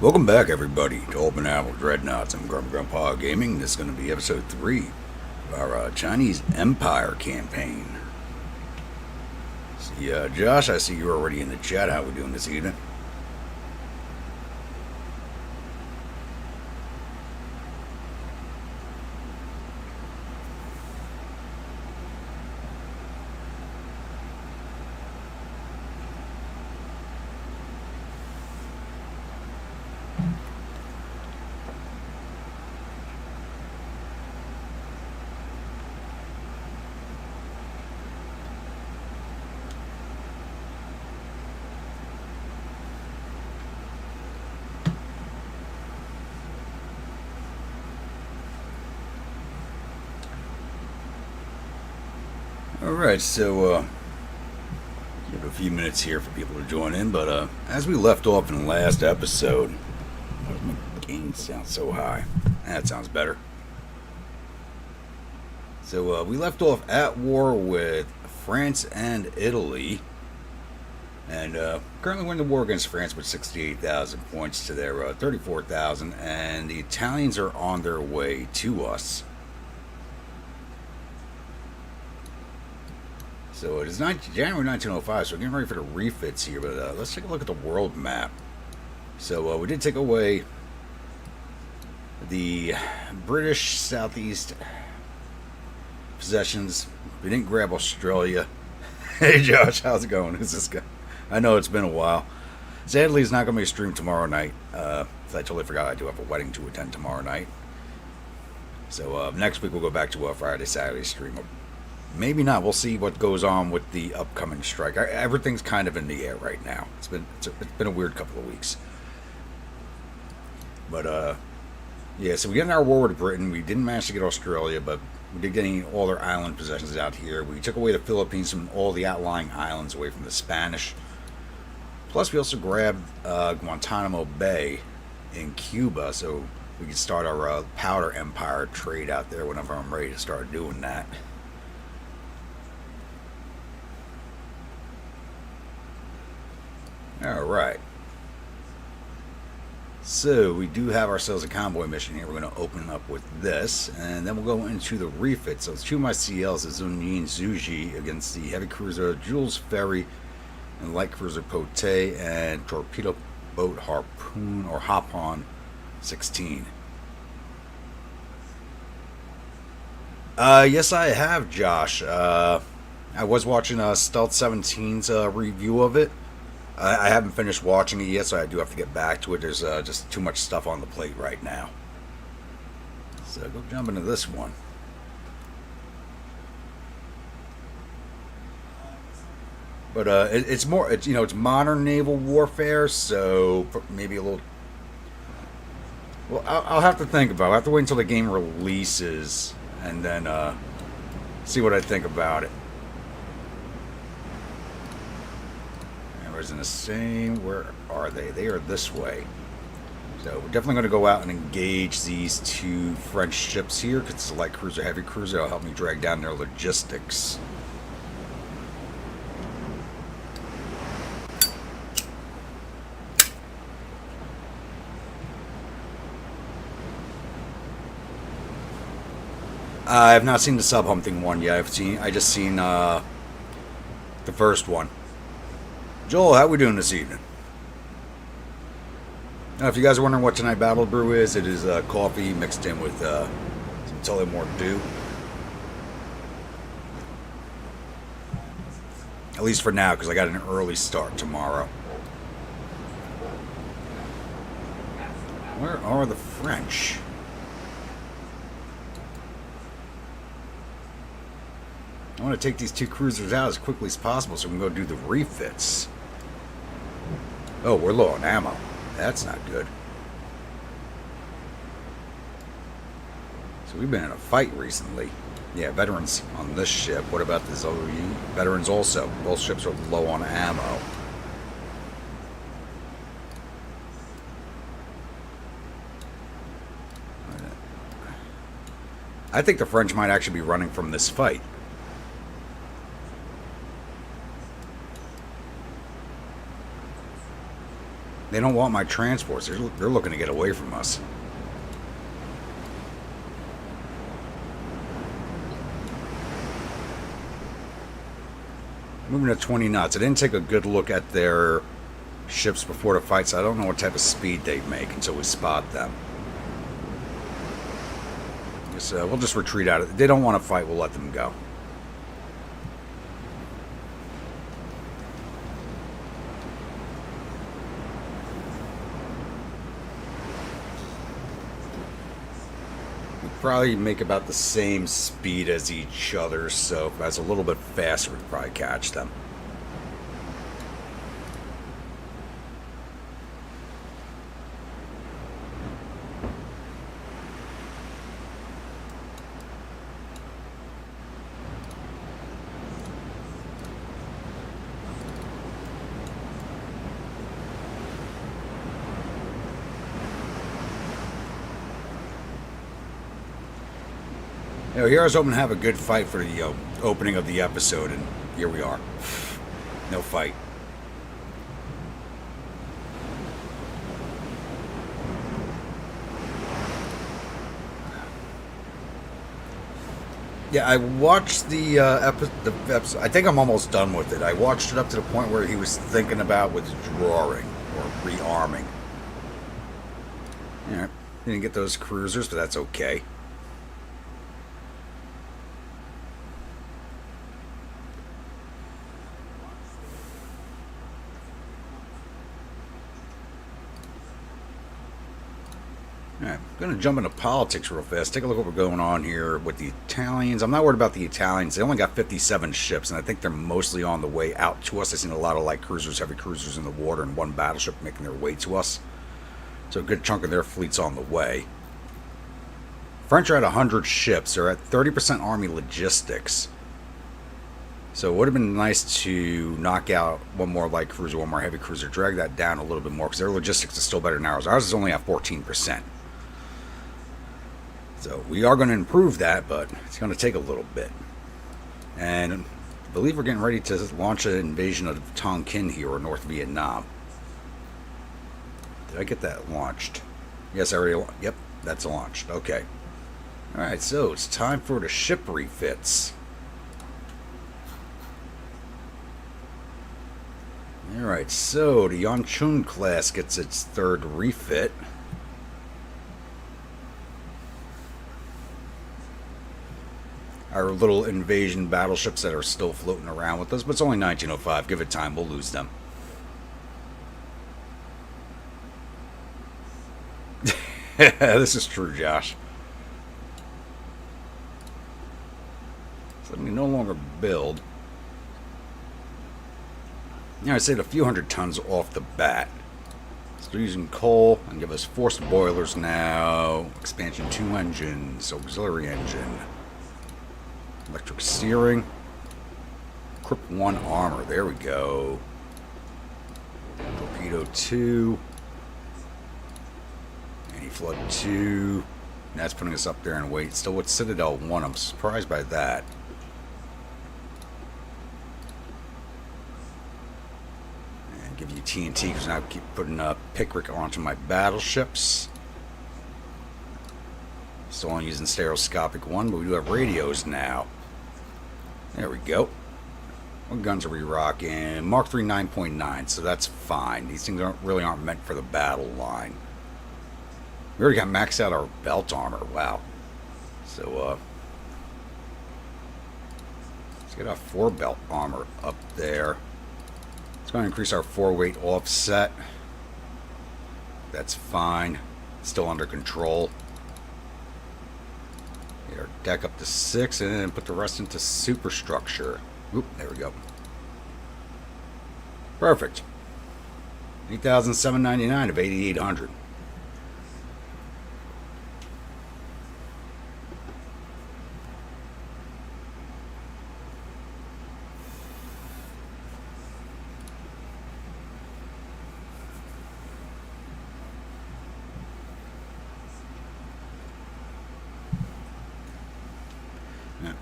Welcome back, everybody, to Open Admiral Dreadnaughts. I'm Grandpa Gaming. This is going to be episode 3 of our Chinese Empire campaign. See, Josh, I see you're already in the chat. How we doing this evening? Alright, so give a few minutes here for people to join in, but as we left off in the last episode, why does my gain sound so high? That sounds better. So we left off at war with France and Italy, and currently we're in the war against France with 68,000 points to their 34,000, and the Italians are on their way to us. So it is January 1905, so we're getting ready for the refits here, but let's take a look at the world map. So we did take away the British Southeast possessions. We didn't grab Australia. Hey Josh, how's it going? Who's this guy? I know it's been a while. Sadly, it's not going to be a stream tomorrow night. I totally forgot I do have a wedding to attend tomorrow night. So next week we'll go back to a Friday, Saturday stream. Maybe not. We'll see what goes on with the upcoming strike. Everything's kind of in the air right now. It's been a weird couple of weeks. But yeah. So we got in our war with Britain. We didn't manage to get Australia, but we did get all their island possessions out here. We took away the Philippines and all the outlying islands away from the Spanish. Plus, we also grabbed Guantanamo Bay in Cuba, so we could start our powder empire trade out there whenever I'm ready to start doing that. Alright, so we do have ourselves a convoy mission here. We're going to open up with this, and then we'll go into the refit. So it's two of my CLs, the Zunyin Zuji against the heavy cruiser Jules Ferry and light cruiser Pote and torpedo boat Harpoon or Hopon 16. Yes, I have, Josh. I was watching Stealth 17's review of it. I haven't finished watching it yet, so I do have to get back to it. There's just too much stuff on the plate right now. So go jump into this one. But it's more, it's modern naval warfare, so maybe a little. Well, I'll have to think about it. I'll have to wait until the game releases and then see what I think about it. In the same, where are they? They are this way. So we're definitely going to go out and engage these two French ships here because it's a light cruiser, heavy cruiser. It'll help me drag down their logistics. I have not seen the sub-hunting one yet. I just seen the first one. Joel, how we doing this evening? Now, if you guys are wondering what tonight Battle Brew is, it is coffee mixed in with some Tullamore Dew. At least for now, because I got an early start tomorrow. Where are the French? I want to take these two cruisers out as quickly as possible so we can go do the refits. Oh, we're low on ammo. That's not good. So we've been in a fight recently. Yeah, veterans on this ship. What about the OE? Veterans also. Both ships are low on ammo. I think the French might actually be running from this fight. They don't want my transports. They're looking to get away from us. Moving at 20 knots. I didn't take a good look at their ships before the fight, so I don't know what type of speed they make until we spot them. So we'll just retreat out of it. If they don't want to fight, we'll let them go. Probably make about the same speed as each other, so if I was a little bit faster, we'd probably catch them. You know, here I was hoping to have a good fight for the opening of the episode, and here we are. No fight. Yeah, I watched the episode. I think I'm almost done with it. I watched it up to the point where he was thinking about withdrawing or rearming. Yeah, didn't get those cruisers, but that's okay. Alright, I'm going to jump into politics real fast. Take a look at what we're going on here with the Italians. I'm not worried about the Italians. They only got 57 ships, and I think they're mostly on the way out to us. I've seen a lot of light cruisers, heavy cruisers in the water, and one battleship making their way to us. So a good chunk of their fleet's on the way. French are at 100 ships. They're at 30% army logistics. So it would have been nice to knock out one more light cruiser, one more heavy cruiser, drag that down a little bit more, because their logistics is still better than ours. Ours is only at 14%. So we are going to improve that, but it's going to take a little bit. And I believe we're getting ready to launch an invasion of Tonkin here, or North Vietnam. Did I get that launched? Yes, I already... Yep, that's launched. Okay. Alright, so it's time for the ship refits. Alright, so the Yanchun class gets its third refit. Our little invasion battleships that are still floating around with us, but it's only 1905. Give it time, we'll lose them. This is true, Josh. So we no longer build. Yeah, I said a few hundred tons off the bat. Still using coal, and give us forced boilers now. Expansion 2 engines, auxiliary engine. Electric steering. Crip 1 armor. There we go. Torpedo 2. Anti-flood 2. And that's putting us up there in weight. Still with Citadel 1. I'm surprised by that. And give you TNT because now I keep putting Pickwick onto my battleships. Still only using stereoscopic 1, but we do have radios now. There we go. What guns are we rocking? Mark 3 9.9, so that's fine. These things really aren't meant for the battle line. We already got maxed out our belt armor. Wow. So, let's get our 4 belt armor up there. It's going to increase our 4 weight offset. That's fine. Still under control. Get our deck up to 6 and then put the rest into superstructure. Oop, there we go. Perfect. 8,799 of 8,800.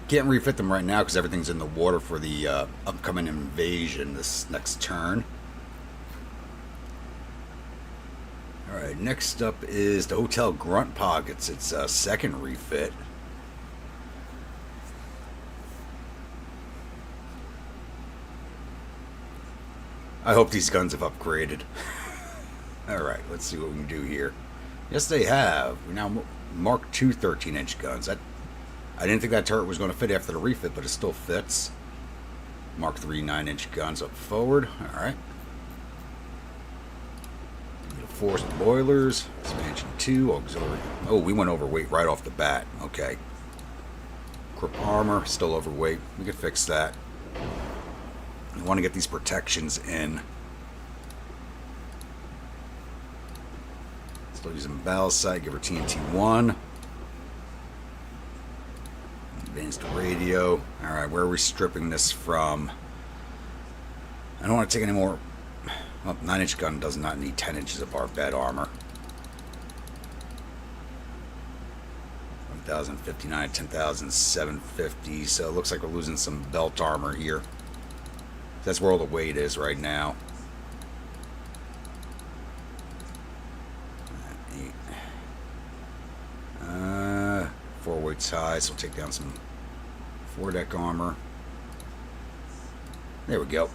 Can't refit them right now because everything's in the water for the upcoming invasion this next turn. Alright, next up is the Hotel Grunt Pockets. It's a second refit. I hope these guns have upgraded. Alright, let's see what we can do here. Yes, they have. We now Mark II 13-inch guns. I didn't think that turret was going to fit after the refit, but it still fits. Mark III 9-inch guns up forward. Alright. Forced boilers. Expansion 2. Auxiliary. Oh, we went overweight right off the bat. Okay. Grip armor. Still overweight. We could fix that. We want to get these protections in. Still using battle sight. Give her TNT 1. Advanced radio. Alright, where are we stripping this from? I don't want to take any more. Well, 9-inch gun does not need 10 inches of our bed armor. 1,059, 10,750. So it looks like we're losing some belt armor here. That's where all the weight is right now. 8. 4 weights high, so we'll take down some foredeck armor. There we go.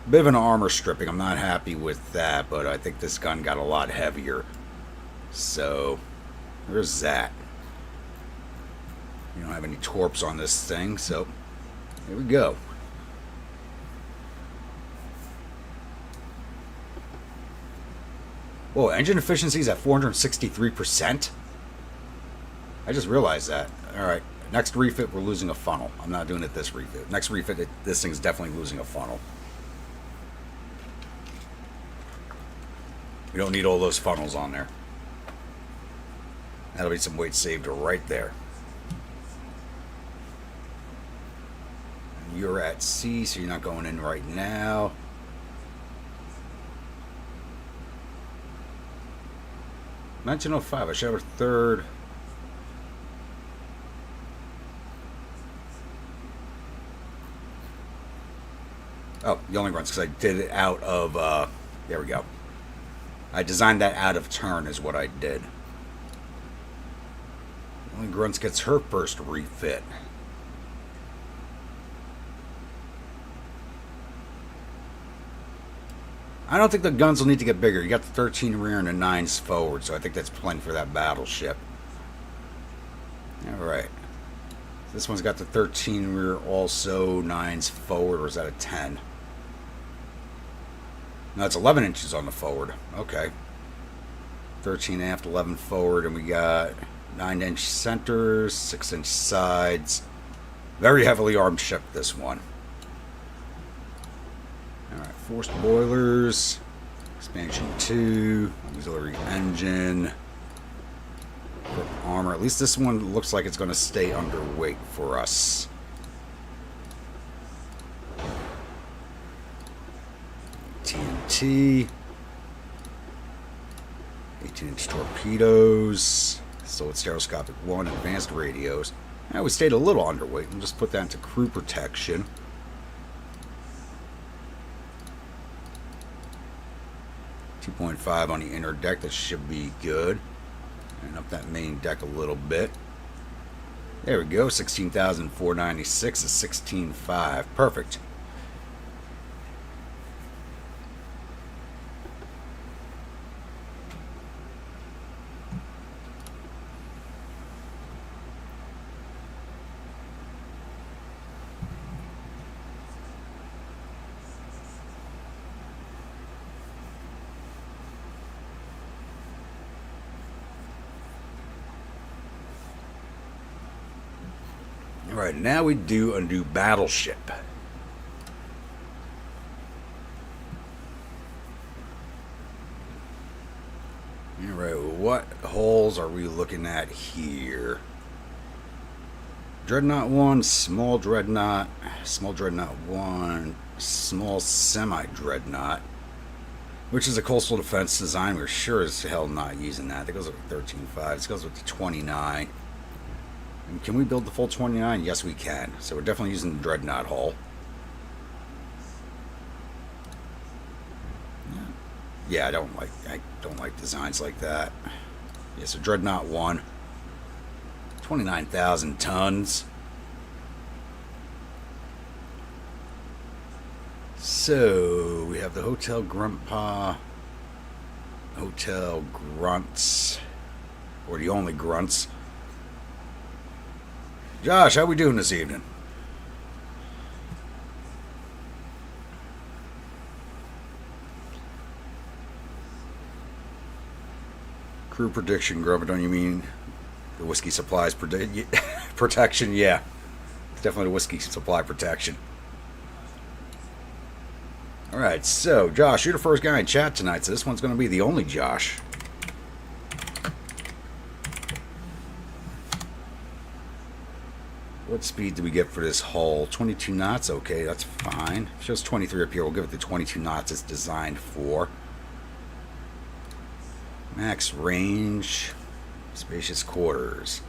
Bit of an armor stripping. I'm not happy with that, but I think this gun got a lot heavier. So, there's that. We don't have any torps on this thing, so here we go. Whoa, engine efficiency is at 463%? I just realized that. Alright, next refit, we're losing a funnel. I'm not doing it this refit. Next refit, this thing's definitely losing a funnel. We don't need all those funnels on there. That'll be some weight saved right there. And you're at C, so you're not going in right now. $1905, I should have a third. Oh, the only runs because I did it out of, there we go. I designed that out of turn is what I did. Only Grunts gets her first refit. I don't think the guns will need to get bigger. You got the 13 rear and the 9s forward, so I think that's plenty for that battleship. Alright. This one's got the 13 rear also, 9s forward, or is that a 10? No, it's 11 inches on the forward. Okay. 13 aft, 11 forward, and we got 9-inch centers, 6-inch sides. Very heavily armed ship, this one. Alright, forced boilers. Expansion 2. Auxiliary engine. Grip armor. At least this one looks like it's going to stay underweight for us. TNT. 18-inch torpedoes. So it's stereoscopic 1. Advanced radios. Now we stayed a little underweight. We'll just put that into crew protection. .5 on the inner deck. That should be good. And up that main deck a little bit. There we go. 16,496 is 16.5. Perfect. Alright, now we do a new battleship. Alright, what hulls are we looking at here? Dreadnought 1, small Dreadnought 1, small semi-Dreadnought, which is a coastal defense design. We're sure as hell not using that. That goes with the 13.5. This goes with the 29. And can we build the full 29? Yes, we can. So we're definitely using the Dreadnought hull. Yeah. Yeah, I don't like designs like that. Yeah, so Dreadnought 1. 29,000 tons. So we have the Hotel Gruntpa, Hotel Grunts, or the only Grunts. Josh, how we doing this evening? Crew prediction, Grover, don't you mean the whiskey supplies protection? Yeah, it's definitely the whiskey supply protection. Alright, so Josh, you're the first guy in chat tonight, so this one's going to be the only Josh. What speed do we get for this hull? 22 knots? Okay, that's fine. It shows 23 up here. We'll give it the 22 knots it's designed for. Max range. Spacious quarters.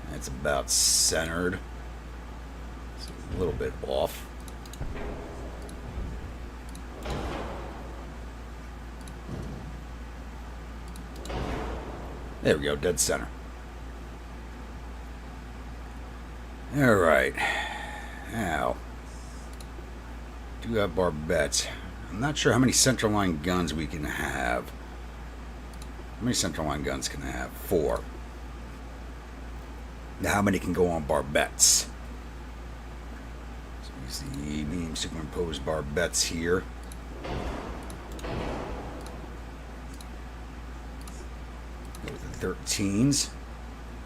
That's about centered. It's a little bit off. There we go, dead center. Alright. Now, do have barbettes. I'm not sure how many centerline guns we can have. How many centerline guns can I have? 4. Now, how many can go on barbettes? So use the medium superimposed barbettes here. Go with the 13s.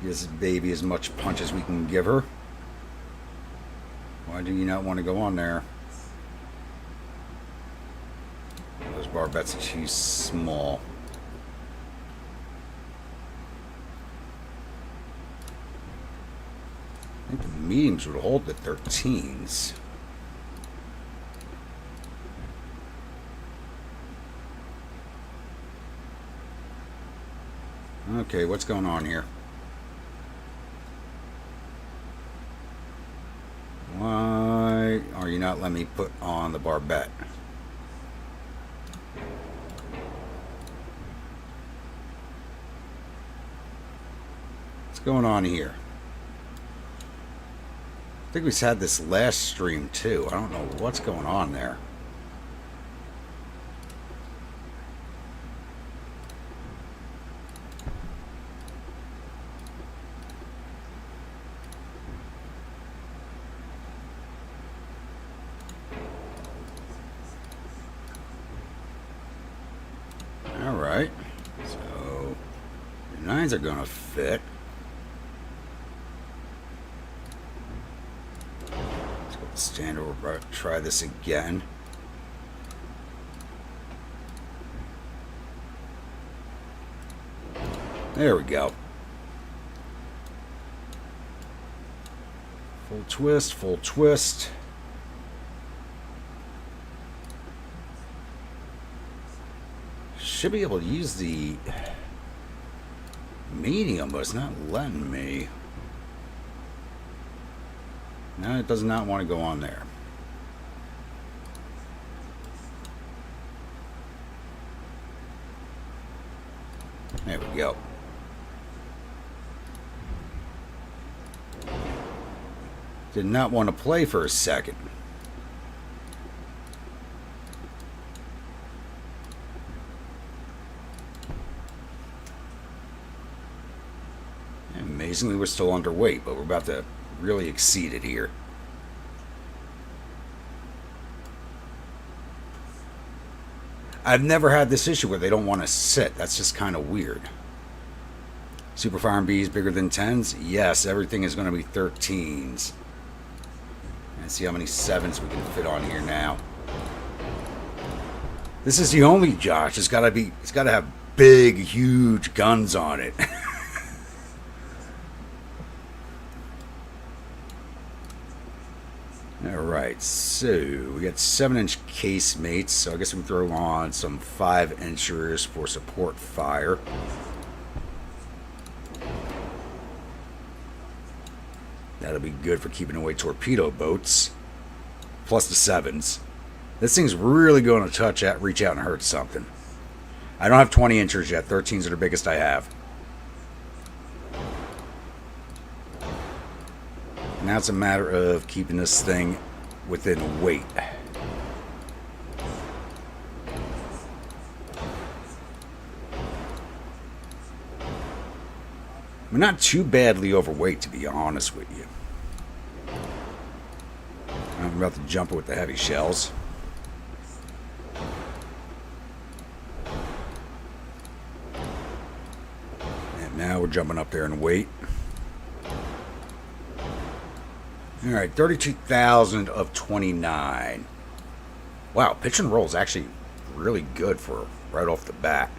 Give this baby as much punch as we can give her. Why do you not want to go on there? Those barbettes are too small. I think the mediums would hold the 13s. Okay, what's going on here? Why are you not letting me put on the barbette? What's going on here? I think we had this last stream too. I don't know what's going on there. Alright. So, your 9s are going to fit. Standard, we're about to try this again. There we go. Full twist, full twist. Should be able to use the medium, but it's not letting me. No, it does not want to go on there. There we go. Did not want to play for a second. Amazingly, we're still underweight, but we're about to really exceed it here. I've never had this issue where they don't want to sit. That's just kind of weird. Super Fire Bs bigger than 10s? Yes, everything is going to be 13s. And see how many 7s we can fit on here now. This is the only Josh. It's got to have big, huge guns on it. Alright, so we got 7-inch casemates, so I guess we can throw on some 5-inchers for support fire. That'll be good for keeping away torpedo boats. Plus the 7s. This thing's really going to reach out and hurt something. I don't have 20 inchers yet. 13s are the biggest I have. Now it's a matter of keeping this thing within weight. We're not too badly overweight, to be honest with you. I'm about to jump it with the heavy shells. And now we're jumping up there in weight. Alright, 32,000 of 29. Wow, pitch and roll is actually really good for right off the bat.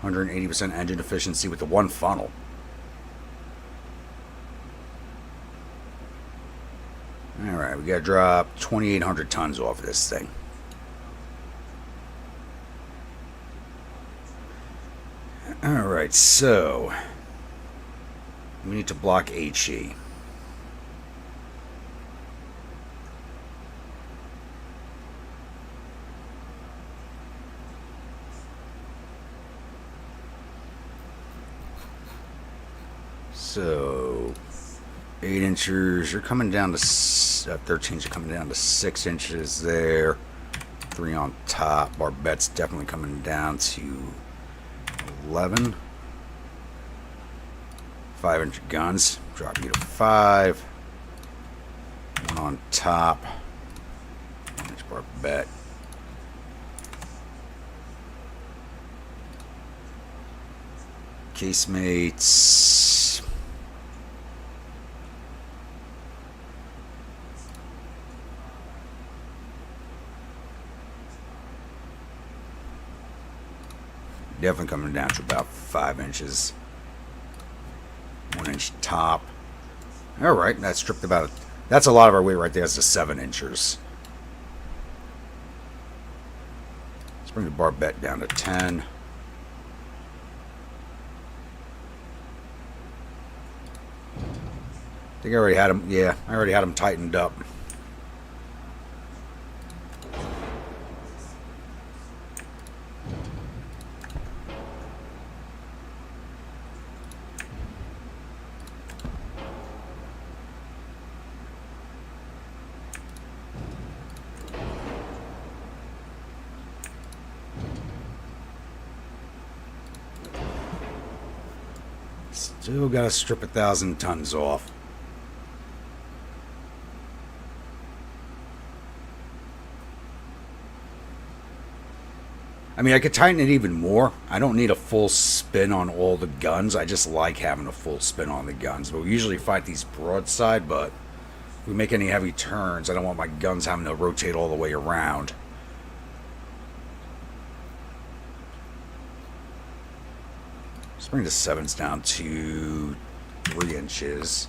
180% engine efficiency with the one funnel. Alright, we gotta drop 2,800 tons off of this thing. Alright, so we need to block HE. So 8 inches, you're coming down to 13s, you're coming down to 6 inches there. 3 on top. Barbette's definitely coming down to 11. 5-inch guns, drop you to 5. 1 on top. 1-inch barbette. Casemates. Definitely coming down to about 5 inches. 1-inch top. Alright, that's stripped about. That's a lot of our weight right there. That's the 7 inchers. Let's bring the barbette down to 10. I think I already had them. Yeah, I already had them tightened up. Still got to strip 1,000 tons off. I mean, I could tighten it even more. I don't need a full spin on all the guns. I just like having a full spin on the guns. But we usually fight these broadside, but if we make any heavy turns, I don't want my guns having to rotate all the way around. Let's bring the 7s down to 3 inches.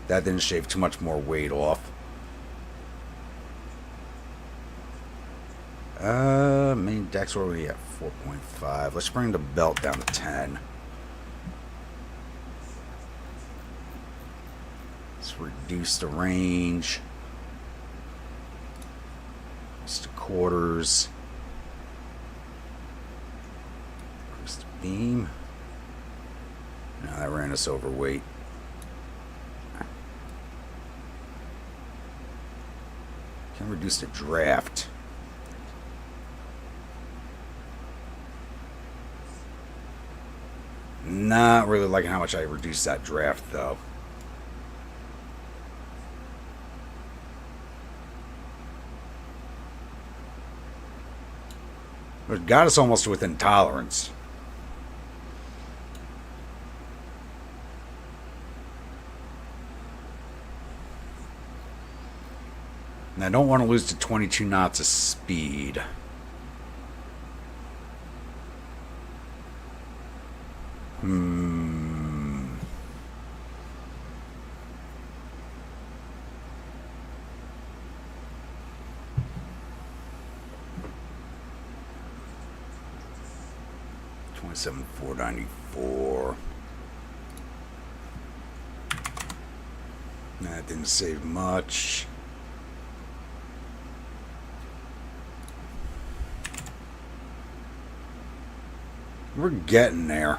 That didn't shave too much more weight off. Main decks, where are we at? 4.5. Let's bring the belt down to 10. Let's reduce the range. Just the quarters. Increase the beam. No, that ran us overweight. Can reduce the draft. Not really liking how much I reduced that draft, though. It got us almost within tolerance. And I don't want to lose to 22 knots of speed. $27,494. That didn't save much. We're getting there.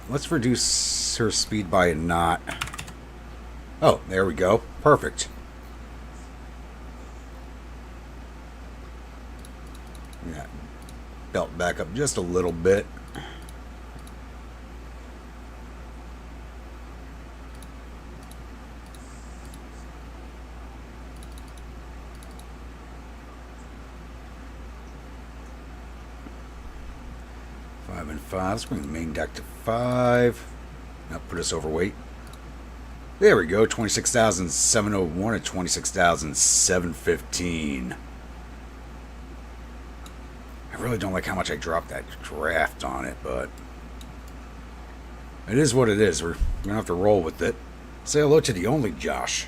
Let's reduce her speed by a knot. Oh, there we go. Perfect. Yeah, belt back up just a little bit. And 5. Let's bring the main deck to 5. That'll put us overweight. There we go. 26,701 and 26,715. I really don't like how much I dropped that draft on it, but it is what it is. We're going to have to roll with it. Say hello to the only Josh.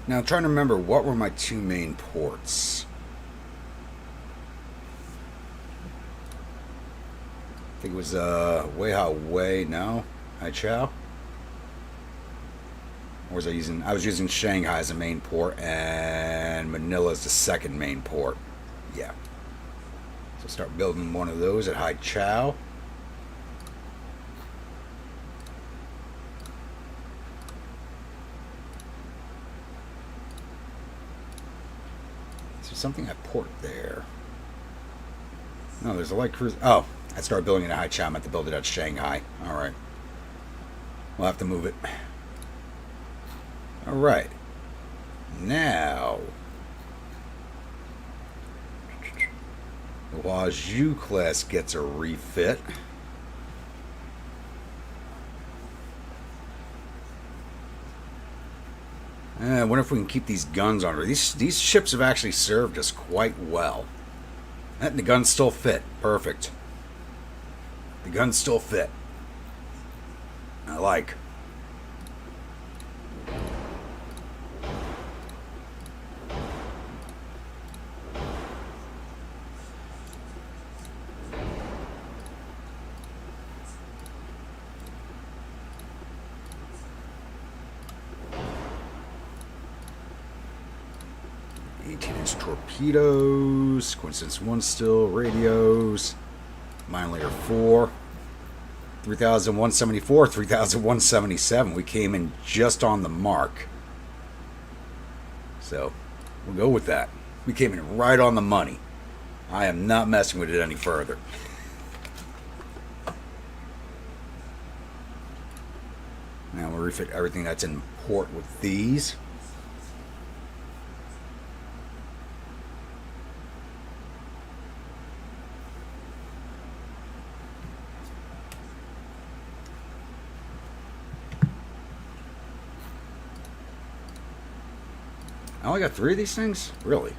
Now, I'm trying to remember what were my two main ports. I think it was Wei, no? Hai Chao? Or was I using... I was using Shanghai as a main port and Manila as the second main port. Yeah. So start building one of those at Hai Chao. Something at port there. No, there's a light cruise. Oh, I started building it at Hai Chao. I meant to build it at Shanghai. Alright. We'll have to move it. Alright. Now. The Huazhu class gets a refit. I wonder if we can keep these guns on her. These ships have actually served us quite well. And the guns still fit. Perfect. The guns still fit. I like. Torpedoes, Coincidence 1 still, radios, mine layer 4, 3,174, 3,177. We came in just on the mark. So, we'll go with that. We came in right on the money. I am not messing with it any further. Now we'll refit everything that's in port with these. I only got 3 of these things? Really?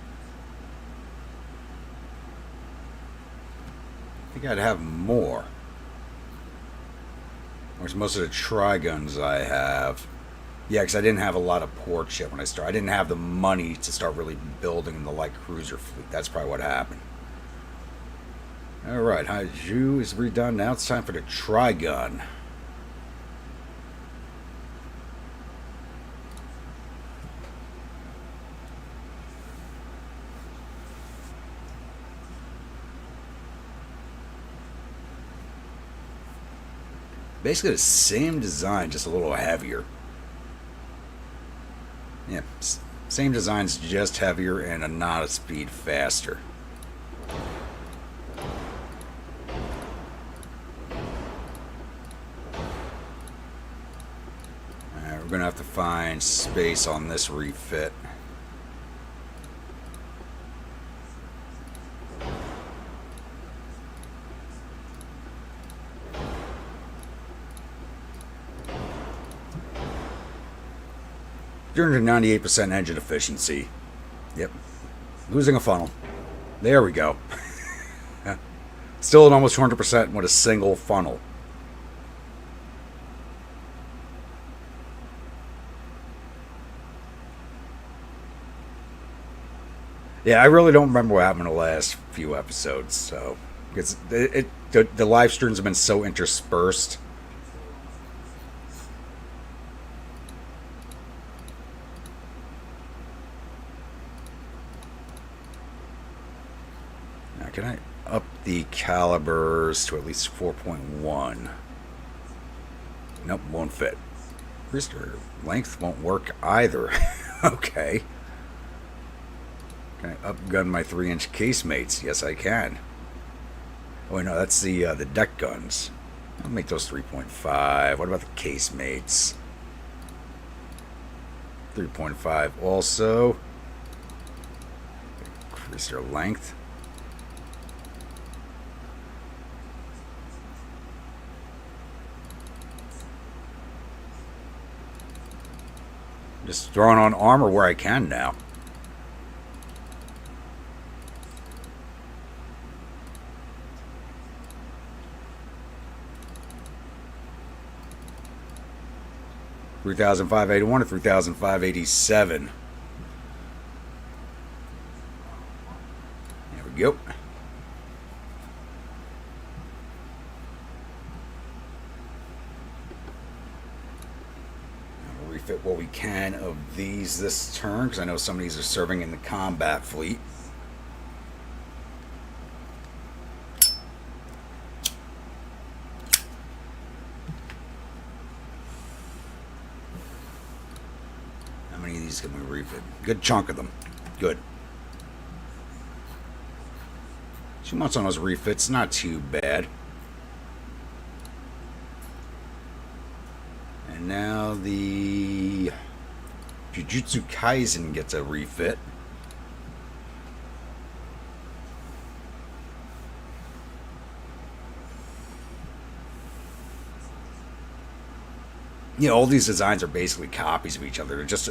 I think I'd have more. Where's most of the tri-guns I have? Yeah, because I didn't have a lot of ports yet when I started. I didn't have the money to start really building the light cruiser fleet. That's probably what happened. Alright, Haiju is redone. Now it's time for the tri-gun. Basically the same design, just a little heavier. Yeah, same design's just heavier and a knot of speed faster. We're going to have to find space on this refit. You're 98% engine efficiency. Yep. Losing a funnel. There we go. Still at almost 200% with a single funnel. Yeah, I really don't remember what happened in the last few episodes. So, because the live streams have been so interspersed. Now, can I up the calibers to at least 4.1? Nope, won't fit. Wrister length won't work either. Okay. Can I upgun my 3-inch casemates? Yes, I can. Oh, no, that's the deck guns. I'll make those 3.5. What about the casemates? 3.5 also. Increase their length. Just throwing on armor where I can now. $3,581 to $3,587. There we go. We'll refit what we can of these this turn, because I know some of these are serving in the combat fleet. Can we refit? Good chunk of them. Good. 2 months on those refits, not too bad. And now the Jujutsu Kaisen gets a refit. You know, all these designs are basically copies of each other. They're just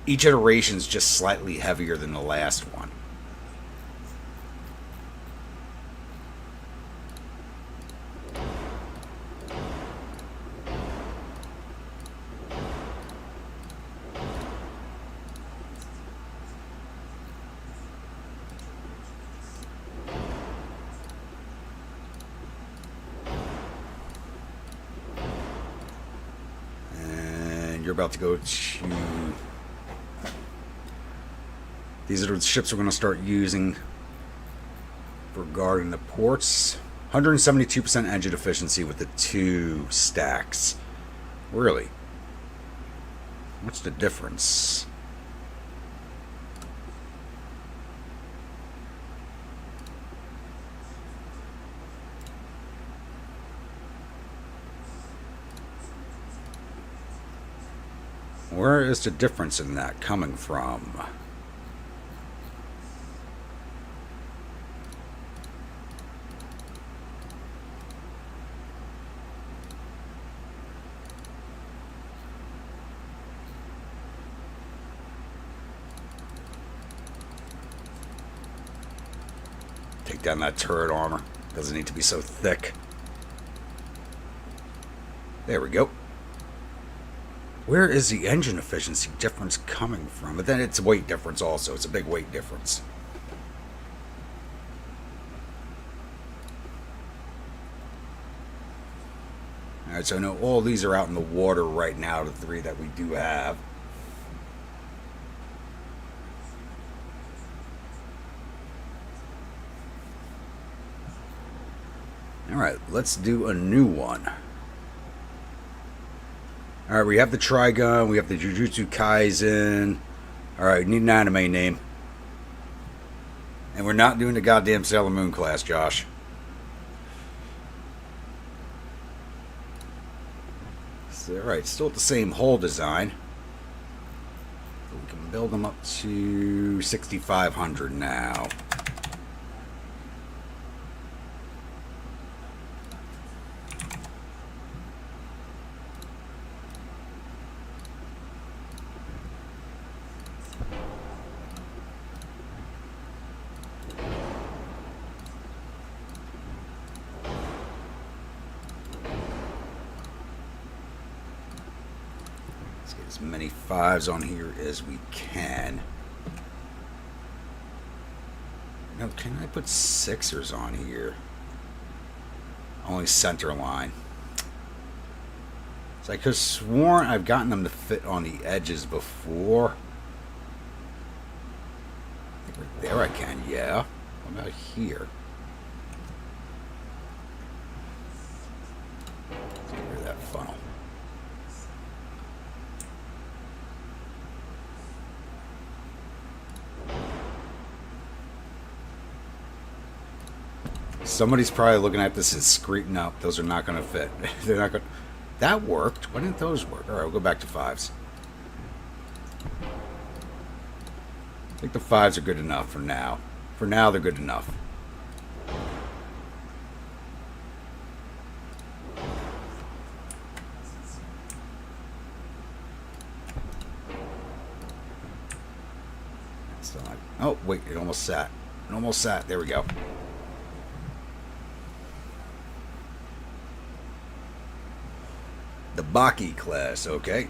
each iteration is just slightly heavier than the last one. And you're about to go to... These are the ships we're going to start using for guarding the ports. 172% engine efficiency with the 2 stacks. Really? What's the difference? Where is the difference in that coming from? Take down that turret armor. Doesn't need to be so thick. There we go. Where is the engine efficiency difference coming from? But then it's a weight difference also. It's a big weight difference. Alright, so I know all these are out in the water right now, the 3 that we do have. Alright, let's do a new one. Alright, we have the Trigun, we have the Jujutsu Kaisen. Alright, we need an anime name. And we're not doing the goddamn Sailor Moon class, Josh. So, alright, still at the same hull design. We can build them up to 6,500 now. As many 5s on here as we can. No, can I put sixers on here? Only center line. So I could have sworn I've gotten them to fit on the edges before. I think right there I can, yeah. What about here? Let's get rid of that funnel. Somebody's probably looking at this and screaming out, those are not going to fit. They're not going. That worked. Why didn't those work? All right, we'll go back to fives. I think the fives are good enough for now. For now, they're good enough. Still not. Oh, wait, it almost sat. It almost sat. There we go. The Baki class, okay.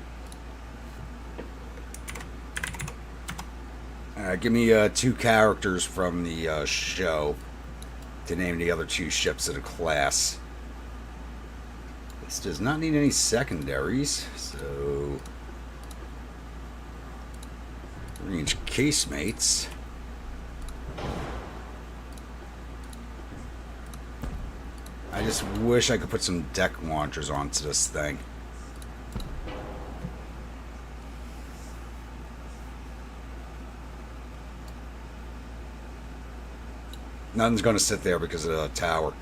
Give me 2 characters from the show to name the other 2 ships of the class. This does not need any secondaries, so range casemates. I just wish I could put some deck launchers onto this thing. Nothing's going to sit there because of the tower.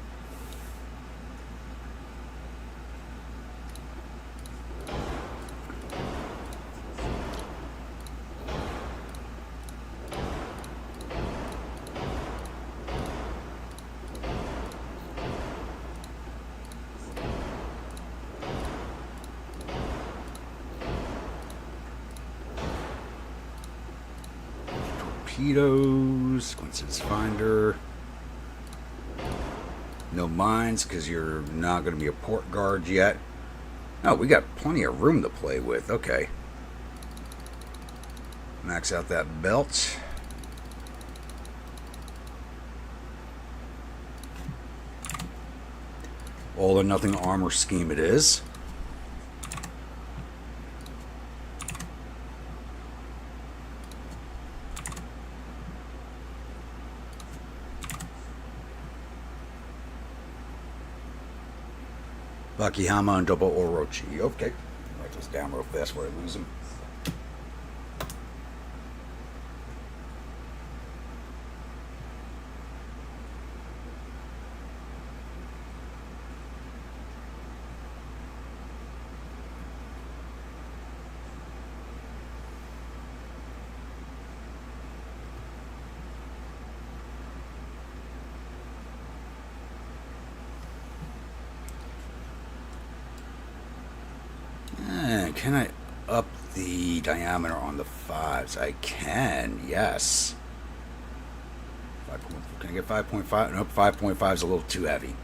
Torpedoes, coincidence finder. No mines because you're not going to be a port guard yet. Oh, we got plenty of room to play with. Okay. Max out that belt. All or nothing armor scheme it is. Bakihama and double Orochi. Okay. Write those down real fast before I lose them. Can I up the diameter on the fives? I can, yes. Can I get 5.5? Nope, 5.5 is a little too heavy.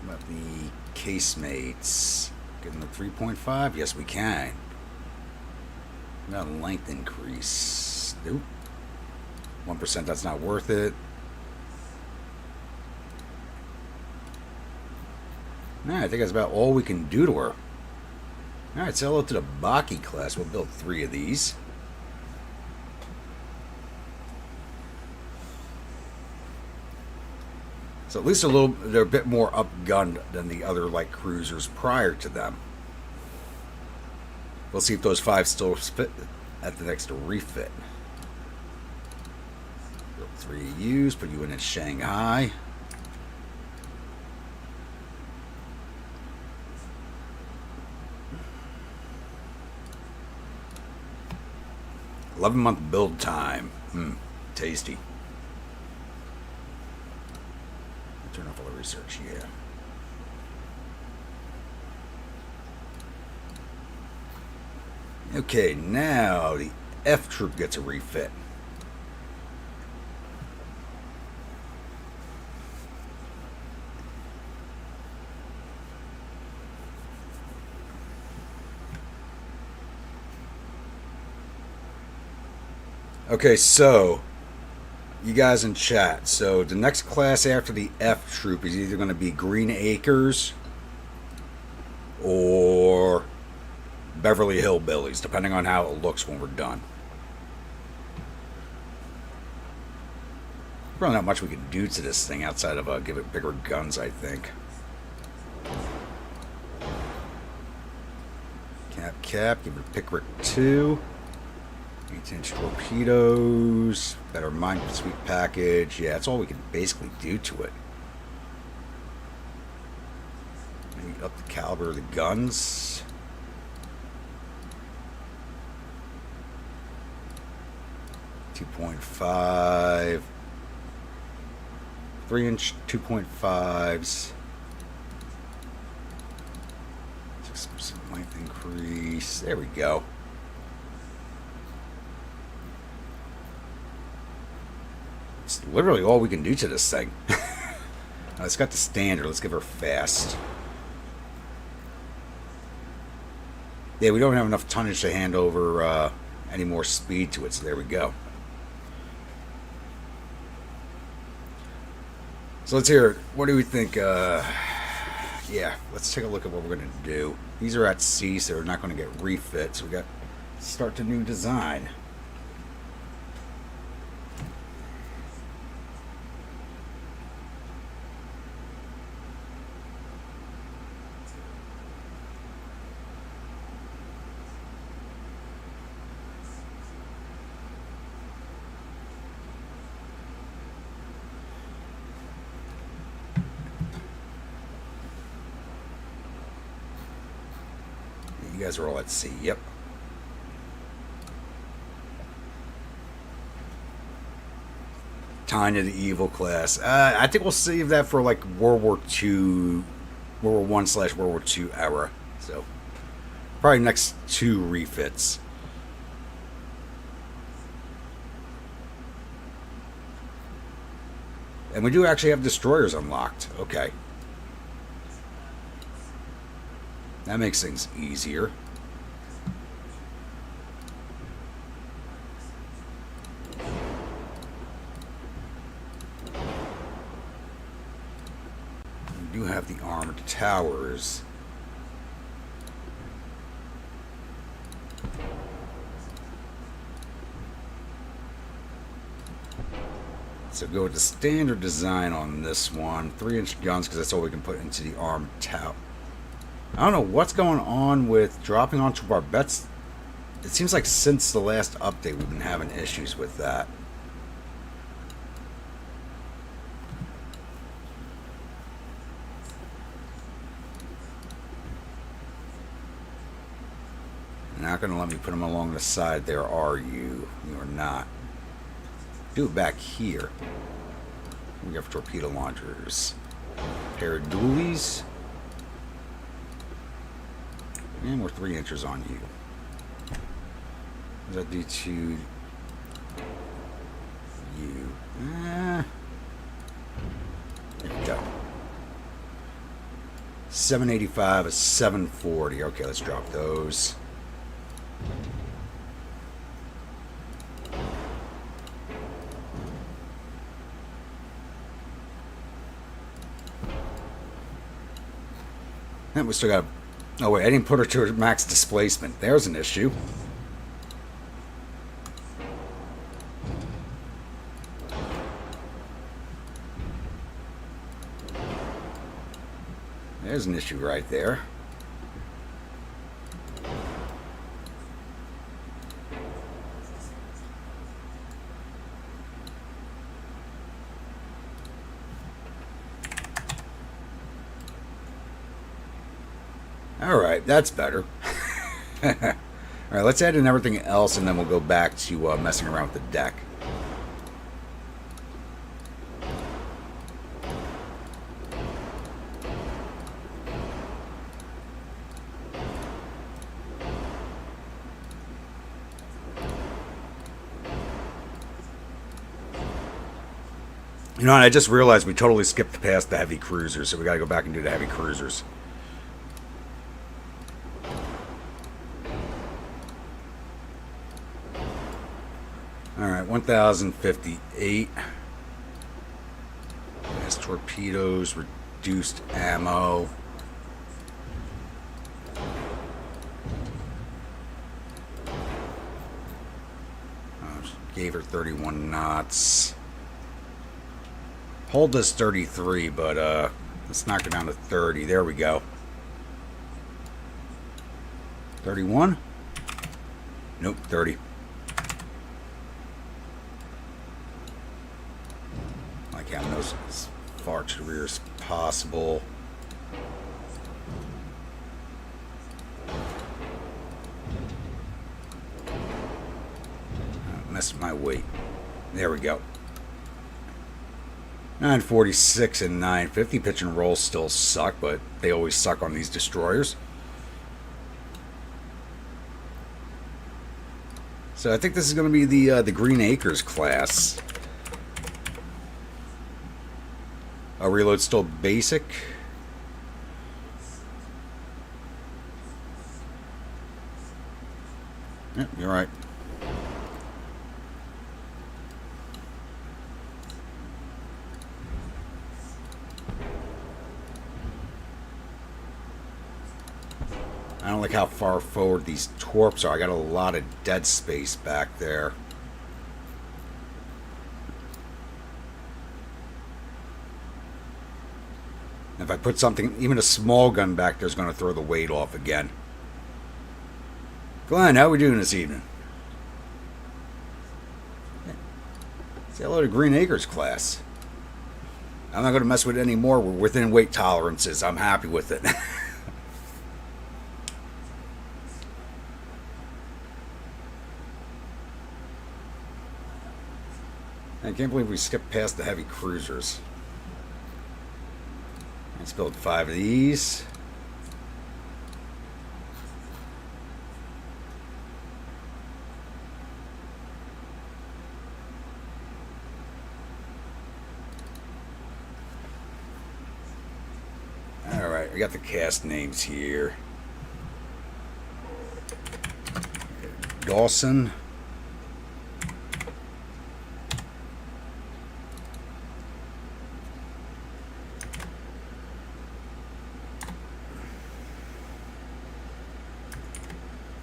What about the casemates? Getting the 3.5? Yes, we can. Not a length increase. Nope. 1%, that's not worth it. Nah, I think that's about all we can do to her. Alright, so hello to the Baki class. We'll build 3 of these. So at least they're a bit more upgunned than the other light cruisers prior to them. We'll see if those 5 still fit at the next refit. Build 3 U's, put you in at Shanghai. $11-month build time. Tasty. Turn off all the research, yeah. Okay, now the F troop gets a refit. Okay, so you guys in chat. So the next class after the F troop is either going to be Green Acres or Beverly Hillbillies, depending on how it looks when we're done. Really not much we can do to this thing outside of give it bigger guns, I think. Cap, give it a Pickerick 2. 8-inch torpedoes, better mine sweep package. Yeah, that's all we can basically do to it. Maybe up the caliber of the guns. .5, 3-inch 2.5s. 6% length increase. There we go. It's literally all we can do to this thing. It's got the standard. Let's give her fast. Yeah, we don't have enough tonnage to hand over any more speed to it, so there we go. So let's hear it. What do we think? Yeah, let's take a look at what we're going to do. These are at sea, so they're not going to get refit, so we got to start the new design. You guys are all at sea, yep. Tanya the Evil class. I think we'll save that for like World War II, World War I / World War II era. So probably next 2 refits. And we do actually have destroyers unlocked. Okay. That makes things easier. We do have the armored towers. So go with the standard design on this one. 3-inch guns, because that's all we can put into the armored tower. I don't know what's going on with dropping onto barbettes. It seems like since the last update we've been having issues with that. You're not going to let me put them along the side there, are you? You are not. Do it back here. We have torpedo launchers. Pair of dualies. And we're 3 inches on you. What does that do to you? There we go. 785 is 740. Okay, let's drop those. And we still got. Oh wait, I didn't put her to her max displacement. There's an issue. There's an issue right there. Alright, that's better. Alright, let's add in everything else and then we'll go back to messing around with the deck. You know, and I just realized we totally skipped past the heavy cruisers, so we gotta go back and do the heavy cruisers. Alright, 1058. Has torpedoes, reduced ammo. Gave her 31 knots. Hold this 33, but let's knock it down to 30. There we go. 31? Nope, 30. Like having those as far to the rear as possible. Messed my weight. There we go. 946 and 950. Pitch and rolls still suck, but they always suck on these destroyers. So I think this is going to be the Green Acres class. Reload still basic. Yep, you're right. I don't like how far forward these torps are. I got a lot of dead space back there. If I put something, even a small gun back there, is going to throw the weight off again. Glenn, how are we doing this evening? Say hello to Green Acres class. I'm not going to mess with it anymore. We're within weight tolerances. I'm happy with it. I can't believe we skipped past the heavy cruisers. Let's build 5 of these. Alright, we got the cast names here. Dawson.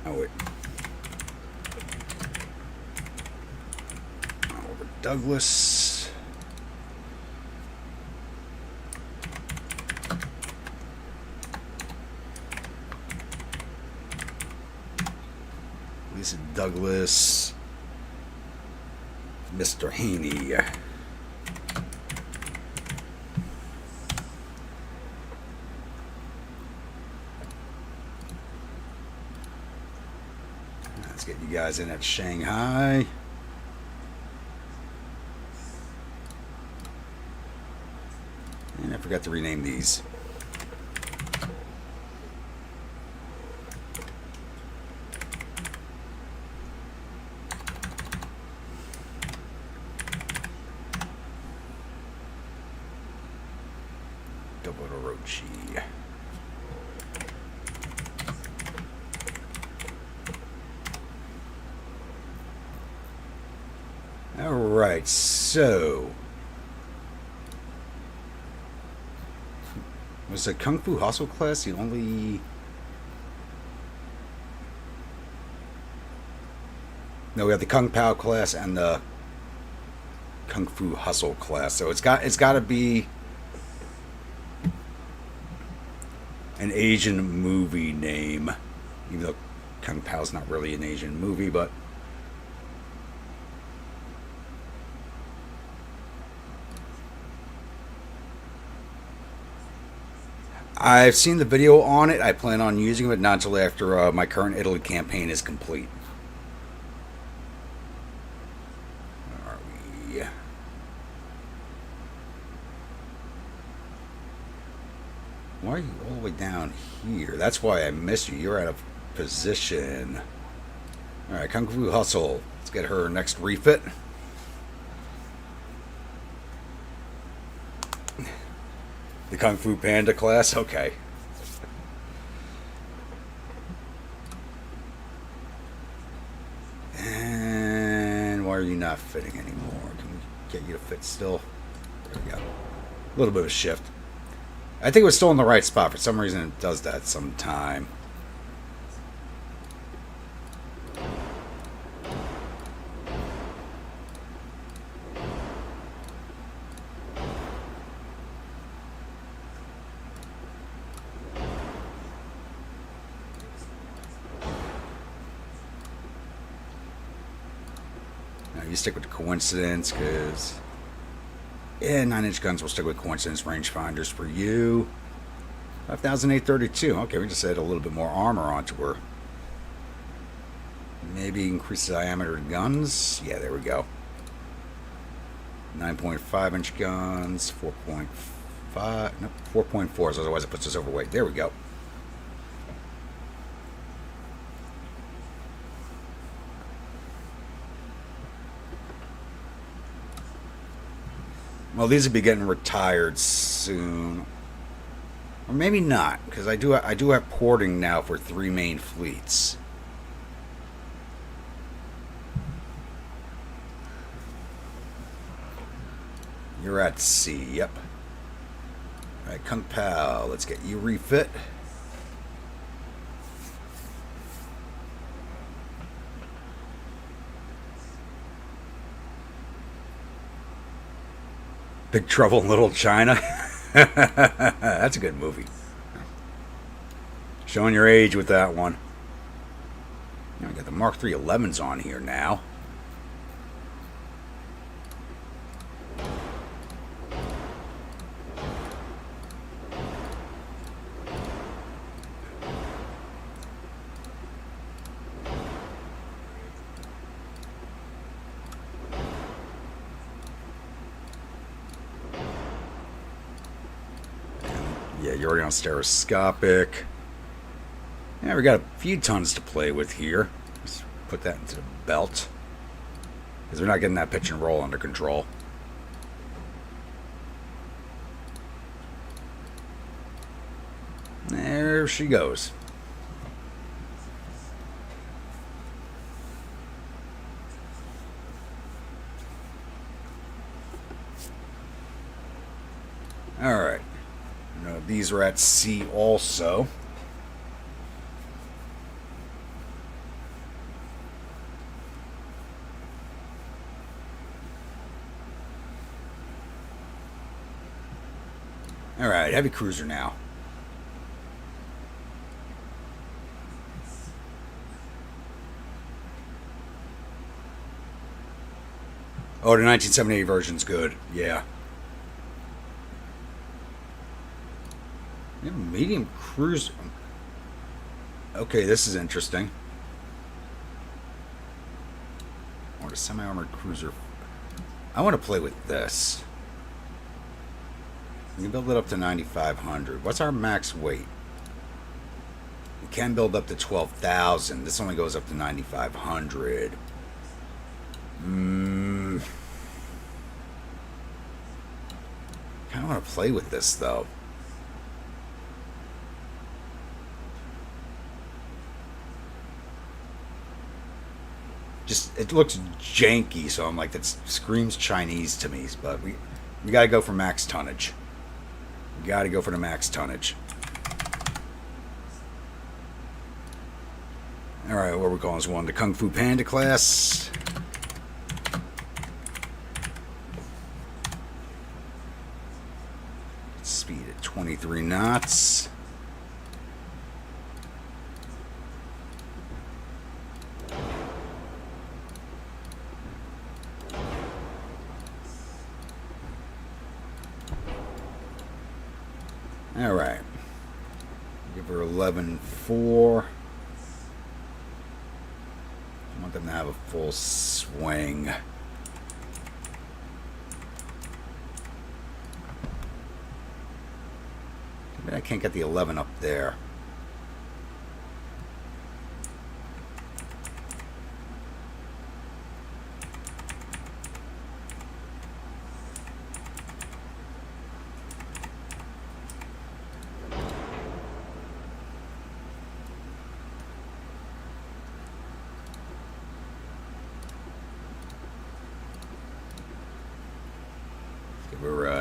Oh, wait. Over Douglas. Lisa Douglas. Mr. Haney. Let's get you guys in at Shanghai. And I forgot to rename these. Double Orochi. Alright, so was the Kung Fu Hustle class the only... No, we have the Kung Pao class and the Kung Fu Hustle class. So it's got to be an Asian movie name, even though Kung Pao's not really an Asian movie, but I've seen the video on it. I plan on using it not until after my current Italy campaign is complete. Where are we? Why are you all the way down here? That's why I missed you. You're out of position. Alright, Kung Fu Hustle. Let's get her next refit. The Kung Fu Panda class? Okay. And why are you not not fitting anymore. Can we get you to fit still? There we go. A little bit of a shift. I think it was still in the right spot. For some reason, it does that sometime. Now, you stick with the coincidence, because... Yeah, 9-inch guns will stick with coincidence rangefinders for you. 5,832. Okay, we just add a little bit more armor onto her. Maybe increase the diameter of guns. Yeah, there we go. 9.5-inch guns. 4.5. No, 4.4s. Otherwise, it puts us overweight. There we go. Well, these will be getting retired soon, or maybe not, because I do have porting now for 3 main fleets. You're at sea. Yep. All right, Kung Pao. Let's get you refit. Big Trouble in Little China. That's a good movie. Showing your age with that one. Now we got the Mark III 11s on here now. Yeah, you're already on stereoscopic. Yeah, we got a few tons to play with here. Let's put that into the belt, because we're not getting that pitch and roll under control. There she goes. All right. These are at sea also. All right, heavy cruiser now. Oh, the 1978 version's good. Yeah. Medium cruiser. Okay, this is interesting. Or a semi-armored cruiser. I want to play with this. We can build it up to 9,500. What's our max weight? We can build up to 12,000. This only goes up to 9,500. Kind of want to play with this, though. Just, it looks janky, so I'm like, that screams Chinese to me. But we got to go for max tonnage. We got to go for the max tonnage. All right, what are we calling this one? The Kung Fu Panda class. Speed at 23 knots. All right. Give her 11.4. I want them to have a full swing. Maybe I can't get the 11 up there.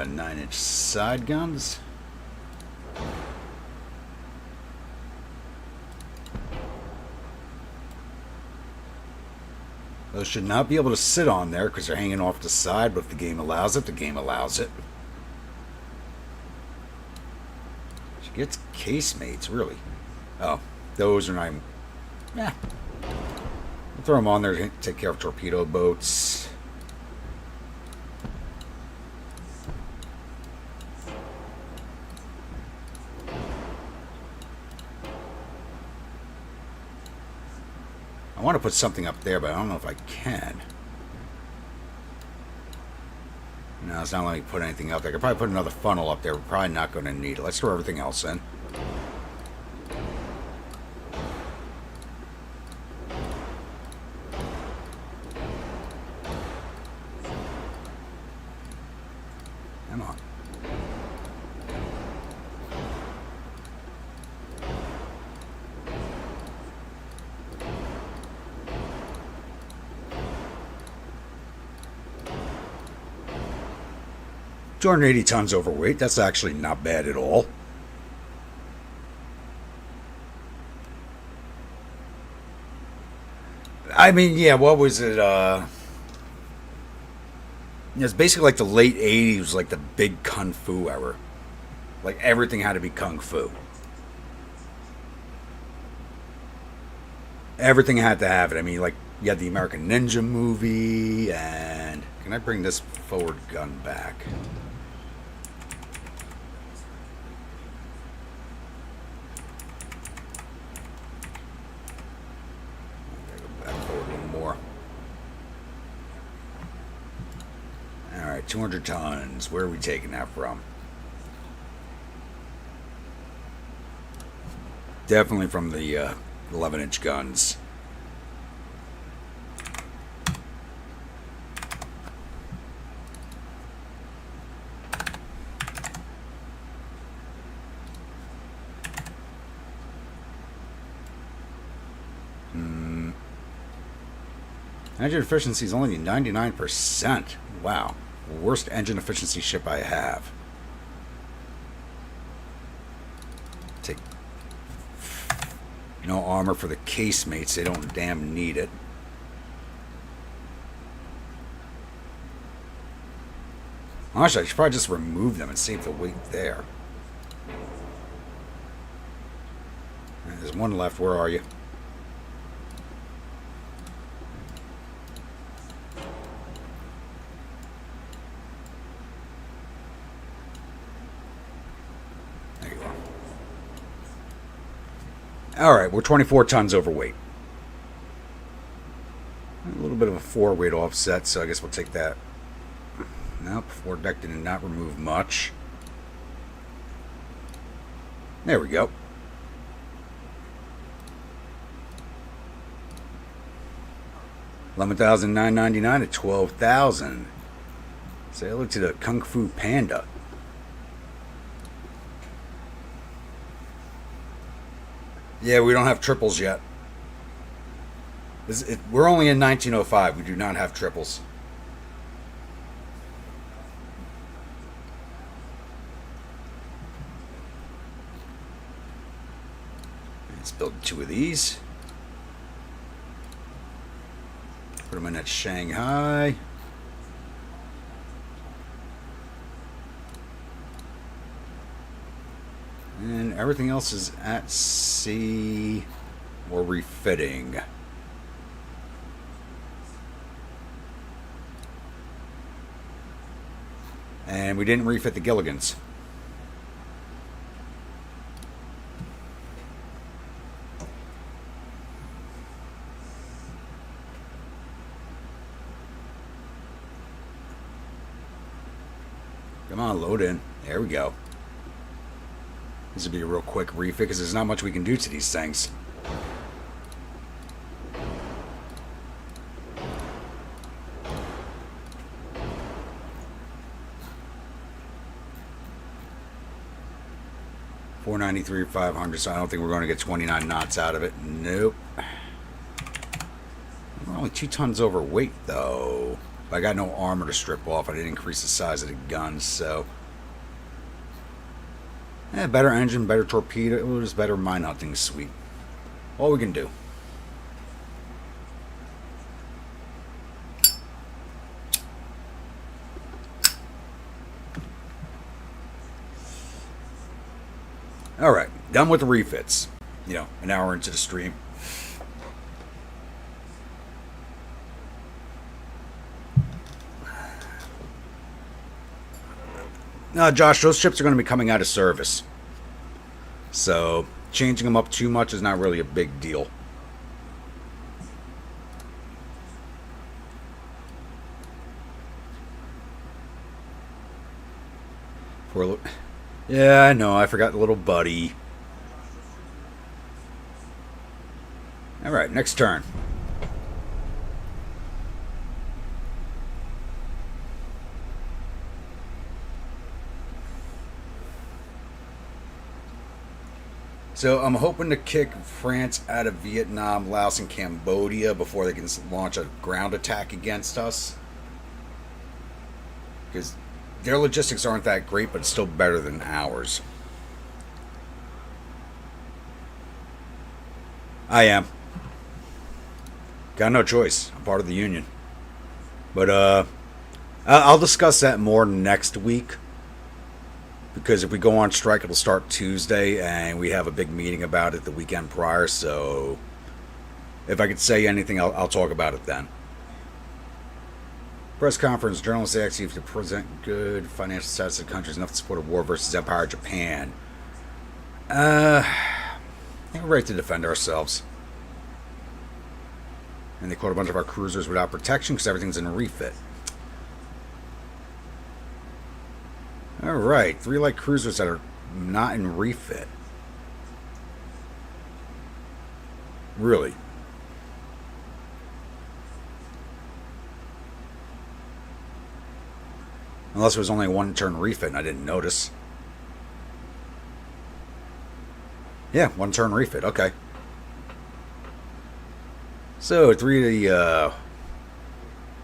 9-inch side guns. Those should not be able to sit on there because they're hanging off the side, but if the game allows it, the game allows it. She gets casemates, really. Oh, those are not even... Yeah. We'll throw them on there to take care of torpedo boats. I want to put something up there, but I don't know if I can. No, it's not letting me put anything up there. I could probably put another funnel up there. We're probably not going to need it. Let's throw everything else in. Come on. 280 tons overweight. That's actually not bad at all. I mean, yeah, what was it? It's basically like the late 80s, like the big Kung Fu era. Like everything had to be Kung Fu. Everything had to have it. I mean, like you had the American Ninja movie, and can I bring this forward gun back? Back forward one more. All right, 200 tons. Where are we taking that from? Definitely from the 11-inch guns. Engine efficiency is only 99%. Wow. Worst engine efficiency ship I have. Take no armor for the casemates. They don't damn need it. Honestly, I should probably just remove them and save the weight there. There's one left. Where are you? Alright, we're 24 tons overweight. A little bit of a forward offset, so I guess we'll take that. Nope, forward deck did not remove much. There we go. $11,999 to $12,000. Say hello to the Kung Fu Panda. Yeah, we don't have triples yet. We're only in 1905. We do not have triples. Let's build 2 of these. Put them in at Shanghai. And everything else is at sea or refitting. And we didn't refit the Gilligans. Come on, load in. There we go. This would be a real quick refit because there's not much we can do to these things. $493 $500, so I don't think we're going to get 29 knots out of it. Nope. We're only 2 tons overweight, though. But I got no armor to strip off. I didn't increase the size of the guns, so... better engine, better torpedoes, better mine hunting suite. All we can do. Alright, done with the refits. You know, an hour into the stream. Josh, those ships are going to be coming out of service. So, changing them up too much is not really a big deal. Yeah, I know. I forgot the little buddy. Alright, next turn. So I'm hoping to kick France out of Vietnam, Laos, and Cambodia before they can launch a ground attack against us. Because their logistics aren't that great, but it's still better than ours. I am. Got no choice. I'm part of the Union. But I'll discuss that more next week. Because if we go on strike, it'll start Tuesday, and we have a big meeting about it the weekend prior, so if I could say anything, I'll talk about it then. Press conference, journalists ask you if to present good financial status of the country is enough to support a war versus Empire Japan. I think we're ready to defend ourselves. And they caught a bunch of our cruisers without protection because everything's in a refit. Alright, 3 light cruisers that are not in refit. Really? Unless it was only a 1-turn refit and I didn't notice. Yeah, 1-turn refit, okay. So, 3 of the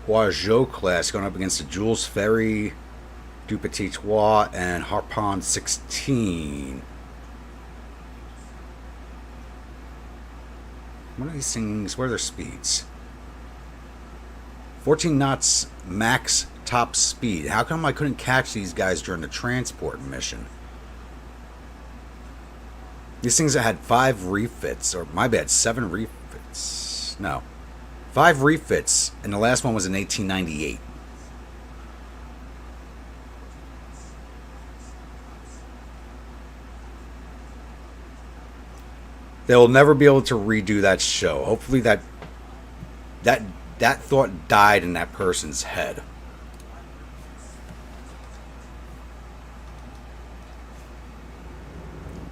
Huazhou class going up against the Jules Ferry, Du Petit Trois, and Harpon 16. What are these things? What are their speeds? 14 knots max top speed. How come I couldn't catch these guys during the transport mission? These things that had 5 refits, or my bad, 7 refits. No. 5 refits, and the last one was in 1898. They'll never be able to redo that show. Hopefully that thought died in that person's head.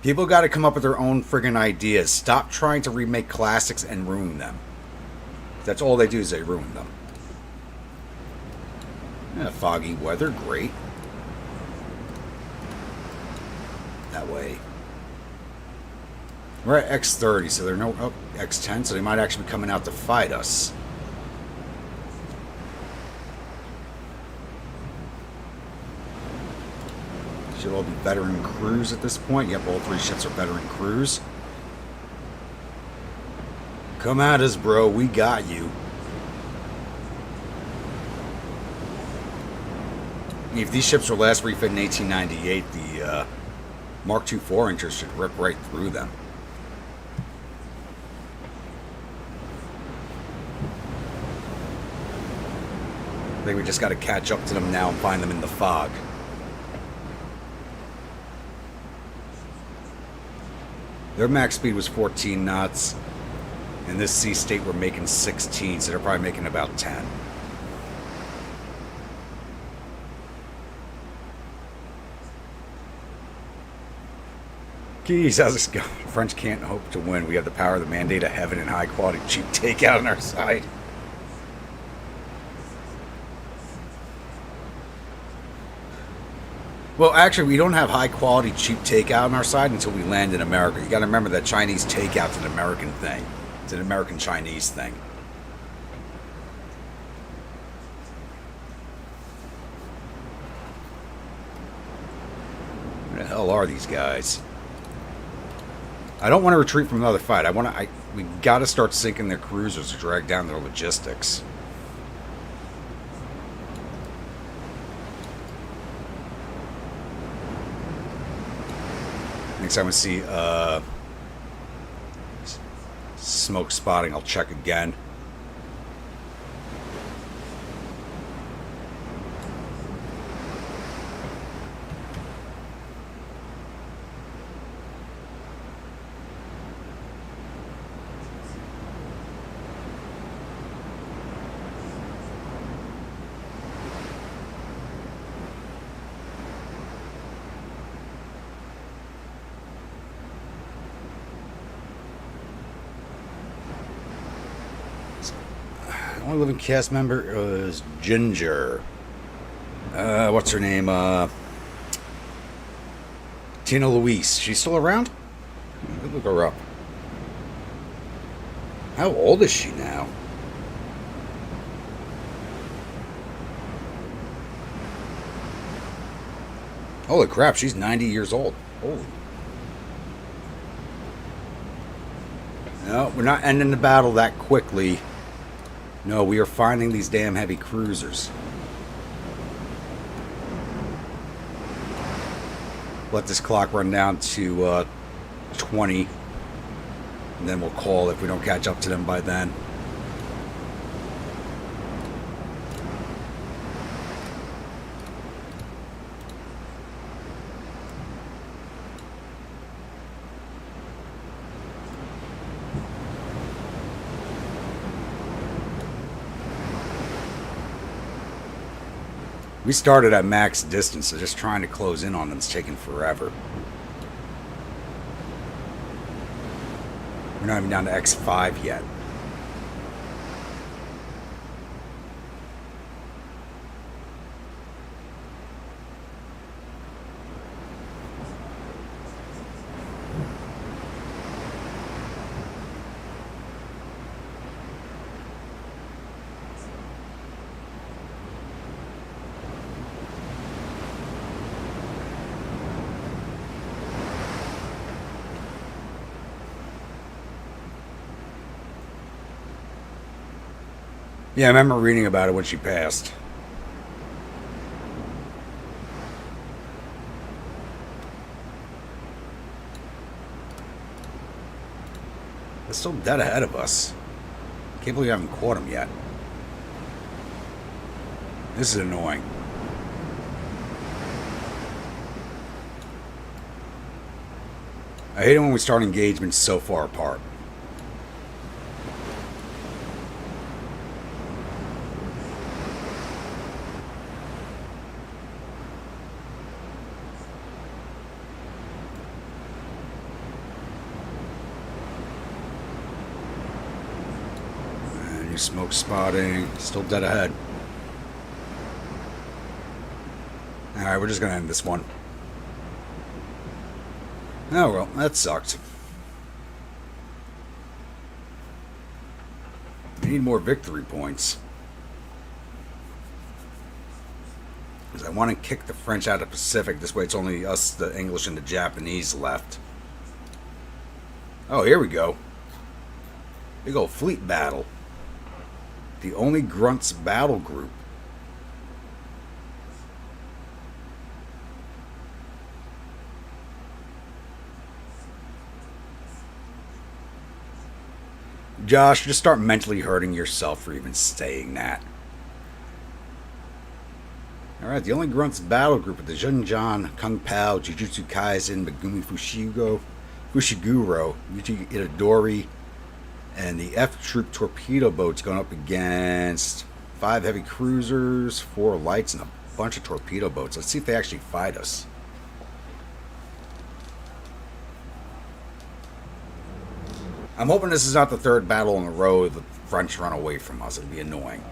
People got to come up with their own friggin' ideas. Stop trying to remake classics and ruin them. That's all they do is they ruin them. Yeah, foggy weather, great. That way. We're at X30, so they're no... Oh, X10, so they might actually be coming out to fight us. Should all be veteran crews at this point. Yep, all 3 ships are veteran crews. Come at us, bro. We got you. If these ships were last refit in 1898, the Mark II 4-inchers should rip right through them. I think we just got to catch up to them now and find them in the fog. Their max speed was 14 knots. In this sea state, we're making 16, so they're probably making about 10. Keys, how's this going? French can't hope to win. We have the power of the mandate of heaven and high quality cheap takeout on our side. Well, actually, we don't have high-quality, cheap takeout on our side until we land in America. You got to remember that Chinese takeout's an American thing. It's an American-Chinese thing. Where the hell are these guys? I don't want to retreat from another fight. We got to start sinking their cruisers to drag down their logistics. Next time we see smoke spotting, I'll check again. The only living cast member is Ginger. What's her name? Tina Louise. She's still around? Look her up. How old is she now? Holy crap, she's 90 years old. Holy. No, we're not ending the battle that quickly. No, we are finding these damn heavy cruisers. Let this clock run down to 20. And then we'll call if we don't catch up to them by then. We started at max distance, so just trying to close in on them is taking forever. We're not even down to X5 yet. Yeah, I remember reading about it when she passed. They're still dead ahead of us. Can't believe I haven't caught them yet. This is annoying. I hate it when we start engagements so far apart. Smoke spotting, still dead ahead. Alright, we're just gonna end this one. Oh well, that sucked. We need more victory points. Because I want to kick the French out of the Pacific. This way it's only us, the English, and the Japanese left. Oh, here we go. Big old fleet battle. The only Grunts battle group. Josh, just start mentally hurting yourself for even saying that. Alright, the only Grunts battle group are the Junjan, Kung Pao, Jujutsu Kaisen, Megumi Fushiguro, Yuji Itadori, and the F-Troop torpedo boats going up against 5 heavy cruisers, 4 lights, and a bunch of torpedo boats. Let's see if they actually fight us. I'm hoping this is not the third battle in a row the French run away from us. It'll be annoying.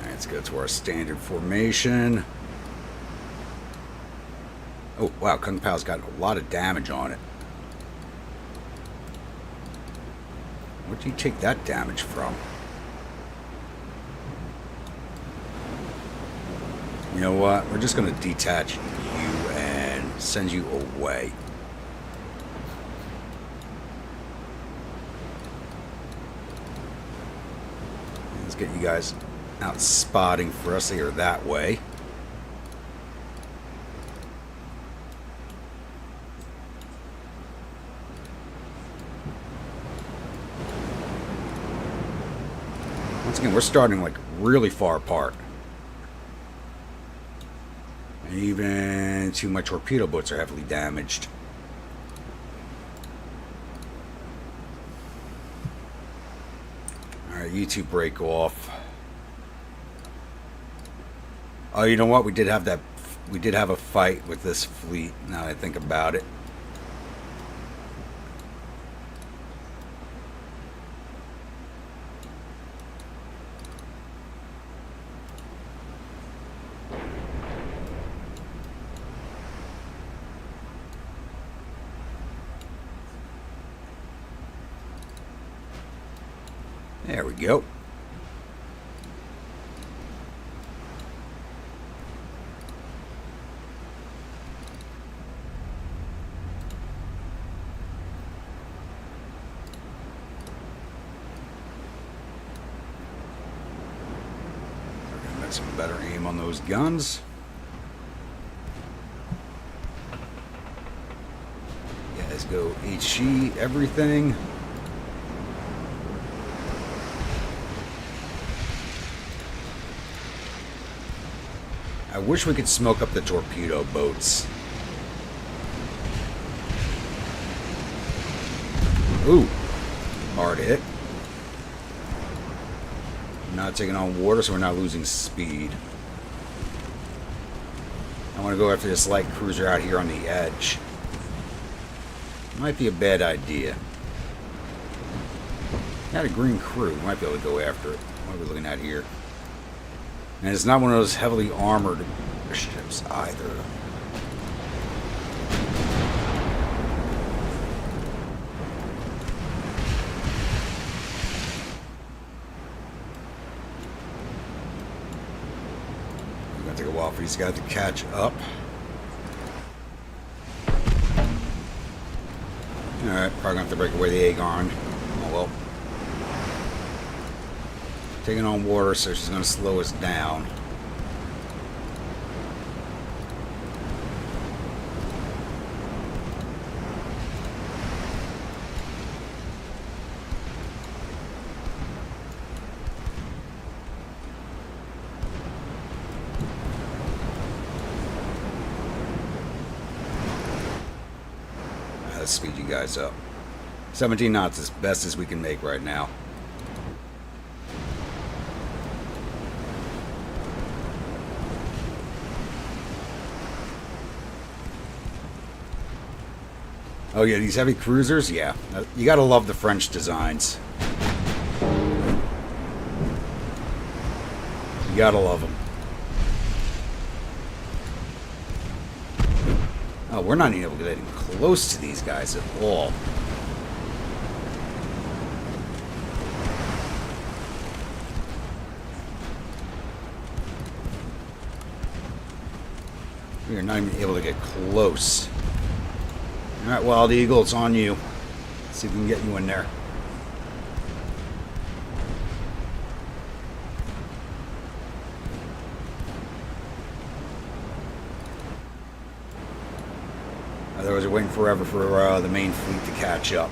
Let's go to our standard formation. Oh, wow, Kung Pao's got a lot of damage on it. Where'd you take that damage from? You know what? We're just going to detach you and send you away. Let's get you guys out spotting for us here that way. Once again, we're starting like really far apart. And even two of my torpedo boats are heavily damaged. Alright, you two break off. Oh, you know what? We did have a fight with this fleet, now that I think about it. There we go. We're gonna get some better aim on those guns. Yeah, let's go HE everything. I wish we could smoke up the torpedo boats. Ooh, hard hit. Not taking on water, so we're not losing speed. I want to go after this light cruiser out here on the edge. Might be a bad idea. Got a green crew. Might be able to go after it. What are we looking at here? And it's not one of those heavily armored ships either. It's gonna take a while for these guys to catch up. Alright, probably gonna have to break away the Aegon. Oh well. Taking on water, so she's going to slow us down. Let's speed you guys up. 17 knots is best as we can make right now. Oh yeah, these heavy cruisers, yeah. You gotta love the French designs. You gotta love them. Oh, we're not even able to get close to these guys at all. We are not even able to get close. Alright, Wild Eagle, it's on you. Let's see if we can get you in there. Otherwise, we're waiting forever for the main fleet to catch up.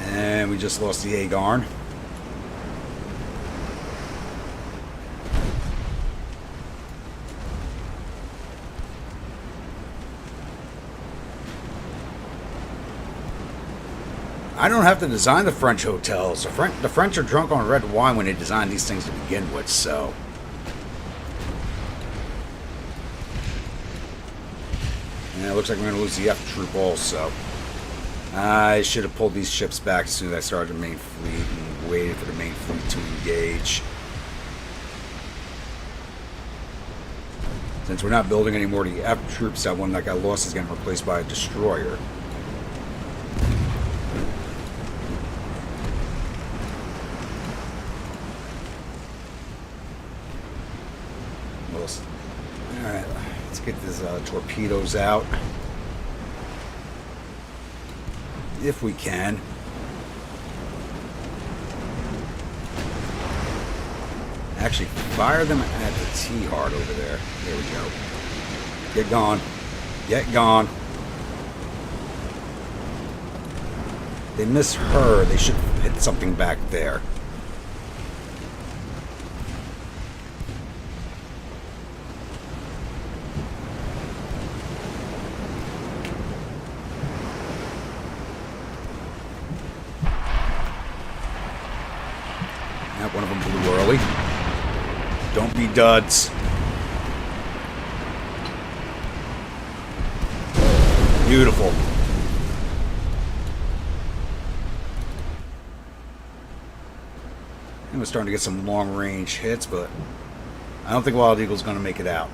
And we just lost the Aegon. I don't have to design the French hotels. The French are drunk on red wine when they design these things to begin with, so. And it looks like we're going to lose the F troop also. I should have pulled these ships back as soon as I started the main fleet and waited for the main fleet to engage. Since we're not building any more of the F troops, that one that got lost is getting replaced by a destroyer. Alright, let's get these torpedoes out. If we can. Actually, fire them at the T-Hard over there. There we go. Get gone. Get gone. They miss her. They should hit something back there. One of them blew early. Don't be duds. Beautiful. And we're starting to get some long-range hits, but I don't think Wild Eagle's going to make it out.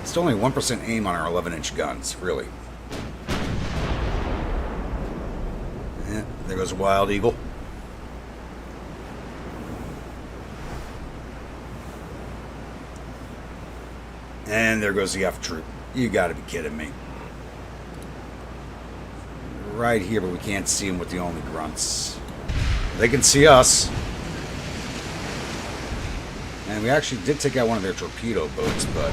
It's only 1% aim on our 11-inch guns, really. Yeah, there goes a Wild Eagle. And there goes the F troop. You gotta be kidding me. Right here, but we can't see them with the only grunts. They can see us. And we actually did take out one of their torpedo boats, but...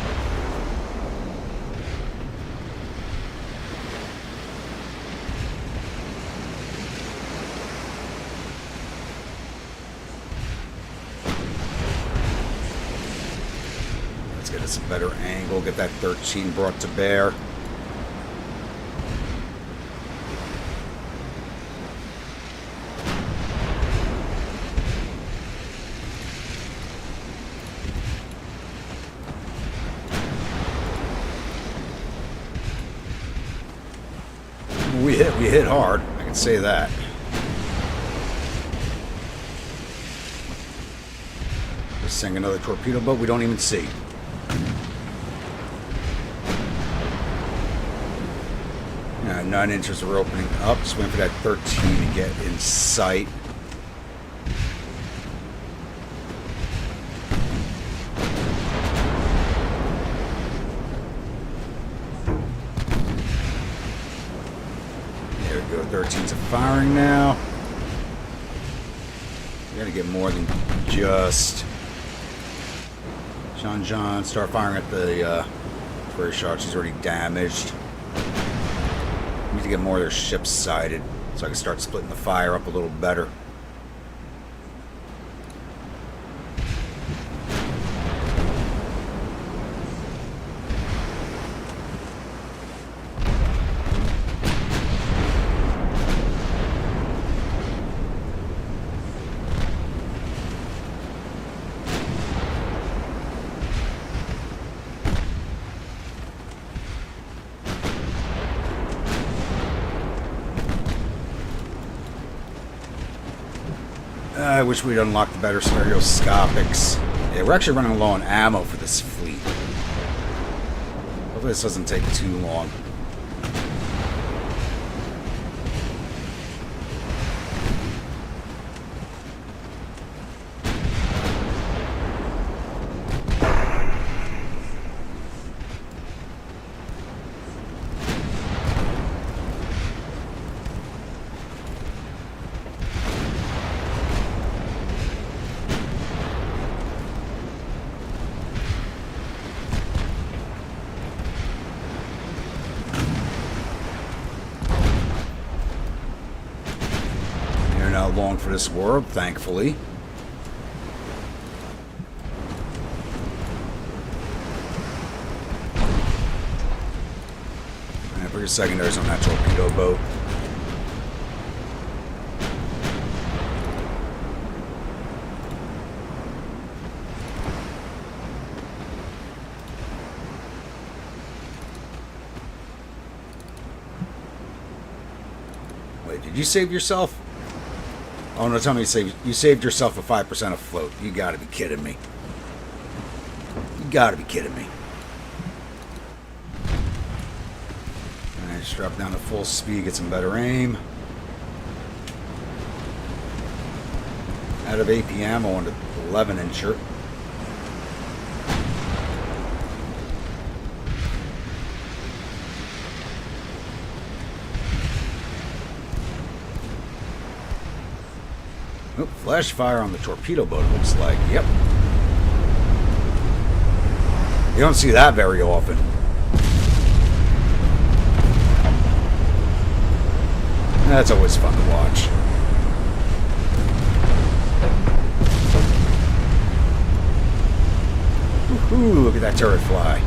get us a better angle, get that 13 brought to bear. We hit hard, I can say that. Just sing another torpedo boat we don't even see. 9 inches are opening up. Just waiting for that 13 to get in sight. There we go. 13's a firing now. We gotta get more than just John. Start firing at the Prairie Shark. She's already damaged. I need to get more of their ships sighted so I can start splitting the fire up a little better. I wish we'd unlocked the better stereoscopics. Yeah, we're actually running low on ammo for this fleet. Hopefully this doesn't take too long. Long for this world, thankfully. And put your secondaries on that torpedo boat. Did you save yourself? Oh no, tell me you saved yourself a 5% of float. You gotta be kidding me. You gotta be kidding me. Alright, just drop down to full speed, get some better aim. Out of AP ammo on the 11-incher. Oh, flash fire on the torpedo boat, it looks like. Yep. You don't see that very often. That's always fun to watch. Woohoo, look at that turret fly.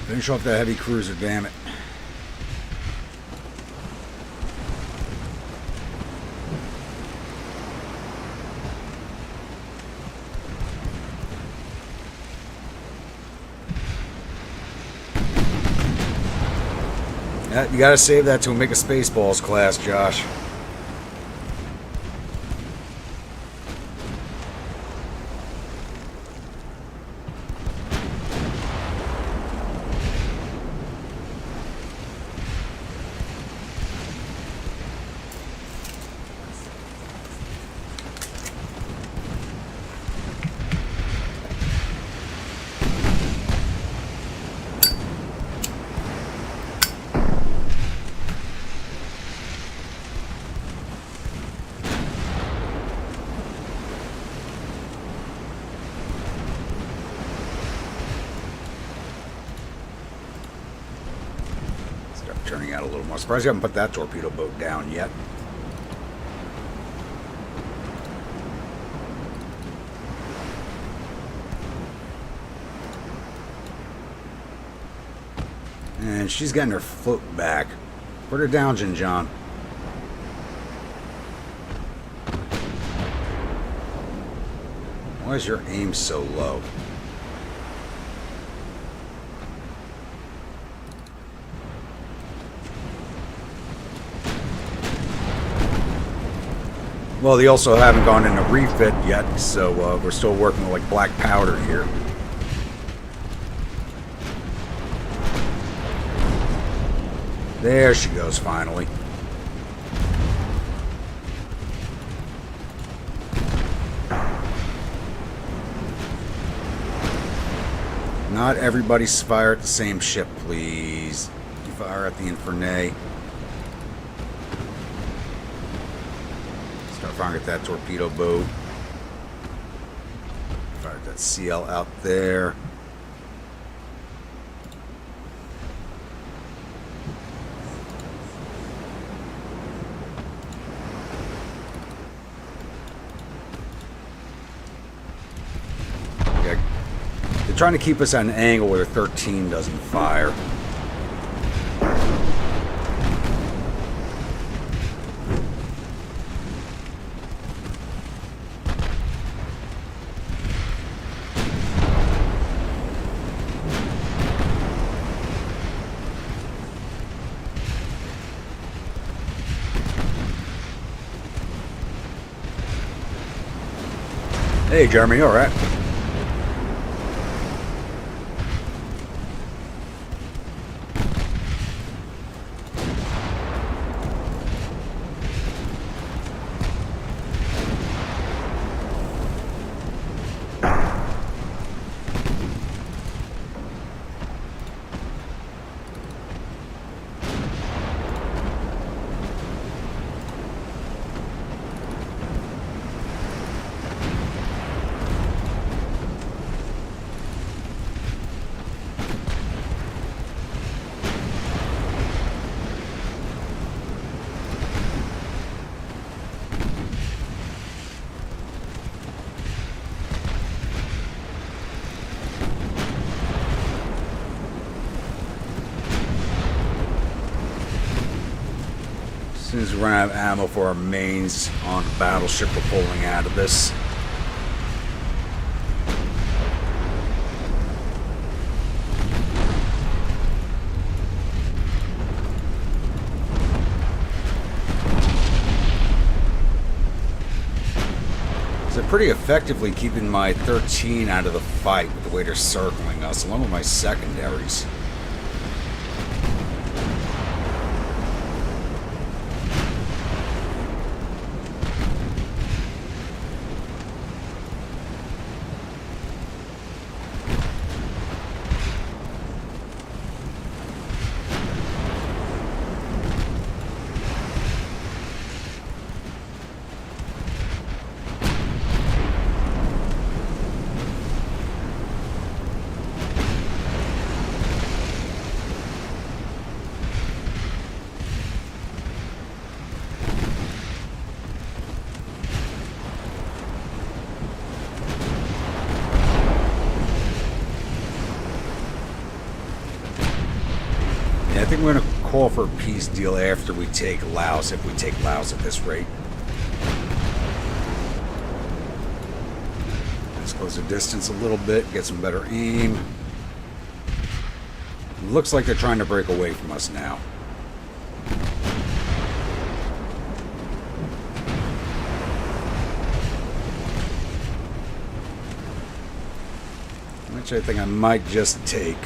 Finish off that heavy cruiser, damn it. Yeah, you gotta save that to make a Spaceballs class, Josh. Turning out a little more. Surprised you haven't put that torpedo boat down yet. And she's getting her float back. Put her down, Jin John. Why is your aim so low? Well, they also haven't gone into refit yet, so we're still working with like black powder here. There she goes, finally. Not everybody fire at the same ship, please. You fire at the Infernae. Start firing at that torpedo boat. Fire at that CL out there. They're trying to keep us at an angle where the 13 doesn't fire. Hey, Jeremy, you all right? run out of ammo for our mains on the battleship we're pulling out of this. So pretty effectively keeping my 13 out of the fight with the way they're circling us, along with my secondaries. I think we're going to call for a peace deal after we take Laos, if we take Laos at this rate. Let's close the distance a little bit, get some better aim. Looks like they're trying to break away from us now. Which I think I might just take.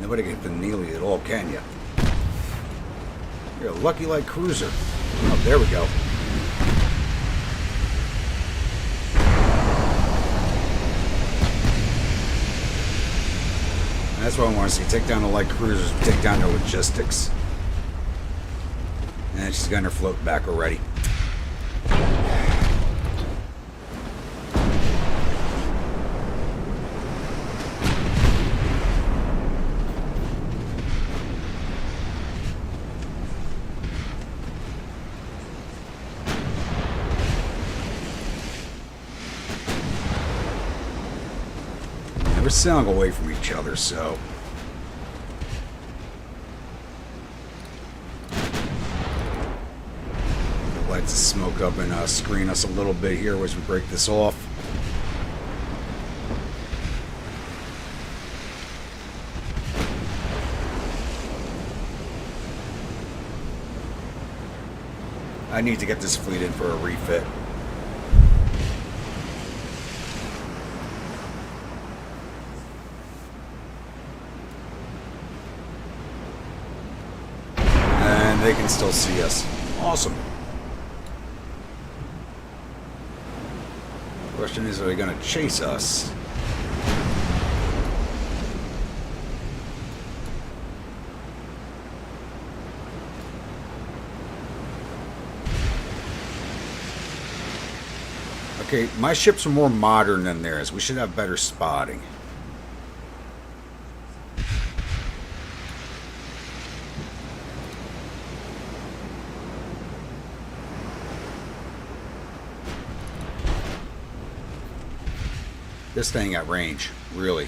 Nobody can hit the Neely at all, can you? You're a lucky light cruiser. Oh, there we go. That's what I want to see. Take down the light cruisers, take down their logistics. And she's got her float back already. We're sailing away from each other, so light the smoke up and screen us a little bit here as we break this off. I need to get this fleet in for a refit. They can still see us. Awesome. The question is, are they going to chase us? Okay, my ships are more modern than theirs. We should have better spotting. This thing at range, really.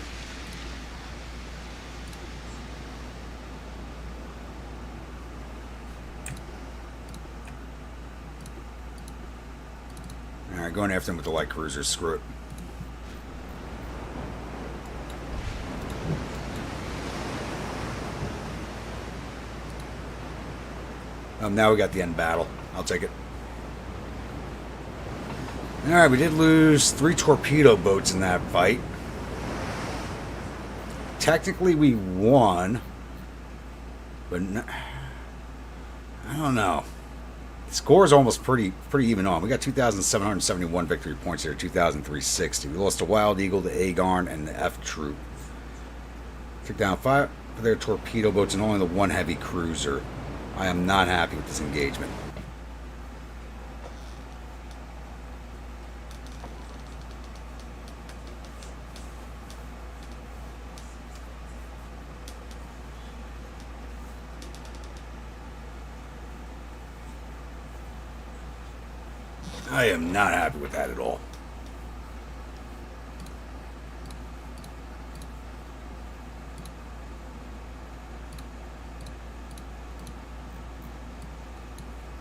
Alright, going after him with the light cruisers, screw it. Now we got the end battle. I'll take it. Alright, we did lose 3 torpedo boats in that fight. Technically we won, but I don't know. The score is almost pretty even on. We got 2,771 victory points here, 2,360. We lost to Wild Eagle, the Agarn, and the F Troop. Took down 5 of their torpedo boats and only the 1 heavy cruiser. I am not happy with this engagement. I am not happy with that at all.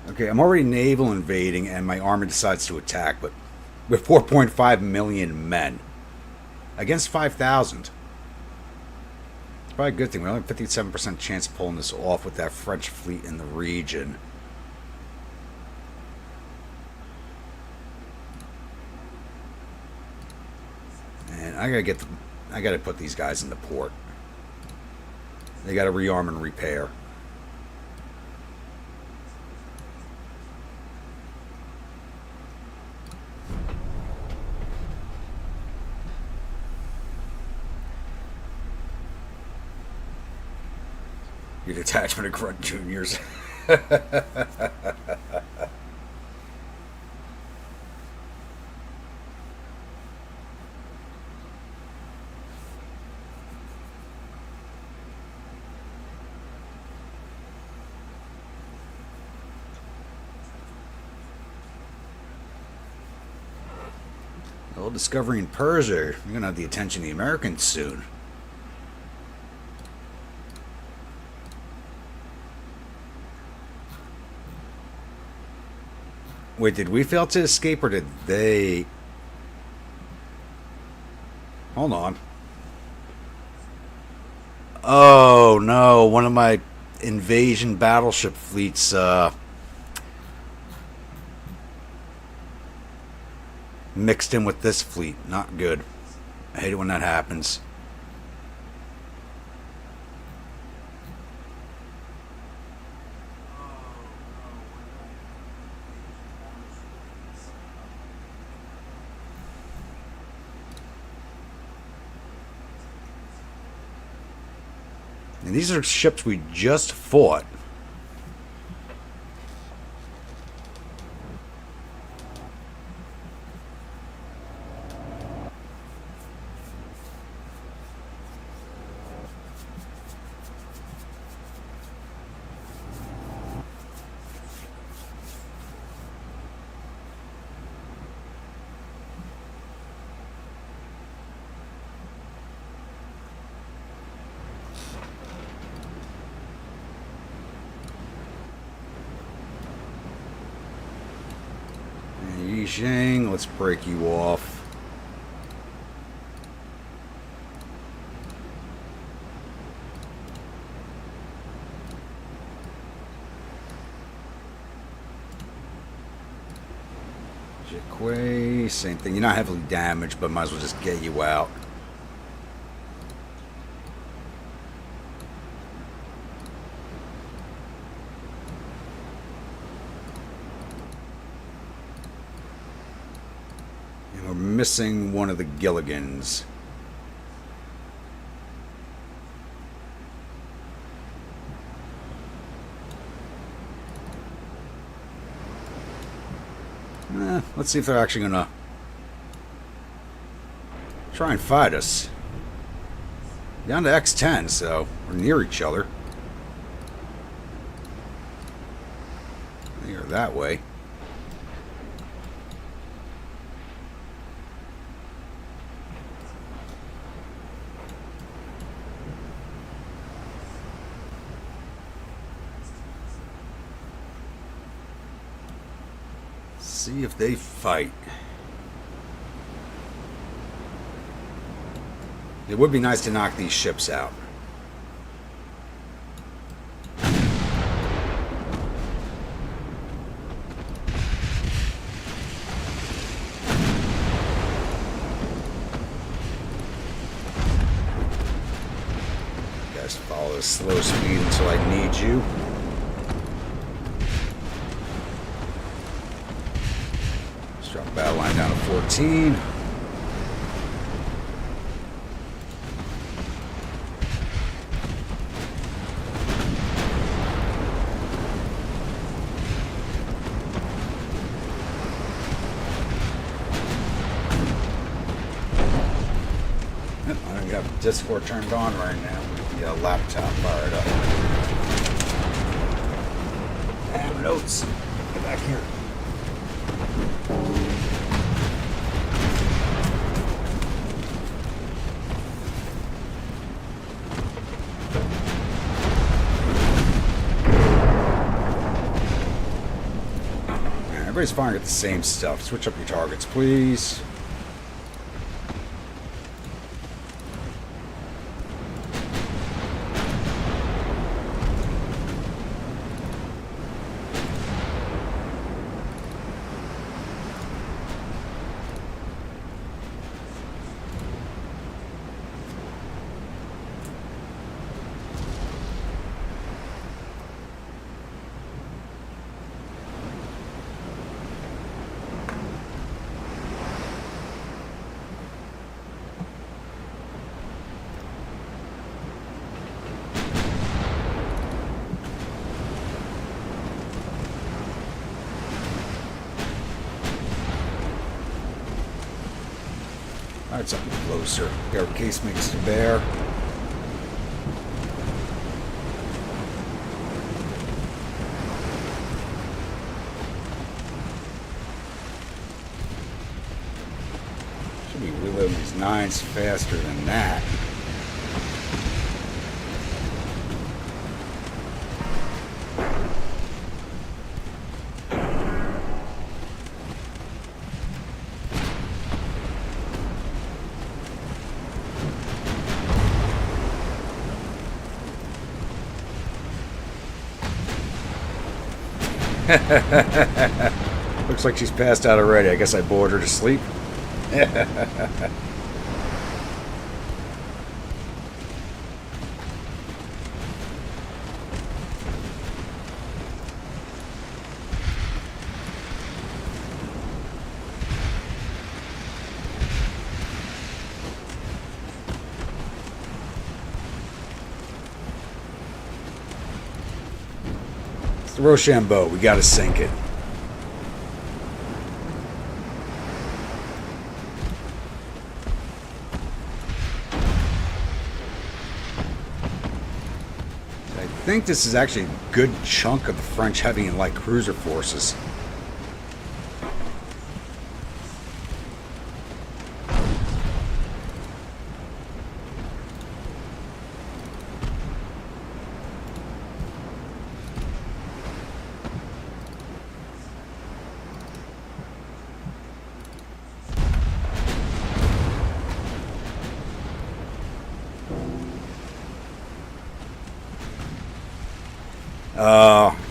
Okay, I'm already naval invading and my army decides to attack, but with 4.5 million men against 5,000. It's probably a good thing. We only have a 57% chance of pulling this off with that French fleet in the region. And I gotta put these guys in the port. They gotta rearm and repair. Your detachment of grunt juniors. Well, discovering Persia, you're gonna have the attention of the Americans soon. Wait, did we fail to escape or did they? Hold on. Oh no, one of my invasion battleship fleets mixed in with this fleet. Not good. I hate it when that happens. And these are ships we just fought. Yisheng, let's break you off. Jiquei, same thing. You're not heavily damaged, but might as well just get you out. Missing one of the Gilligans. Let's see if they're actually gonna try and fight us. Down to X10, so we're near each other. They are that way. See if they fight. It would be nice to knock these ships out. You guys follow at slow speed until I need you. Battle line down to 14. Yep, I don't have Discord turned on right now. The laptop fired up. I have notes. Get back here. Everybody's firing at the same stuff. Switch up your targets, please. Alright, something closer. Air case makes to bear. Should be reloading these 9s faster than that. Looks like she's passed out already. I guess I bored her to sleep. It's the Rochambeau. We gotta sink it. I think this is actually a good chunk of the French heavy and light cruiser forces.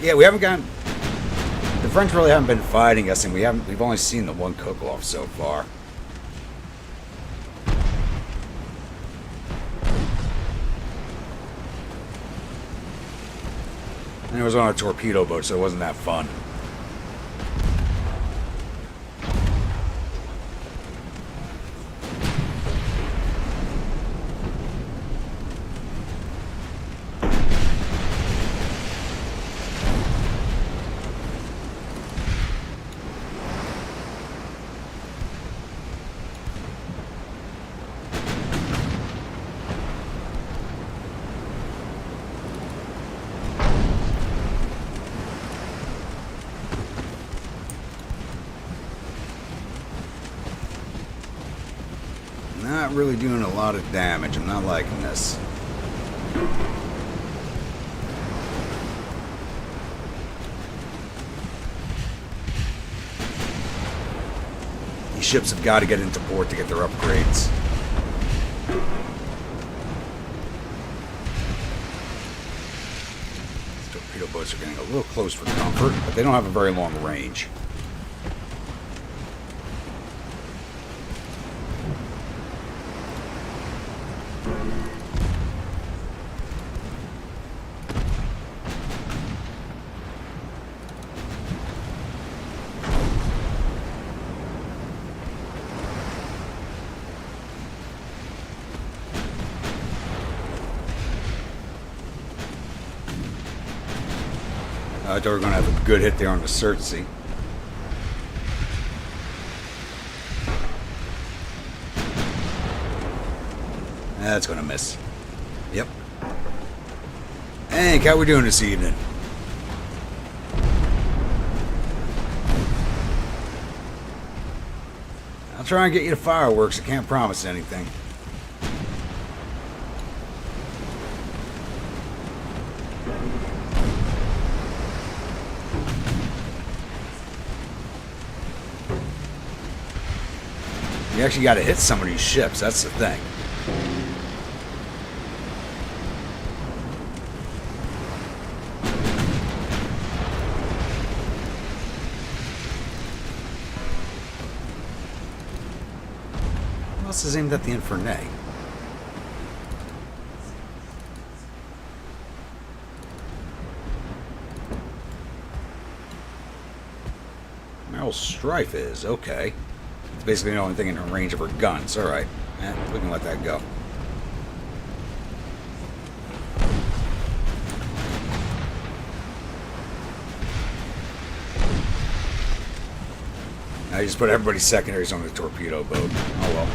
Yeah, we haven't gotten... The French really haven't been fighting us, and we've only seen the one cook-off so far. And it was on a torpedo boat, so it wasn't that fun. Not really doing a lot of damage. I'm not liking this. These ships have got to get into port to get their upgrades. These torpedo boats are getting a little close for comfort, but they don't have a very long range. I thought we were going to have a good hit there on the Surtsey. That's going to miss. Yep. Hank, how we doing this evening? I'll try and get you to fireworks. I can't promise anything. You actually got to hit some of these ships. That's the thing. What else is aimed at the Infernae? Admiral Strife is okay. It's basically the only thing in range of her guns. Alright. We can let that go. Now you just put everybody's secondaries on the torpedo boat. Oh well.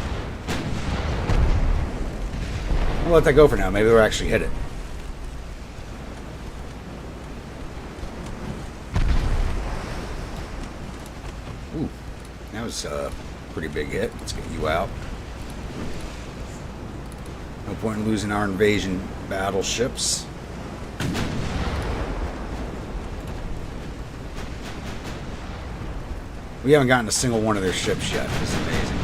I'll let that go for now. Maybe they'll actually hit it. Ooh. That was a pretty big hit. Let's get you out. No point in losing our invasion battleships. We haven't gotten a single one of their ships yet. This is amazing.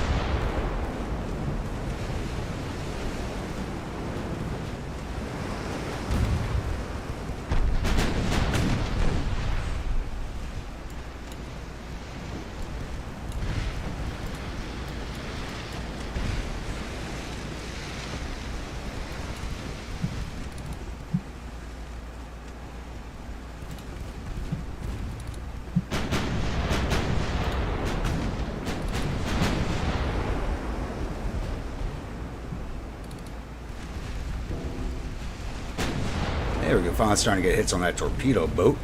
There we go, finally starting to get hits on that torpedo boat.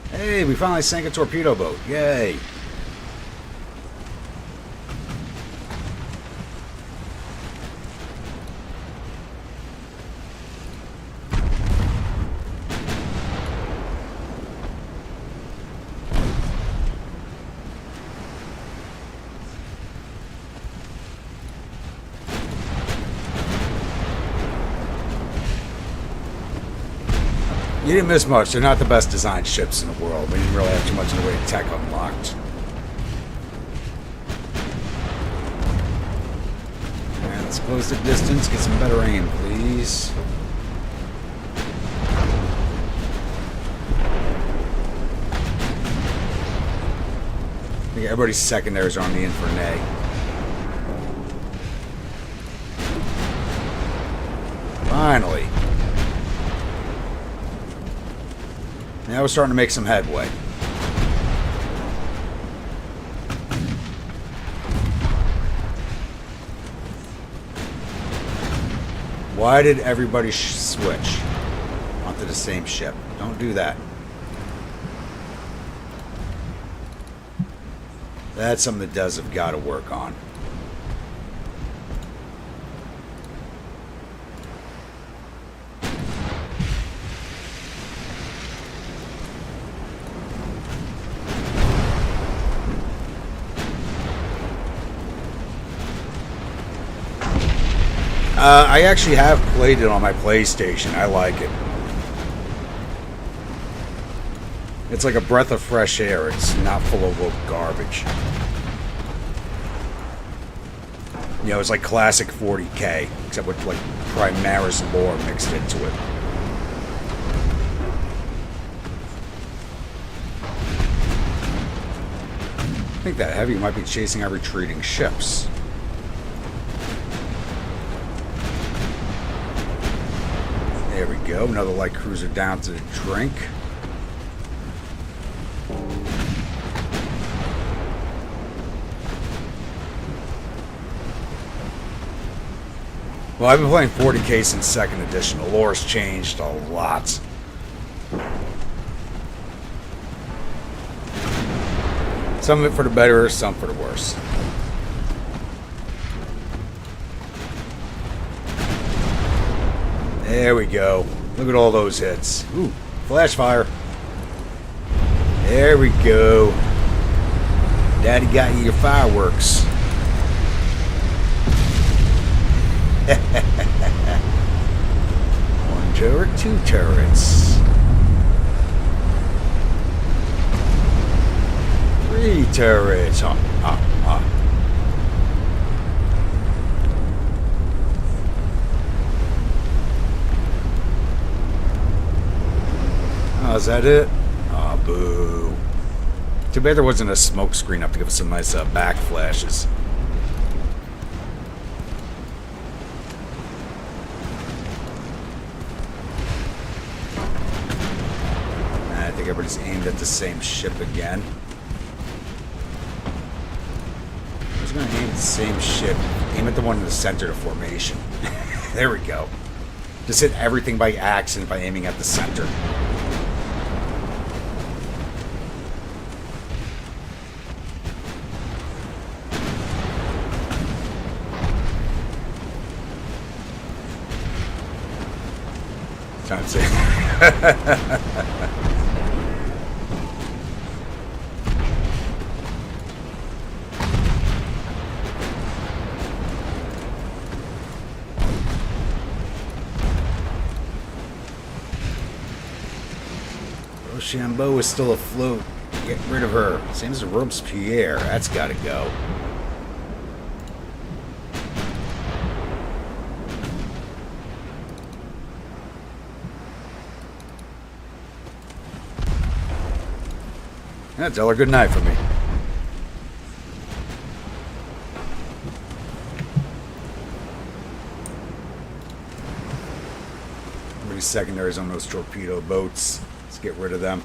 Hey, we finally sank a torpedo boat. Yay. You didn't miss much. They're not the best designed ships in the world. We didn't really have too much in the way of tech unlocked. And let's close the distance. Get some better aim, please. I think everybody's secondaries are on the Infernae. Finally. Now we're starting to make some headway. Why did everybody switch onto the same ship? Don't do that. That's something the devs have got to work on. I actually have played it on my PlayStation. I like it. It's like a breath of fresh air. It's not full of woke garbage. You know, it's like classic 40K, except with like Primaris lore mixed into it. I think that heavy might be chasing our retreating ships. There we go. Another light cruiser down to the drink. Well, I've been playing 40K since 2nd edition. The lore's changed a lot. Some of it for the better, some for the worse. There we go. Look at all those hits. Ooh, flash fire. There we go. Daddy got you your fireworks. One turret, two turrets. Three turrets. Oh, is that it? Oh, boo. Too bad there wasn't a smoke screen up to give us some nice back flashes. I think everybody's aimed at the same ship again. I was going to aim at the same ship. Aim at the one in the center of formation. There we go. Just hit everything by accident by aiming at the center. Time to say. Rochambeau is still afloat. Get rid of her. Same as Robespierre. That's gotta go. Yeah, tell her good night for me. How many secondaries on those torpedo boats? Let's get rid of them.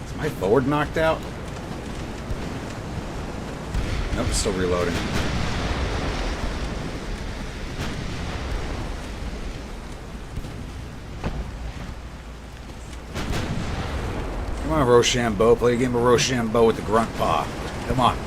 Is my forward knocked out? Nope, still reloading. Come on, Rochambeau. Play a game of Rochambeau with the grunt paw. Come on.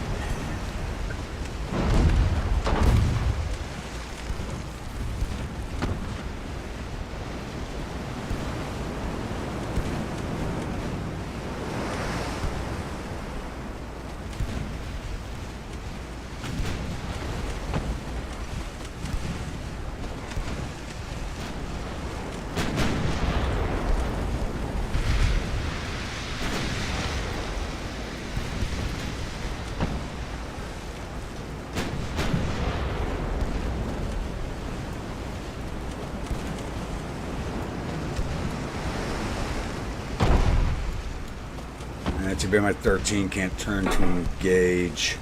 Too bad my 13 can't turn to engage.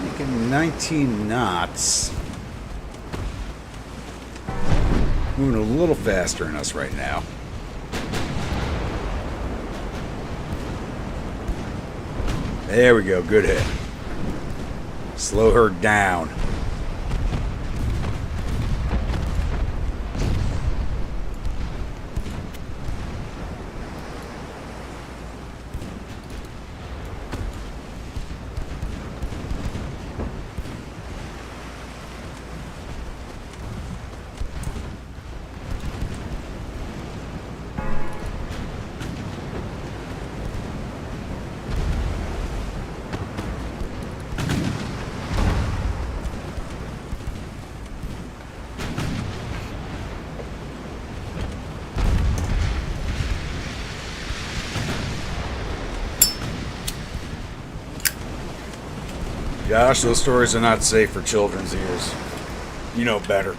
Making 19 knots. Moving a little faster than us right now. There we go, good hit. Slow her down. Gosh, those stories are not safe for children's ears. You know better.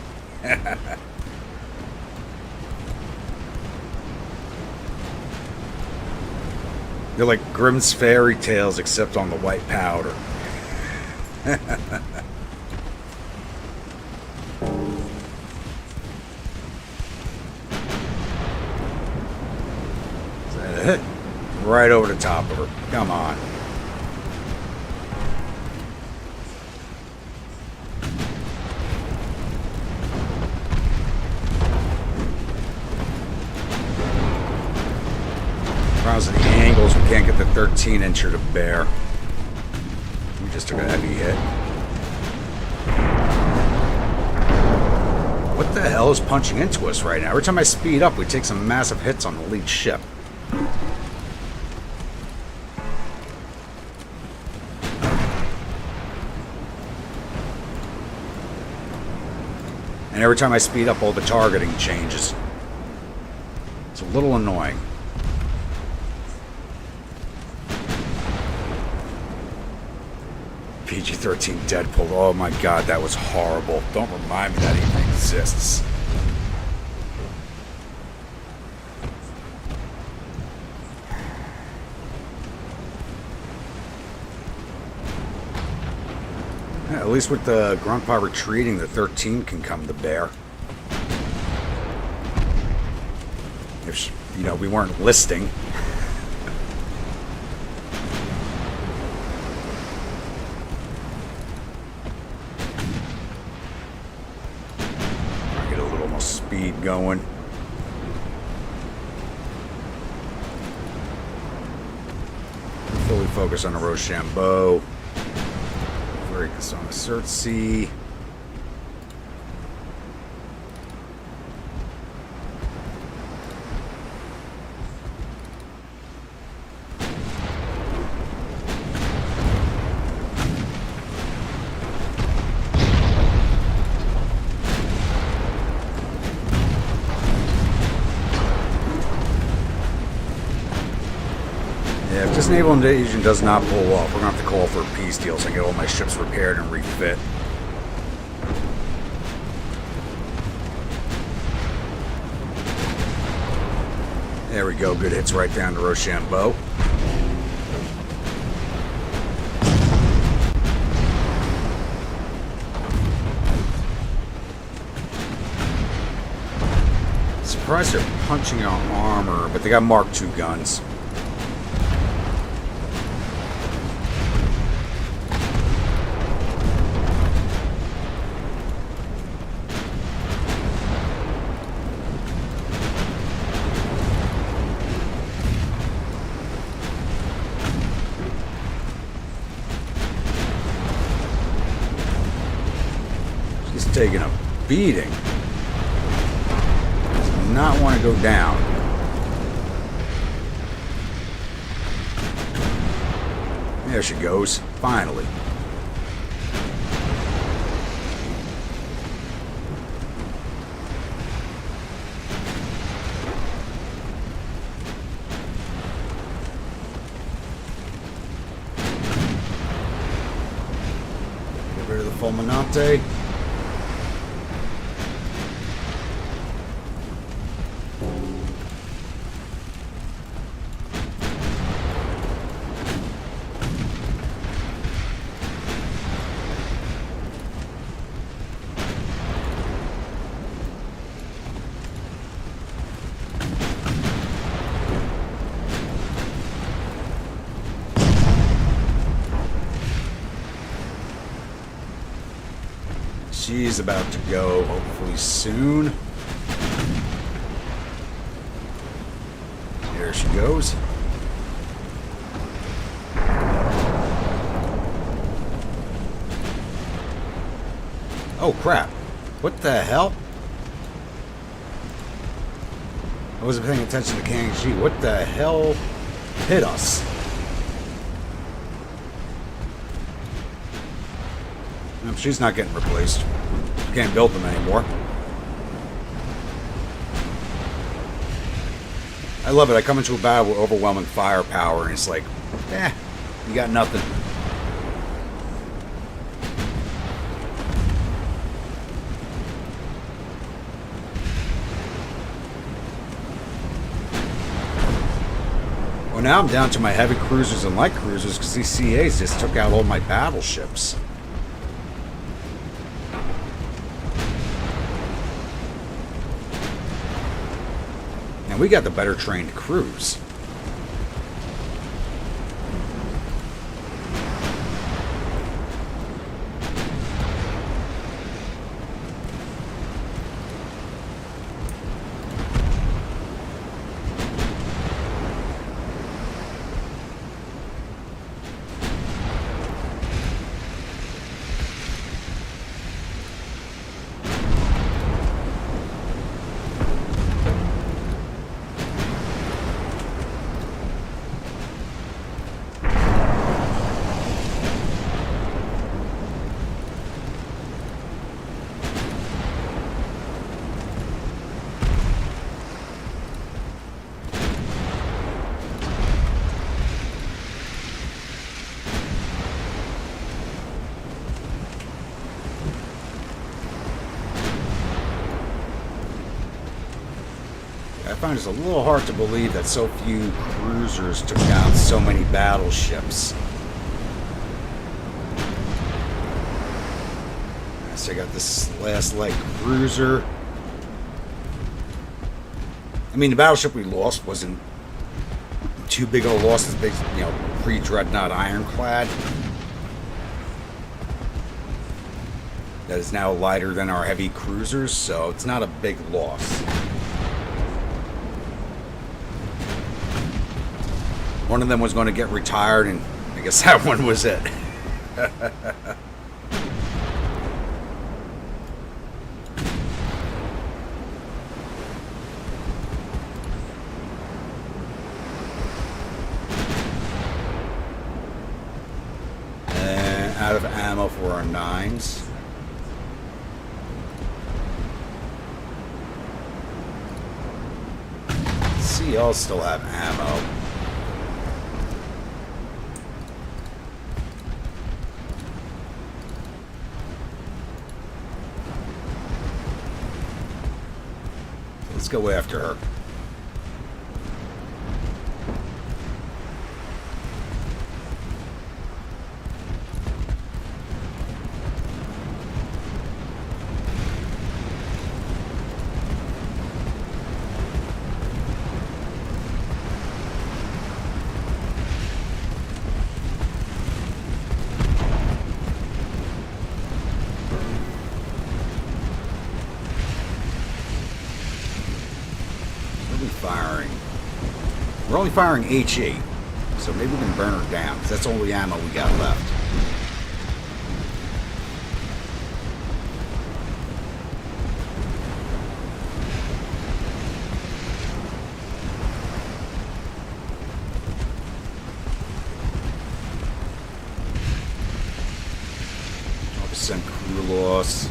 They're like Grimm's fairy tales, except on the white powder. Right over the top of her. Come on. Problems with the angles, we can't get the 13-incher to bear. We just took a heavy hit. What the hell is punching into us right now? Every time I speed up, we take some massive hits on the lead ship. And every time I speed up, all the targeting changes. It's a little annoying. PG-13 Deadpool. Oh my god, that was horrible. Don't remind me that even exists. Yeah, at least with the Grandpa retreating, the 13 can come to bear. If, you know, we weren't listing. Speed going. Fully focus on the Rochambeau. Focus on the Surtsey. If this naval invasion does not pull off, we're going to have to call for a peace deal so I can get all my ships repaired and refit. There we go. Good hits right down to Rochambeau. Surprised they're punching out armor, but they got Mark II guns. Taking a beating. Does not want to go down. There she goes. Finally. Get rid of the Fulminante. She's about to go, hopefully soon. There she goes. Oh crap. What the hell? I wasn't paying attention to Kang-Chi. What the hell hit us? Nope, she's not getting replaced. Can't build them anymore. I love it. I come into a battle with overwhelming firepower, and it's like, you got nothing. Well, now I'm down to my heavy cruisers and light cruisers because these CAs just took out all my battleships. And we got the better trained crews. find it a little hard to believe that so few cruisers took down so many battleships. So I got this last light cruiser. I mean, the battleship we lost wasn't too big of a loss as big, pre-Dreadnought ironclad. That is now lighter than our heavy cruisers, so it's not a big loss. One of them was going to get retired, and I guess that one was it. And out of ammo for our 9s. CL still have ammo. Let's go after her. We're only firing HE, so maybe we can burn her down, because that's all the ammo we got left. % crew loss.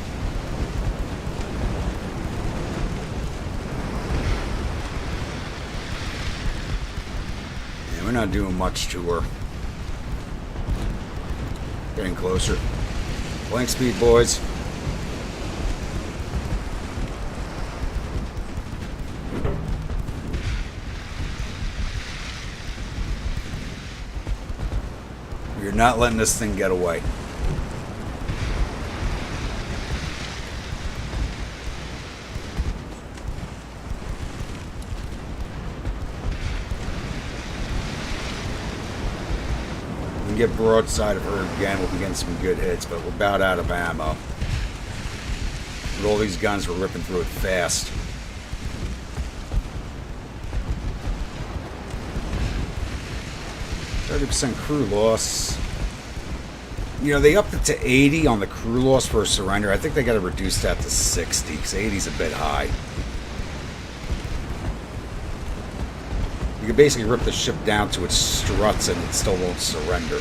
We're not doing much to her. Getting closer. Blank speed, boys. You're not letting this thing get away. Get broadside of her again, we'll be getting some good hits, but we're about out of ammo. With all these guns, we're ripping through it fast. %30 crew loss. They upped it to 80 on the crew loss for a surrender. I think they got to reduce that to 60, because 80's a bit high. You can basically rip the ship down to its struts and it still won't surrender.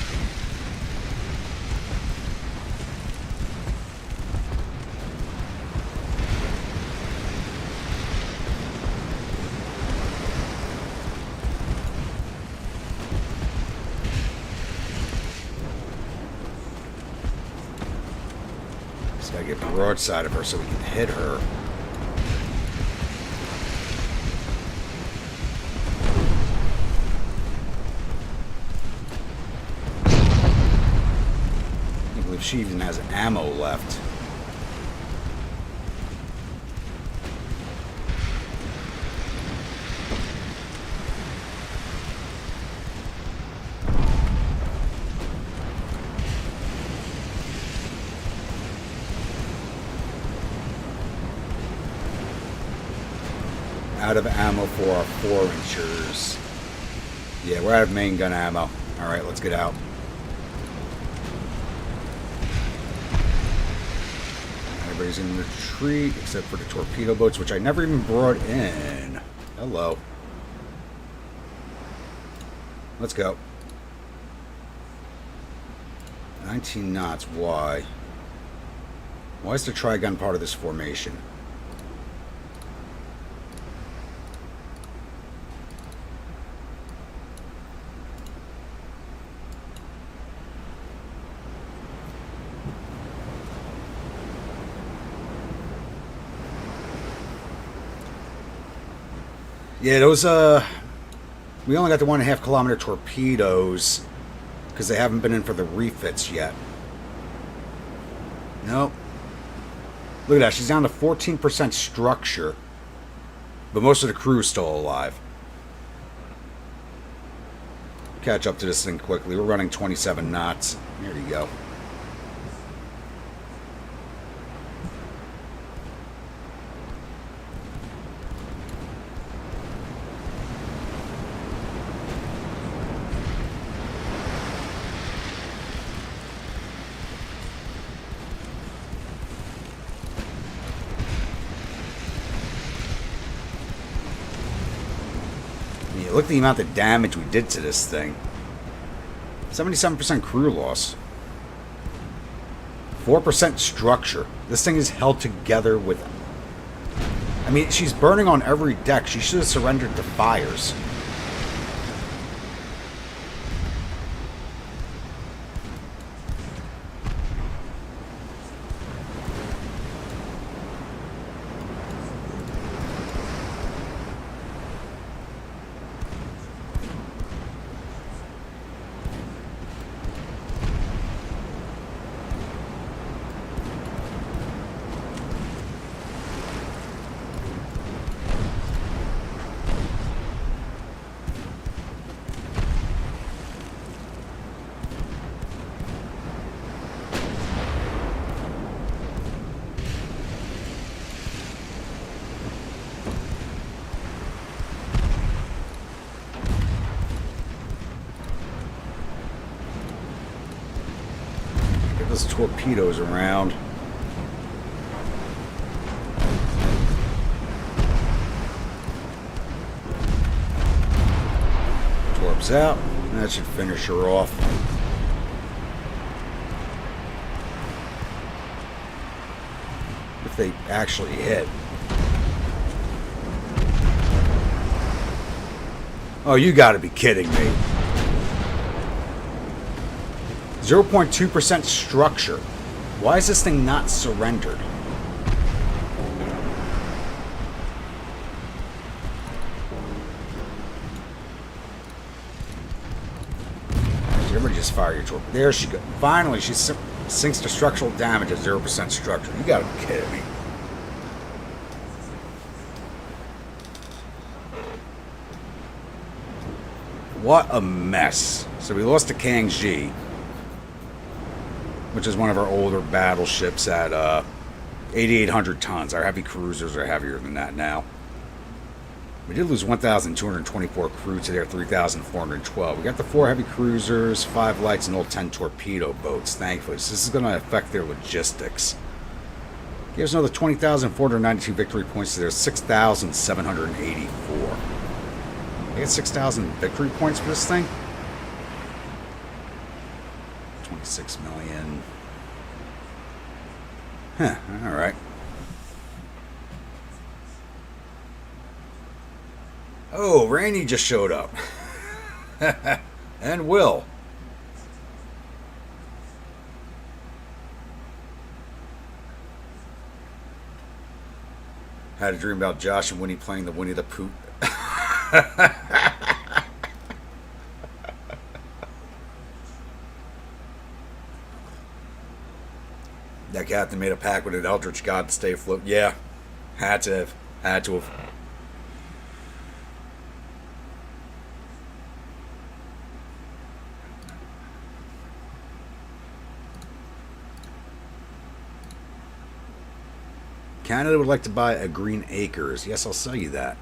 Just gotta get broadside of her so we can hit her. She even has ammo left. Out of ammo for our 4-inchers. Yeah, we're out of main gun ammo. Alright, let's get out. Everybody's in retreat except for the torpedo boats, which I never even brought in. Hello. Let's go. 19 knots. Why? Why is the trigun part of this formation? Yeah, those, we only got the 1.5 kilometer torpedoes because they haven't been in for the refits yet. Nope. Look at that. She's down to 14% structure, but most of the crew is still alive. Catch up to this thing quickly. We're running 27 knots. There you go. Look at the amount of damage we did to this thing. 77% crew loss. 4% structure. This thing is held together with... I mean, she's burning on every deck. She should have surrendered to fires. Those torpedoes around. Torps out. That should finish her off. If they actually hit. Oh, you gotta be kidding me. 0.2% structure. Why is this thing not surrendered? Everybody just fire your torpedo. There she goes. Finally, she sinks to structural damage at 0% structure. You gotta be kidding me. What a mess. So we lost to Kangxi, which is one of our older battleships at 8,800 tons. Our heavy cruisers are heavier than that now. We did lose 1,224 crew to their 3,412. We got the 4 heavy cruisers, 5 lights, and all 10 torpedo boats, thankfully. So this is going to affect their logistics. Gives another 20,492 victory points to their 6,784. They get 6,000 victory points for this thing? 26 million. Huh, alright. Oh, Rainy just showed up. And Will. Had a dream about Josh and Winnie playing the Winnie the Pooh. That captain made a pact with an eldritch god to stay afloat. Yeah, had to have. Had to have. Canada would like to buy a Green Acres. Yes, I'll sell you that.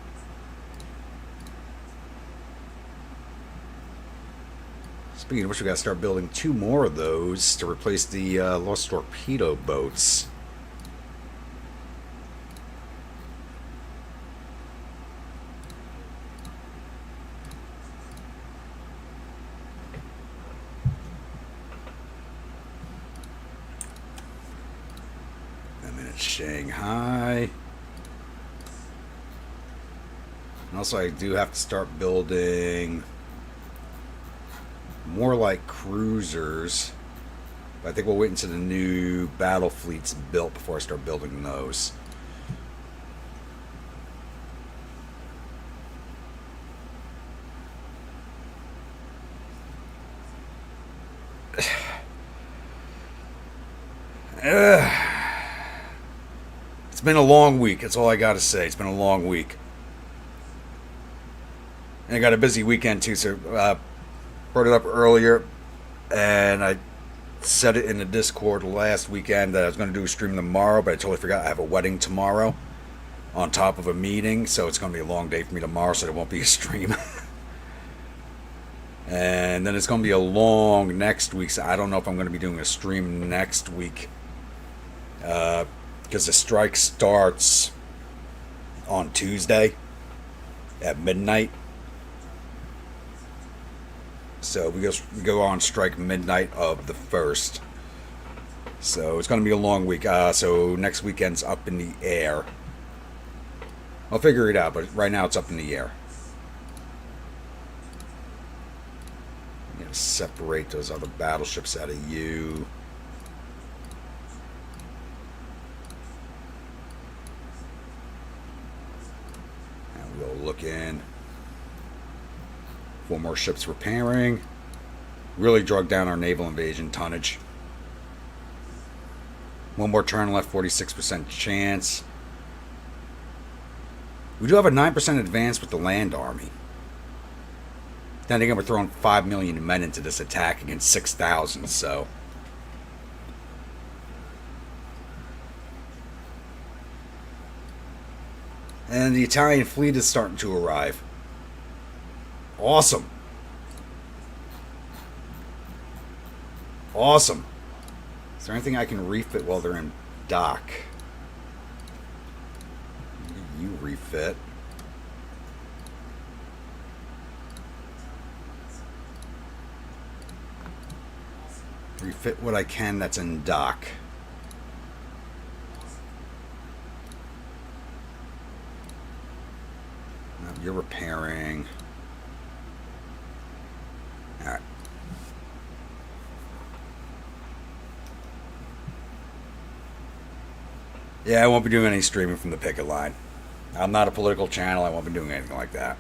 Speaking of which, we got to start building 2 more of those to replace the lost torpedo boats. I'm in Shanghai. And also, I do have to start building more like cruisers, but I think we'll wait until the new battle fleet's built before I start building those. It's been a long week. That's all I got to say. It's been a long week. And I got a busy weekend too, so brought it up earlier, and I said it in the Discord last weekend that I was going to do a stream tomorrow, but I totally forgot I have a wedding tomorrow on top of a meeting, so it's going to be a long day for me tomorrow, so there won't be a stream. And then it's going to be a long next week, so I don't know if I'm going to be doing a stream next week, because the strike starts on Tuesday at midnight. So we go on strike midnight of the 1st. So it's going to be a long week. So next weekend's up in the air. I'll figure it out, but right now it's up in the air. I'm going to separate those other battleships out of you. And we'll look in. 4 more ships repairing. Really drug down our naval invasion tonnage. 1 more turn left, 46% chance. We do have a 9% advance with the land army. Then again, we're throwing 5 million men into this attack against 6,000, so. And the Italian fleet is starting to arrive. Awesome. Awesome. Is there anything I can refit while they're in dock? You refit. Refit what I can that's in dock. No, you're repairing. Alright. Yeah, I won't be doing any streaming from the picket line. I'm not a political channel. I won't be doing anything like that.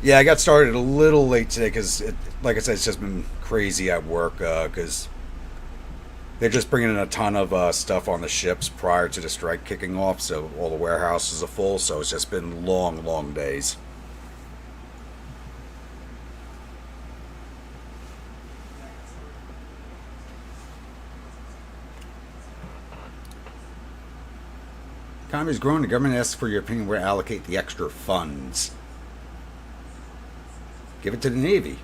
Yeah, I got started a little late today because, like I said, it's just been crazy at work because they're just bringing in a ton of stuff on the ships prior to the strike kicking off, so all the warehouses are full, so it's just been long, long days. Economy is growing. The government asks for your opinion where to allocate the extra funds. Give it to the Navy.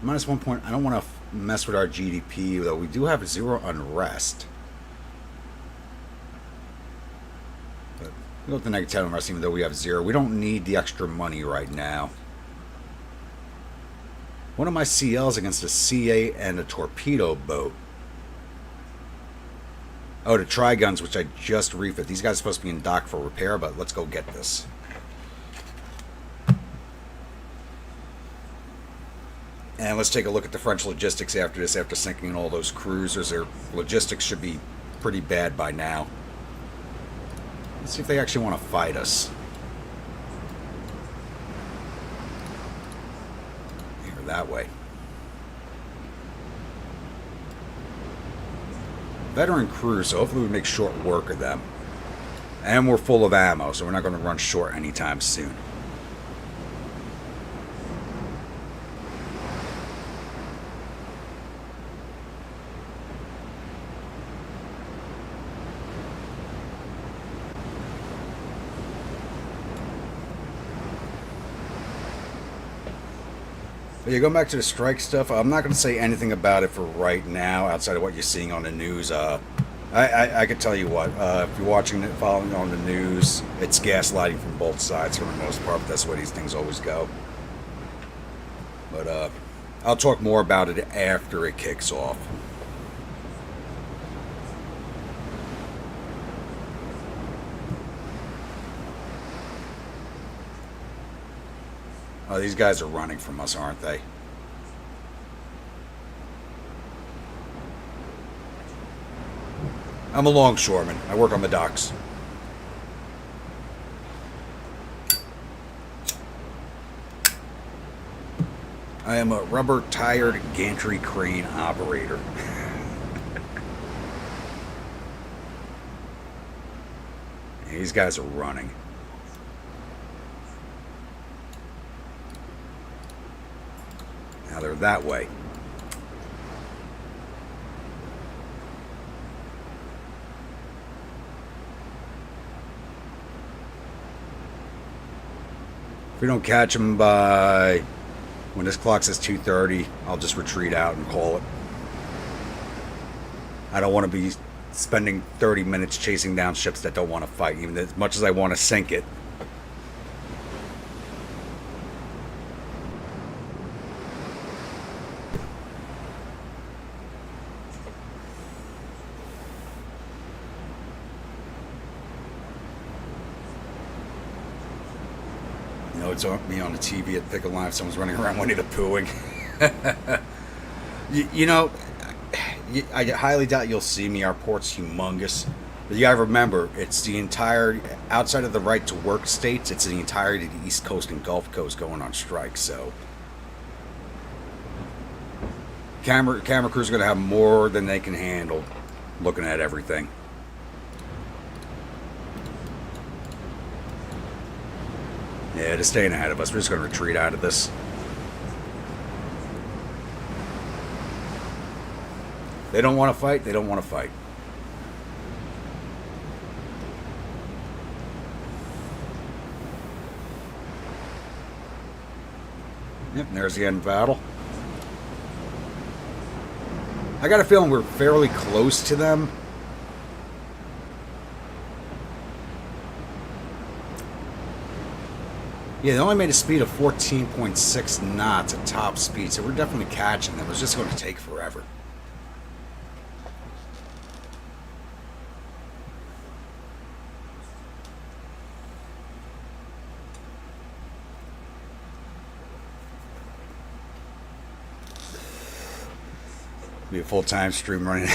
Minus 1 point. I don't want to mess with our GDP, though. We do have 0 unrest. But we go with the -10 unrest, even though we have 0. We don't need the extra money right now. One of my CLs against a CA and a torpedo boat. Oh, the Tri-Guns, which I just refit. These guys are supposed to be in dock for repair, but let's go get this. And let's take a look at the French logistics after this, after sinking all those cruisers. Their logistics should be pretty bad by now. Let's see if they actually want to fight us. Here, that way. Veteran crew, so hopefully we make short work of them. And we're full of ammo, so we're not going to run short anytime soon. But yeah, going back to the strike stuff, I'm not going to say anything about it for right now, outside of what you're seeing on the news. I could tell you what, if you're watching it, following on the news, it's gaslighting from both sides for the most part, but that's the way these things always go. But I'll talk more about it after it kicks off. Oh, these guys are running from us, aren't they? I'm a longshoreman. I work on the docks. I am a rubber-tired gantry crane operator. These guys are running. Now they're that way. If we don't catch them by when this clock says 2:30, I'll just retreat out and call it. I don't want to be spending 30 minutes chasing down ships that don't want to fight, even as much as I want to sink it. You know, it's me on the TV at Pickle Live. Someone's running around Winnie the Poohing. you know, I highly doubt you'll see me. Our port's humongous. But you gotta remember, it's the entire, outside of the right to work states, it's the entirety of the East Coast and Gulf Coast going on strike, so. Camera crews are gonna have more than they can handle looking at everything. Yeah, they're staying ahead of us. We're just gonna retreat out of this. They don't want to fight, they don't want to fight. Yep, there's the end of battle. I got a feeling we're fairly close to them. Yeah, they only made a speed of 14.6 knots at top speed, so we're definitely catching them. It's just going to take forever. Be a full-time stream running.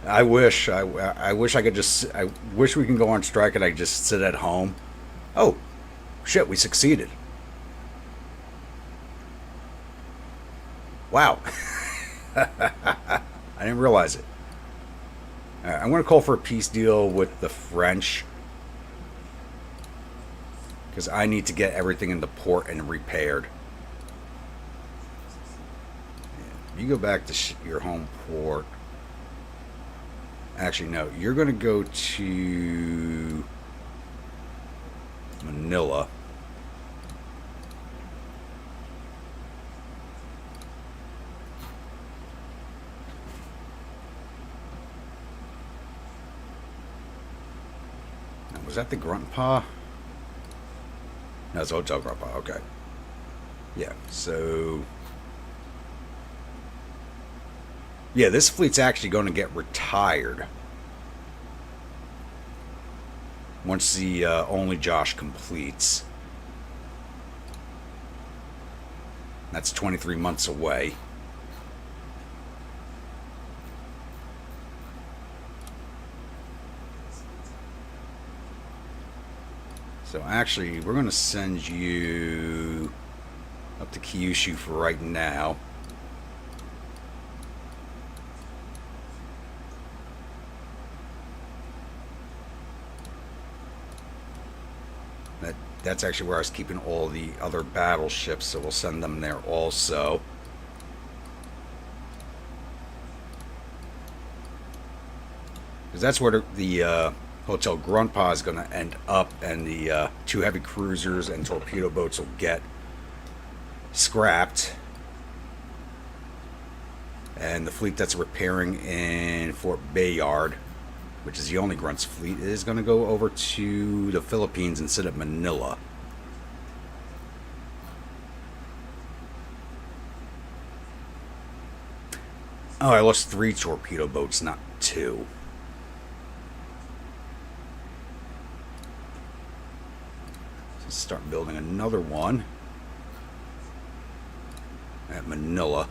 I wish I could just. I wish we can go on strike and I just sit at home. Oh, shit! We succeeded. Wow. I didn't realize it. All right, I'm going to call for a peace deal with the French because I need to get everything in the port and repaired. You go back to your home port. Actually, no. You're going to go to Manila. Now, was that the Grunt Paw? No, it's Hotel Grunt Paw. Okay. Yeah, so... Yeah, this fleet's actually going to get retired once the Only Josh completes. That's 23 months away. So actually, we're going to send you up to Kyushu for right now. That's actually where I was keeping all the other battleships, so we'll send them there also. Because that's where the Hotel Grunpa is going to end up, and the 2 heavy cruisers and torpedo boats will get scrapped. And the fleet that's repairing in Fort Bayard, which is the only Grunts fleet, is going to go over to the Philippines instead of Manila. Oh, I lost 3 torpedo boats, not 2. Let's start building another one at Manila.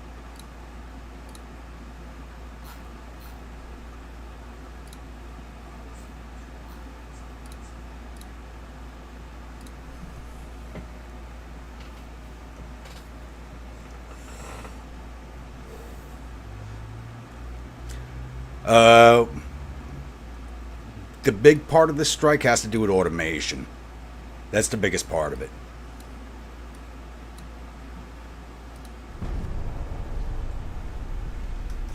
Uh, the big part of this strike has to do with automation. That's the biggest part of it.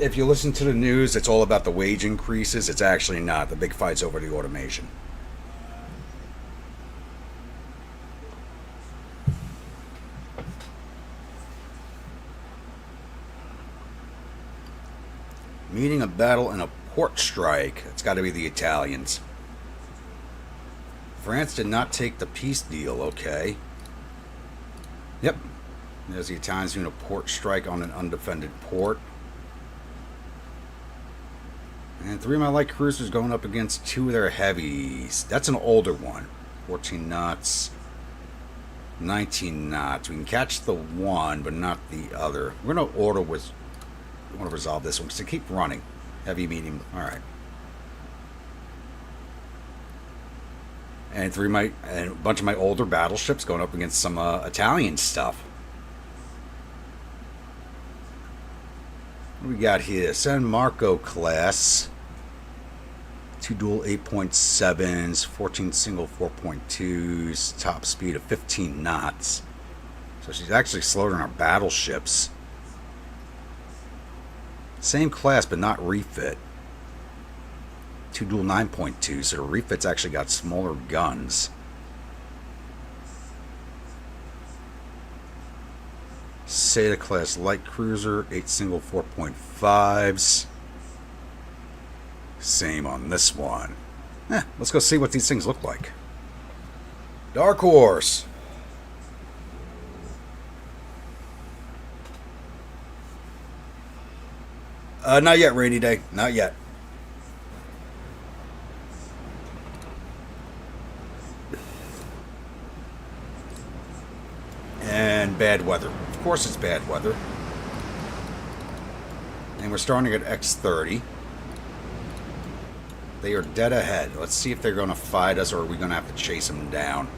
If you listen to the news, it's all about the wage increases. It's actually not. The big fight's over the automation. Meeting a battle in a port strike. It's got to be the Italians. France did not take the peace deal, okay. Yep. There's the Italians doing a port strike on an undefended port. And 3 of my light cruisers going up against 2 of their heavies. That's an older one. 14 knots. 19 knots. We can catch the one, but not the other. We're going to order with... I want to resolve this one because they keep running. Heavy, medium. Alright. And a bunch of my older battleships going up against some Italian stuff. What do we got here? San Marco class. 2 dual 8.7s, 14 single 4.2s, top speed of 15 knots. So she's actually slower than our battleships. Same class, but not refit. 2 dual 9.2, so the refit's actually got smaller guns. Seda class light cruiser, 8 single 4.5s. Same on this one. Let's go see what these things look like. Dark Horse. Not yet, rainy day. Not yet. And bad weather. Of course it's bad weather. And we're starting at X30. They are dead ahead. Let's see if they're going to fight us or are we going to have to chase them down.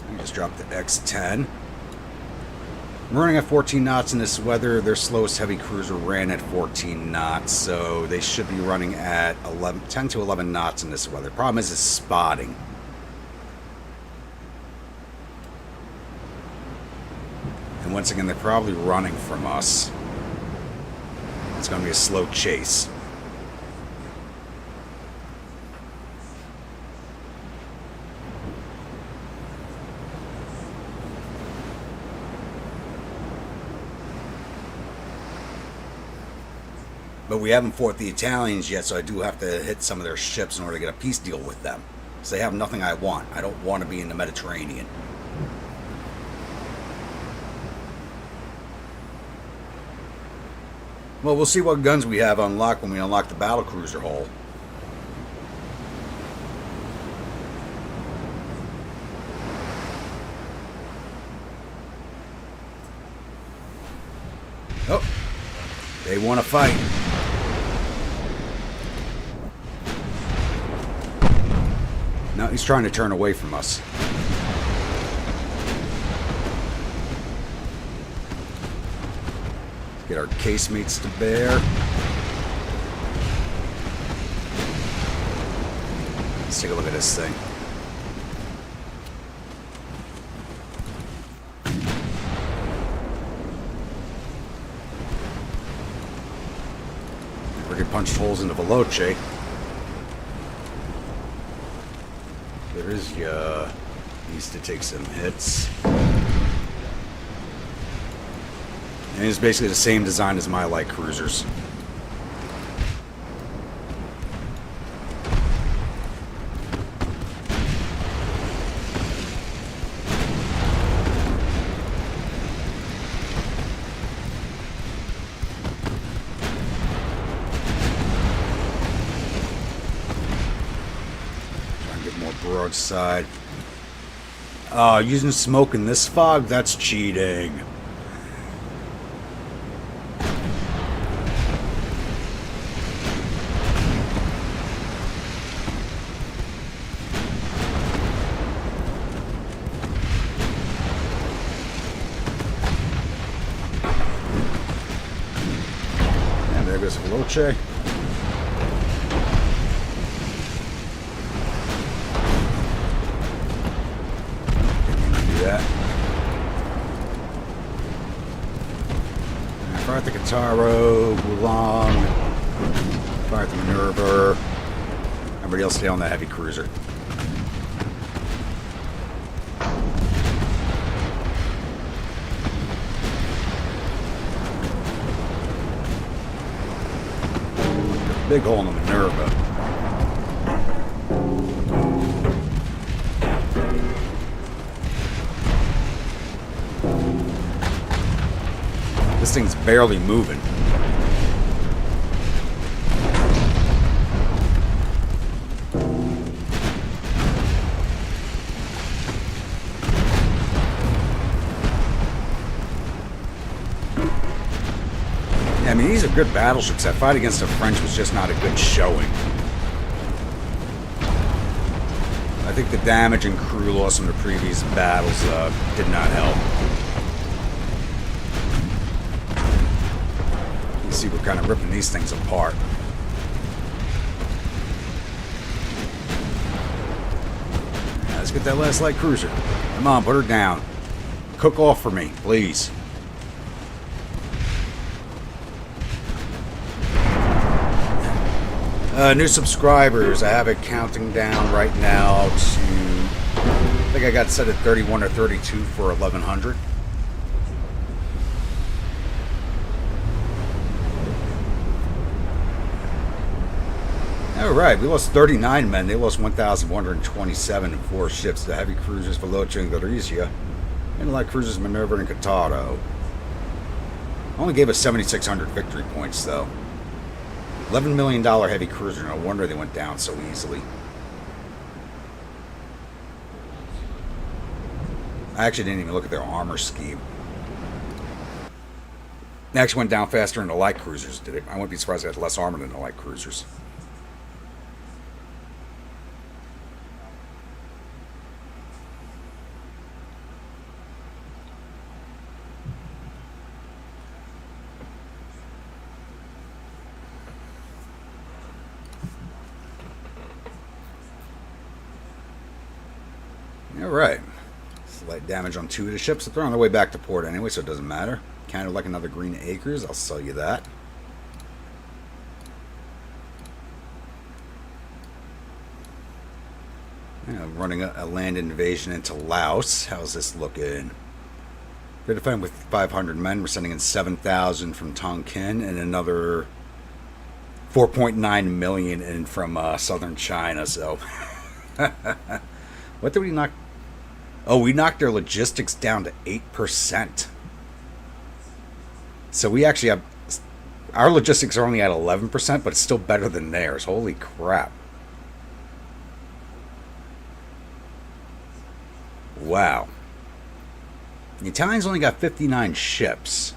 I just dropped the X10. We're running at 14 knots in this weather. Their slowest heavy cruiser ran at 14 knots, so they should be running at 10 to 11 knots in this weather. Problem is spotting. And once again, they're probably running from us. It's going to be a slow chase. But we haven't fought the Italians yet, so I do have to hit some of their ships in order to get a peace deal with them. Because they have nothing I want. I don't want to be in the Mediterranean. Well, we'll see what guns we have unlocked when we unlock the battlecruiser hull. Oh, they want to fight. No, he's trying to turn away from us. Get our casemates to bear. Let's take a look at this thing. Freaking punched holes into Veloce. There is needs to take some hits. And it's basically the same design as my light cruisers. Trying to get more broadside. Using smoke in this fog, that's cheating. goes Veloce. Do that. Fire at the Kataro, Wulong. Fire at the Minerva. Everybody else stay on the heavy cruiser. Big hole in the Minerva. This thing's barely moving. I mean, these are good battleships. That fight against the French was just not a good showing. I think the damage and crew loss from the previous battles did not help. You see, we're kind of ripping these things apart. Yeah, let's get that last light cruiser. Come on, put her down. Cook off for me, please. New subscribers, I have it counting down right now to, I think I got set at 31 or 32 for 1100. Alright, we lost 39 men, they lost 1,127 in 4 ships. The heavy cruisers Veloce and Gorizia, and the light cruisers Minerva and Kataro. Only gave us 7,600 victory points though. $11 million heavy cruiser. No wonder they went down so easily. I actually didn't even look at their armor scheme. They actually went down faster than the light cruisers did it. I wouldn't be surprised if they had less armor than the light cruisers. Alright. Slight damage on 2 of the ships, but they're on their way back to port anyway, so it doesn't matter. Kind of like another Green Acres, I'll sell you that. Yeah, running a land invasion into Laos. How's this looking? They're defending with 500 men. We're sending in 7,000 from Tonkin and another 4.9 million in from southern China, so... What did we knock? Oh, we knocked their logistics down to 8%. So we actually have... Our logistics are only at 11%, but it's still better than theirs. Holy crap. Wow. The Italians only got 59 ships.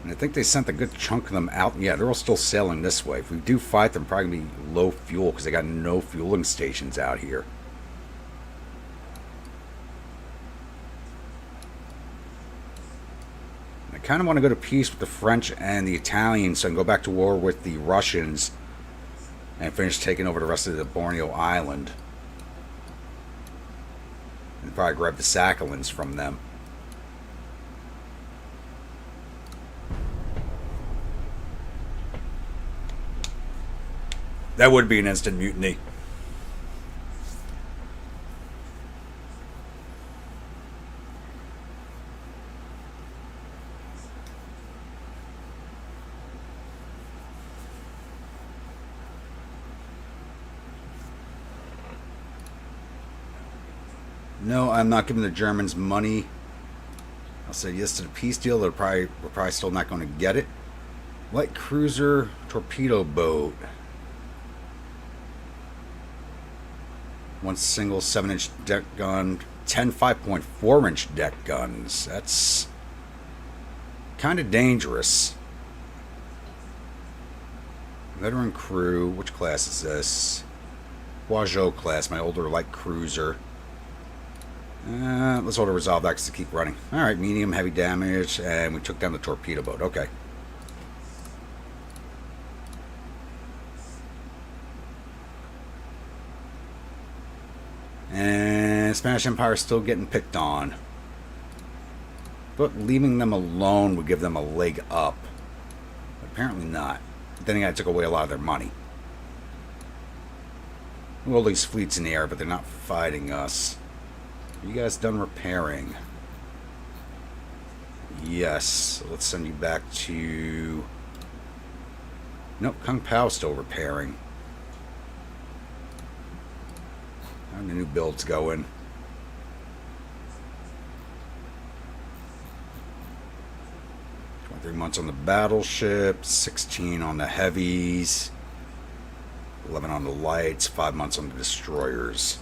And I think they sent a good chunk of them out. Yeah, they're all still sailing this way. If we do fight them, probably going to be low fuel because they got no fueling stations out here. I kind of want to go to peace with the French and the Italians so I can go back to war with the Russians and finish taking over the rest of the Borneo Island. And probably grab the Sakhalins from them. That would be an instant mutiny. No, I'm not giving the Germans money. I'll say yes to the peace deal. We're probably still not going to get it. Light cruiser, torpedo boat. One single 7-inch deck gun, 10 5.4-inch deck guns. That's kind of dangerous. Veteran crew. Which class is this? Guangzhou class, my older light cruiser. Let's auto resolve that to keep running. Alright, medium, heavy damage, and we took down the torpedo boat. Okay. And Spanish Empire is still getting picked on. But leaving them alone would give them a leg up. Apparently not. Then again, I took away a lot of their money. Well, these fleets in the air, but they're not fighting us. Are you guys done repairing? Yes. So let's send you back to... Nope, Kung Pao's still repairing. How are the new builds going? Three months on the battleship, 16 on the heavies, 11 on the lights, 5 months on the destroyers.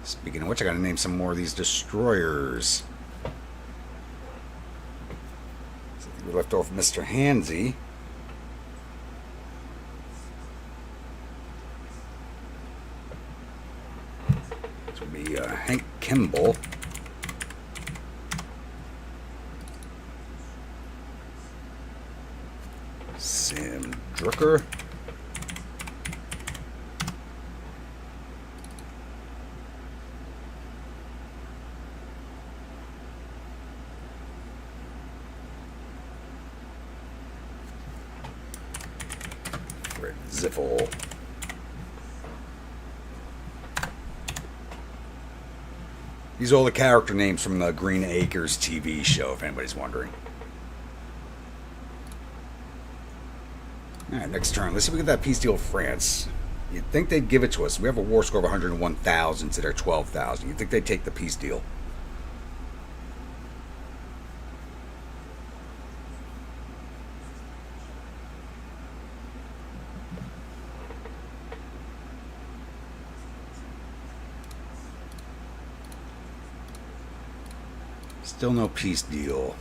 Speaking of which, I gotta name some more of these destroyers. So we left off Mr. Hansy. This would be Hank Kimball. Sam Drucker. Fred Ziffel. These are all the character names from the Green Acres TV show, if anybody's wondering. Alright, next turn. Let's see if we get that peace deal with France. You'd think they'd give it to us. We have a war score of 101,000 to their 12,000. You'd think they'd take the peace deal. Still no peace deal.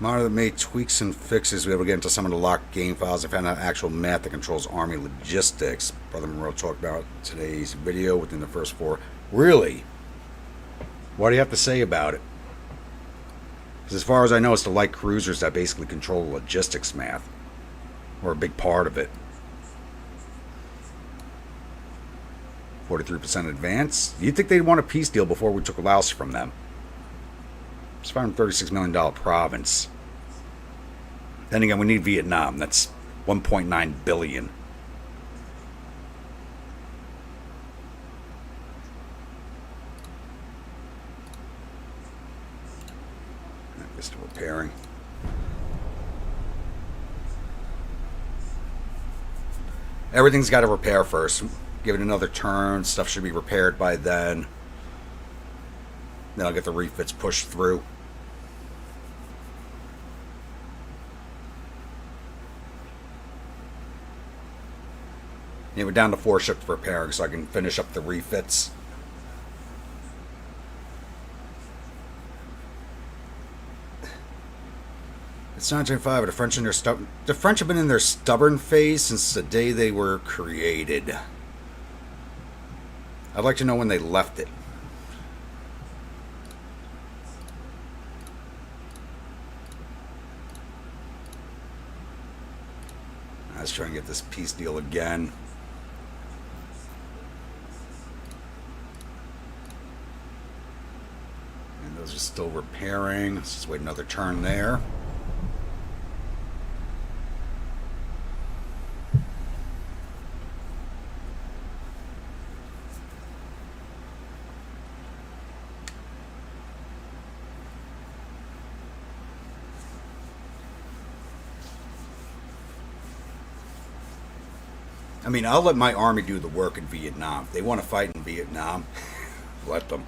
Monitor that made tweaks and fixes. We were able to get into some of the locked game files and found out actual math that controls army logistics. Brother Monroe talked about today's video within the first 4. Really? What do you have to say about it? Because as far as I know, it's the light cruisers that basically control logistics math. Or a big part of it. 43% advance. You'd think they'd want a peace deal before we took Laos from them. It's a $536 million province. Then again, we need Vietnam. That's $1.9 billion. Still repairing. Everything's got to repair first. Give it another turn. Stuff should be repaired by then. Then I'll get the refits pushed through. Yeah, we're down to 4 ships repairing, so I can finish up the refits. It's 1905, but the French have been in their stubborn phase since the day they were created. I'd like to know when they left it. Let's try and get this peace deal again. And those are still repairing. Let's just wait another turn there. I mean, I'll let my army do the work in Vietnam. If they want to fight in Vietnam, let them.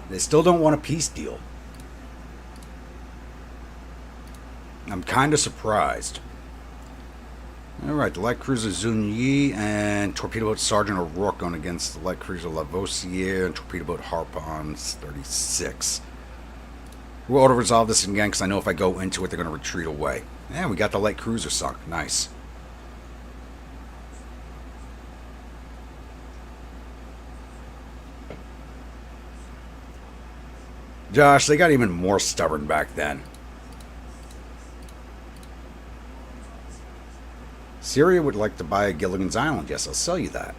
They still don't want a peace deal. I'm kind of surprised. Alright, the light cruiser Zun Yi and torpedo boat Sergeant O'Rourke going against the light cruiser Lavoisier and torpedo boat Harpons 36. We'll auto-resolve this again because I know if I go into it, they're going to retreat away. And we got the light cruiser sunk. Nice. Josh, they got even more stubborn back then. Syria would like to buy Gilligan's Island. Yes, I'll sell you that.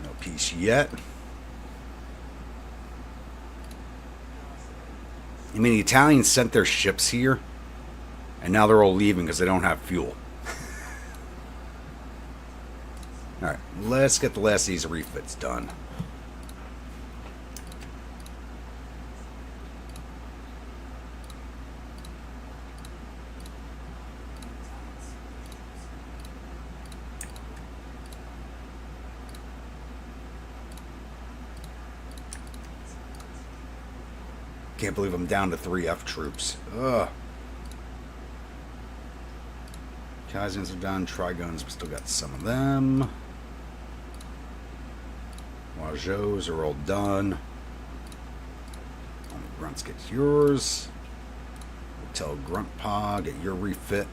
No peace yet. I mean, the Italians sent their ships here, and now they're all leaving because they don't have fuel. Alright, let's get the last of these refits done. Can't believe I'm down to 3 F troops. Ugh. Kaizens are done. Triguns, we still got some of them. Wajots are all done. Only Grunts get yours. Hotel Gruntpa, get your refit.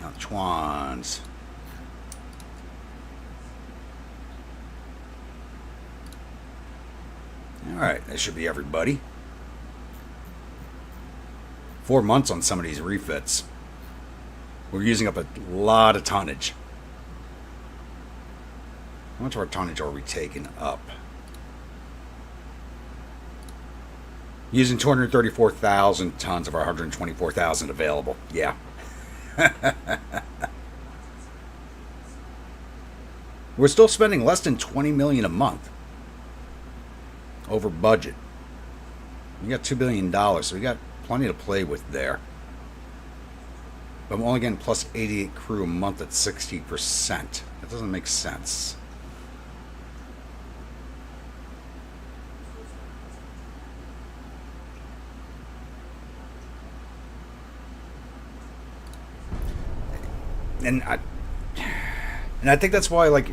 Now Chwans. Alright, that should be everybody. 4 months on some of these refits. We're using up a lot of tonnage. How much of our tonnage are we taking up? Using 234,000 tons of our 124,000 available. Yeah. We're still spending less than $20 million a month. Over budget. We got $2 billion, so we got plenty to play with there. But I'm only getting plus 88 crew a month at 60%. That doesn't make sense. And I think that's why, like,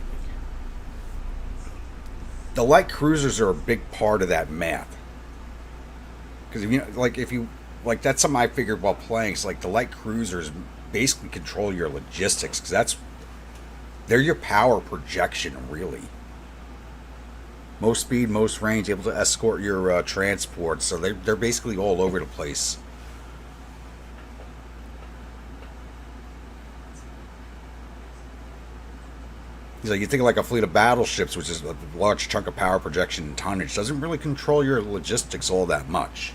the light cruisers are a big part of that math. Because if you that's something I figured while playing. It's like the light cruisers basically control your logistics, because they're your power projection, really. Most speed, most range, able to escort your transport. So they're basically all over the place. So you think like a fleet of battleships, which is a large chunk of power projection and tonnage, doesn't really control your logistics all that much.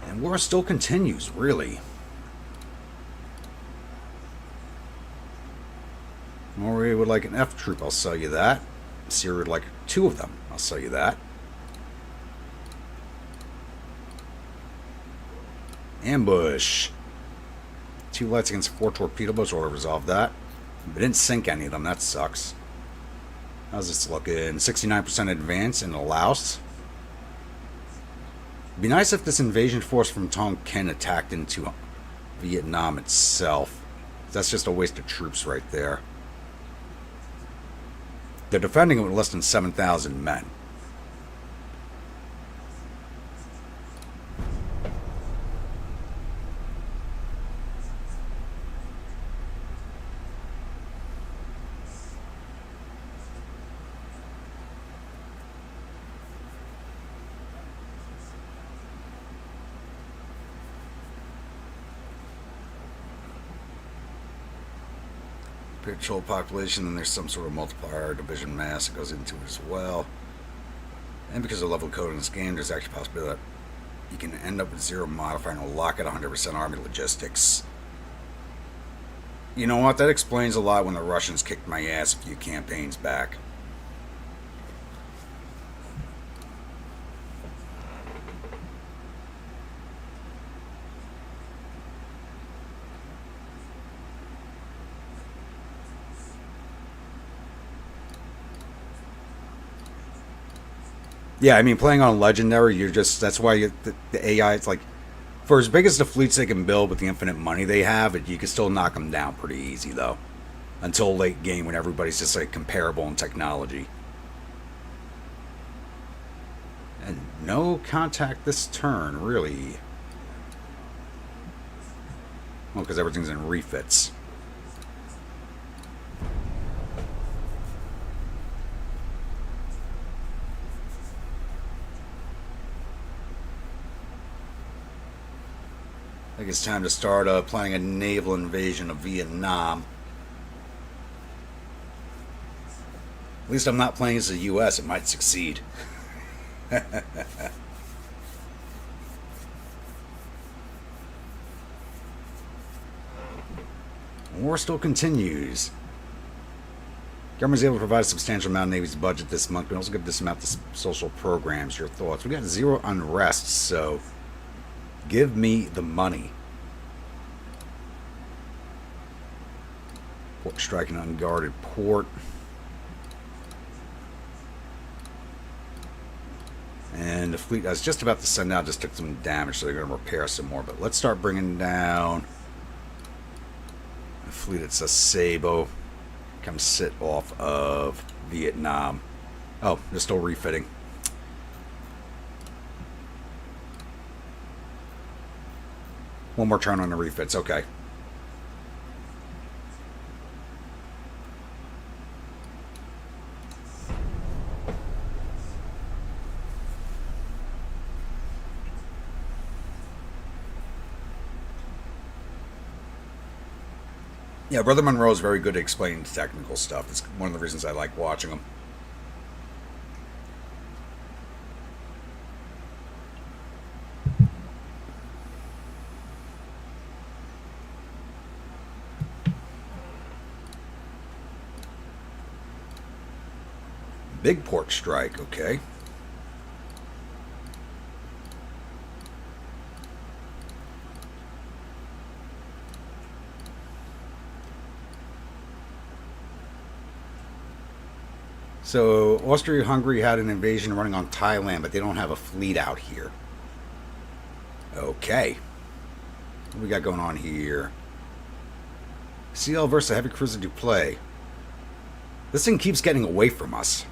And war still continues, really. Norway would like an F troop, I'll sell you that. Syria would like 2 of them, I'll sell you that. Ambush. 2 lights against 4 torpedo boats. We'll resolve that. We didn't sink any of them. That sucks. How's this looking? 69% advance in Laos. It'd be nice if this invasion force from Tonkin attacked into Vietnam itself. That's just a waste of troops right there. They're defending it with less than 7,000 men. Patrol population, then there's some sort of multiplier division mass that goes into it as well. And because of the level of code in this game, there's actually a possibility that you can end up with 0 modifier and will lock at 100% army logistics. You know what? That explains a lot when the Russians kicked my ass a few campaigns back. Yeah, I mean, playing on Legendary, that's why the AI, it's like, For as big as the fleets they can build with the infinite money they have, you can still knock them down pretty easy, though. Until late game when everybody's just like comparable in technology. And no contact this turn, really. Well, because everything's in refits. I think it's time to start planning a naval invasion of Vietnam. At least I'm not playing as the U.S. It might succeed. War still continues. Government is able to provide a substantial amount of Navy's budget this month. We also give this amount to social programs. Your thoughts? We got 0 unrest, so give me the money. Port striking unguarded port. And the fleet I was just about to send out just took some damage, so they're going to repair some more. But let's start bringing down the fleet at Sasebo. Come sit off of Vietnam. Oh, they're still refitting. One more turn on the refits. Okay. Yeah, Brother Monroe is very good at explaining technical stuff. It's one of the reasons I like watching him. Big port strike, okay. So, Austria-Hungary had an invasion running on Thailand, but they don't have a fleet out here. Okay. What do we got going on here? CL versus heavy cruiser Duplay. This thing keeps getting away from us.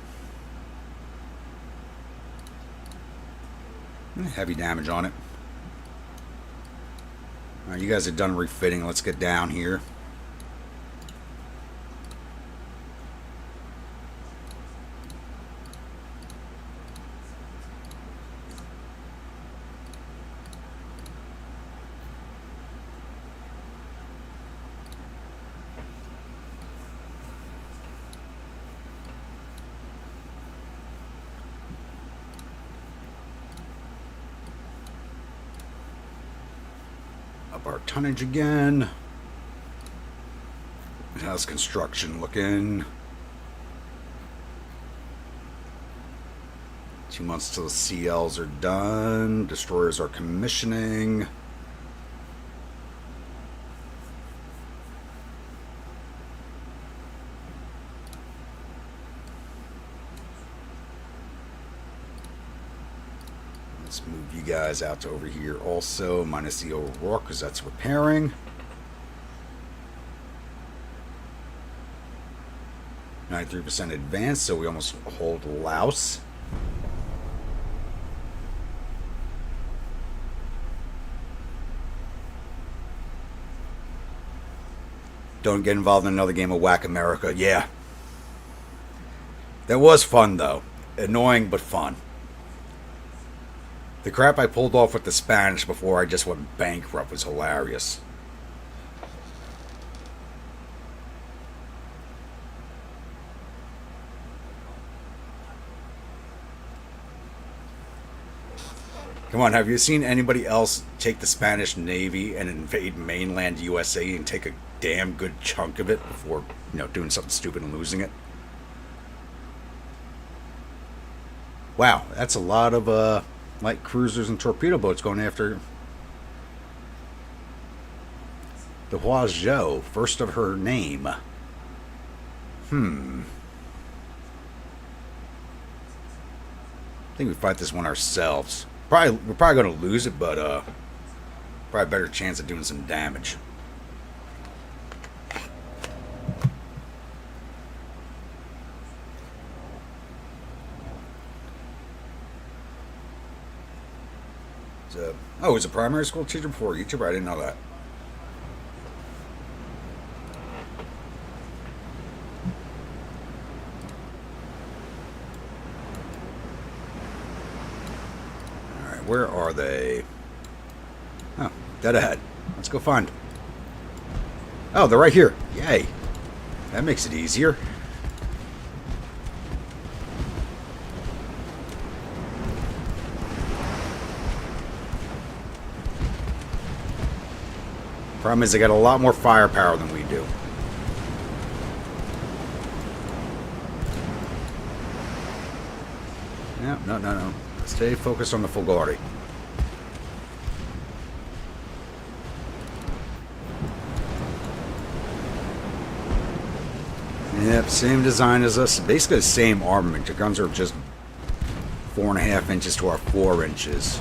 Heavy damage on it. Alright, you guys are done refitting. Let's get down here. Up our tonnage again. How's construction looking? 2 months till the CLs are done. Destroyers are commissioning. Let's move you guys out to over here also, minus the O'Rourke, because that's repairing. 93% advanced, so we almost hold Laos. Don't get involved in another game of Whack America. Yeah. That was fun, though. Annoying, but fun. The crap I pulled off with the Spanish before I just went bankrupt was hilarious. Come on, have you seen anybody else take the Spanish Navy and invade mainland USA and take a damn good chunk of it before, doing something stupid and losing it? Wow, that's a lot of light cruisers and torpedo boats going after the Huazhou, first of her name. I think we fight this one ourselves. We're probably going to lose it, but Probably a better chance of doing some damage. Oh, he was a primary school teacher before YouTuber? I didn't know that. Alright, where are they? Oh, dead ahead. Let's go find them. Oh, they're right here. Yay. That makes it easier. Problem is, they got a lot more firepower than we do. No. Stay focused on the Fulgari. Yep, same design as us. Basically the same armament. Your guns are just 4.5 inches to our 4 inches.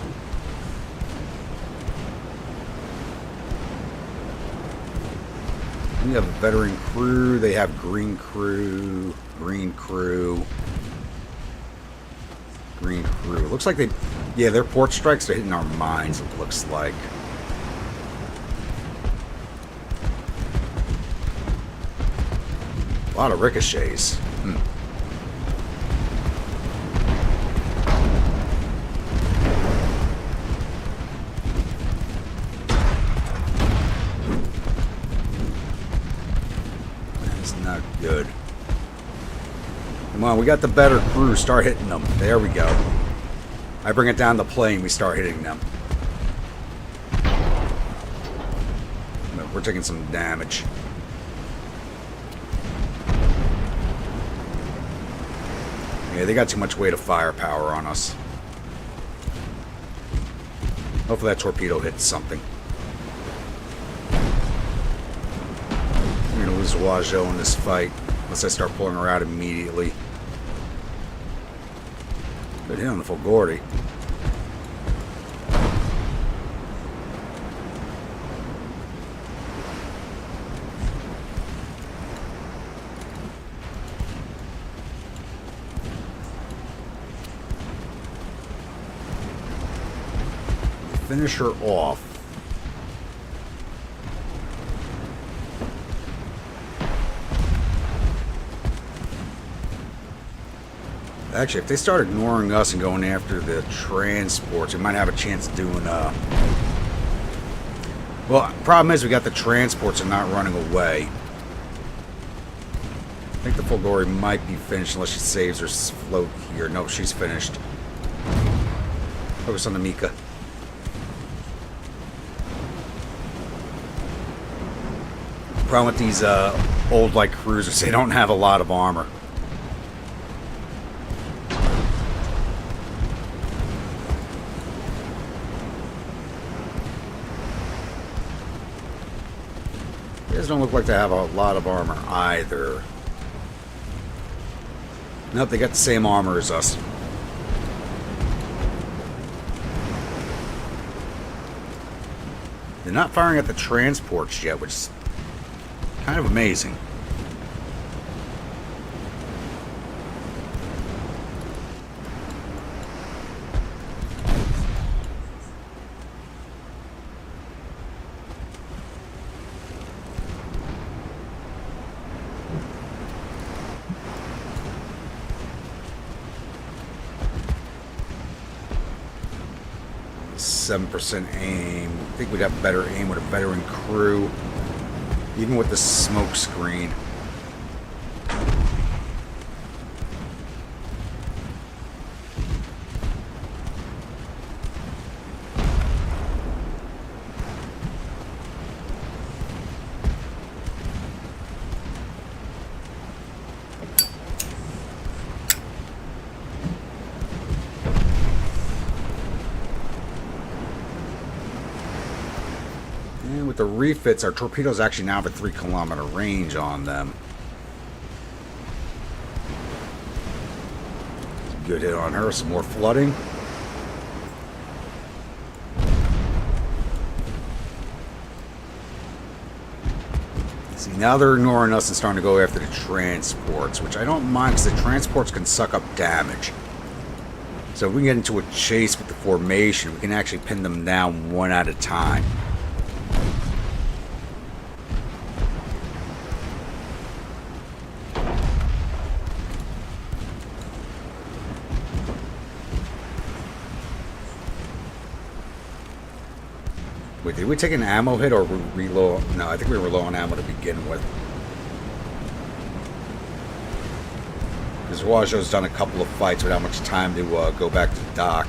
We have a veteran crew. They have green crew. Green crew. Green crew. Looks like they... Yeah, their port strikes are hitting our mines, it looks like. A lot of ricochets. That's not good. Come on, we got the better crew. Start hitting them. There we go. I bring it down the plane, we start hitting them. We're taking some damage. Yeah, they got too much weight of firepower on us. Hopefully that torpedo hits something. We're going to lose Wajo in this fight, unless I start pulling her out immediately. Good hit on the Fulgari. Finish her off. Actually, if they start ignoring us and going after the transports, we might have a chance of doing, well, problem is we got the transports and not running away. I think the Fulgari might be finished unless she saves her float here. No, she's finished. Focus on the Mika. Problem with these old light cruisers, they don't have a lot of armor. These don't look like they have a lot of armor either. Nope, they got the same armor as us. They're not firing at the transports yet, which is kind of amazing. .7% aim. I think we'd have better aim with a veteran crew. Even with the smoke screen. And with the refits, our torpedoes actually now have a 3-kilometer range on them. Good hit on her. Some more flooding. Now they're ignoring us and starting to go after the transports, which I don't mind because the transports can suck up damage. So if we can get into a chase with the formation, we can actually pin them down one at a time. Wait, did we take an ammo hit or reload? No, I think we were low on ammo to begin with. Because Wajo's done a couple of fights without much time to go back to dock.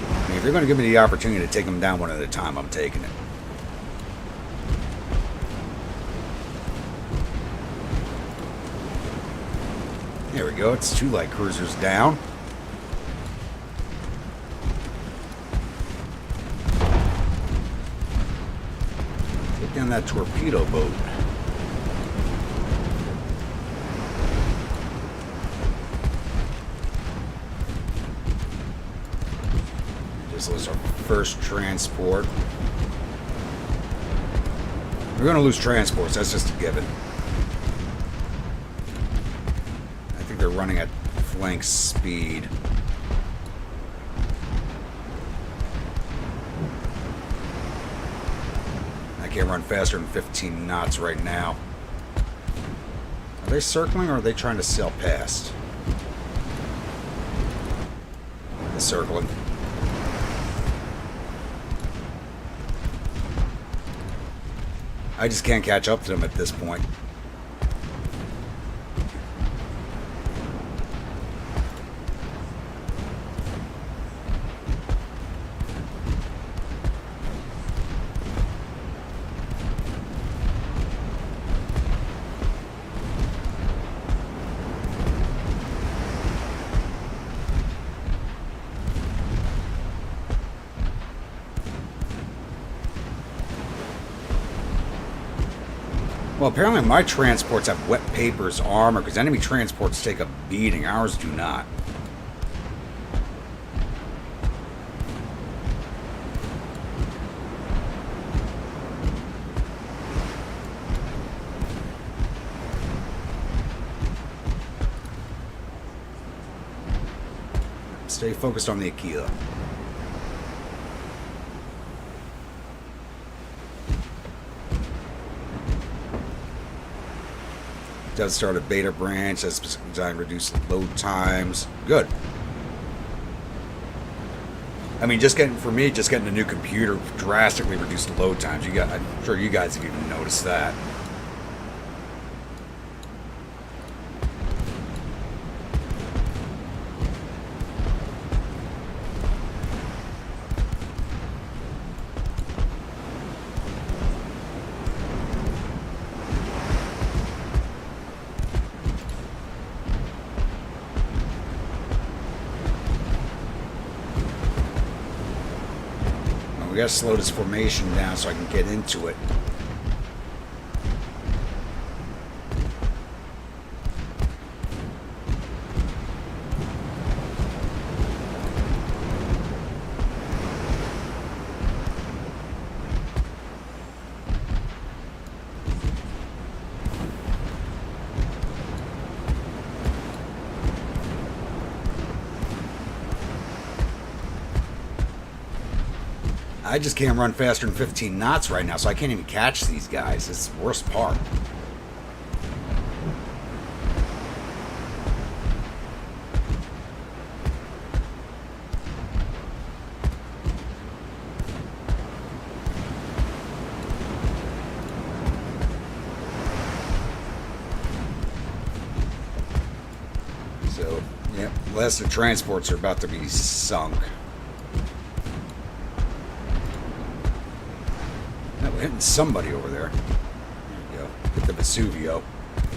I mean, if you're going to give me the opportunity to take them down one at a time, I'm taking it. There we go, it's 2 light cruisers down. Take down that torpedo boat. Just lose our first transport. We're going to lose transports, that's just a given. They're running at flank speed. I can't run faster than 15 knots right now. Are they circling or are they trying to sail past? They're circling. I just can't catch up to them at this point. Well, apparently my transports have wet papers armor, because enemy transports take a beating. Ours do not. Stay focused on the Aquila. Does start a beta branch that's designed to reduce load times. Good. I mean, just getting a new computer drastically reduced load times. I'm sure you guys have even noticed that. We gotta slow this formation down so I can get into it. I just can't run faster than 15 knots right now, so I can't even catch these guys. It's the worst part. So, yep, the last of the transports are about to be sunk. We're hitting somebody over there. There you go. Hit the Vesuvio.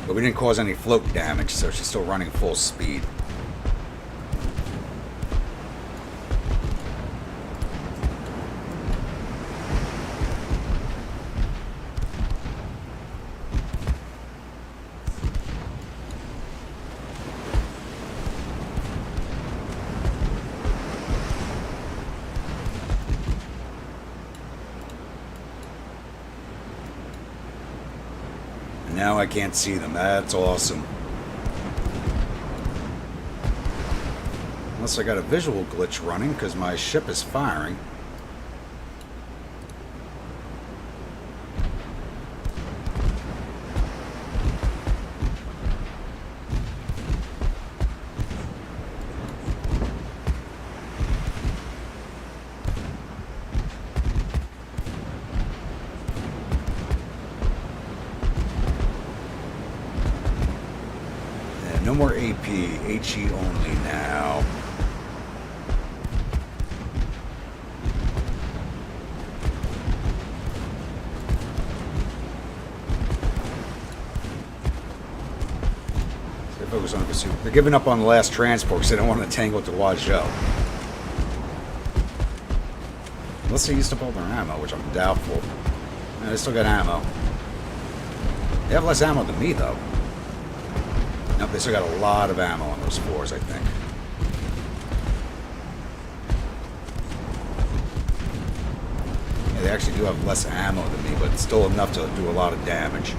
But we didn't cause any float damage, so she's still running full speed. Now I can't see them. That's awesome. Unless I got a visual glitch running because my ship is firing. No more AP, HE only now. Stay focused on pursuit. They're giving up on the last transport because they don't want to tangle with the Wazhou. Unless they used up all their ammo, which I'm doubtful. Yeah, they still got ammo. They have less ammo than me, though. Nope, they still got a lot of ammo on those floors, I think. Yeah, they actually do have less ammo than me, but still enough to do a lot of damage.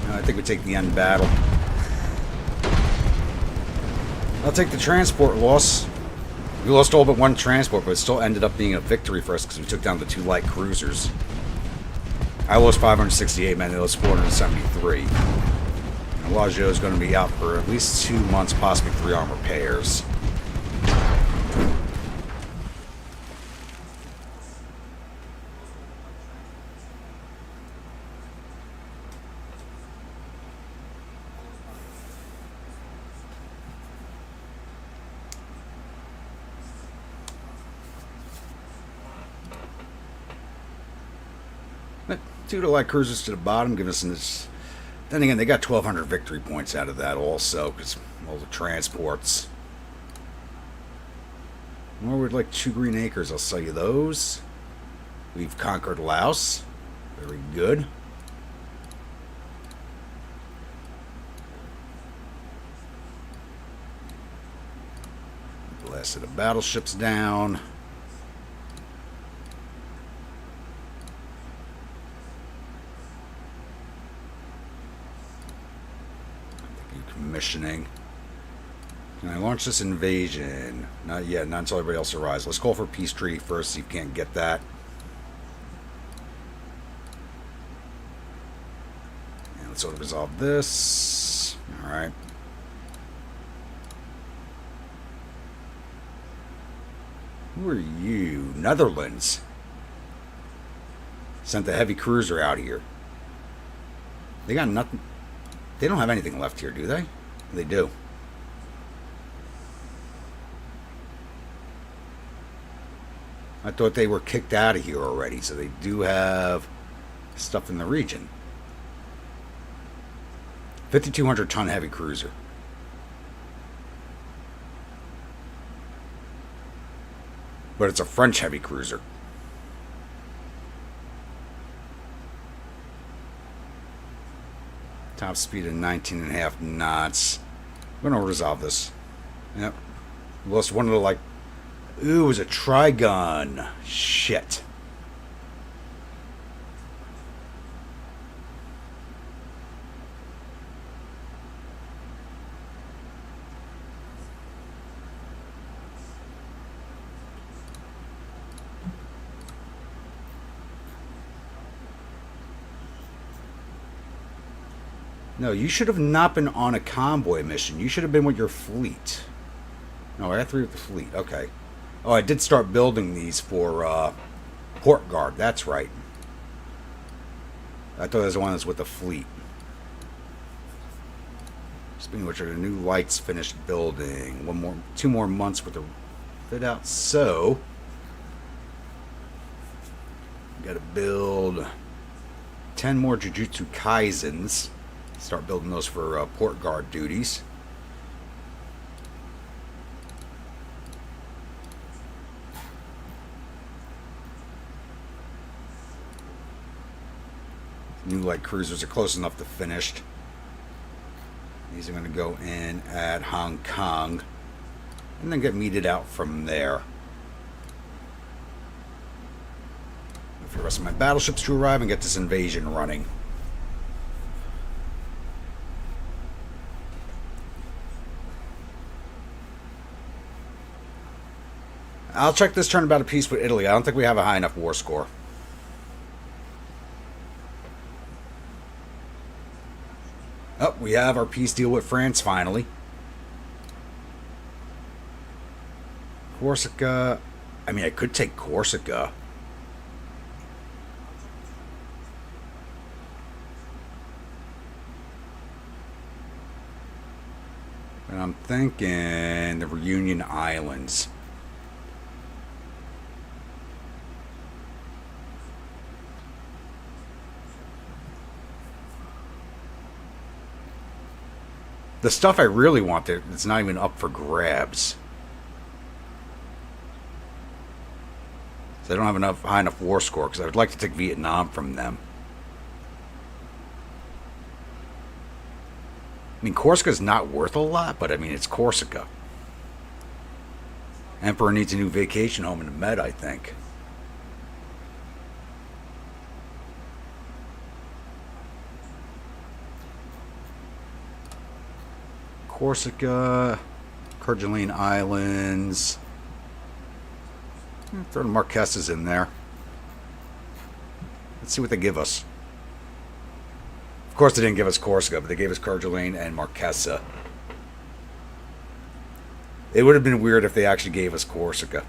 I think we take the end battle. I'll take the transport loss. We lost all but one transport, but it still ended up being a victory for us because we took down the 2 light cruisers. I lost 568 men, they lost 473. And Wazhou is going to be out for at least 2 months, possibly 3 armor pairs. But 2 light cruisers to the bottom, giving us this. Then again, they got 1,200 victory points out of that also, because all the transports. More would like 2 green acres, I'll sell you those. We've conquered Laos. Very good. Blasted the battleships down. Commissioning. Can I launch this invasion? Not yet, not until everybody else arrives. Let's call for a peace treaty first, see if we can't get that. And let's sort of resolve this. Alright. Who are you? Netherlands. Sent the heavy cruiser out here. They got nothing. They don't have anything left here, do they? They do. I thought they were kicked out of here already, so they do have stuff in the region. 5,200 ton heavy cruiser. But it's a French heavy cruiser. Top speed of 19.5 knots. We're going to resolve this. Yep. We lost one of the, like... Ooh, it was a Trigun. Shit. No, you should have not been on a convoy mission. You should have been with your fleet. No, I got 3 with the fleet. Okay. Oh, I did start building these for port guard. That's right. I thought that was the one that's with the fleet. Speaking of which, are the new lights finished building? 2 more months with the fit out. So, got to build 10 more Jujutsu Kaisens. Start building those for port guard duties. New light cruisers are close enough to finished. These are going to go in at Hong Kong and then get meted out from there. for the rest of my battleships to arrive and get this invasion running. I'll check this turnabout of peace with Italy. I don't think we have a high enough war score. Oh, we have our peace deal with France finally. Corsica. I mean, I could take Corsica. But I'm thinking the Reunion Islands. The stuff I really want there, it's not even up for grabs. So I don't have enough high enough war score because I would like to take Vietnam from them. I mean, Corsica's not worth a lot, but I mean, it's Corsica. Emperor needs a new vacation home in the Med, I think. Corsica, Kerguelen Islands. Throw the Marquesas in there. Let's see what they give us. Of course, they didn't give us Corsica, but they gave us Kerguelen and Marquesa. It would have been weird if they actually gave us Corsica.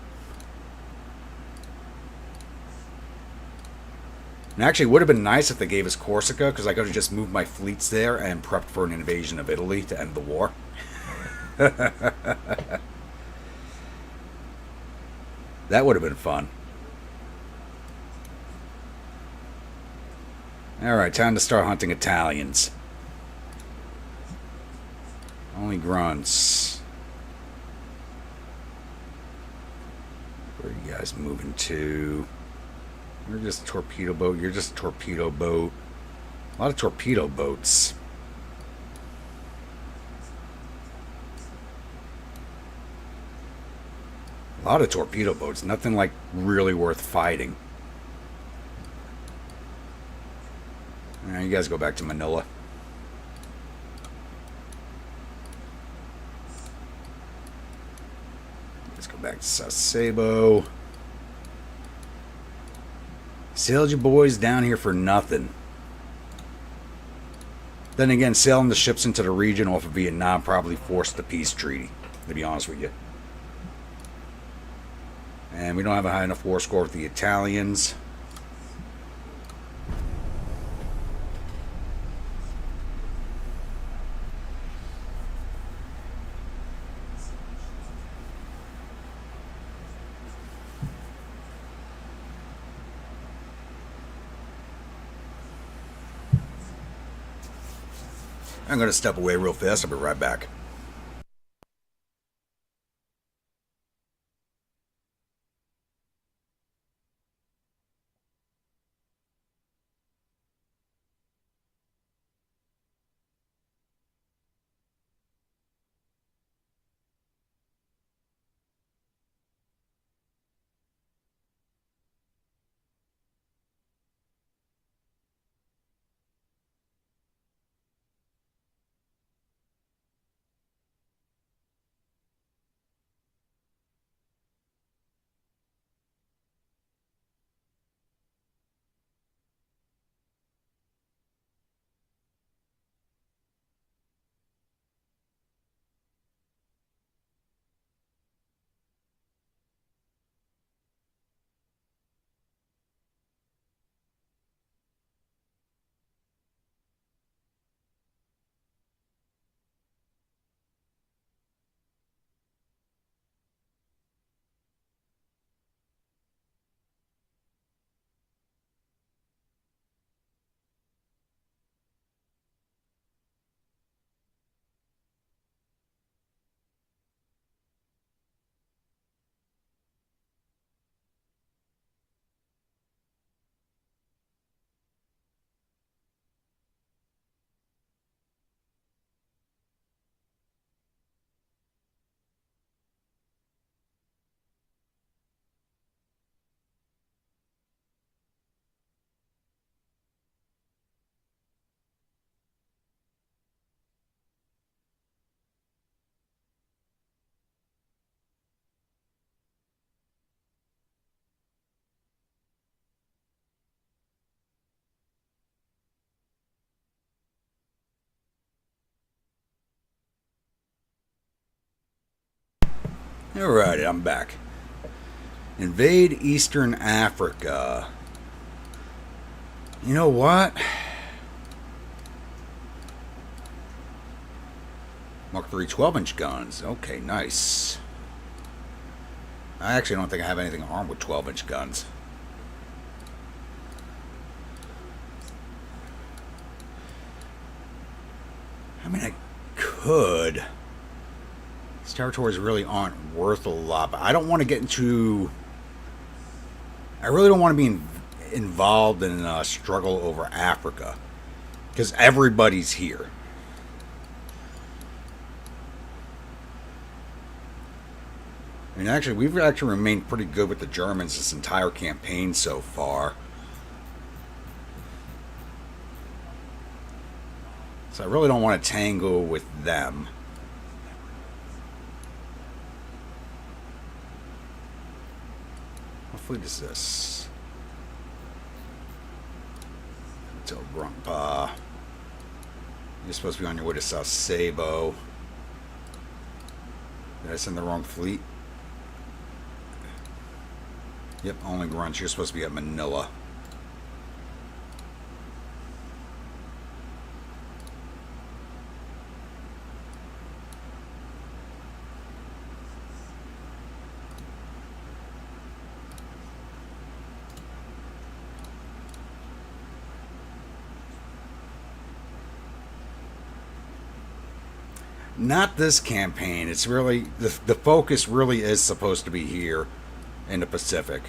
And actually, it would have been nice if they gave us Corsica, because I could have just moved my fleets there and prepped for an invasion of Italy to end the war. That would have been fun. Alright, time to start hunting Italians. Only grunts. Where are you guys moving to? You're just a torpedo boat. You're just a torpedo boat. A lot of torpedo boats. A lot of torpedo boats. Nothing like really worth fighting. Alright, you guys go back to Manila. Let's go back to Sasebo. Sailed you boys down here for nothing. Then again, sailing the ships into the region off of Vietnam probably forced the peace treaty, to be honest with you. And we don't have a high enough war score with the Italians. I'm going to step away real fast. I'll be right back. Alright, I'm back. Invade Eastern Africa. You know what? Mark III 12-inch guns. Okay, nice. I actually don't think I have anything armed with 12-inch guns. I mean, I could. These territories really aren't worth a lot, but I don't want to get into... I really don't want to be involved in a struggle over Africa, because everybody's here. I mean, actually, we've actually remained pretty good with the Germans this entire campaign so far. So I really don't want to tangle with them. What fleet is this? Hotel Grumpa. You're supposed to be on your way to South Sabo. Did I send the wrong fleet? Yep, only grunts. You're supposed to be at Manila. Not this campaign. It's really... The focus really is supposed to be here in the Pacific.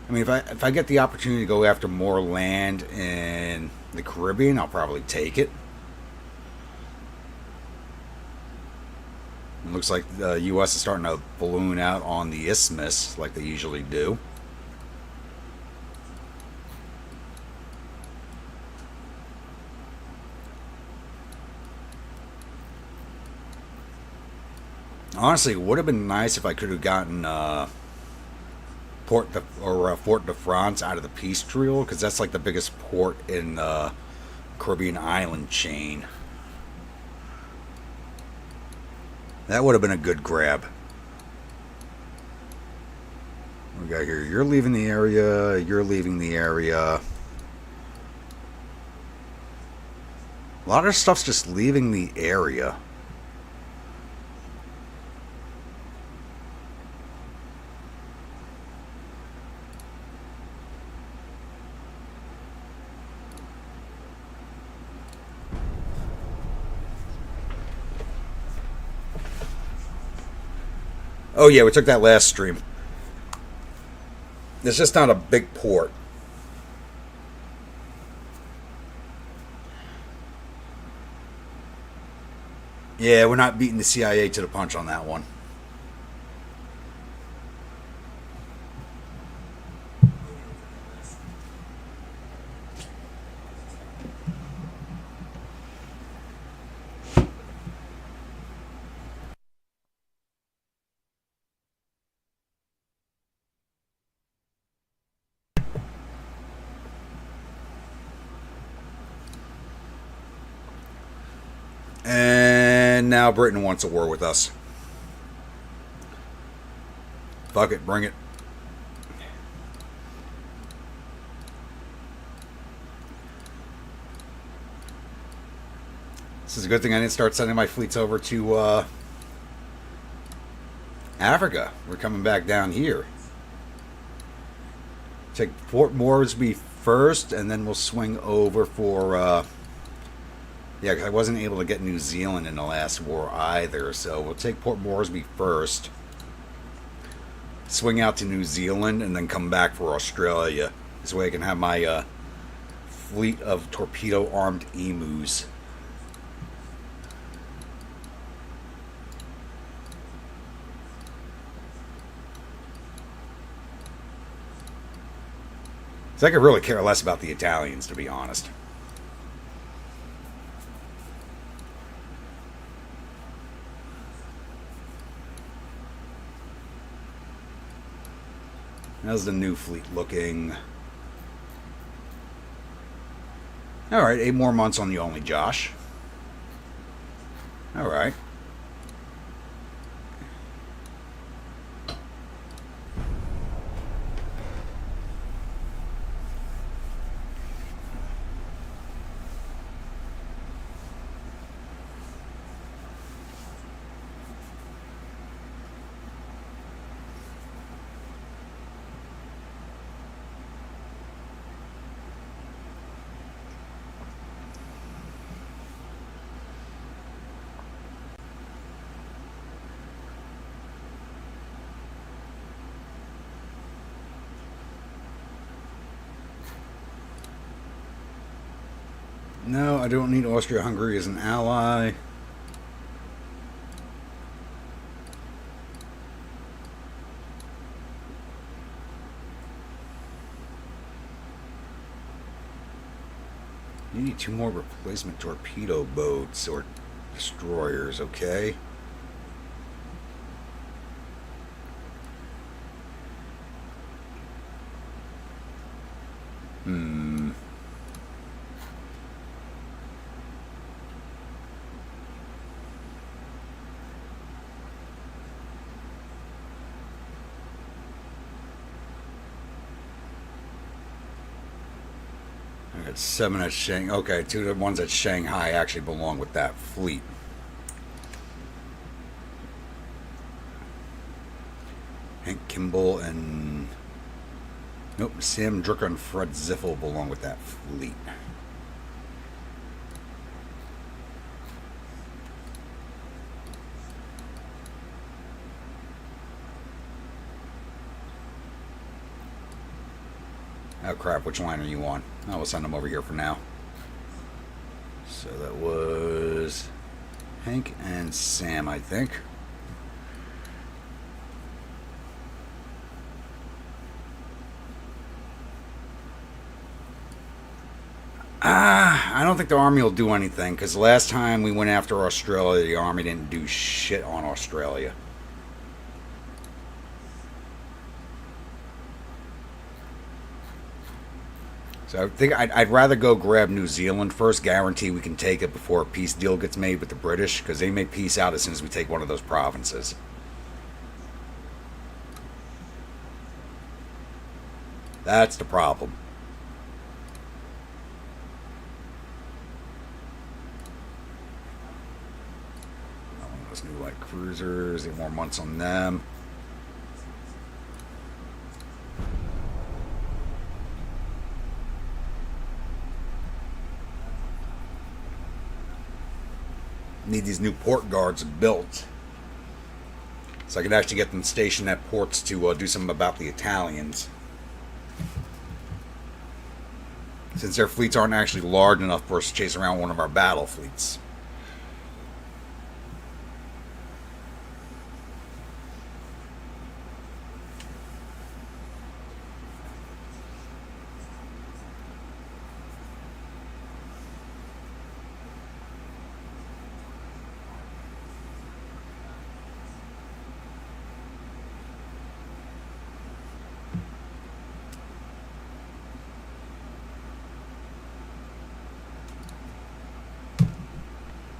I mean, if I get the opportunity to go after more land in the Caribbean, I'll probably take it. It looks like the U.S. is starting to balloon out on the isthmus like they usually do. Honestly, it would have been nice if I could have gotten Fort de France out of the Peace Trio, because that's like the biggest port in the Caribbean island chain. That would have been a good grab. We got here. You're leaving the area. You're leaving the area. A lot of stuff's just leaving the area. Oh yeah, we took that last stream. It's just not a big port. Yeah, we're not beating the CIA to the punch on that one. And now Britain wants a war with us. Fuck it, bring it. This is a good thing I didn't start sending my fleets over to Africa. We're coming back down here. Take Port Moresby first, and then we'll swing over for... yeah, because I wasn't able to get New Zealand in the last war either, so we'll take Port Moresby first, swing out to New Zealand, and then come back for Australia. This way I can have my fleet of torpedo-armed emus. So I could really care less about the Italians, to be honest. How's the new fleet looking? Alright, 8 more months on the only Josh. Alright. No, I don't need Austria-Hungary as an ally. You need 2 more replacement torpedo boats or destroyers, okay? I got 7 at Shanghai. Okay, 2 of the ones at Shanghai actually belong with that fleet. Hank Kimball and... Nope, Sam Drucker and Fred Ziffel belong with that fleet. Oh crap, which line are you on? Oh, we'll send them over here for now. So that was Hank and Sam, I think. I don't think the Army will do anything, because last time we went after Australia, the Army didn't do shit on Australia. So I think I'd rather go grab New Zealand first, guarantee we can take it before a peace deal gets made with the British, because they may peace out as soon as we take one of those provinces. That's the problem. Those new light cruisers, 8 more months on them. Need these new port guards built so I can actually get them stationed at ports to do something about the Italians, since their fleets aren't actually large enough for us to chase around one of our battle fleets.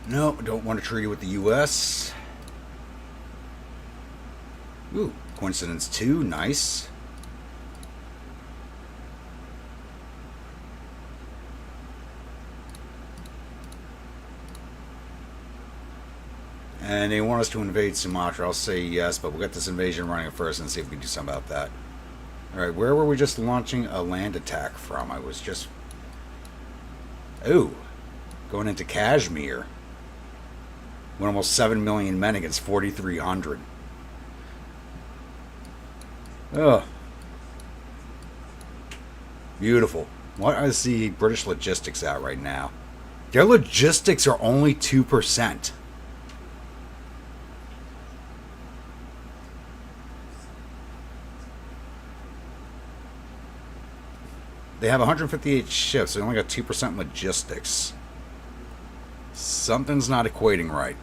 No, don't want a treaty with the U.S. Ooh, coincidence 2, nice. And they want us to invade Sumatra. I'll say yes, but we'll get this invasion running first and see if we can do something about that. Alright, where were we just launching a land attack from? I was just... Ooh, going into Kashmir. With almost 7 million men against 4,300. Ugh. Beautiful. What is the British logistics at right now? Their logistics are only 2%. They have 158 ships. They only got 2% logistics. Something's not equating right.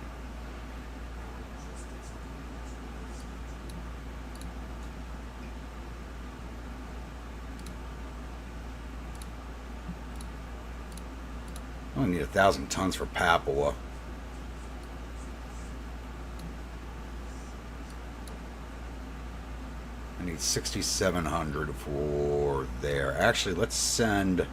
I only need 1,000 tons for Papua. I need 6,700 for there. Actually, let's send...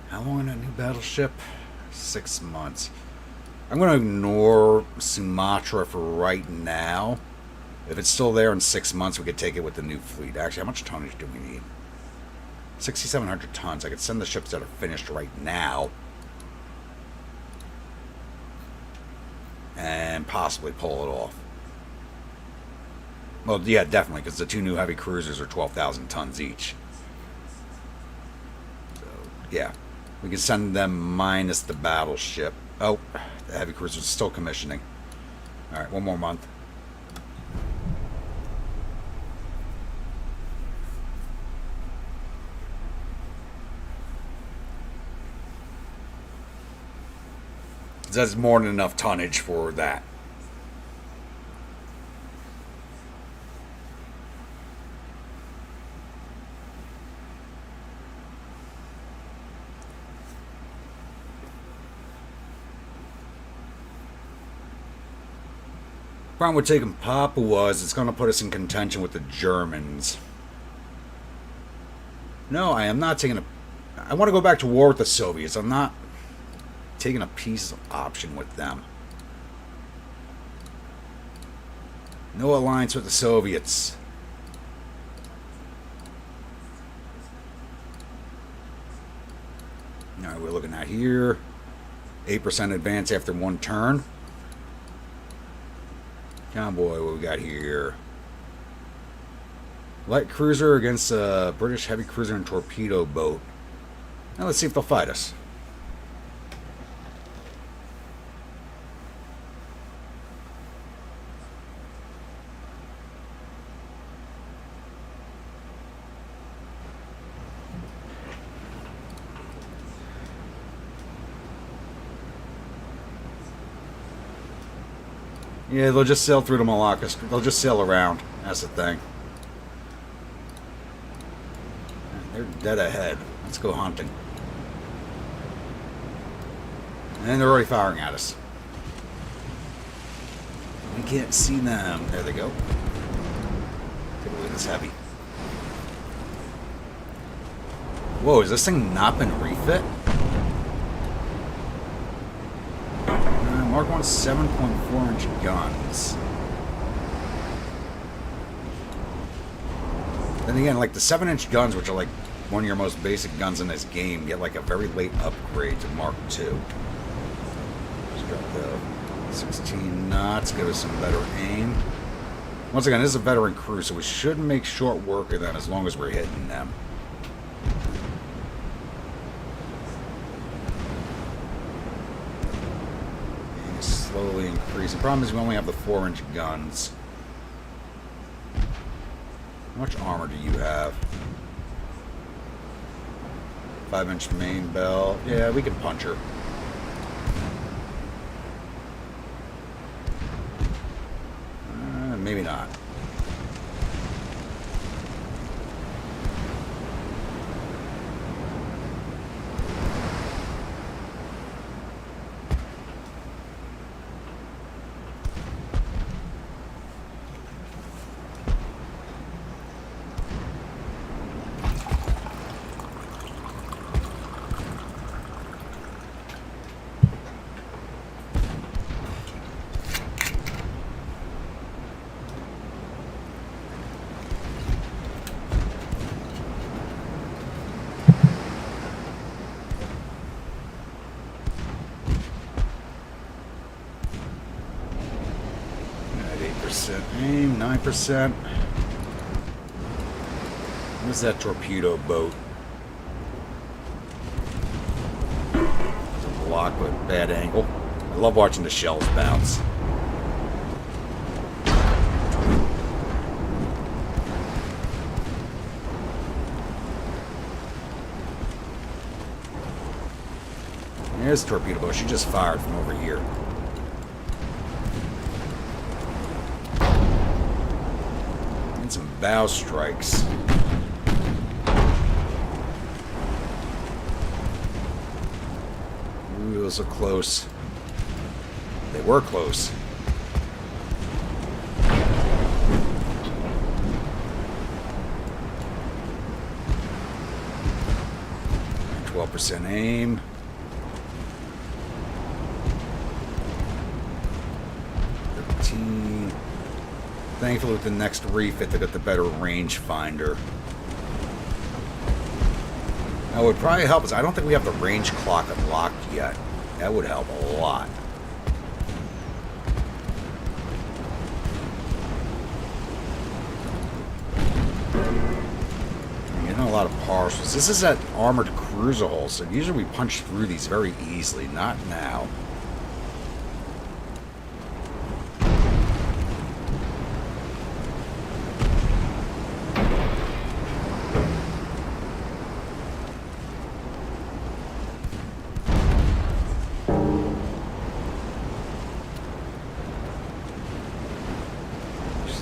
How long on a new battleship? 6 months. I'm going to ignore Sumatra for right now. If it's still there in 6 months, we could take it with the new fleet. Actually, how much tonnage do we need? 6,700 tons. I could send the ships that are finished right now. And possibly pull it off. Well, yeah, definitely, because the two new heavy cruisers are 12,000 tons each. So, yeah. We can send them minus the battleship. Oh, the heavy cruiser's still commissioning. Alright, one more month. That's more than enough tonnage for that. Problem with taking Papua is it's going to put us in contention with the Germans. No, I am not taking a... I want to go back to war with the Soviets. I'm not taking a peace option with them. No alliance with the Soviets. Alright, we're looking at here. 8% advance after one turn. Convoy, what we got here? Light cruiser against a British heavy cruiser and torpedo boat. Now let's see if they'll fight us. Yeah, they'll just sail through the Malaccas. They'll just sail around. That's the thing. They're dead ahead. Let's go hunting. And they're already firing at us. We can't see them. There they go. Take a look at this heavy. Whoa, has this thing not been refit? Mark 1 7.4-inch guns. Then again, like the 7-inch guns, which are like one of your most basic guns in this game, get like a very late upgrade to Mark 2. Let's drop the 16 knots, give us some better aim. Once again, this is a veteran crew, so we should make short work of them as long as we're hitting them. Slowly increasing. The problem is we only have the 4-inch guns. How much armor do you have? 5-inch main bell. Yeah, we can punch her. Maybe not. Aim, 9%. What's that torpedo boat? It's a block with a bad angle. I love watching the shells bounce. There's the torpedo boat. She just fired from over here. Some bow strikes. Ooh, those are close. They were close. And 12% aim. Thankfully, with the next refit, they got the better rangefinder. That would probably help us. I don't think we have the range clock unlocked yet. That would help a lot. You're getting a lot of partials. This is that armored cruiser hull, so usually we punch through these very easily. Not now.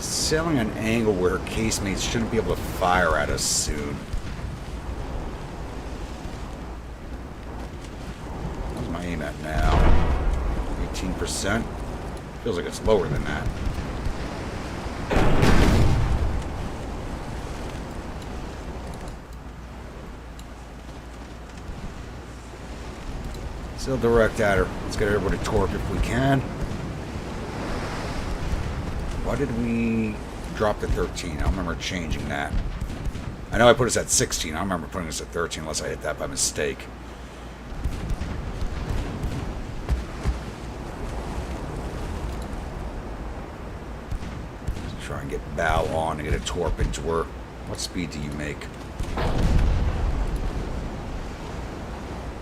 Sailing an angle where her casemates shouldn't be able to fire at us soon. What's my aim at now? 18%? Feels like it's lower than that. Still direct at her. Let's get everybody torque if we can. Why did we drop to 13? I don't remember changing that. I know I put us at 16. I don't remember putting us at 13 unless I hit that by mistake. Let's try and get bow on and get a torp into her. What speed do you make?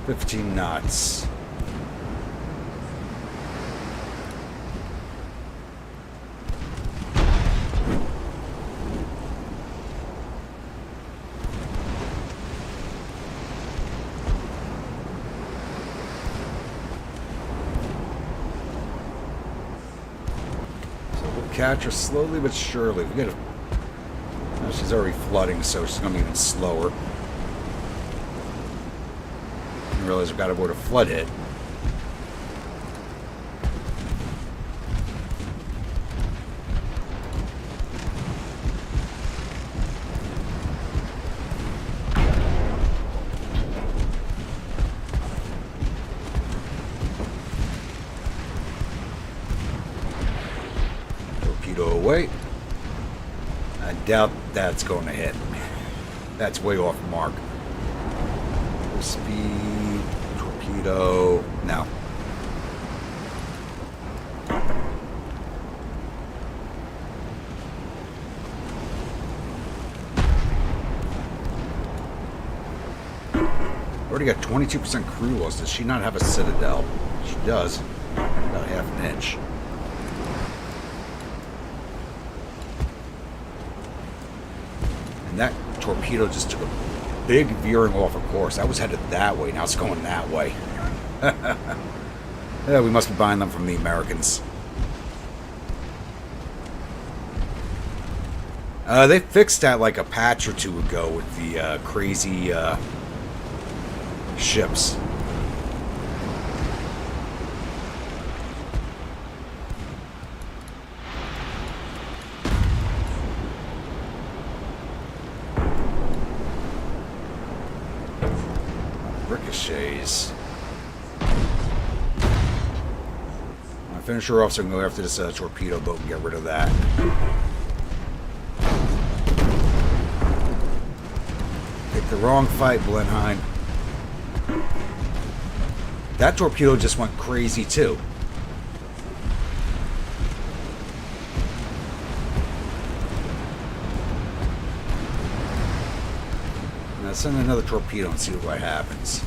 15 knots. Catch her slowly but surely. We gotta. Oh, she's already flooding, so she's gonna be even slower. I realize we've got to avoid a flood hit. Away. I doubt that's going to hit. That's way off mark. Speed, torpedo, no. Already got 22% crew loss. Does she not have a citadel? She does. About half an inch. That torpedo just took a big veering off of course. That was headed that way. Now it's going that way. Yeah, we must be buying them from the Americans. They fixed that like a patch or two ago with the crazy ships. Ricochets. I'll finish her off so I can go after this torpedo boat and get rid of that. Picked the wrong fight, Blenheim. That torpedo just went crazy too. Now send another torpedo and see what happens.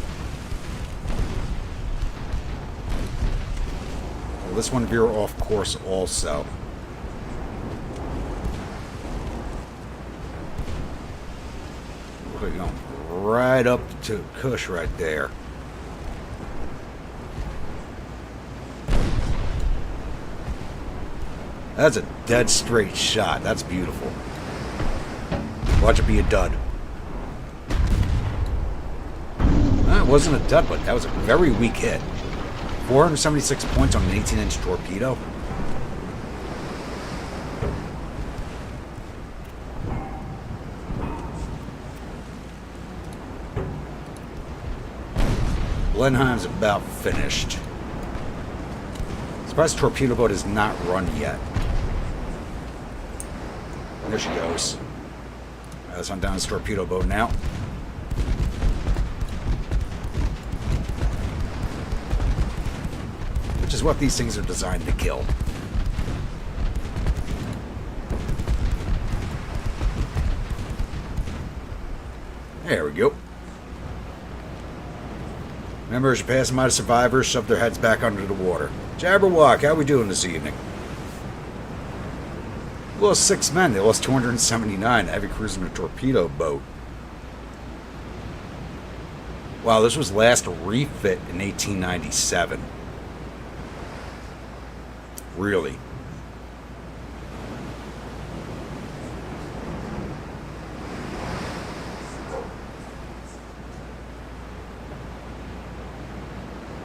Well, this one veer off course also. We're going right up to Cush right there. That's a dead straight shot. That's beautiful. Watch it be a dud. It wasn't a dud, but that was a very weak hit. 476 points on an 18-inch torpedo. Blenheim's about finished. Surprised the torpedo boat has not run yet. There she goes. Let's hunt down this torpedo boat now. Which is what these things are designed to kill. There we go. Remember, as you pass them out of survivors, shove their heads back under the water. Jabberwock, how we doing this evening? We lost 6 men. They lost 279. Heavy cruiser and a torpedo boat. Wow, this was last refit in 1897. Really?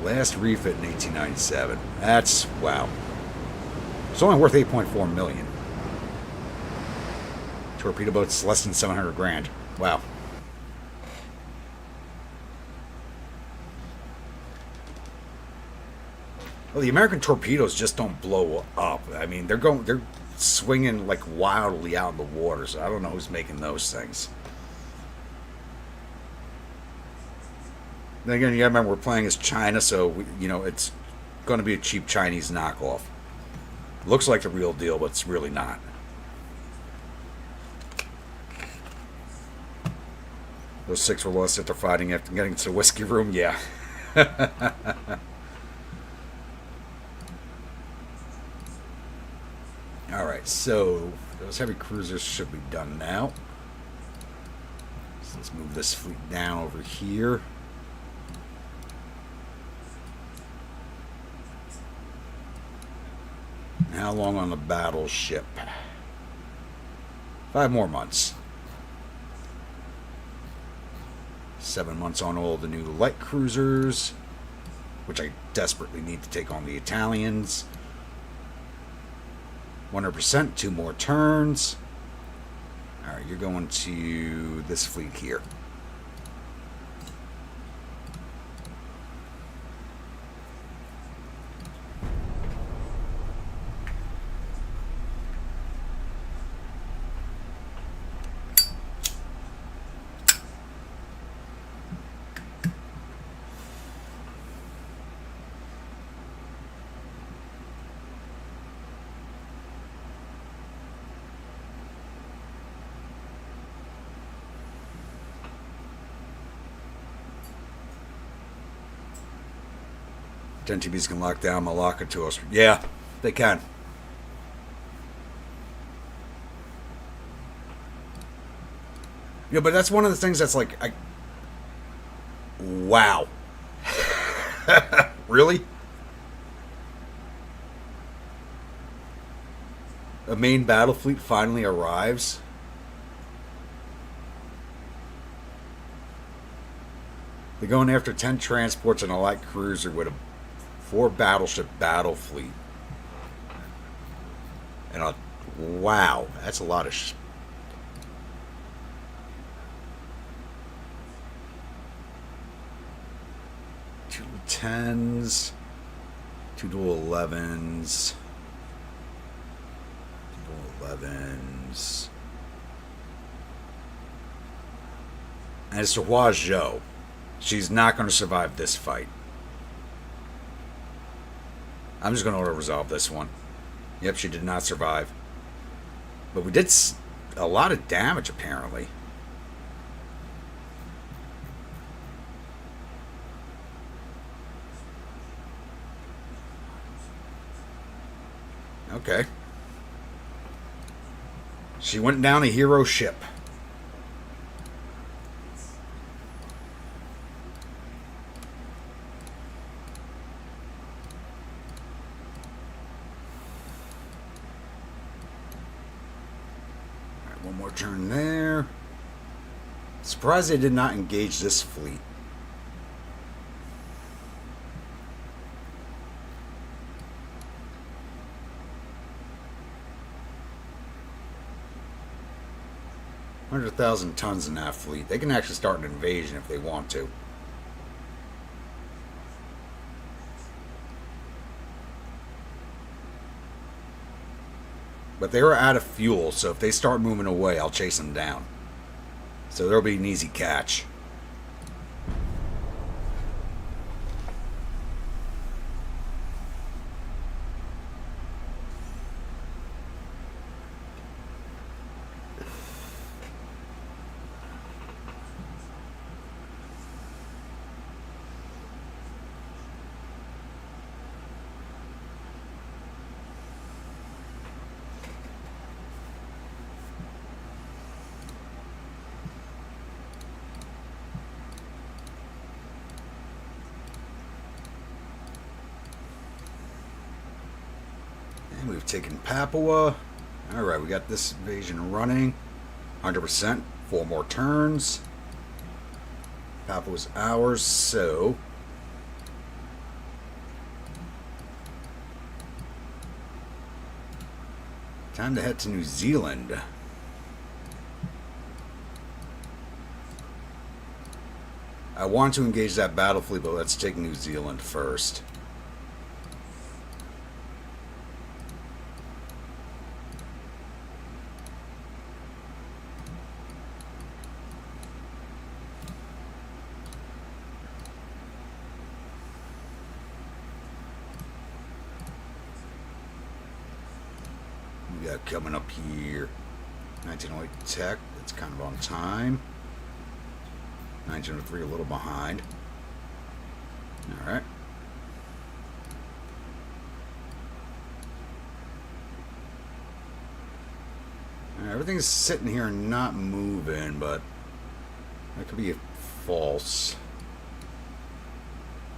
Last refit in 1897. That's, wow. It's only worth 8.4 million. Torpedo boat's less than 700 grand. Wow. Well, the American torpedoes just don't blow up. I mean, they're swinging like wildly out in the water. So I don't know who's making those things. Then again, you gotta remember we're playing as China, so it's going to be a cheap Chinese knockoff. Looks like the real deal, but it's really not. Those 6 were lost after fighting after getting to the whiskey room. Yeah. All right, so those heavy cruisers should be done now. So let's move this fleet down over here. How long on the battleship? 5 more months. 7 months on all the new light cruisers, which I desperately need to take on the Italians. 100%, 2 more turns. Alright, you're going to this fleet here. TBs can lock down Malacca to us. Yeah, they can. Yeah, but that's one of the things that's like, wow. Really? A main battle fleet finally arrives? They're going after 10 transports and a light cruiser with a 4 battleship battle fleet. And wow, that's a lot of 2 10s, 2 dual 11s, 2 dual 11s. And it's Hua Zhou. She's not going to survive this fight. I'm just going to auto-resolve this one. Yep, she did not survive. But we did a lot of damage, apparently. Okay. She went down a hero ship. One more turn there. Surprised they did not engage this fleet. $100,000 tons in that fleet. They can actually start an invasion if they want to. But they are out of fuel, so if they start moving away, I'll chase them down. So there'll be an easy catch. we've taken Papua. Alright, we got this invasion running. 100%. 4 more turns. Papua's ours, so... time to head to New Zealand. I want to engage that battle fleet, but let's take New Zealand first. We got coming up here 1908 Tech, that's kind of on time. 1903 a little behind. Alright. Everything's sitting here and not moving, but that could be false.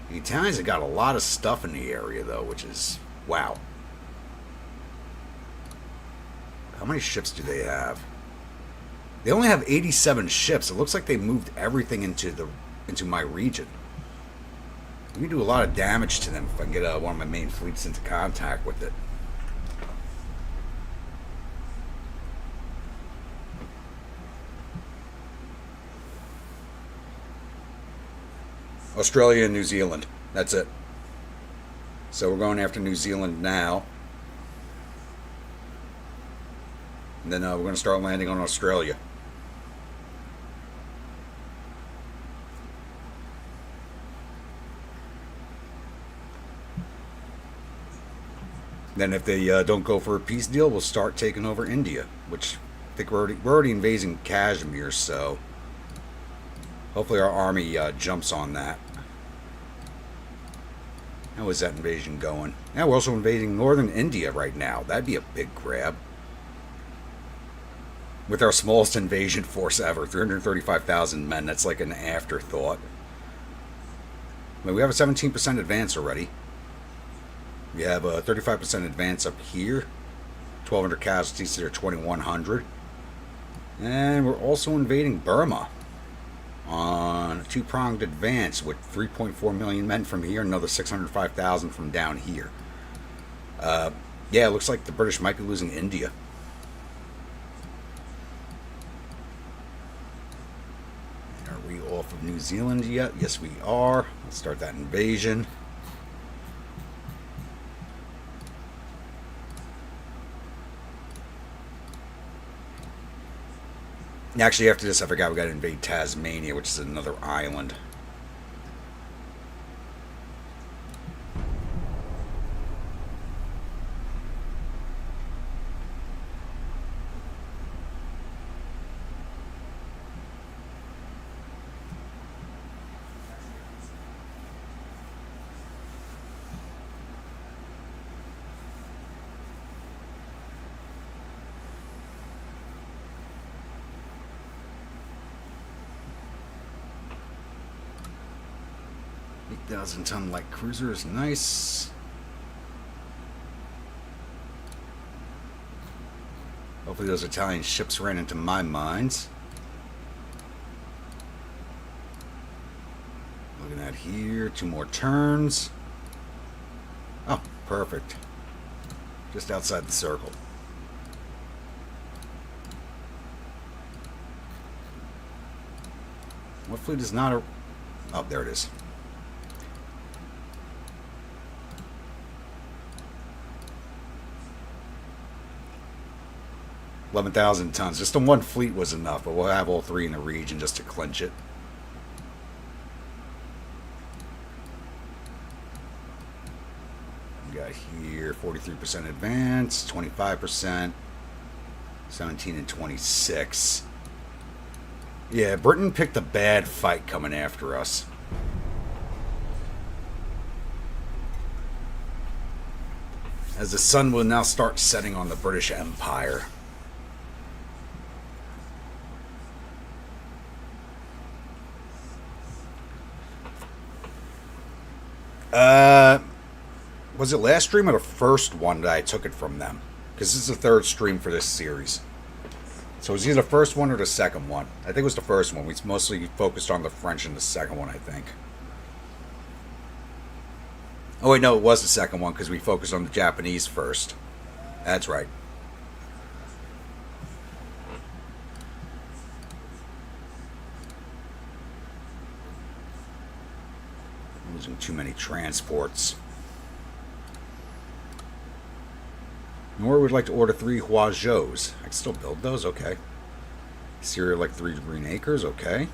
The Italians have got a lot of stuff in the area, though, which is... wow. How many ships do they have? They only have 87 ships. It looks like they moved everything into my region. We can do a lot of damage to them if I can get one of my main fleets into contact with it. Australia and New Zealand. That's it. So we're going after New Zealand now. And then we're going to start landing on Australia. Then if they don't go for a peace deal, we'll start taking over India, which I think we're already invading Kashmir, so hopefully our army jumps on that. How is that invasion going? Now we're also invading northern India right now. That'd be a big grab. With our smallest invasion force ever, 335,000 men. That's like an afterthought. But we have a 17% advance already. We have a 35% advance up here. 1,200 casualties to their 2,100. And we're also invading Burma on a two-pronged advance with 3.4 million men from here, another 605,000 from down here. Yeah, it looks like the British might be losing India. Are we off of New Zealand yet? Yes, we are. Let's start that invasion. Actually, after this, I forgot we got to invade Tasmania, which is another island. Thousand-ton light cruiser is nice. Hopefully those Italian ships ran into my mines. Looking at here, 2 more turns. Oh, perfect. Just outside the circle. What fleet is not a... oh, there it is. $11,000 tons. Just the one fleet was enough, but we'll have all 3 in the region just to clinch it. We got here 43% advance, 25%, 17 and 26. Yeah, Britain picked a bad fight coming after us. As the sun will now start setting on the British Empire. Was it last stream or the first one that I took it from them? Because this is the third stream for this series. So it was either the first one or the second one. I think it was the first one. We mostly focused on the French in the second one, I think. Oh, wait, no, it was the second one because we focused on the Japanese first. That's right. Losing too many transports. Nor would like to order 3 Huazhous. I can still build those, okay. Syria like 3 green acres, okay.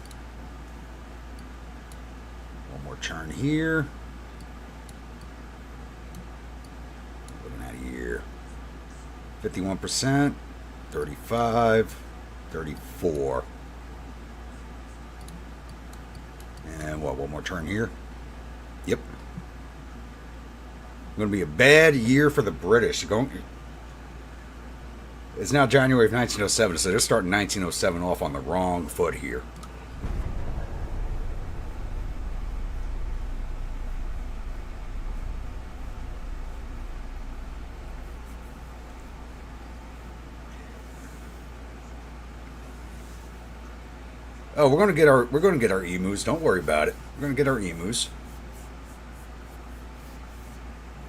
One more turn here. Looking at here. 51%, 35, 34. And what, one more turn here? Yep. Going to be a bad year for the British. It's now January of 1907, so they're starting 1907 off on the wrong foot here. Oh, we're gonna get our emus. Don't worry about it. We're gonna get our emus.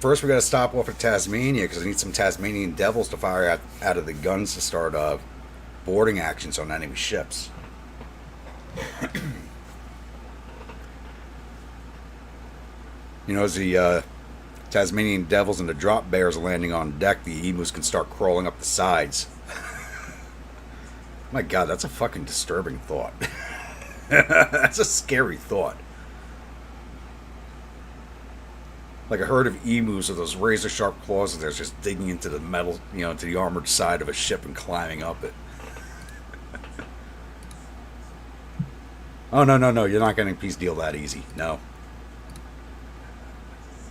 First, we got to stop off at Tasmania because I need some Tasmanian devils to fire out of the guns to start boarding actions on enemy ships. You know, as the Tasmanian devils and the drop bears are landing on deck, the emus can start crawling up the sides. My God, that's a fucking disturbing thought. That's a scary thought. Like a herd of emus with those razor sharp claws, and they're just digging into the metal, into the armored side of a ship and climbing up it. Oh, no, you're not getting a peace deal that easy. No.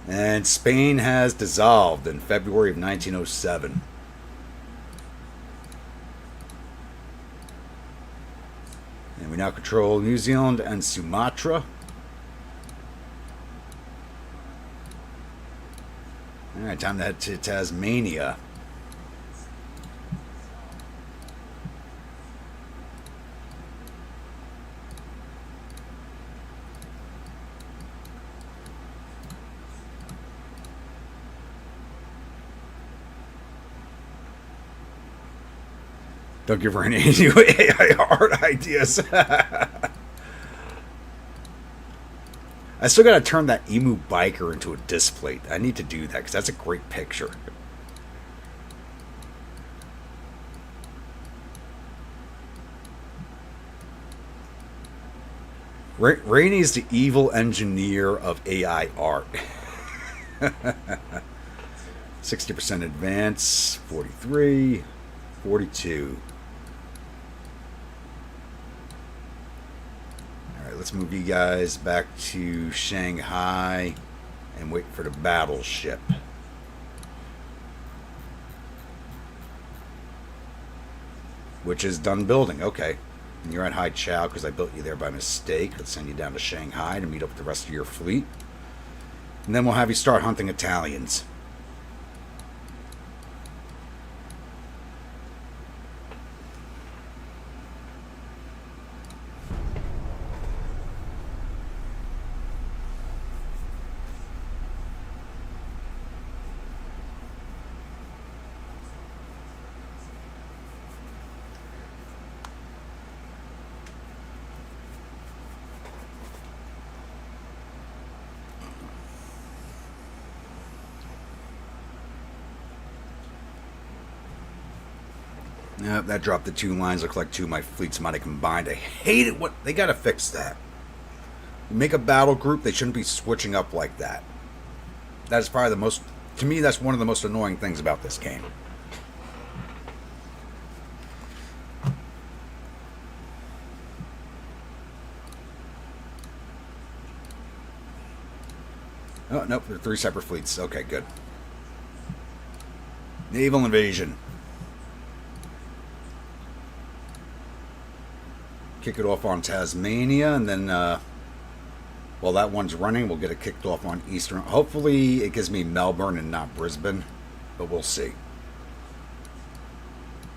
And Spain has dissolved in February of 1907. And we now control New Zealand and Sumatra. Alright, time to head to Tasmania. Don't give her any new AI art ideas. I still gotta turn that emu biker into a displate. I need to do that because that's a great picture. Rainey's the evil engineer of AI art. 60% advance, 43, 42. Let's move you guys back to Shanghai and wait for the battleship. Which is done building. Okay. And you're at Hai Chao because I built you there by mistake. Let's send you down to Shanghai to meet up with the rest of your fleet. And then we'll have you start hunting Italians. Yep, that dropped the 2 lines. Look like 2 of my fleets might have combined. I hate it. They gotta fix that. You make a battle group, they shouldn't be switching up like that. That is probably the most... To me, that's one of the most annoying things about this game. Oh, nope, they're 3 separate fleets. Okay, good. Naval invasion. Kick it off on Tasmania, and then we'll While that one's running, we'll get it kicked off on Eastern. Hopefully it gives me Melbourne and not Brisbane, but we'll see.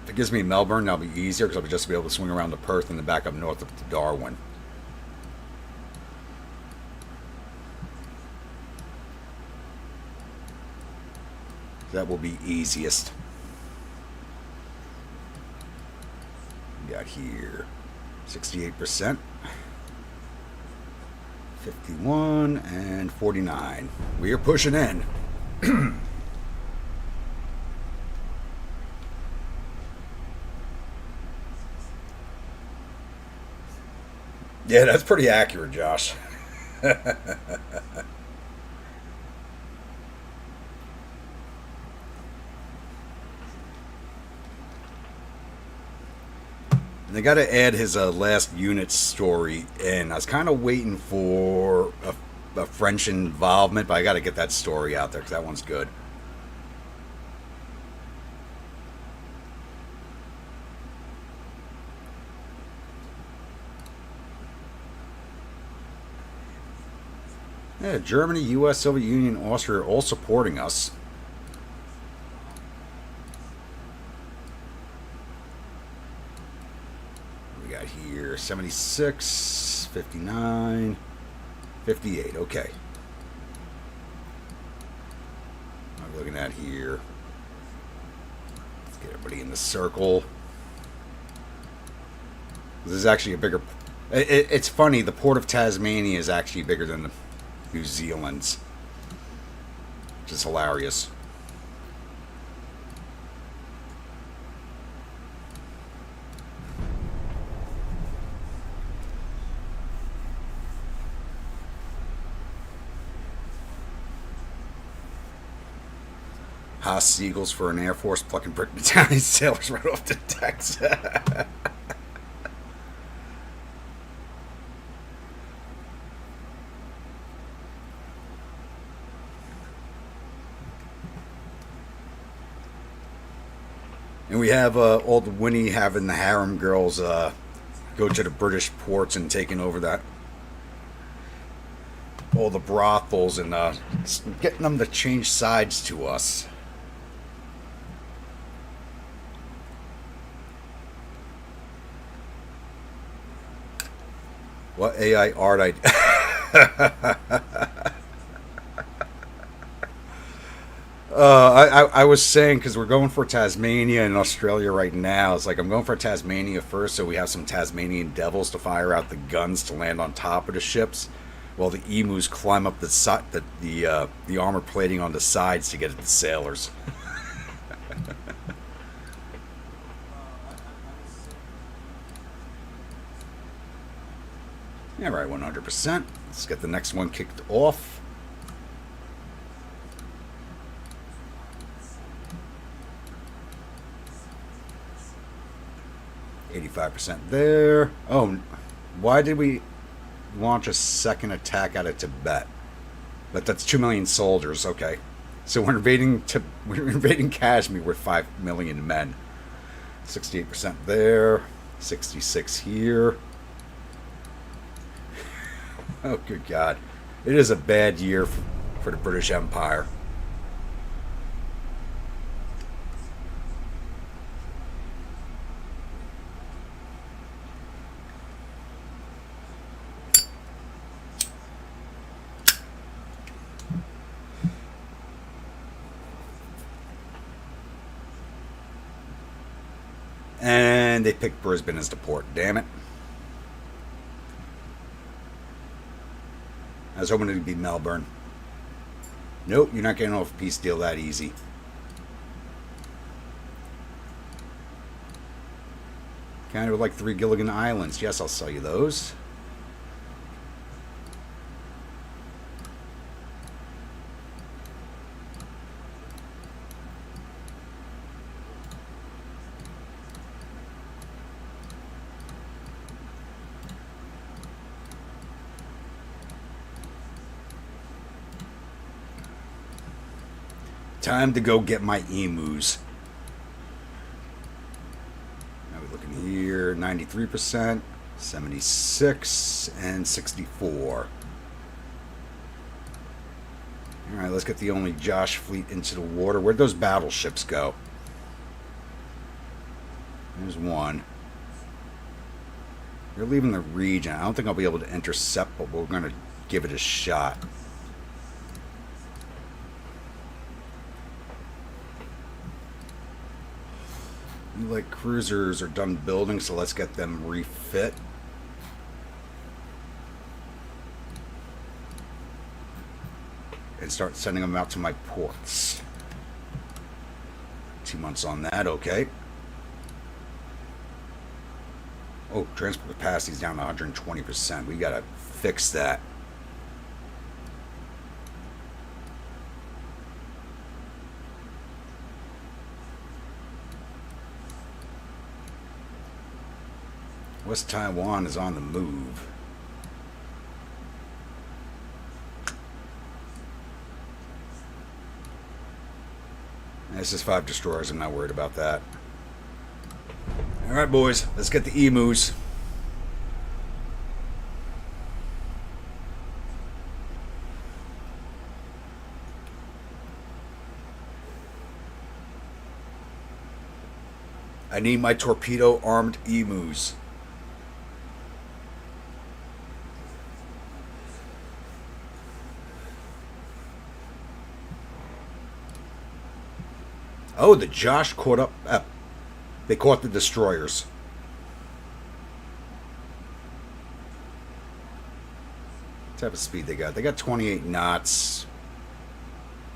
If it gives me Melbourne, that'll be easier because I'll just be able to swing around to Perth and then back up north up to Darwin. That will be easiest. We got here 68%, 51, and 49. We are pushing in. Yeah, that's pretty accurate, Josh. And they got to add his last unit story in. I was kind of waiting for a French involvement, but I got to get that story out there because that one's good. Yeah, Germany, U.S., Soviet Union, Austria are all supporting us. We got here 76, 59, 58. Okay. I'm looking at here. Let's get everybody in the circle. This is actually a bigger... It's funny, the port of Tasmania is actually bigger than the New Zealand's, which is hilarious. Haas Seagulls for an Air Force plucking Brit Battalion sailors right off the decks. And we have old Winnie having the harem girls go to the British ports and taking over that all the brothels and getting them to change sides to us. What AI art I was saying, because we're going for Tasmania and Australia right now. It's like I'm going for Tasmania first, so we have some Tasmanian devils to fire out the guns to land on top of the ships, while the emus climb up the armor plating on the sides to get at the sailors. Yeah, right, 100%. Let's get the next one kicked off. %. There. Oh, why did we launch a second attack out of Tibet? But that's 2 million soldiers. Okay, so we're invading Kashmir with 5 million men. 68% there. 66 here. Oh, good God. It is a bad year for the British Empire. And they picked Brisbane as the port. Damn it. I was hoping it would be Melbourne. Nope, you're not getting off a peace deal that easy. Kind of like 3 Gilligan Islands. Yes, I'll sell you those. Time to go get my emus. Now we're looking here, 93%, 76, and 64. Alright, let's get the only Josh fleet into the water. Where'd those battleships go? There's one. They're leaving the region. I don't think I'll be able to intercept, but we're going to give it a shot. Like cruisers are done building, so let's get them refit. And start sending them out to my ports. 2 months on that, okay. Oh, transport capacity is down to 120%. We gotta fix that. West Taiwan is on the move. This is 5 destroyers. I'm not worried about that. Alright, boys. Let's get the emus. I need my torpedo-armed emus. Oh, the Josh caught up. They caught the destroyers. What type of speed they got? They got 28 knots.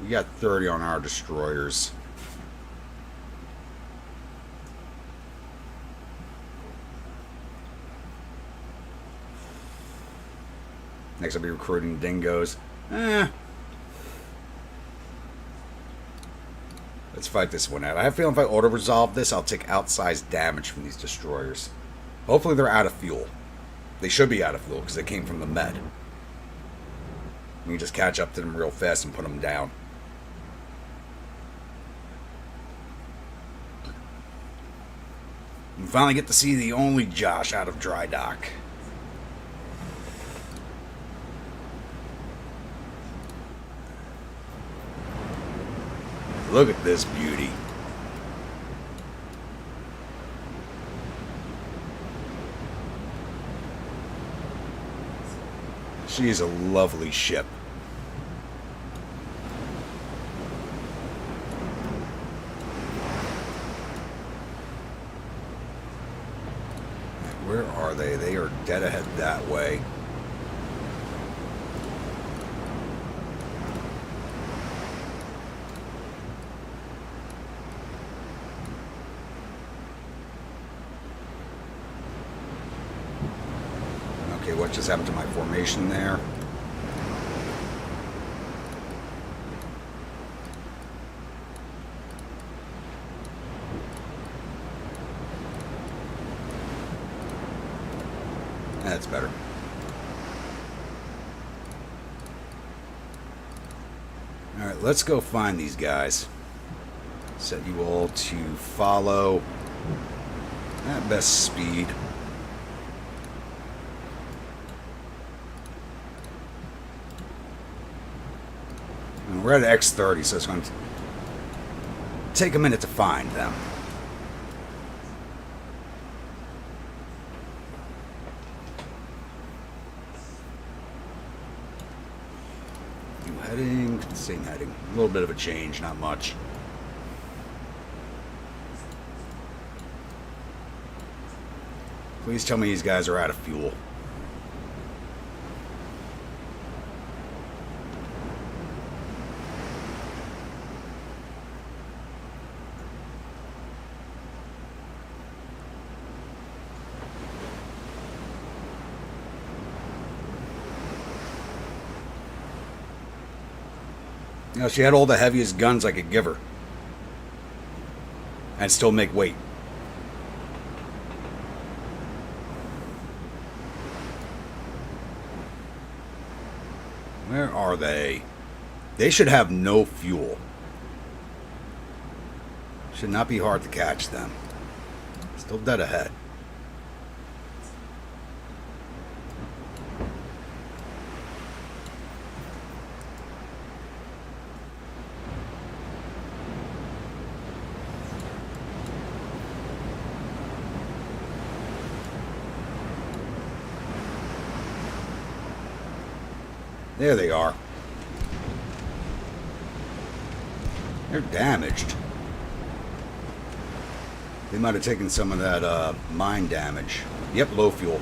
We got 30 on our destroyers. Next I'll be recruiting dingoes. Let's fight this one out. I have a feeling if I auto-resolve this, I'll take outsized damage from these destroyers. Hopefully they're out of fuel. They should be out of fuel because they came from the Med. We can just catch up to them real fast and put them down. We finally get to see the only Josh out of dry dock. Look at this beauty. She is a lovely ship. Where are they? They are dead ahead that way. Okay, what just happened to my formation there? That's better. Alright, let's go find these guys. Set you all to follow at best speed. And we're at X30, so it's going to take a minute to find them. New heading, same heading. A little bit of a change, not much. Please tell me these guys are out of fuel. You know, she had all the heaviest guns I could give her. And still make weight. Where are they? They should have no fuel. Should not be hard to catch them. Still dead ahead. There they are. They're damaged. They might have taken some of that mine damage. Yep, low fuel.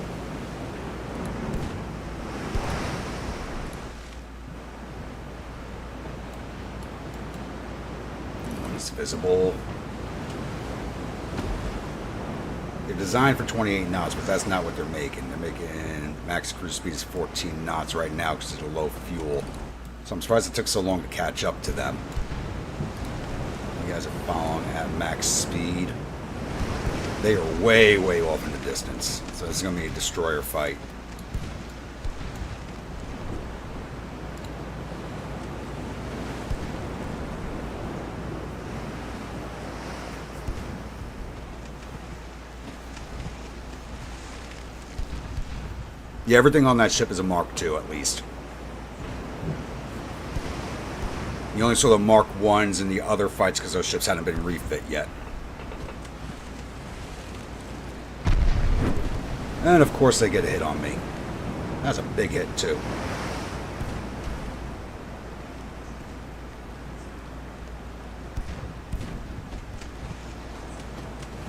One is visible. They're designed for 28 knots, but that's not what they're making. They're making max cruise speed is 14 knots right now because it's a low fuel. So I'm surprised it took so long to catch up to them. You guys are following at max speed. They are way, way off in the distance. So it's going to be a destroyer fight. Yeah, everything on that ship is a Mark II at least. You only saw the Mark I's in the other fights because those ships hadn't been refit yet. And of course they get a hit on me. That's a big hit too.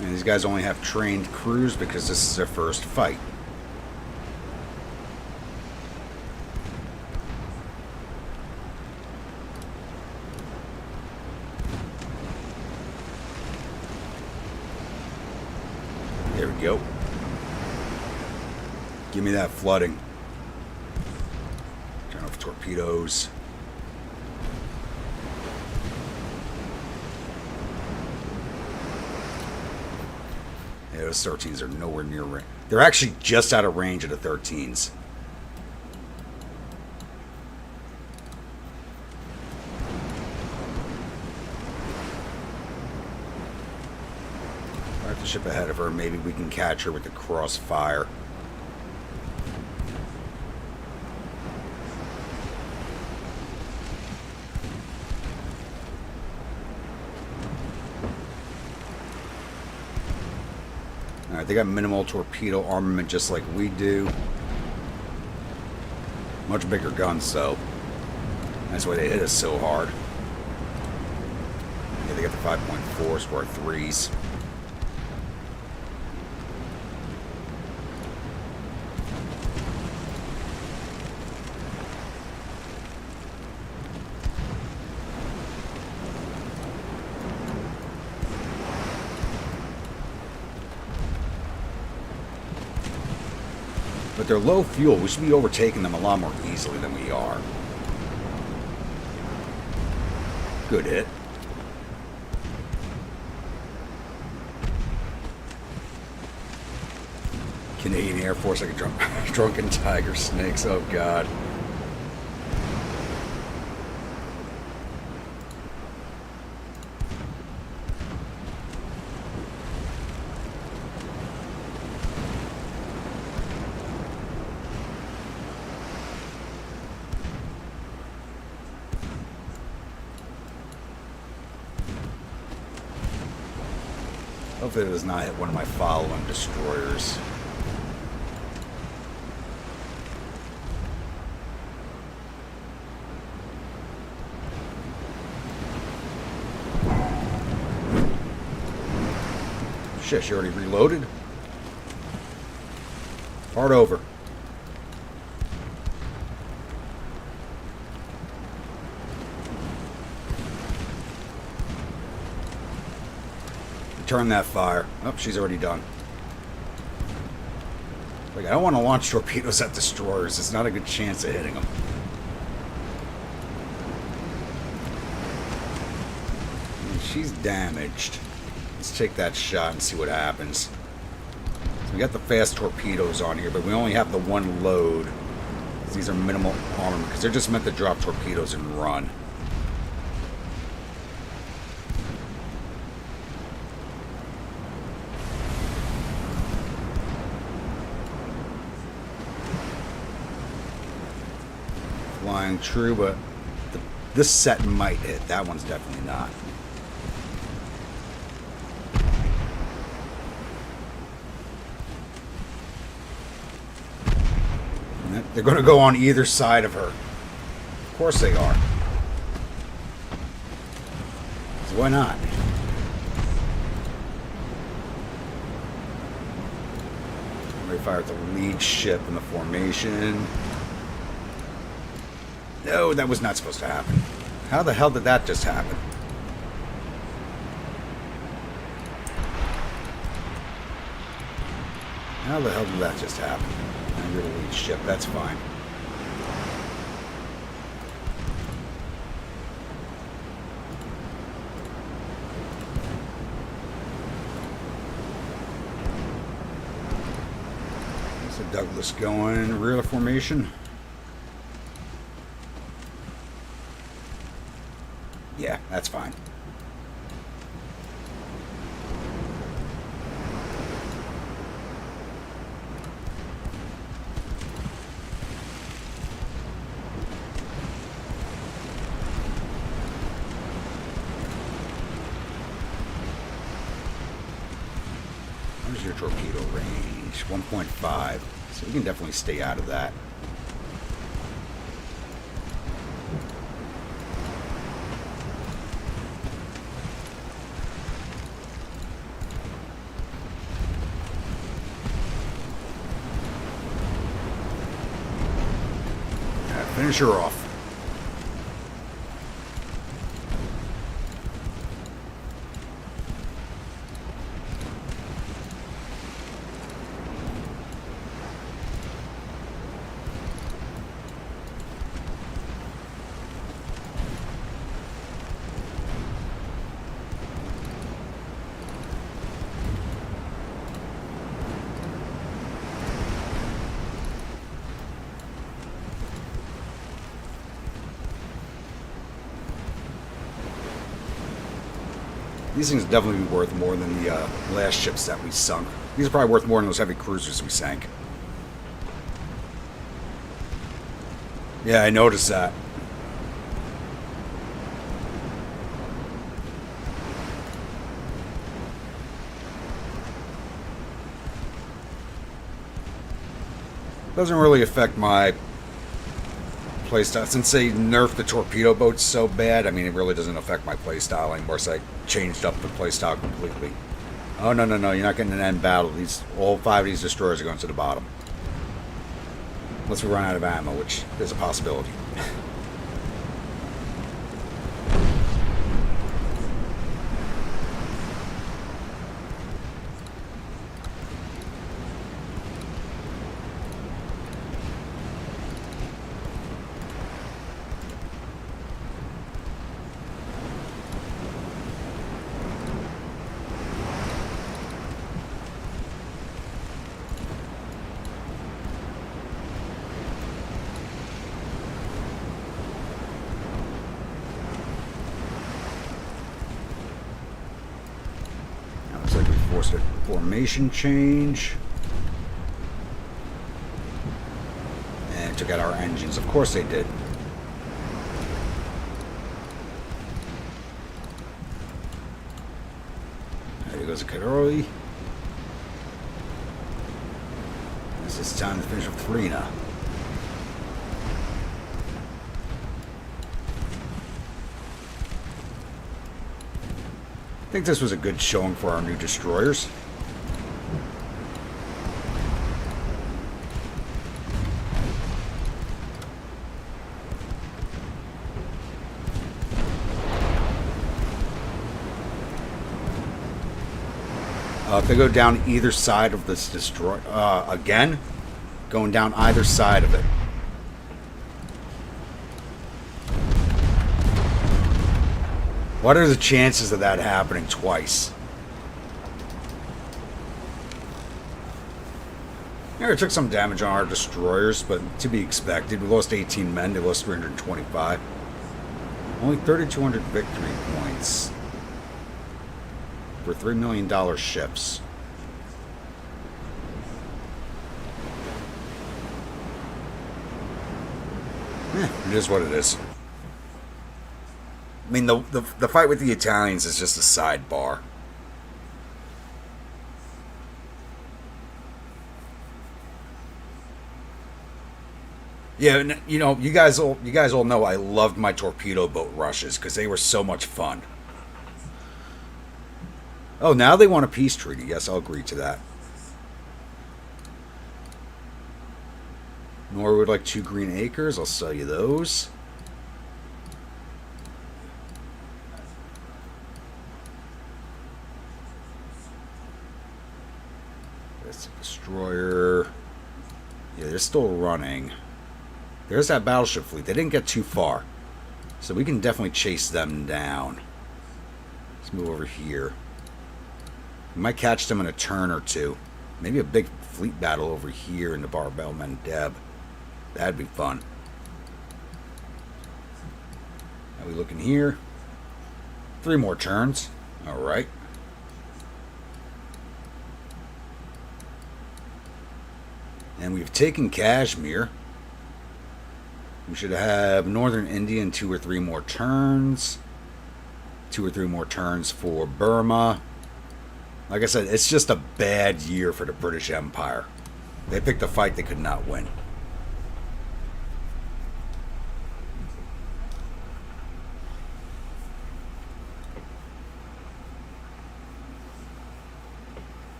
And these guys only have trained crews because this is their first fight. There we go. Give me that flooding. Turn off torpedoes. Yeah, those 13s are nowhere near range. They're actually just out of range of the 13s. Right, the ship ahead of her. Maybe we can catch her with the crossfire. Alright, they got minimal torpedo armament just like we do. Much bigger guns, though. That's why they hit us so hard. Yeah, they got the 5.4 square 3s. But they're low fuel. We should be overtaking them a lot more easily than we are. Good hit. Canadian Air Force like a drunken tiger snakes. Oh, God. Hopefully it does not hit one of my following destroyers. Shit, she already reloaded? Hard over. Turn that fire. Oh, she's already done. Like, I don't want to launch torpedoes at destroyers. It's not a good chance of hitting them. And she's damaged. Let's take that shot and see what happens. So we got the fast torpedoes on here, but we only have the one load. These are minimal armament because they're just meant to drop torpedoes and run. Flying true, but this set might hit. That one's definitely not. They're going to go on either side of her. Of course they are. So why not? We fire at the lead ship in the formation. No, that was not supposed to happen. How the hell did that just happen? How the hell did that just happen? Now you're the lead ship, that's fine. There's the Douglas going, rear of formation. Yeah, that's fine. Where's your torpedo range? 1.5. So you can definitely stay out of that. Finish her off. These things definitely be worth more than the last ships that we sunk. These are probably worth more than those heavy cruisers we sank. Yeah, I noticed that. Doesn't really affect my playstyle. Since they nerfed the torpedo boats so bad, I mean, it really doesn't affect my playstyle anymore, so I changed up the playstyle completely. Oh, no, no, no, you're not getting an end battle. All 5 of these destroyers are going to the bottom. Unless we run out of ammo, which is a possibility. Forced a formation change. And took out our engines. Of course they did. There goes a Kadori. This is time to finish with Farina. I think this was a good showing for our new destroyers. If they go down either side of this destroyer, again, going down either side of it. What are the chances of that happening twice? Yeah, it took some damage on our destroyers, but to be expected. We lost 18 men, they lost 325. Only 3,200 victory points for $3 million ships. It is what it is. I mean, the fight with the Italians is just a sidebar. Yeah, you know, you guys all know I loved my torpedo boat rushes because they were so much fun. Oh, now they want a peace treaty. Yes, I'll agree to that. Norway would like 2 green acres. I'll sell you those. That's a destroyer. Yeah, they're still running. There's that battleship fleet. They didn't get too far. So we can definitely chase them down. Let's move over here. We might catch them in a turn or two. Maybe a big fleet battle over here in the Barbel Mendeb. That'd be fun. How we looking here? 3 more turns. Alright. And we've taken Kashmir. We should have Northern India in 2 or 3 more turns. 2 or 3 more turns for Burma. Like I said, it's just a bad year for the British Empire. They picked a fight they could not win.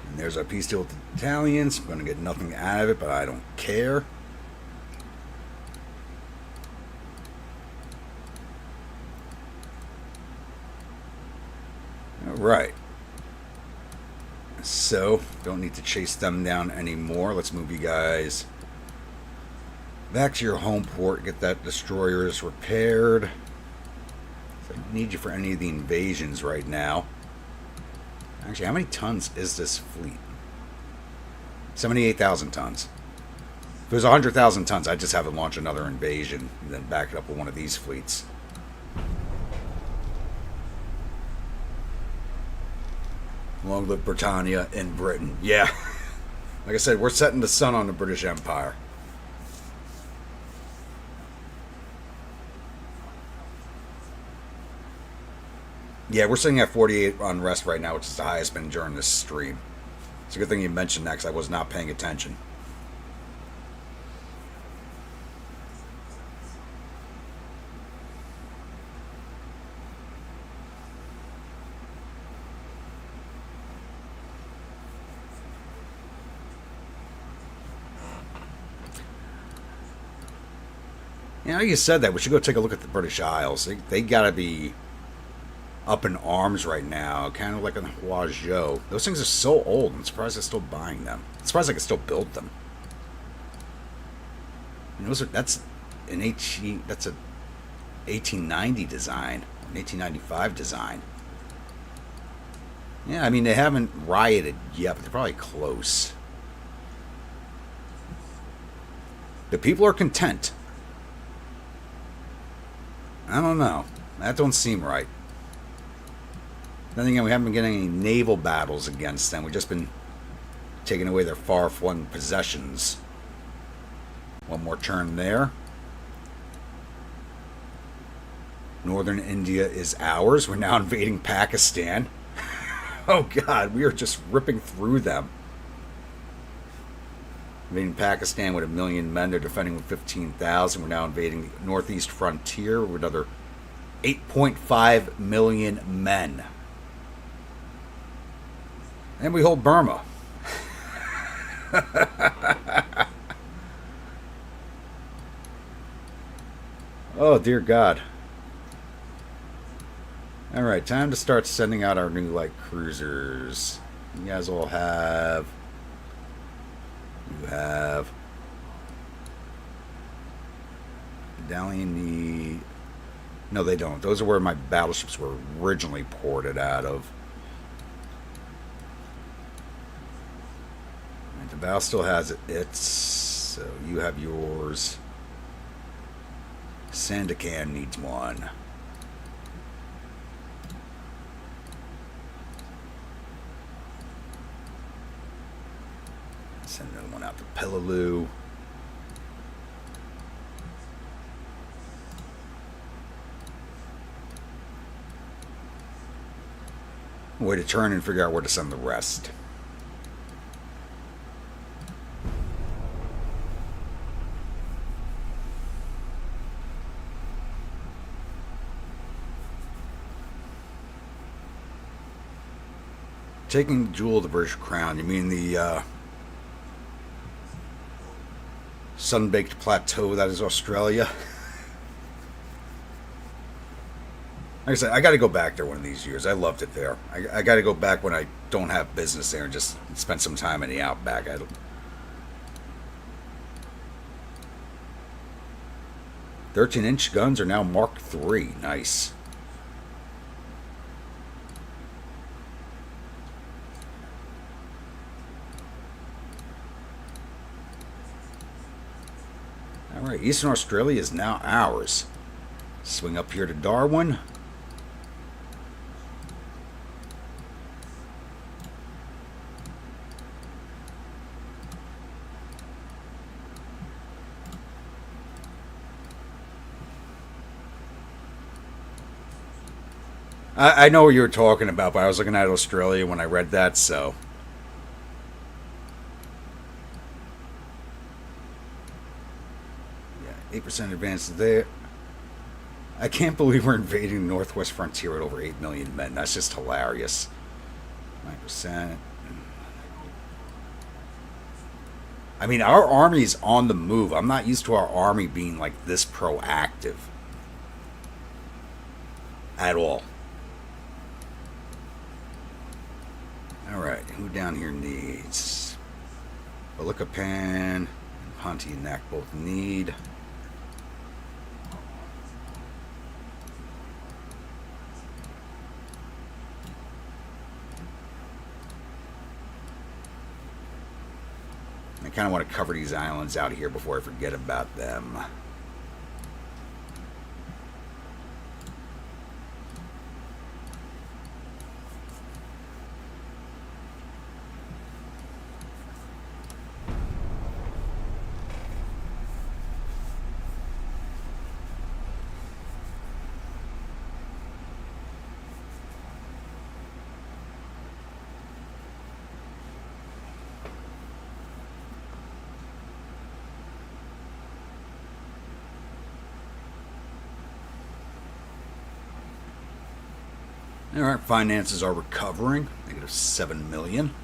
And there's our peace deal with the Italians. I'm going to get nothing out of it, but I don't care. Alright. So, don't need to chase them down anymore. Let's move you guys back to your home port. Get that destroyers repaired. So I need you for any of the invasions right now. Actually, how many tons is this fleet? 78,000 tons. If it was 100,000 tons, I'd just have it launch another invasion and then back it up with one of these fleets. Long live Britannia and Britain. Yeah. Like I said, we're setting the sun on the British Empire. Yeah, we're sitting at 48 on rest right now, which is the highest been during this stream. It's a good thing you mentioned that because I was not paying attention. You know, you said that. We should go take a look at the British Isles. They got to be up in arms right now, kind of like in Huazhou. Those things are so old. I'm surprised they're still buying them. I'm surprised I can still build them. And that's an 1890 design, an 1895 design. Yeah, I mean they haven't rioted yet, but they're probably close. The people are content. I don't know. That don't seem right. Then again, we haven't been getting any naval battles against them. We've just been taking away their far-flung possessions. One more turn there. Northern India is ours. We're now invading Pakistan. Oh God, we are just ripping through them. Invading Pakistan with 1 million men. They're defending with 15,000. We're now invading the northeast frontier with another 8.5 million men. And we hold Burma. Oh, dear God. Alright, time to start sending out our new light cruisers. You guys all have... You have... Medallion need... No, they don't. Those are where my battleships were originally ported out of. And the Bow still has its... So you have yours. Sandakan needs one. Got the Peleliu. Way to turn and figure out where to send the rest. Taking Jewel of the British Crown, you mean the sun-baked plateau that is Australia? Like I said, I got to go back there one of these years. I loved it there. I got to go back when I don't have business there and just spend some time in the outback. 13-inch guns are now Mark III. Nice. Alright, Eastern Australia is now ours. Swing up here to Darwin. I know what you were talking about, but I was looking at Australia when I read that, so. Yeah, 8% advance there. I can't believe we're invading the Northwest frontier with over 8 million men. That's just hilarious. 9%. I mean, our army's on the move. I'm not used to our army being like this proactive. At all. Alright, who down here needs? Balikpapan and Pontianak both need. I kind of want to cover these islands out here before I forget about them. Alright, finances are recovering. -7 million.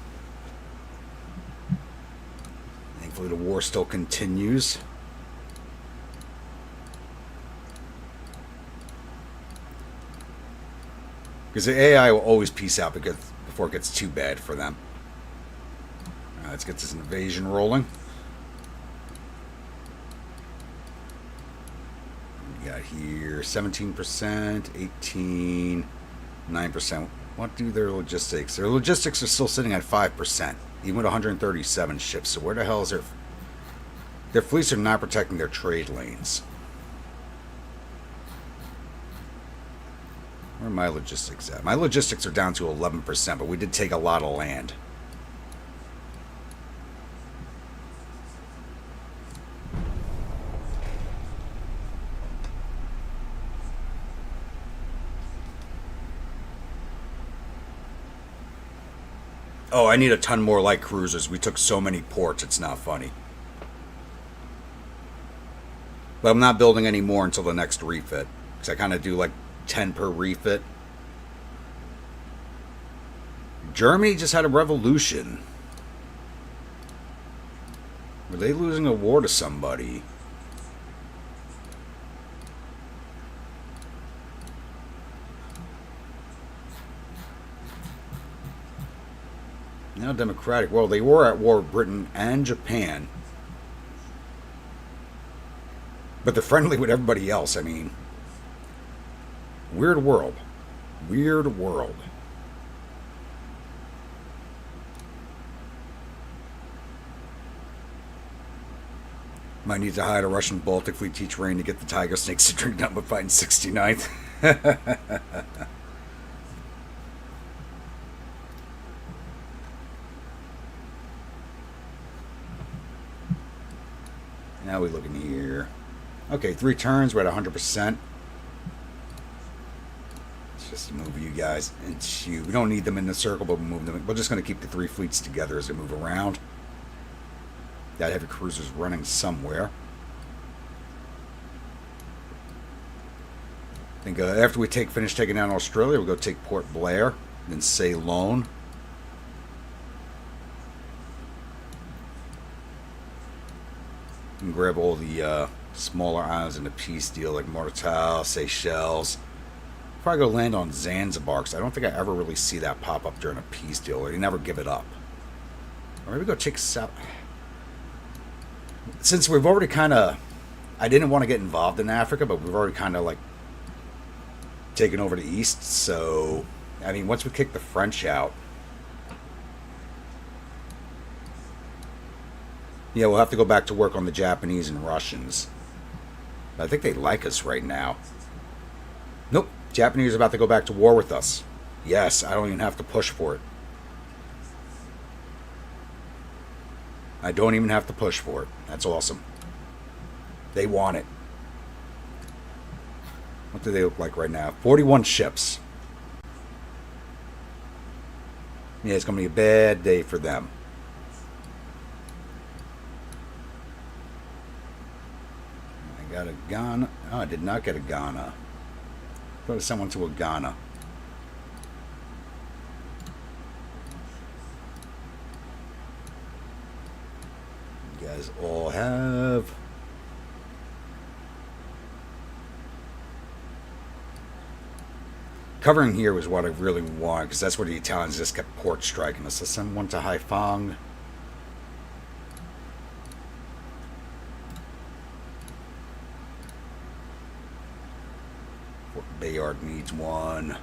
Thankfully the war still continues. Because the AI will always peace out before it gets too bad for them. Alright, let's get this invasion rolling. We got here 17%, 18%. 9%. What do their logistics? Their logistics are still sitting at 5%, even with 137 ships. So where the hell is their fleets are not protecting their trade lanes? Where are my logistics at? My logistics are down to 11%, but we did take a lot of land. Oh, I need a ton more light cruisers. We took so many ports, it's not funny. But I'm not building any more until the next refit. Because I kind of do like 10 per refit. Germany just had a revolution. Were they losing a war to somebody? Now democratic. Well, they were at war with Britain and Japan. But they're friendly with everybody else. I mean, weird world. Weird world. Might need to hide a Russian Baltic fleet, teach Rain to get the tiger snakes to drink down by fighting 69th. Now we looking here. Okay, 3 turns. We're at 100%. Let's just move you guys into... We don't need them in the circle, but we'll move them. We're just going to keep the 3 fleets together as they move around. That heavy cruiser's running somewhere. I think after we finish taking down Australia, we'll go take Port Blair, then Ceylon. And grab all the smaller islands in the peace deal, like Martal, Seychelles. Probably go land on Zanzibar, because I don't think I ever really see that pop up during a peace deal, or you never give it up. Or maybe go take South... Since we've already kind of... I didn't want to get involved in Africa, but we've already kind of, like, taken over the East, so... I mean, once we kick the French out... Yeah, we'll have to go back to work on the Japanese and Russians. I think they like us right now. Nope. Japanese are about to go back to war with us. Yes, I don't even have to push for it. I don't even have to push for it. That's awesome. They want it. What do they look like right now? 41 ships. Yeah, it's going to be a bad day for them. I got a Ghana. Oh, I did not get a Ghana. Go to someone to a Ghana. You guys all have... Covering here was what I really want, because that's where the Italians just kept port striking us. Let's send one to Haiphong. Fort Bayard needs one.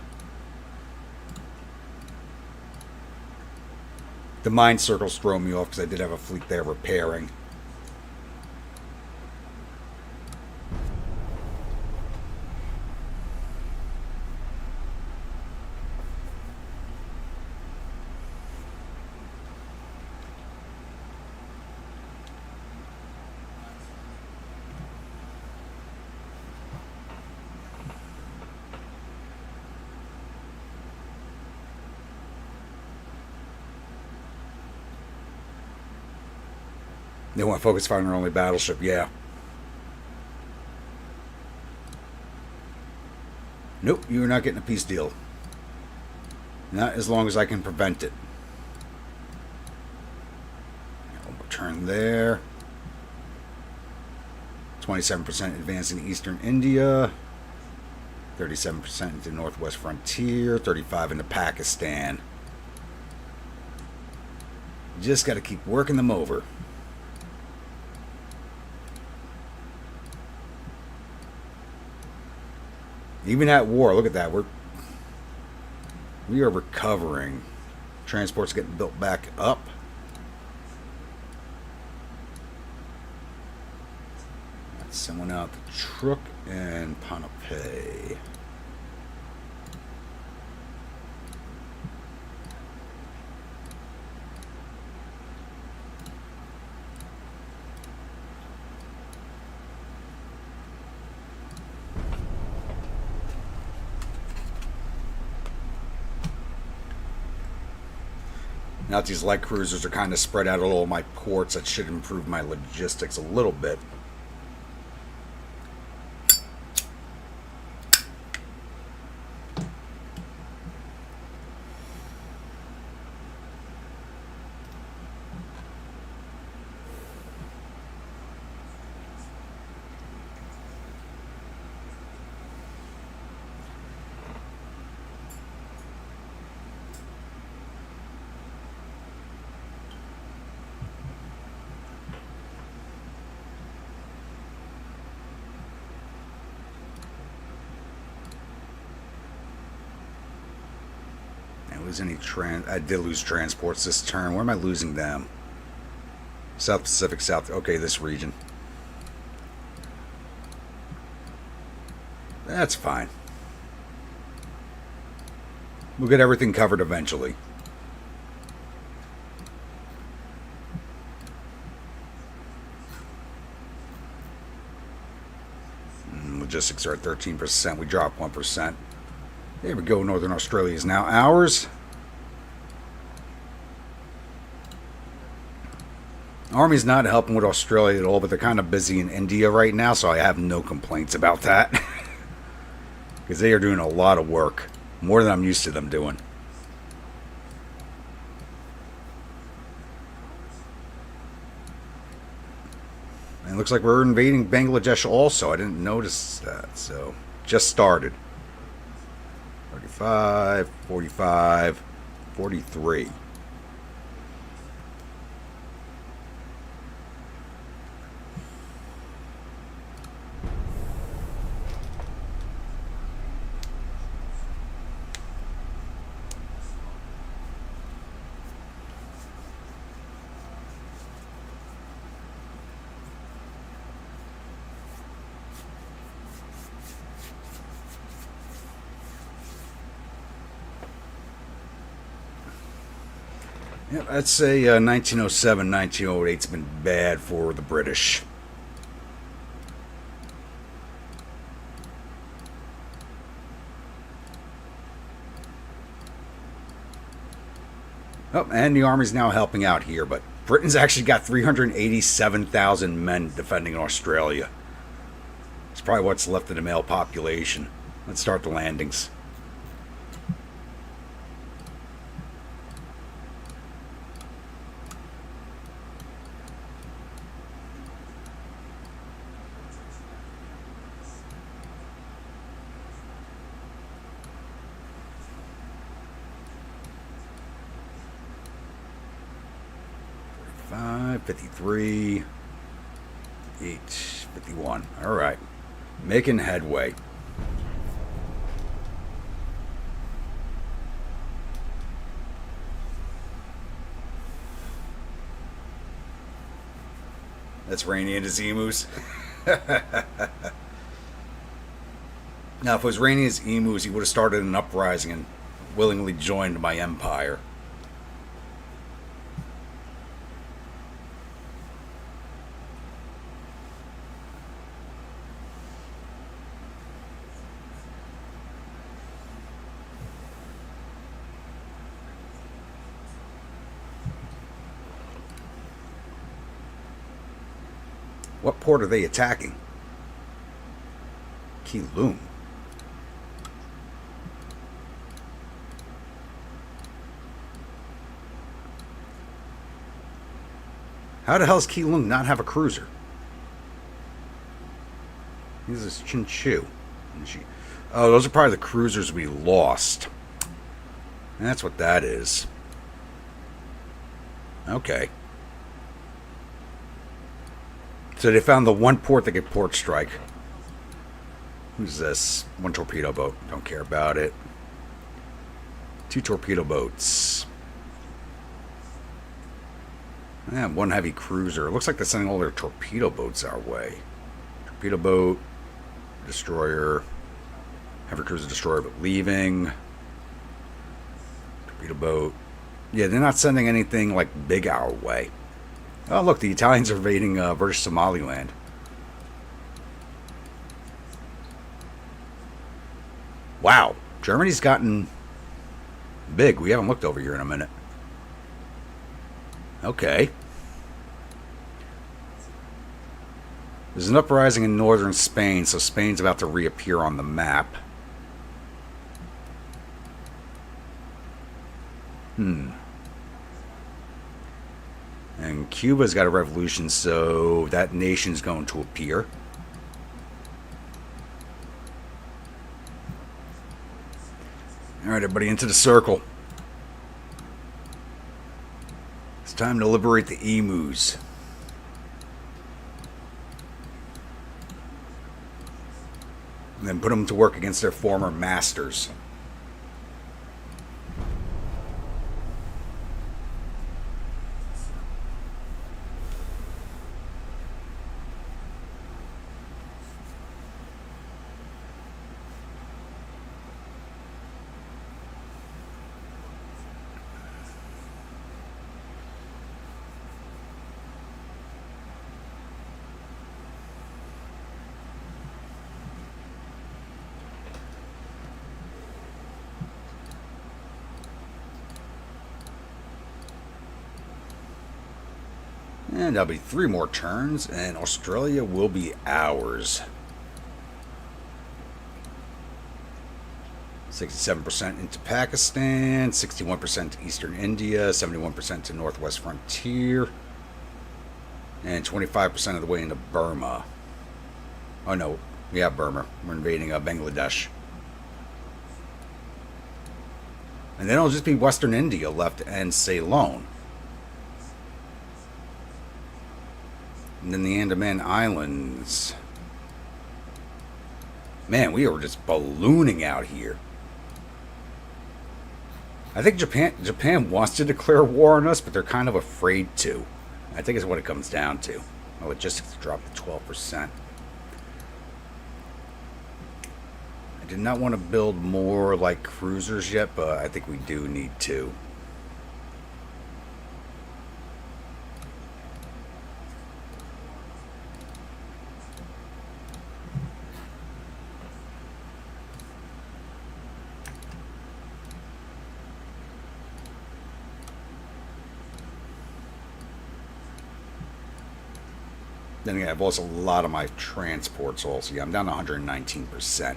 The mine circles throw me off, because I did have a fleet there repairing. They want to focus fire on their only battleship, yeah. Nope, you're not getting a peace deal. Not as long as I can prevent it. We'll turn there. 27% advance in eastern India. 37% into northwest frontier. 35% into Pakistan. Just got to keep working them over. Even at war, look at that. We are recovering. Transport's getting built back up. That's someone out the Truk and Ponape. Now that these light cruisers are kind of spread out all my ports, that should improve my logistics a little bit. I did lose transports this turn. Where am I losing them? South Pacific, South. Okay, this region. That's fine. We'll get everything covered eventually. logistics are at 13%. We dropped 1%. There we go. Northern Australia is now ours. Army's not helping with Australia at all, but they're kind of busy in India right now, so I have no complaints about that. Because they are doing a lot of work. More than I'm used to them doing. And it looks like we're invading Bangladesh also. I didn't notice that, so just started. 35, 45, 43. Yep, I'd say 1907, 1908's been bad for the British. Oh, and the Army's now helping out here, but Britain's actually got 387,000 men defending Australia. It's probably what's left of the male population. Let's start the landings. Five, 53, 8, 51. All right. Making headway. That's Rainy and his emus. Now, if it was Rainy and his emus, he would have started an uprising and willingly joined my empire. What port are they attacking? Keelung. How the hell does Keelung not have a cruiser? This is Chinchu. Oh, those are probably the cruisers we lost. That's what that is. Okay. So they found the one port that could port strike. Who's this? One torpedo boat. Don't care about it. 2 torpedo boats. And 1 heavy cruiser. It looks like they're sending all their torpedo boats our way. Torpedo boat. Destroyer. Heavy cruiser destroyer, but leaving. Torpedo boat. Yeah, they're not sending anything like big our way. Oh, look, the Italians are invading British Somaliland. Wow, Germany's gotten big. We haven't looked over here in a minute. Okay. There's an uprising in northern Spain, so Spain's about to reappear on the map. And Cuba's got a revolution, so that nation's going to appear. All right, everybody, into the circle. It's time to liberate the emus. And then put them to work against their former masters. And that'll be 3 more turns, and Australia will be ours. 67% into Pakistan, 61% to Eastern India, 71% to Northwest Frontier, and 25% of the way into Burma. Oh no, we have Burma. We're invading Bangladesh. And then it'll just be Western India left and Ceylon. And then the Andaman Islands. Man, we are just ballooning out here. I think Japan wants to declare war on us, but they're kind of afraid to. I think is what it comes down to. My logistics dropped to 12%. I did not want to build more like cruisers yet, but I think we do need to. Then again, I've lost a lot of my transports also. Yeah, I'm down to 119%.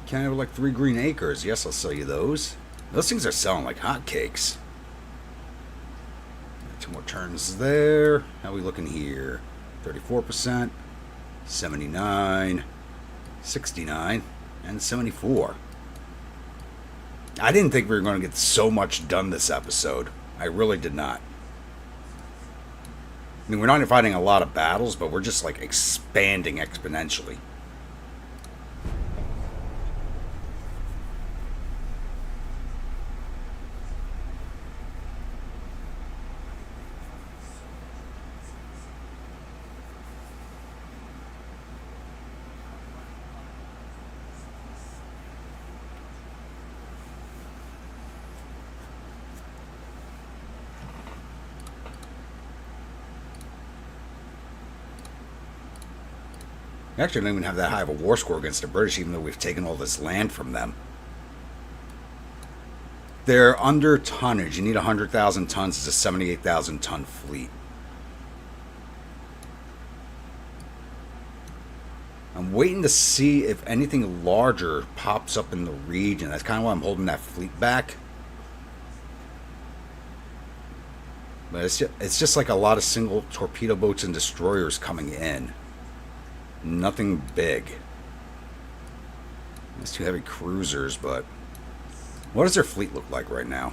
Can I have like 3 green acres? Yes, I'll sell you those. Those things are selling like hotcakes. 2 more turns there. How are we looking here? 34%, 79, 69, and 74. I didn't think we were going to get so much done this episode. I really did not. I mean, we're not fighting a lot of battles, but we're just like expanding exponentially. Actually, I don't even have that high of a war score against the British, even though we've taken all this land from them. They're under tonnage. You need 100,000 tons. It's a 78,000 ton fleet. I'm waiting to see if anything larger pops up in the region. That's kind of why I'm holding that fleet back. But it's just like a lot of single torpedo boats and destroyers coming in. Nothing big. There's 2 heavy cruisers, but what does their fleet look like right now?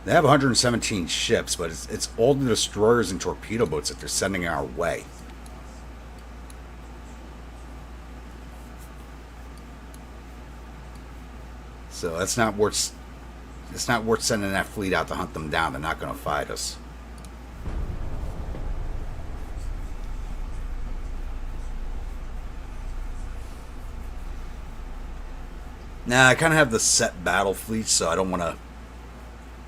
They have 117 ships, but it's all the destroyers and torpedo boats that they're sending our way. So it's not worth sending that fleet out to hunt them down. They're not going to fight us. Nah, I kind of have the set battle fleet, so I don't want to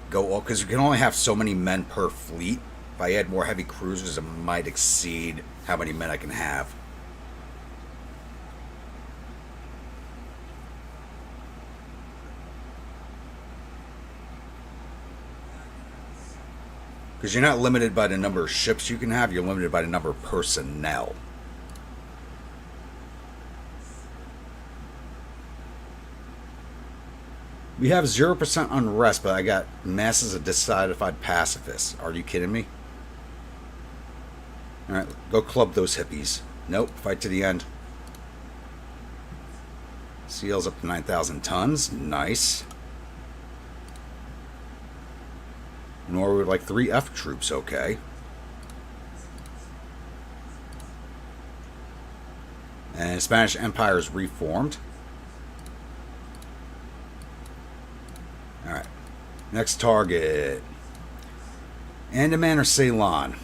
go all... Because you can only have so many men per fleet. If I add more heavy cruisers, it might exceed how many men I can have. Because you're not limited by the number of ships you can have, you're limited by the number of personnel. We have 0% unrest, but I got masses of dissatisfied pacifists. Are you kidding me? Alright, go club those hippies. Nope, fight to the end. Seals up to 9,000 tons. Nice. Norway with like 3 F troops, okay. And Spanish Empire is reformed. Alright. Next target. Andaman or Ceylon?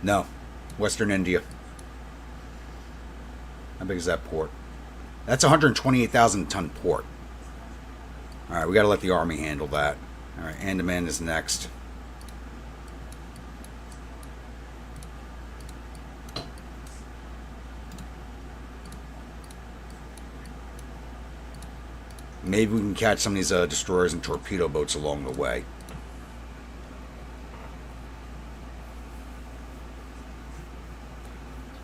No. Western India. How big is that port? That's a 128,000 ton port. Alright, we gotta let the Army handle that. Alright, Andaman is next. Maybe we can catch some of these destroyers and torpedo boats along the way.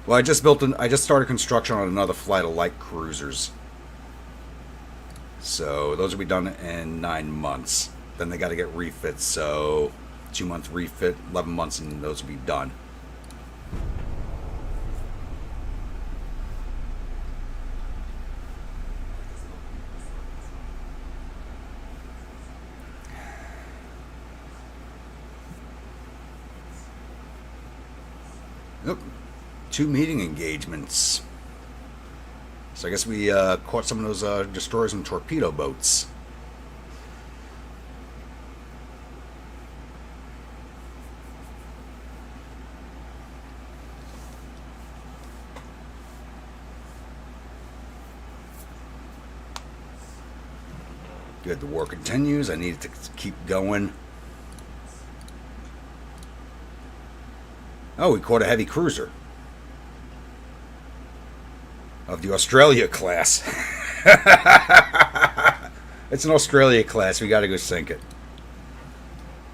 Well, I just started construction on another flight of light cruisers. So those will be done in 9 months. Then they got to get refits. So 2-month refit, 11 months, and those will be done. Nope. 2 meeting engagements. So I guess we caught some of those destroyers and torpedo boats. Good, the war continues. I need it to keep going. Oh, we caught a heavy cruiser. Of the Australia class. It's an Australia class. We got to go sink it.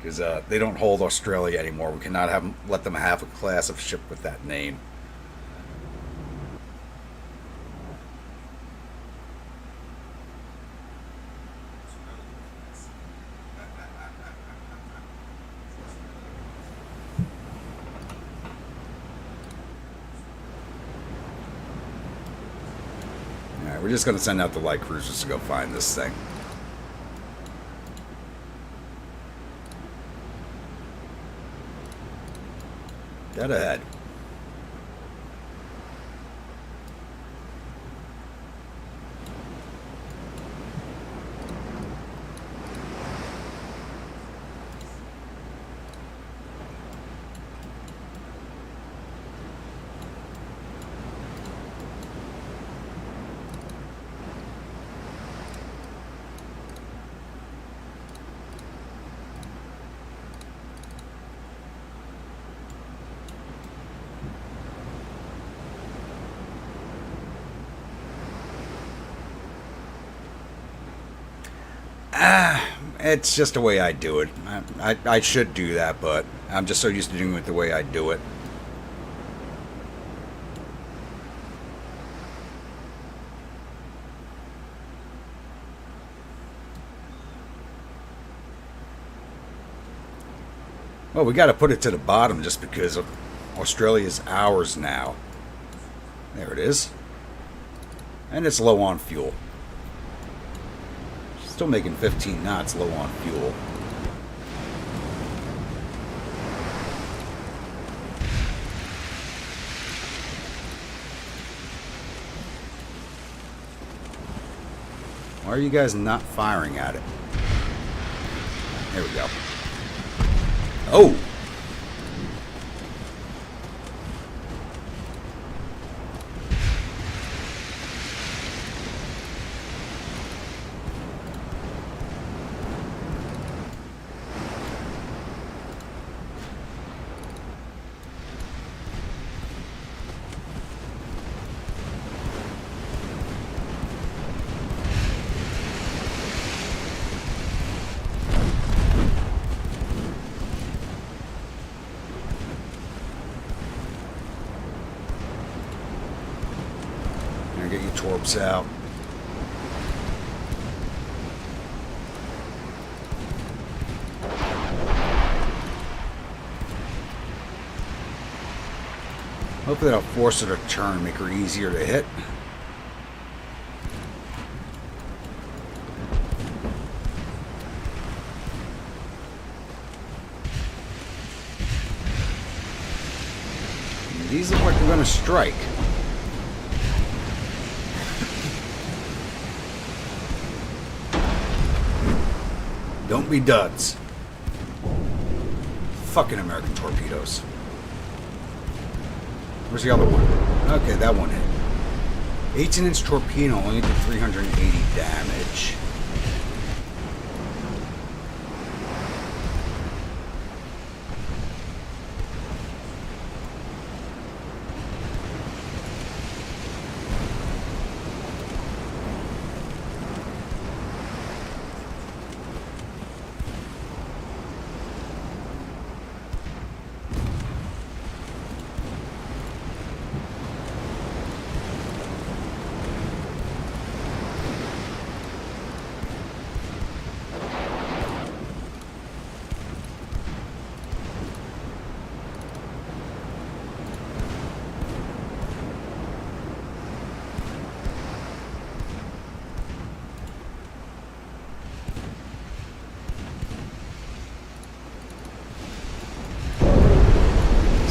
Because they don't hold Australia anymore. We cannot let them have a class of ship with that name. We're just going to send out the light cruisers to go find this thing. Dead ahead. It's just the way I do it. I should do that, but I'm just so used to doing it the way I do it. Well, we got to put it to the bottom just because of Australia's ours now. There it is. And it's low on fuel. Still making 15 knots, low on fuel. Why are you guys not firing at it? There we go. Oh! Get your torps out. Hopefully that'll force her to turn, make her easier to hit. And these look like they're going to strike. Don't be duds. Fucking American torpedoes. Where's the other one? Okay, that one hit. 18-inch torpedo only did 380 damage.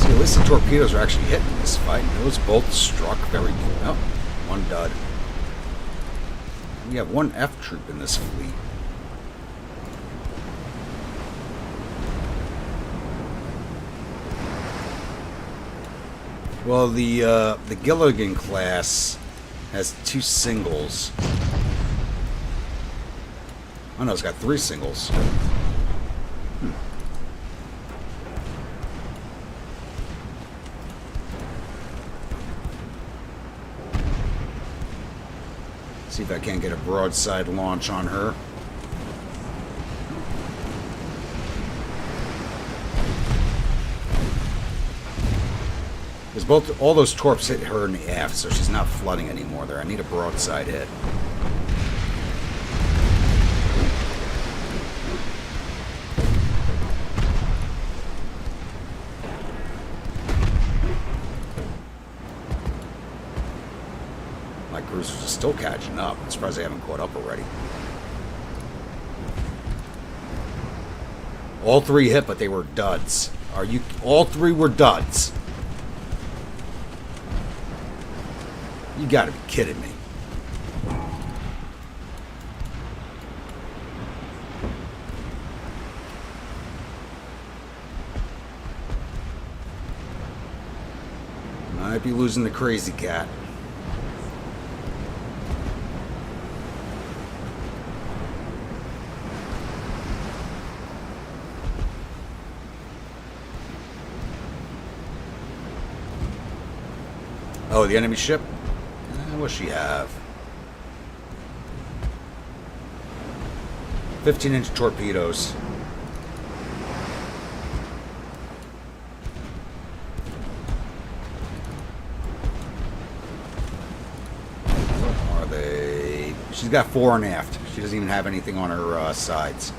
At least the torpedoes are actually hitting this fight. Those both struck very good. Oh, one dud. We have one F troop in this fleet. Well, the Gilligan class has 2 singles. Oh no, it's got 3 singles. See if I can't get a broadside launch on her. Because all those torps hit her in the aft, so she's not flooding anymore there. I need a broadside hit. My cruisers are still catching up. I'm surprised they haven't caught up already. All 3 hit, but they were duds. All 3 were duds. You gotta be kidding me. Might be losing the crazy cat. Oh, the enemy ship? What's she have? 15-inch torpedoes. What are they? She's got 4 and aft. She doesn't even have anything on her sides.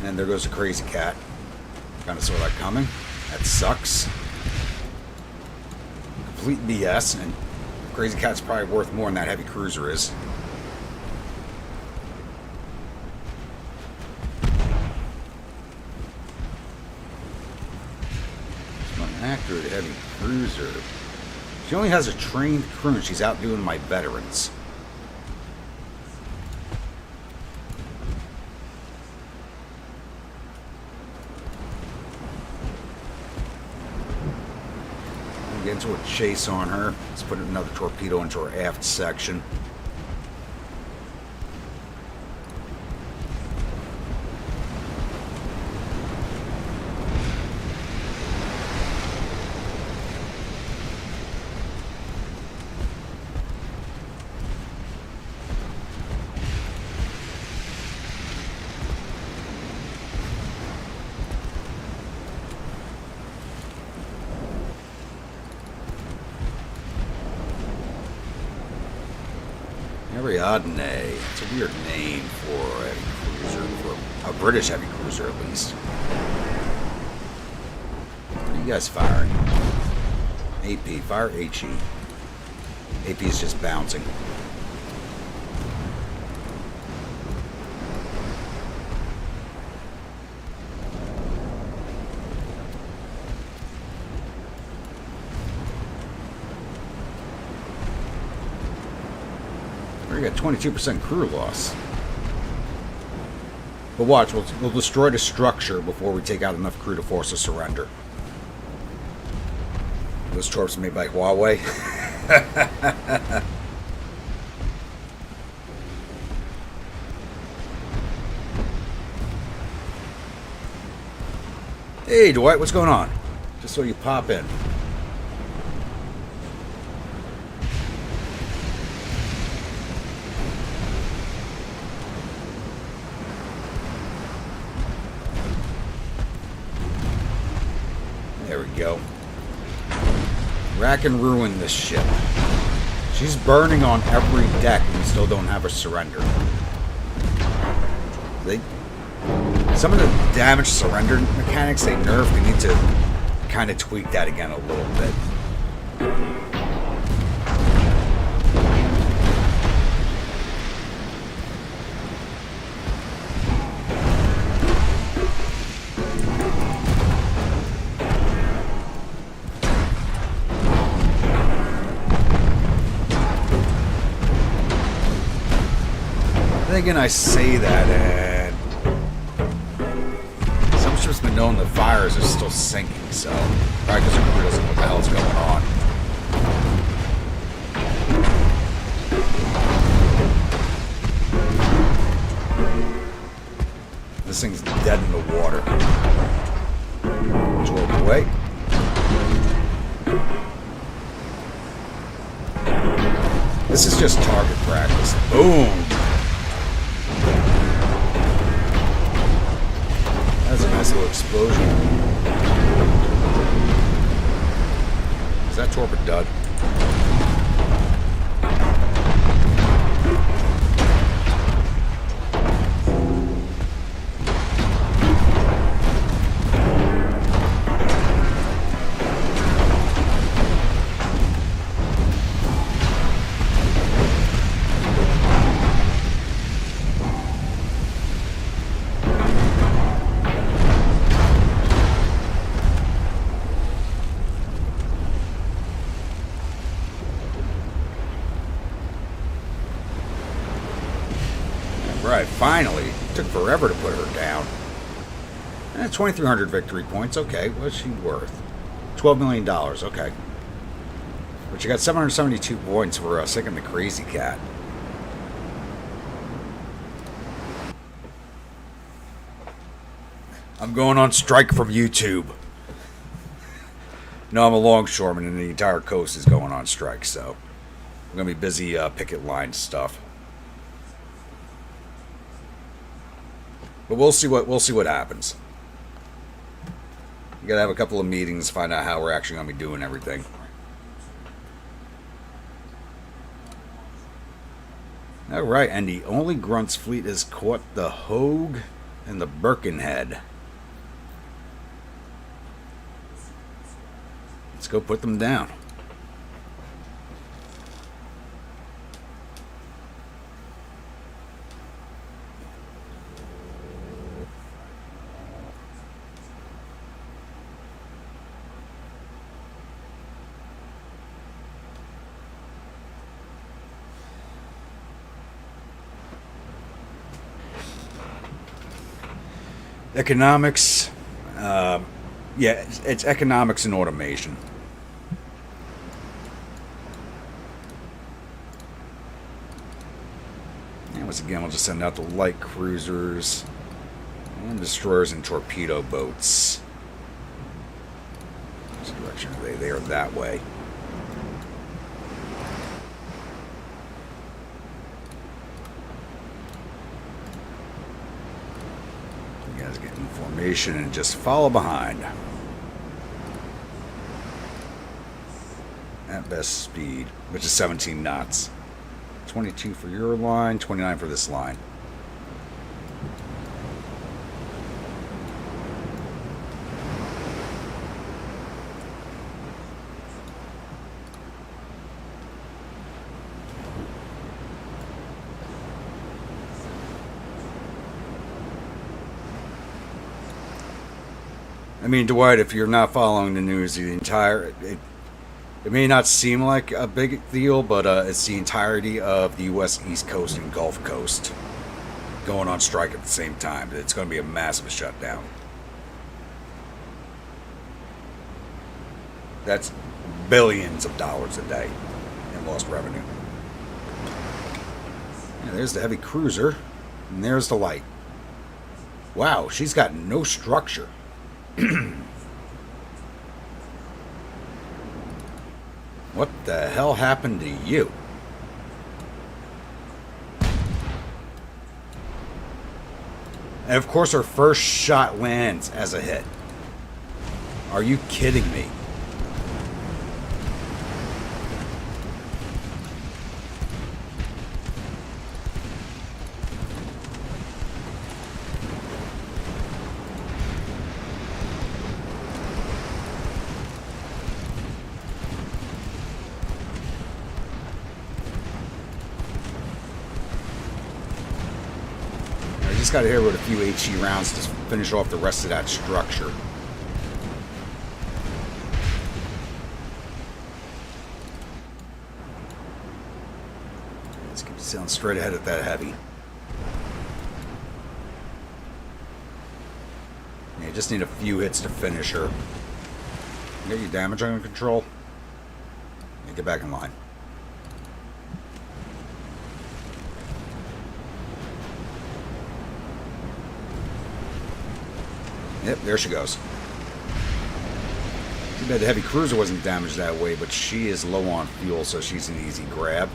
And there goes the crazy cat. Kind of saw that coming. That sucks. Complete BS, and Crazy Cat's probably worth more than that heavy cruiser is. She's not an accurate heavy cruiser. She only has a trained crew, and she's outdoing my veterans. Get into a chase on her. Let's put another torpedo into her aft section. Ariadne. It's a weird name for a cruiser, for a British heavy cruiser at least. What are you guys firing? AP. Fire HE. AP is just bouncing. We got 22% crew loss. But watch, we'll destroy the structure before we take out enough crew to force a surrender. Those torps made by Huawei. Hey, Dwight, what's going on? Just so you pop in. There we go. Rack and ruin this ship. She's burning on every deck and we still don't have her surrender. Some of the damage surrender mechanics they nerfed, they need to kind of tweak that again a little bit. Then again, I say that, and some ships been known that fires are still sinking, so probably because the crew doesn't know what the hell's going on. This thing's dead in the water. Torp away. This is just target practice. Boom! That's a nice little explosion. Is that torp a dud? Right, finally. It took forever to put her down. 2,300 victory points. Okay, what's she worth? $12 million. Okay. But you got 772 points for sinking the Crazy Cat. I'm going on strike from YouTube. No, I'm a longshoreman and the entire coast is going on strike, so I'm going to be busy picket line stuff. But we'll see what happens. You gotta have a couple of meetings, find out how we're actually gonna be doing everything. Alright, and the only Grunts fleet has caught the Hogue and the Birkenhead. Let's go put them down. Economics, yeah, it's economics and automation. And once again, we'll just send out the light cruisers and destroyers and torpedo boats. Which direction are they? They are that way. Get in formation and just follow behind at best speed, which is 17 knots. 22 for your line, 29 for this line. I mean, Dwight, if you're not following the news, it may not seem like a big deal, but it's the entirety of the U.S. East Coast and Gulf Coast going on strike at the same time. It's going to be a massive shutdown. That's billions of dollars a day in lost revenue. Yeah, there's the heavy cruiser, and there's the light. Wow, she's got no structure. What the hell happened to you? And of course her first shot lands as a hit. Are you kidding me? Just got to hit with a few HE rounds to finish off the rest of that structure. Let's keep sailing straight ahead at that heavy. Yeah, just need a few hits to finish her. Get your damage under control. Yeah, get back in line. Yep, there she goes. Too bad the heavy cruiser wasn't damaged that way, but she is low on fuel, so she's an easy grab.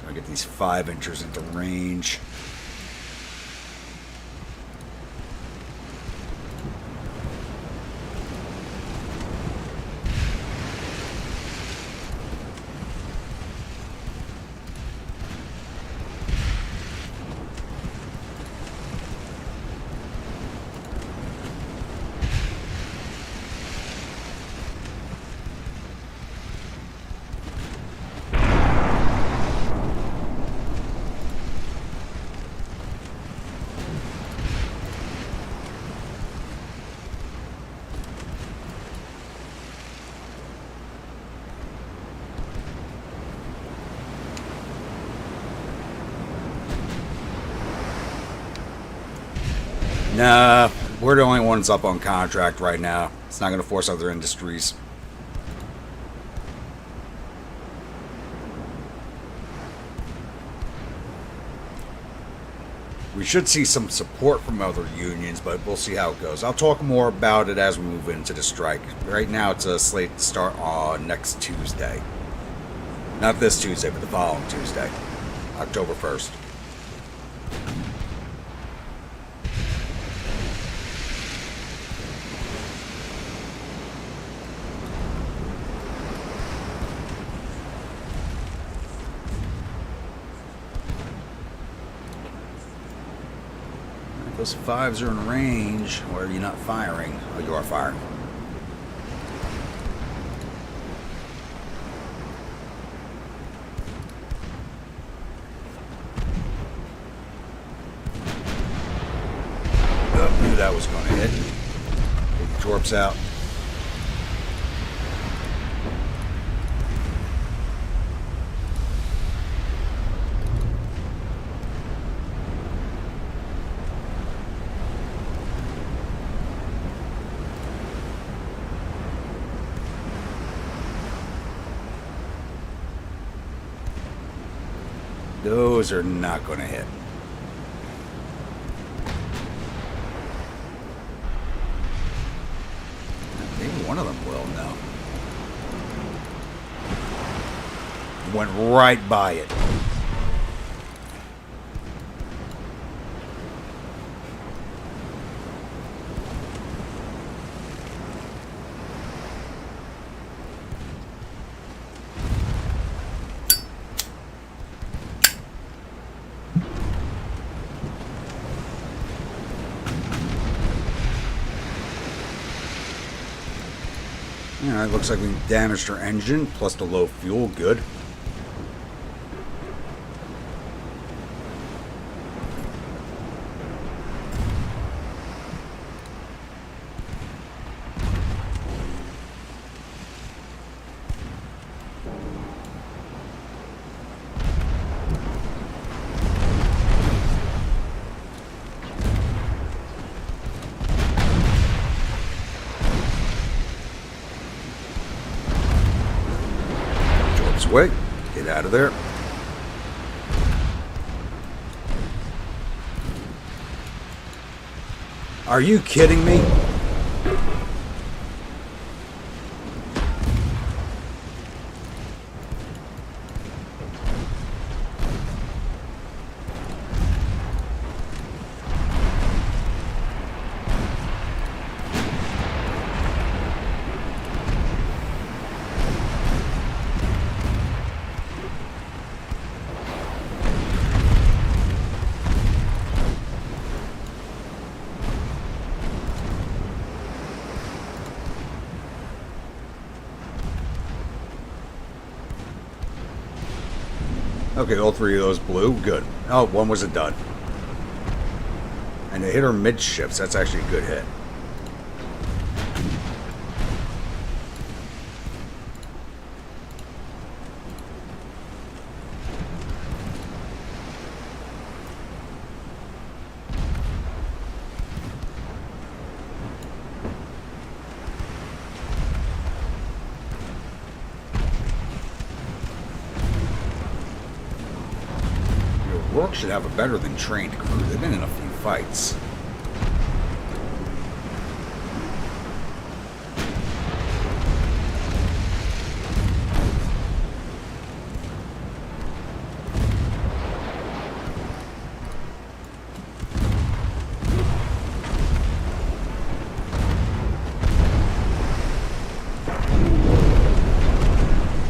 I get these 5 inchers into range. Nah, we're the only ones up on contract right now. It's not going to force other industries. We should see some support from other unions, but we'll see how it goes. I'll talk more about it as we move into the strike. Right now, it's a slate to start on next Tuesday. Not this Tuesday, but the following Tuesday, October 1st. Those 5s are in range. Why are you not firing? Oh, you are firing. Oh, knew that was going to hit. Take the torps out. Those are not going to hit. Maybe one of them will, no. Went right by it. Alright, looks like we damaged her engine, plus the low fuel, good. way. Get out of there. Are you kidding me? Okay, all three of those blew. Good. Oh, one was a dud. And they hit her midships. That's actually a good hit. Rourke should have a better than trained crew. They've been in a few fights.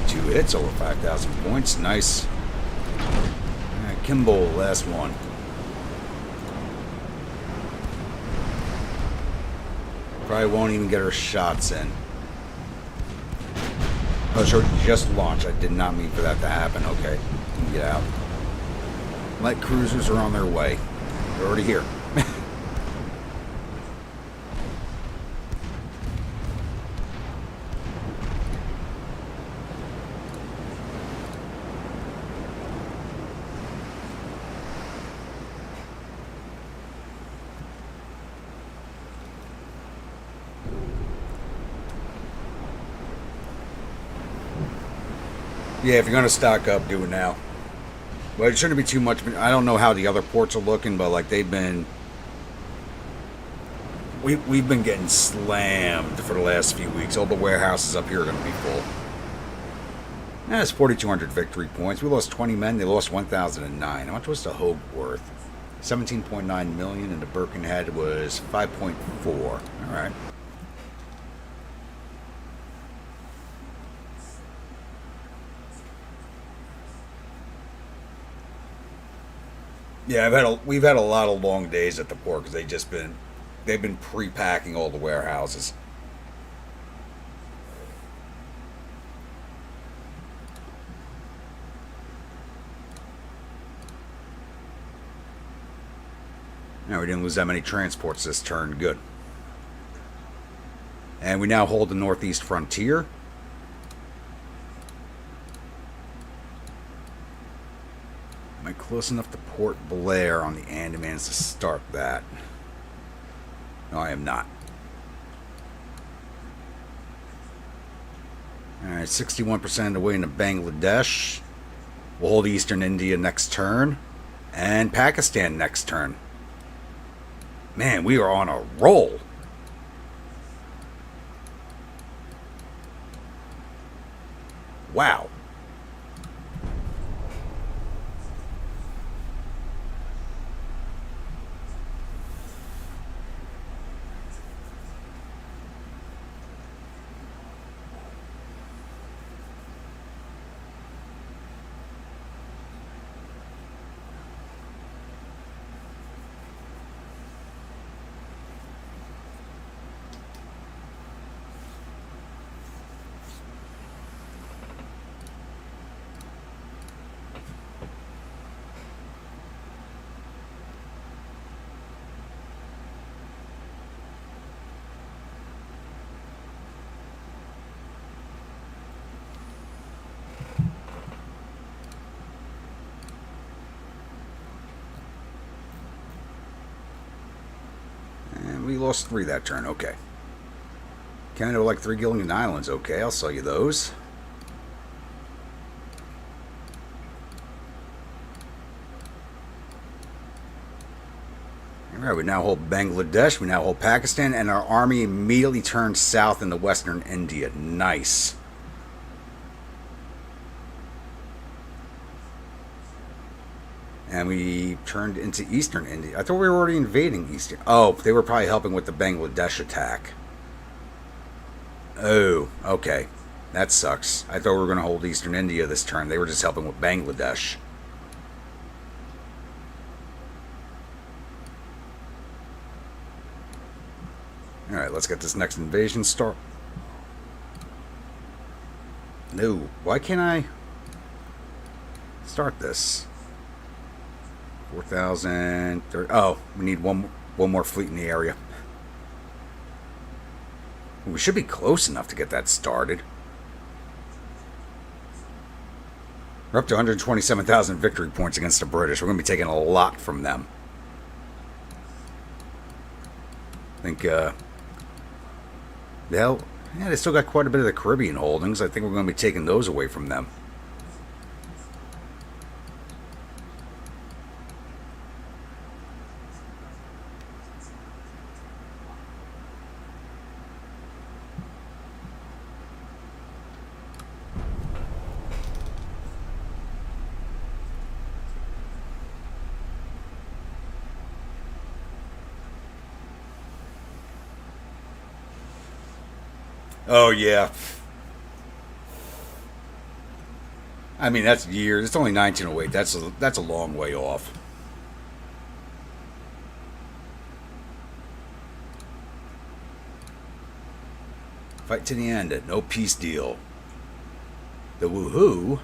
Two hits, over 5,000 points. Nice. Kimball, last one. Probably won't even get her shots in. Oh, so just launched. I did not mean for that to happen. Okay, get out. Light cruisers are on their way. They're already here. Yeah, if you're going to stock up, do it now. Well, it shouldn't be too much. I don't know how the other ports are looking, but like they've been... We've been getting slammed for the last few weeks. All the warehouses up here are going to be full. That's 4,200 victory points. We lost 20 men. They lost 1,009. How much was the Hogue worth? 17.9 million, and the Birkenhead was 5.4. All right. Yeah, we've had a lot of long days at the port because they've been pre-packing all the warehouses. Now we didn't lose that many transports this turn. Good. And we now hold the northeast frontier. Am I close enough to Port Blair on the Andamans to start that? No, I am not. Alright, 61% of the way into Bangladesh. We'll hold Eastern India next turn. And Pakistan next turn. Man, we are on a roll. Wow. We lost 3 that turn. Okay. Canada like 3 Gilligan Islands. Okay, I'll sell you those. Alright, we now hold Bangladesh, we now hold Pakistan, and our army immediately turned south into western India. Nice. And we turned into eastern India. I thought we were already invading eastern. Oh, they were probably helping with the Bangladesh attack. Oh, okay. That sucks. I thought we were going to hold eastern India this turn. They were just helping with Bangladesh. Alright, let's get this next invasion start. No, why can't I start this? 4,000. Oh, we need one more fleet in the area. We should be close enough to get that started. We're up to 127,000 victory points against the British. We're going to be taking a lot from them. I think, yeah, they still got quite a bit of the Caribbean holdings. I think we're going to be taking those away from them. Oh, yeah. I mean, that's years. It's only 1908. That's a long way off. Fight to the end. No peace deal. The woohoo.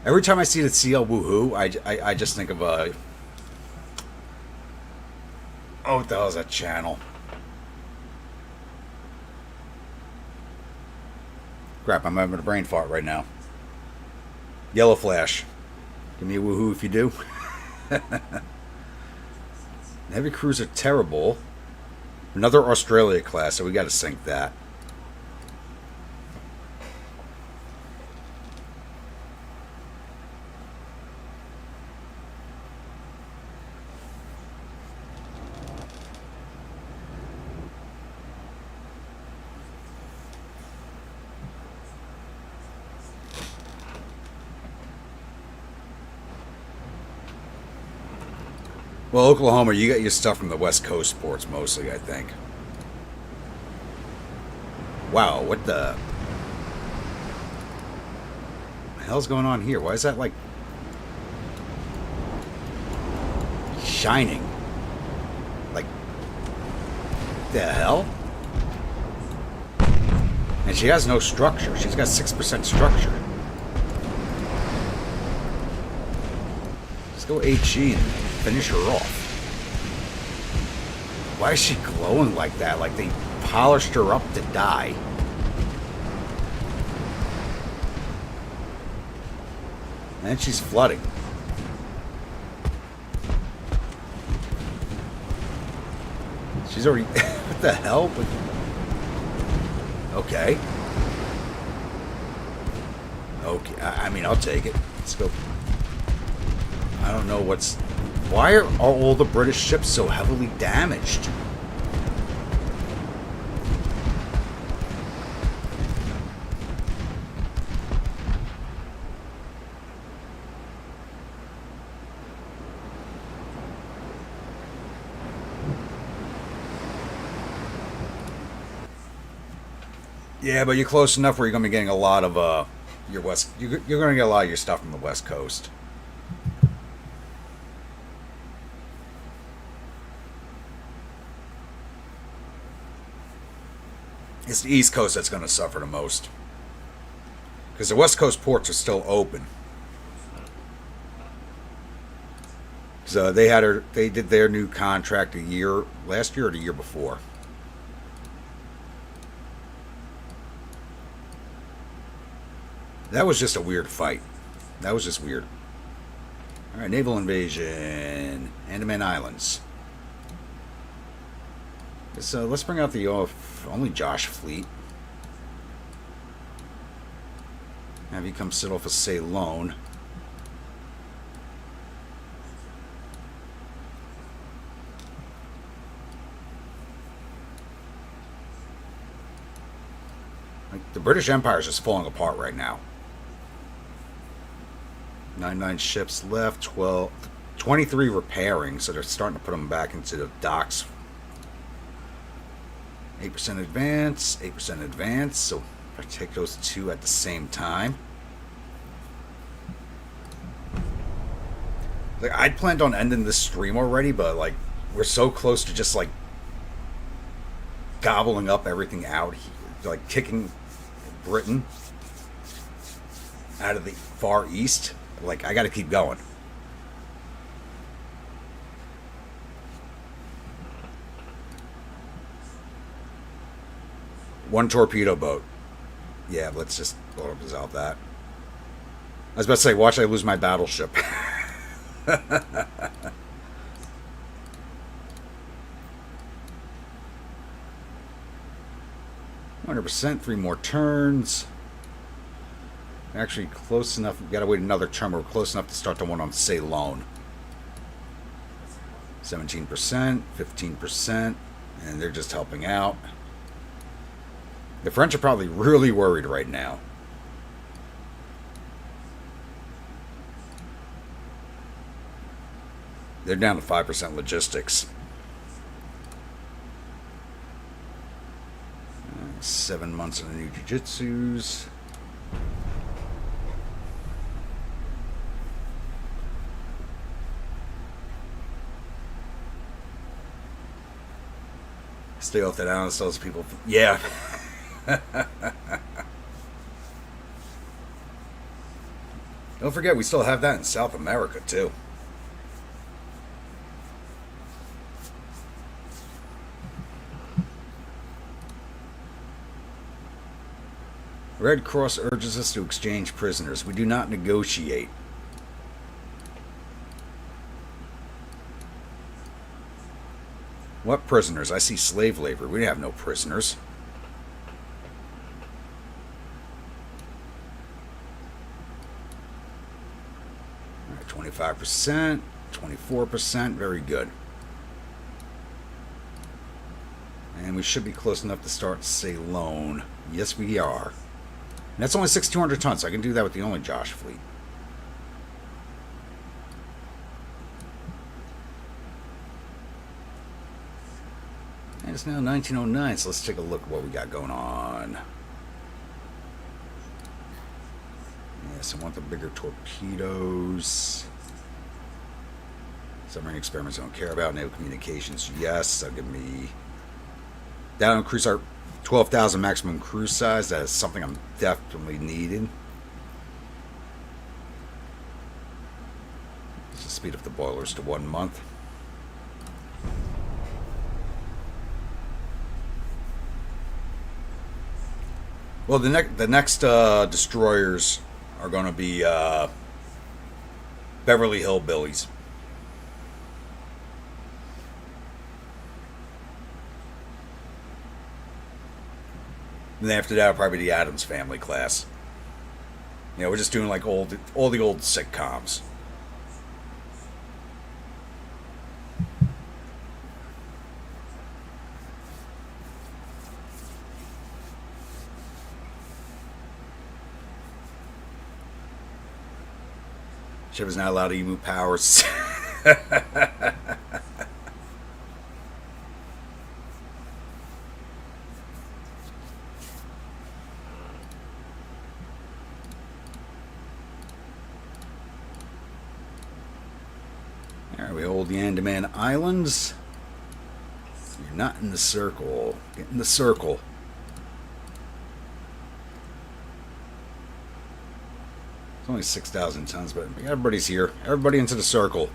Every time I see the CL woohoo, I just think of oh, what the hell is that channel? Crap, I'm having a brain fart right now. Yellow Flash. Give me a woohoo if you do. Heavy cruiser terrible. Another Australia class, so we got to sink that. Well, Oklahoma, you got your stuff from the West Coast ports mostly, I think. Wow, what the hell's going on here? Why is that, like, shining? Like, the hell? And she has no structure. She's got 6% structure. Let's go HE and finish her off. Why is she glowing like that? Like they polished her up to die. And she's flooding. She's already... What the hell? Okay. Okay, I mean, I'll take it. Let's go. I don't know what's... Why are all the British ships so heavily damaged? Yeah, but you're close enough where you're going to be getting a lot of your west. You're going to get a lot of your stuff from the West Coast. It's the East Coast that's going to suffer the most. Because the West Coast ports are still open. So they did their new contract last year or the year before. That was just a weird fight. That was just weird. Alright, naval invasion. Andaman Islands. Let's bring out the only Josh fleet. Have you come sit off of Ceylon. The British Empire is just falling apart right now. 99 ships left, 23 repairing, so they're starting to put them back into the docks. 8% advance, 8% advance, so if I take those two at the same time. Like, I'd planned on ending this stream already, but like, we're so close to just like gobbling up everything out, like kicking Britain out of the Far East. Like, I gotta keep going. One torpedo boat. Yeah, let's just resolve that. I was about to say, watch I lose my battleship. 100%, 3 more turns. Actually, close enough. We've got to wait another turn. We're close enough to start the one on Ceylon. 17%, 15%, and they're just helping out. The French are probably really worried right now. They're down to 5% logistics. 7 months in the new jiu-jitsus. Stay off that island, tells people. Yeah. Don't forget, we still have that in South America, too. Red Cross urges us to exchange prisoners. We do not negotiate. What prisoners? I see slave labor. We have no prisoners. All right, 25%, 24%. Very good. And we should be close enough to start Ceylon. Yes, we are. And that's only 6,200 tons, so I can do that with the only Josh fleet. And it's now 1909, so let's take a look at what we got going on. Yes, I want the bigger torpedoes. Submarine experiments I don't care about. Naval communications, yes. That'll give me... That'll increase our 12,000 maximum cruise size. That is something I'm definitely needing. Let's just speed up the boilers to 1 month. Well, the next destroyers are going to be Beverly Hillbillies. And then after that, probably the Addams Family class. You know, we're just doing like all the old sitcoms. Ship is not allowed to move powers. Alright, we hold the Andaman Islands. You're not in the circle. Get in the circle. It's only 6,000 tons, but everybody's here. Everybody into the circle.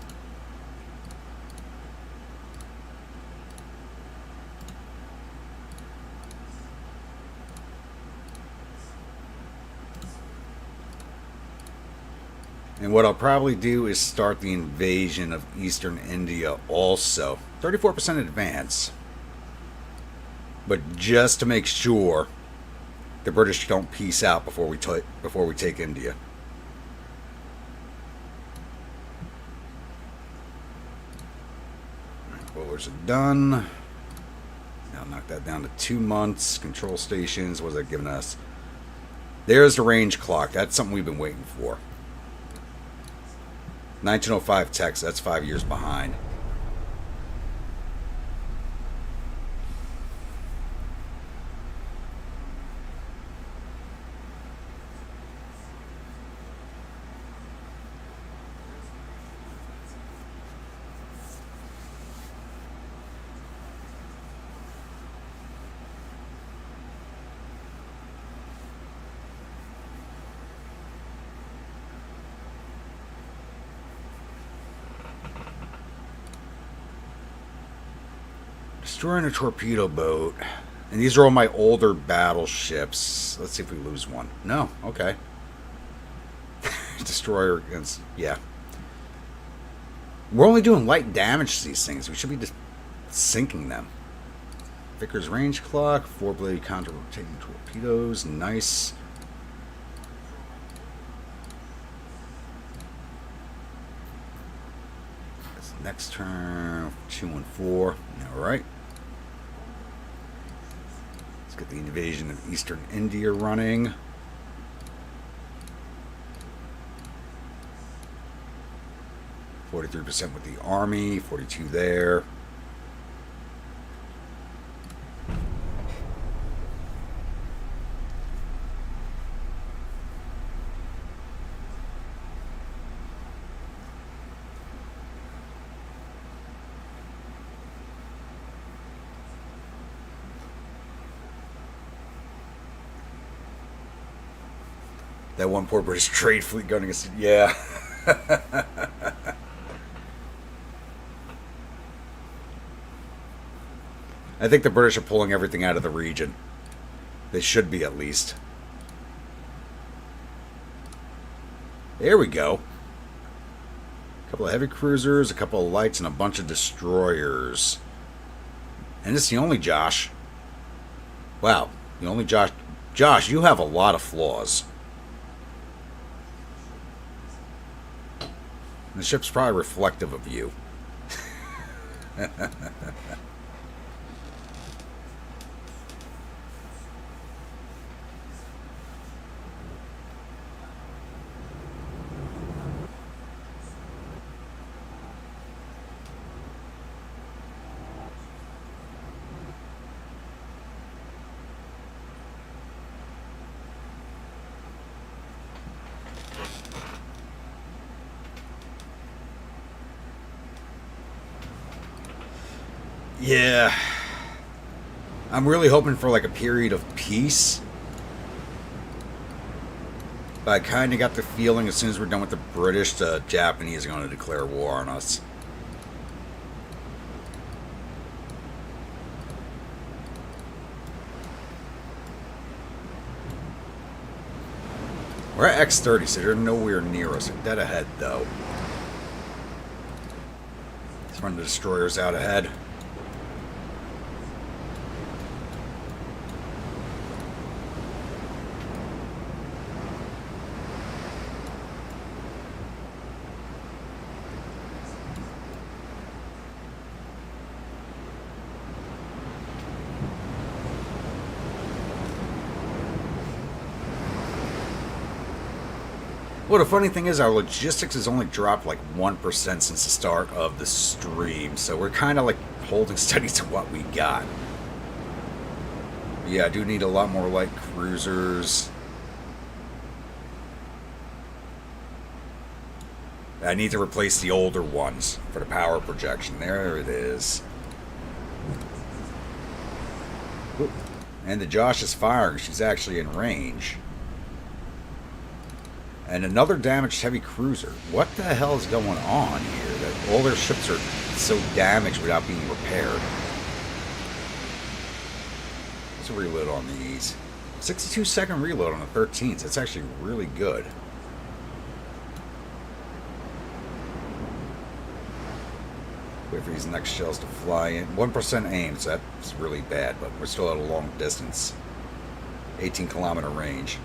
And what I'll probably do is start the invasion of Eastern India also. 34% advance. But just to make sure the British don't peace out before we take India. Boilers are done. Now knock that down to 2 months. Control stations, what is that giving us? There's the range clock. That's something we've been waiting for. 1905 text. That's 5 years behind. Destroying a torpedo boat. And these are all my older battleships. Let's see if we lose one. No, okay. Destroyer against... Yeah. We're only doing light damage to these things. We should be just sinking them. Vickers range clock. 4-blade counter-rotating torpedoes. Nice. Next turn. 2 and 4. Alright. Get the invasion of Eastern India running. %43% with the army, 42 there. That one poor British trade fleet going against... Yeah. I think the British are pulling everything out of the region. They should be, at least. There we go. A couple of heavy cruisers, a couple of lights, and a bunch of destroyers. And it's the only Josh. Wow. The only Josh... Josh, you have a lot of flaws. The ship's probably reflective of you. Yeah. I'm really hoping for like a period of peace. But I kind of got the feeling as soon as we're done with the British, the Japanese are going to declare war on us. We're at X30, so they're nowhere near us. They're dead ahead, though. Let's run the destroyers out ahead. Well, the funny thing is, our logistics has only dropped like 1% since the start of the stream, so we're kind of like holding steady to what we got. Yeah, I do need a lot more light cruisers. I need to replace the older ones for the power projection. There it is. And the Josh is firing. She's actually in range. And another damaged heavy cruiser. What the hell is going on here? That all their ships are so damaged without being repaired. Let's reload on these. 62-second reload on the 13s. That's actually really good. Wait for these next shells to fly in. 1% aim, so that's really bad, but we're still at a long distance. 18-kilometer range.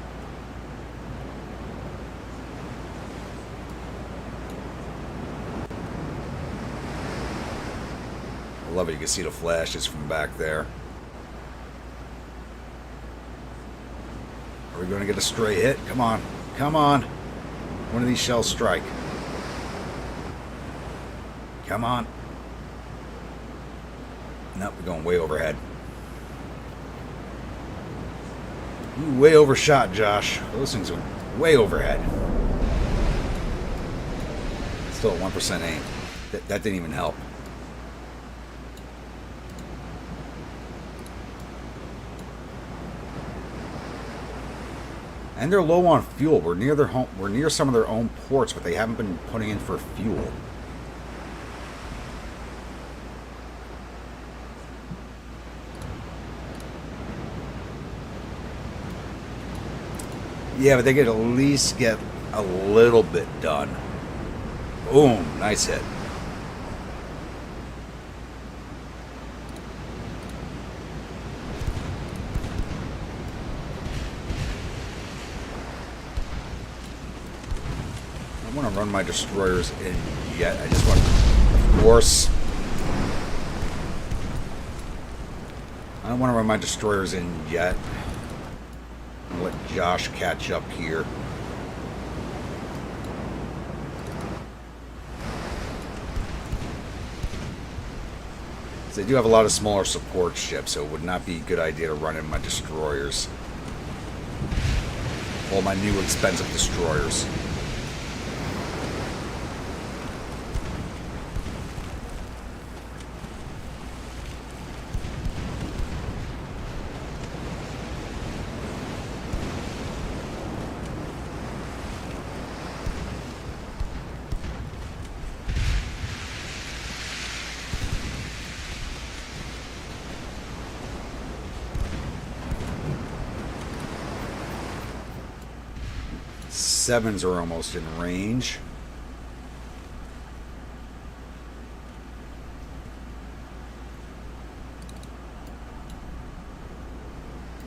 I love it. You can see the flashes from back there. Are we going to get a stray hit? Come on. Come on. One of these shells strike. Come on. Nope, we're going way overhead. You way overshot, Josh. Those things are way overhead. Still at 1% aim. That didn't even help. And they're low on fuel. We're near their home. We're near some of their own ports, but they haven't been putting in for fuel. Yeah, but they could at least get a little bit done. Boom, nice hit. I want to run my destroyers in yet. I just want, of course, I don't want to run my destroyers in yet. I'm going to let Josh catch up here. So they do have a lot of smaller support ships, so it would not be a good idea to run in my destroyers. All my new expensive destroyers. Sevens are almost in range.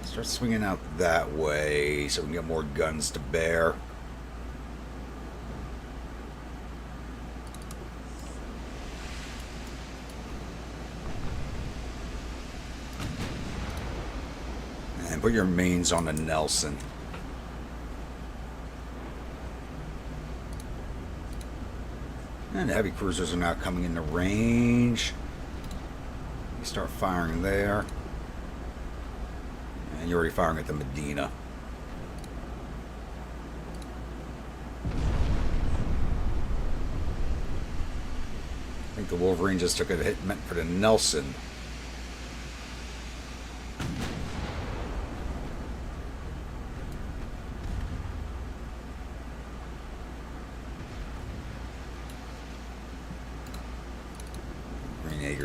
Start swinging out that way so we can get more guns to bear. And put your mains on the Nelson. And the heavy cruisers are now coming into range. You start firing there. And you're already firing at the Medina. I think the Wolverine just took a hit meant for the Nelson.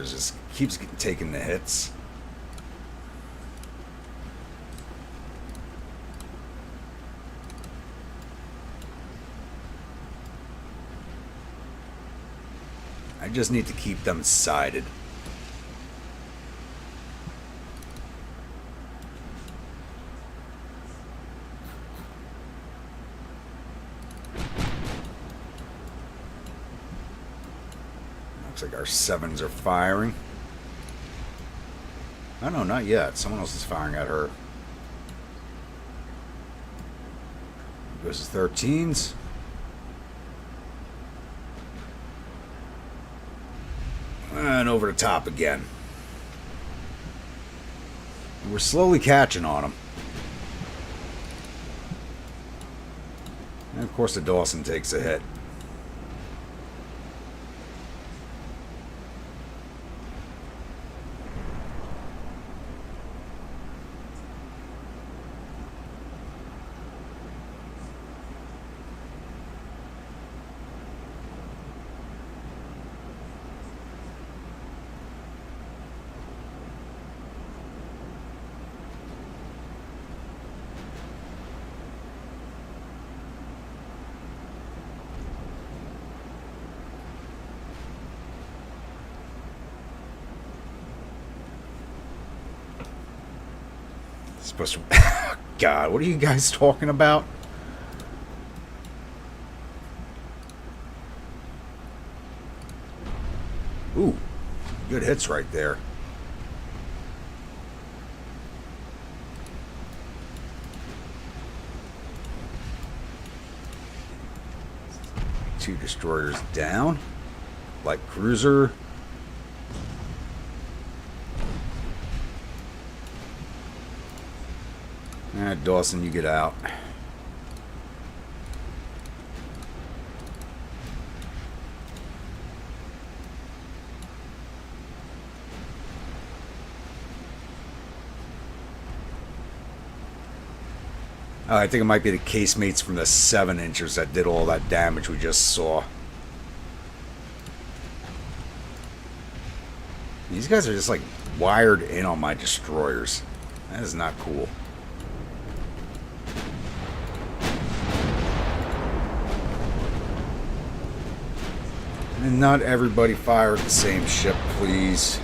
Just keeps taking the hits. I just need to keep them sided. Looks like our sevens are firing. Oh no, not yet. Someone else is firing at her. Goes to 13s. And over the top again. We're slowly catching on them. And of course the Dawson takes a hit. Supposed to... God, what are you guys talking about? Ooh, good hits right there. 2 destroyers down. Light cruiser. Alright, Dawson, you get out. Oh, I think it might be the casemates from the 7-inchers that did all that damage we just saw. These guys are just like wired in on my destroyers. That is not cool. And not everybody fire at the same ship, please.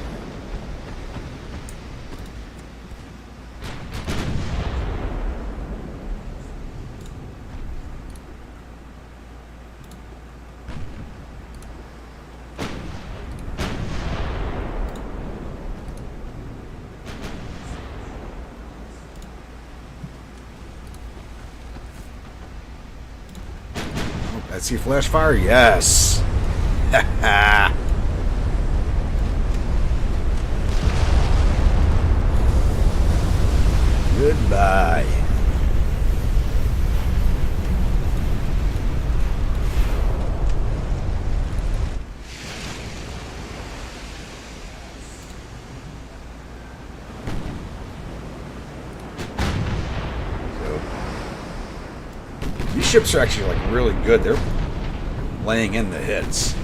I see flash fire. Yes. Goodbye. These ships are actually like really good. They're laying in the hits.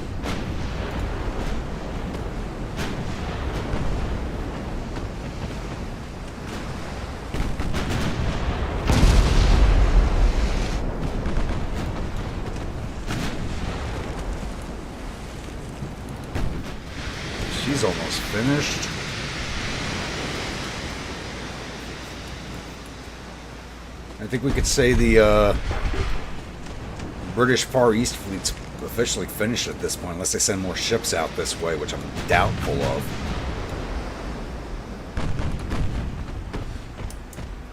She's almost finished. I think we could say the British Far East fleet's officially finished at this point, unless they send more ships out this way, which I'm doubtful of.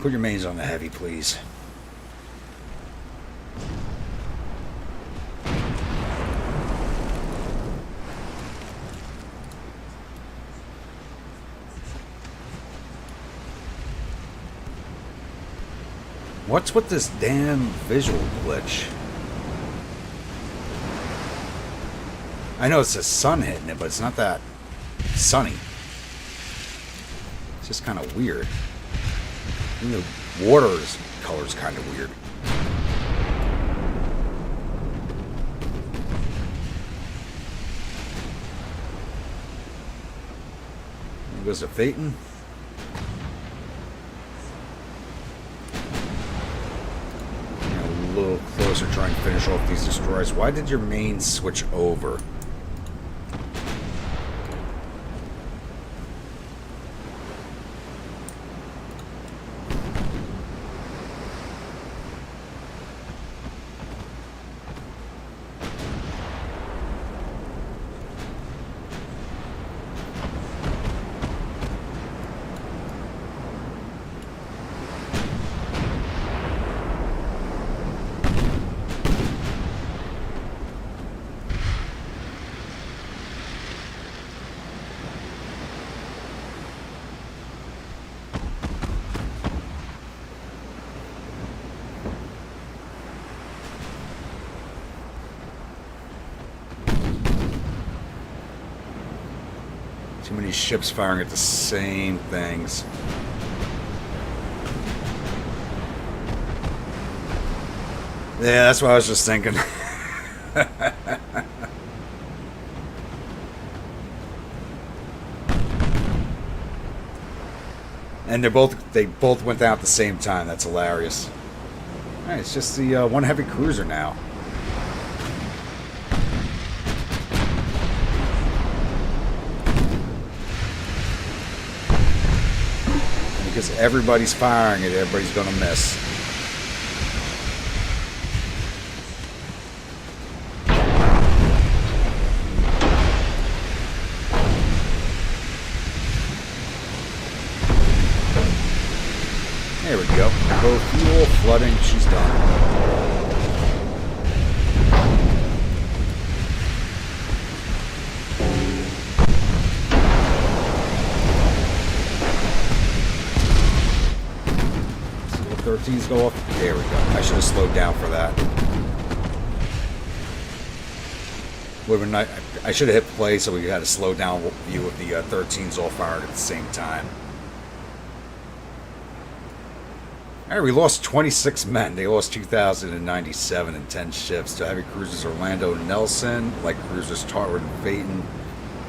Put your mains on the heavy, please. What's with this damn visual glitch? I know it's the sun hitting it, but it's not that sunny. It's just kind of weird. And the water's color's kind of weird. There goes the Phaeton. A little closer, trying to finish off these destroyers. Why did your main switch over? Too many ships firing at the same things. Yeah, that's what I was just thinking. And they both went down at the same time. That's hilarious. All right, it's just the one heavy cruiser now. Because everybody's firing it, everybody's going to miss. There we go. Go fuel, flooding, she's done. 13s go off. There we go. I should have slowed down for that. Would have been nice. I should have hit play so we had a slow down view of the 13s all fired at the same time. Alright, we lost 26 men. They lost 2,097 in 10 shifts to heavy cruisers Orlando and Nelson, light cruisers Tarwood and Phaeton,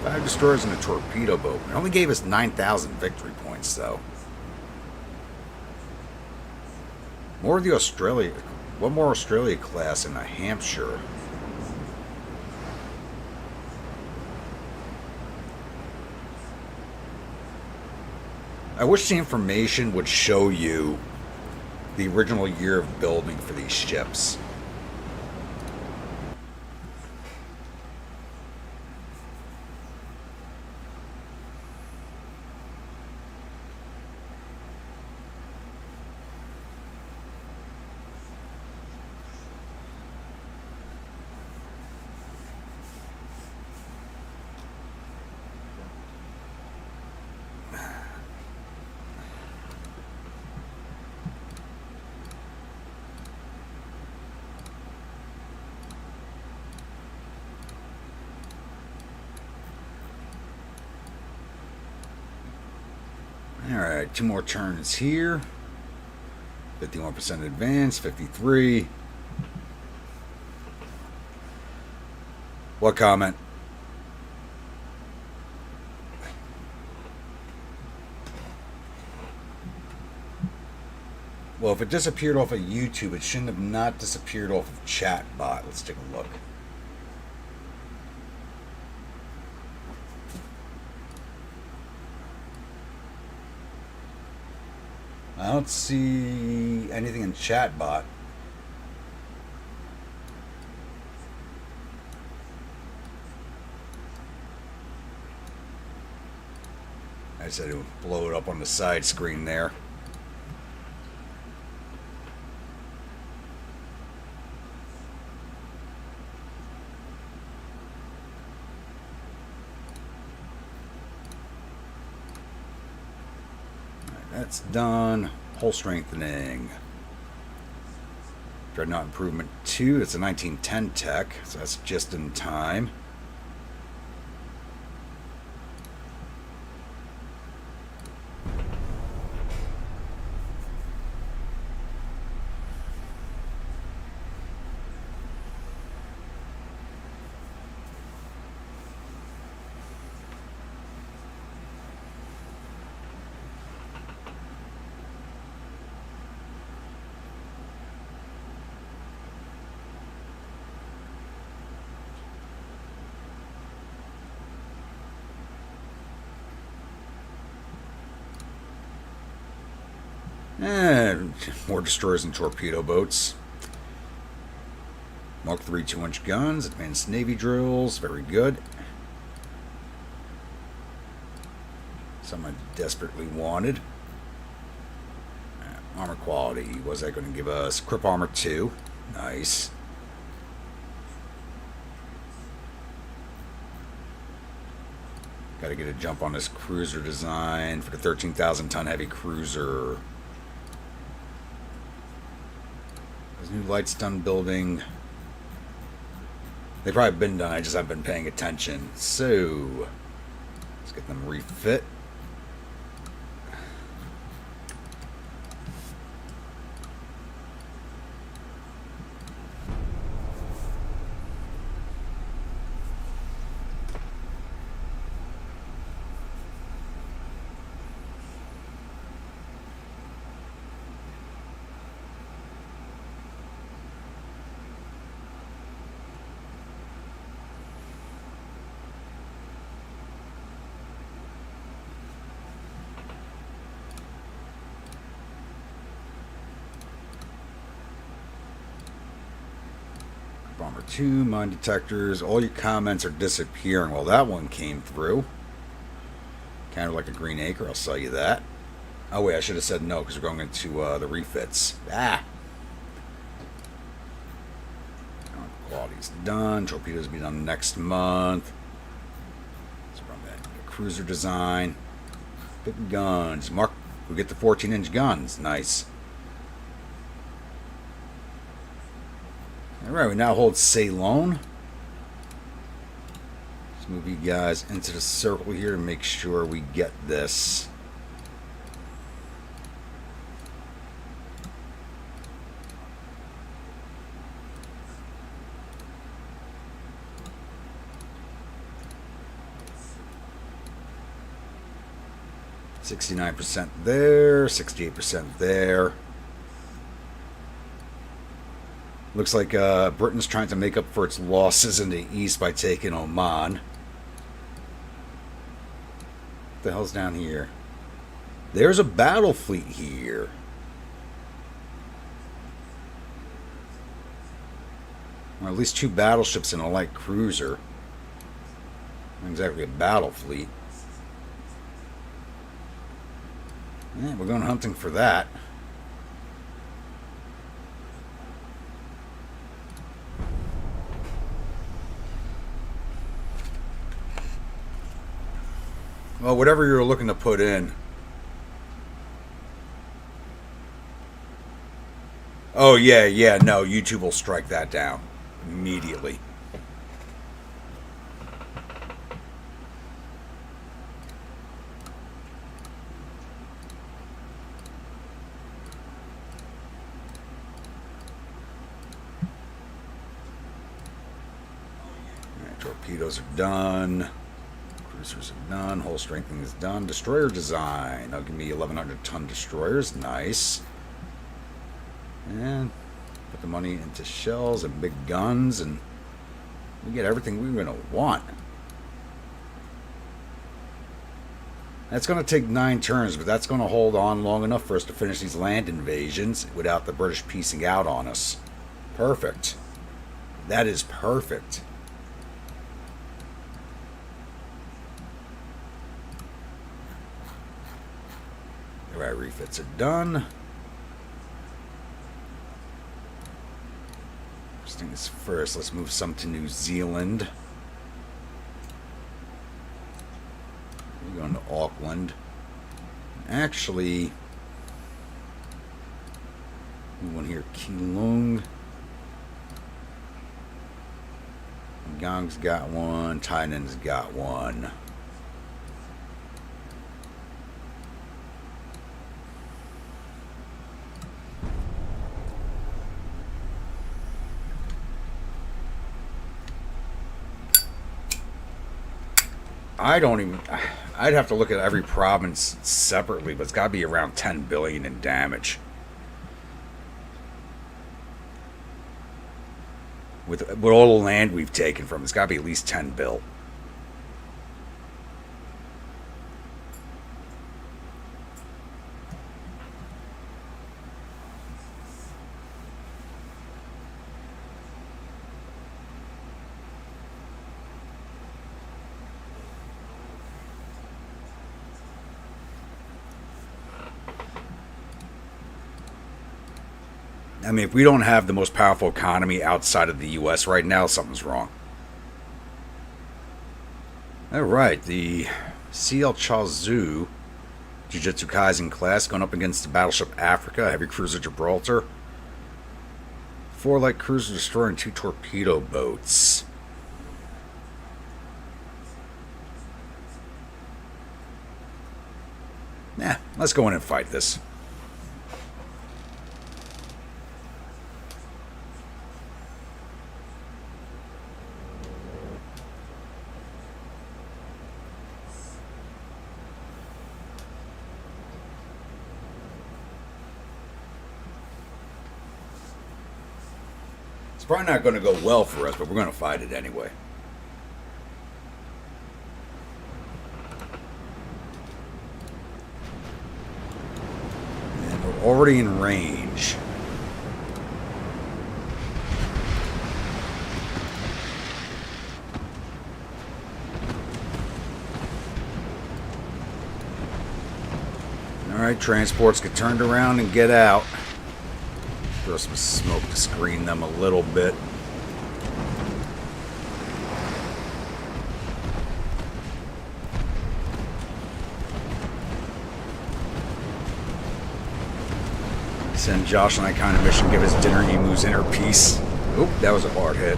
5 destroyers and a torpedo boat. It only gave us 9,000 victory points, though. More of the Australia... One more Australia class in a Hampshire. I wish the information would show you the original year of building for these ships. Alright, 2 more turns here. 51% advance, 53. What comment? Well, if it disappeared off of YouTube, it shouldn't have not disappeared off of Chatbot. Let's take a look. I don't see anything in Chatbot. I said it would blow it up on the side screen there. That's done. Hull strengthening. Dreadnought Improvement 2. That's a 1910 tech, so that's just in time. And more destroyers and torpedo boats. Mark III 2-inch guns, advanced Navy drills, very good. Something I desperately wanted. Armor quality, was that going to give us? Crip Armor 2, nice. Got to get a jump on this cruiser design for the 13,000 ton heavy cruiser. New lights done building. They've probably been done, I just haven't been paying attention. So, let's get them refit. Bomber 2, mine detectors. All your comments are disappearing. Well, that one came through. Kind of like a green acre, I'll sell you that. Oh, wait, I should have said no because we're going into the refits. Quality's done. Torpedoes will be done next month. Let's run that cruiser design. Big guns. Mark, we get the 14-inch guns. Nice. Alright, we now hold Ceylon. Let's move you guys into the circle here and make sure we get this. %, there, 68% there. Looks like Britain's trying to make up for its losses in the east by taking Oman. What the hell's down here? There's a battle fleet here. Or at least 2 battleships and a light cruiser. Not exactly a battle fleet. Yeah, we're going hunting for that. Well, whatever you're looking to put in. Oh, yeah, no, YouTube will strike that down immediately. Torpedoes are done. Cruisers are done. Hull strengthening is done. Destroyer design. That'll give me 1,100-ton destroyers. Nice. And put the money into shells and big guns, and we get everything we're going to want. That's going to take 9 turns, but that's going to hold on long enough for us to finish these land invasions without the British piecing out on us. Perfect. That is perfect. Alright, refits are done. First things first, let's move some to New Zealand. We're going to Auckland. Actually, one here, Keelung. Gong's got one. Tainan's got one. I'd have to look at every province separately, but it's got to be around 10 billion in damage. With all the land we've taken from, it's got to be at least 10 bill. I mean, if we don't have the most powerful economy outside of the U.S. right now, something's wrong. Alright, the CL Chaozu Jujutsu Kaisen class going up against the Battleship Africa, Heavy Cruiser Gibraltar. 4 light cruiser destroyer and 2 torpedo boats. Nah, let's go in and fight this. It's probably not going to go well for us, but we're going to fight it anyway. And we're already in range. Alright, transports get turned around and get out. Throw some smoke to screen them a little bit. Send Josh on that kind of mission, give his dinner emus inner peace. Oop, that was a hard hit.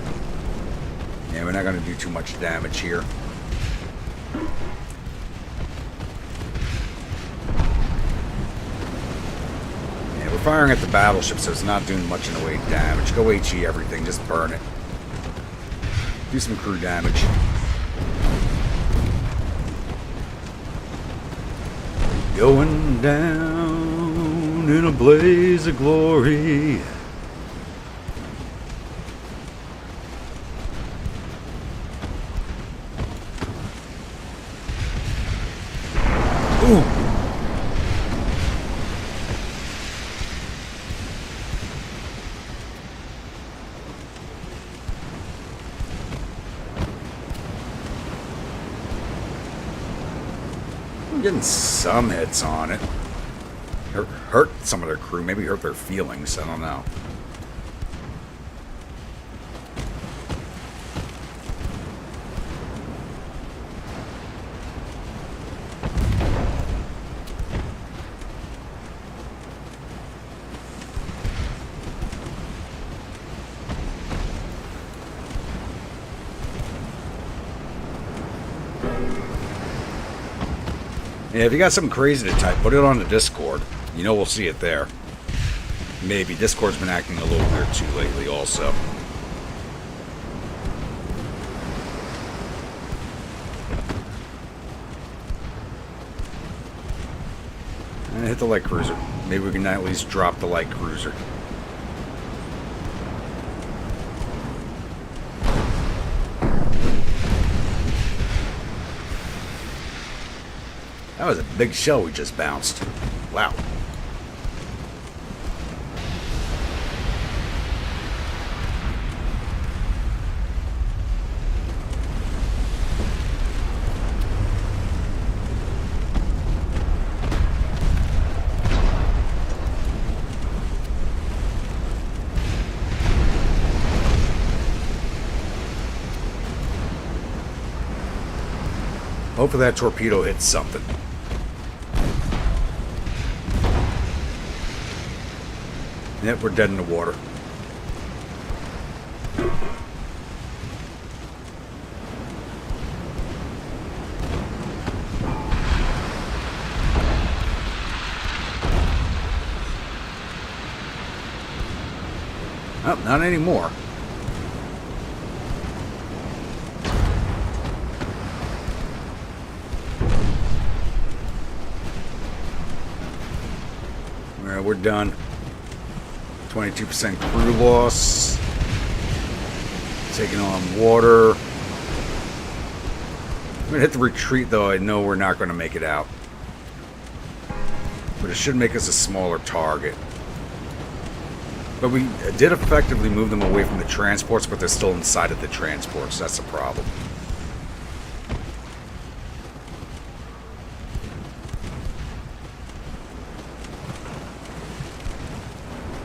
Yeah, we're not going to do too much damage here. Yeah, we're firing at the battleship, so it's not doing much in the way of damage. Go HE everything, just burn it. Do some crew damage. Going down in a blaze of glory. Ooh. I'm getting some hits on it. Hurt some of their crew, maybe hurt their feelings, I don't know. Yeah, if you got something crazy to type, put it on the Discord. You know we'll see it there. Maybe. Discord's been acting a little weird too lately also. And hit the light cruiser. Maybe we can at least drop the light cruiser. That was a big shell we just bounced. Wow. Hopefully that torpedo hits something. Yep, we're dead in the water. Oh, not anymore. Alright, we're done. 22% crew loss. Taking on water. I'm gonna hit the retreat though. I know we're not gonna make it out. But it should make us a smaller target. But we did effectively move them away from the transports, but they're still inside of the transports. That's the problem.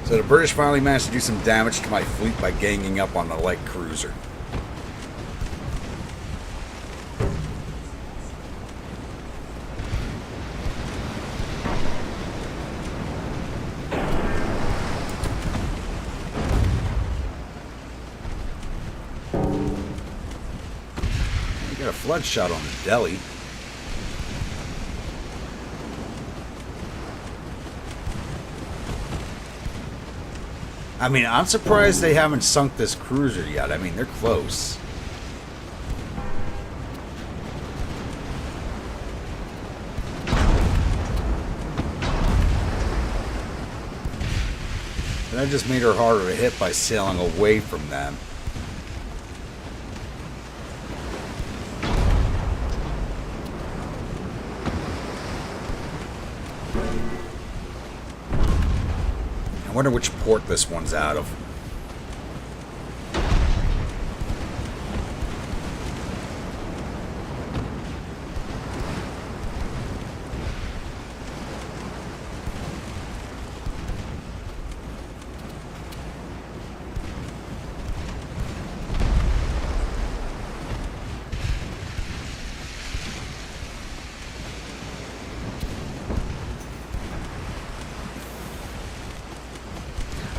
So the British finally managed to do some damage to my fleet by ganging up on the light cruiser. We got a flood shot on the Delhi. I mean, I'm surprised they haven't sunk this cruiser yet. I mean, they're close. And I just made her harder to hit by sailing away from them. I wonder which port this one's out of.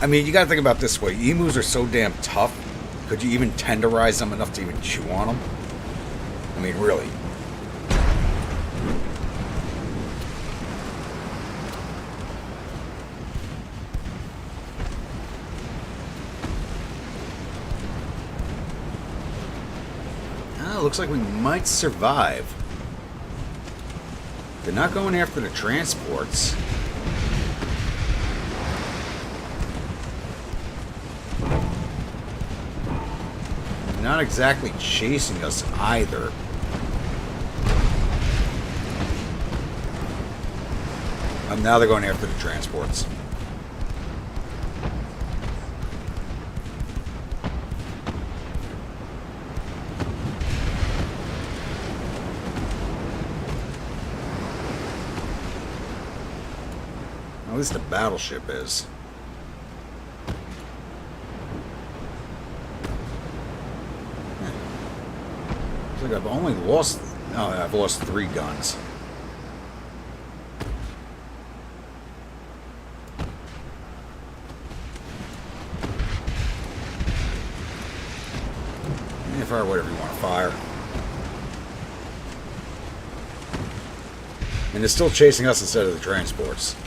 I mean, you got to think about it this way. Emus are so damn tough. Could you even tenderize them enough to even chew on them? I mean, really. Looks like we might survive. They're not going after the transports. They're not exactly chasing us either. Now they're going after the transports. At least the battleship is. Looks like I've only lost... No, I've lost 3 guns. Fire whatever you want to fire. And they're still chasing us instead of the transports.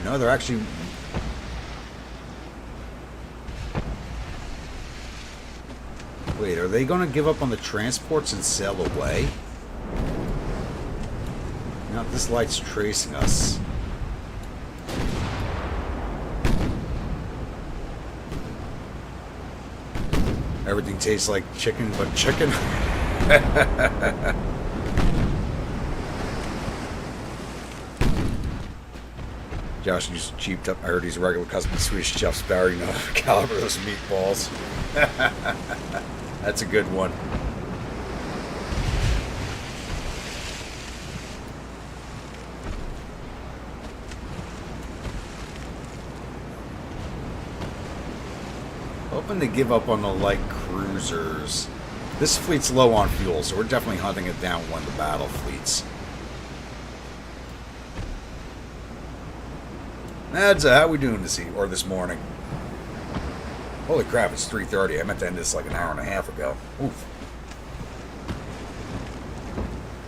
No, they're actually... Wait, are they going to give up on the transports and sail away? No, this light's tracing us. Everything tastes like chicken, but chicken. Josh used cheaped up. I heard he's a regular customer Swedish Chef Sparrow. You know, caliber those meatballs. That's a good one. Hoping to give up on the light cruisers. This fleet's low on fuel, so we're definitely hunting it down one of the battle fleets. That's how we doing this evening, or this morning? Holy crap, it's 3:30. I meant to end this like an hour and a half ago. Oof.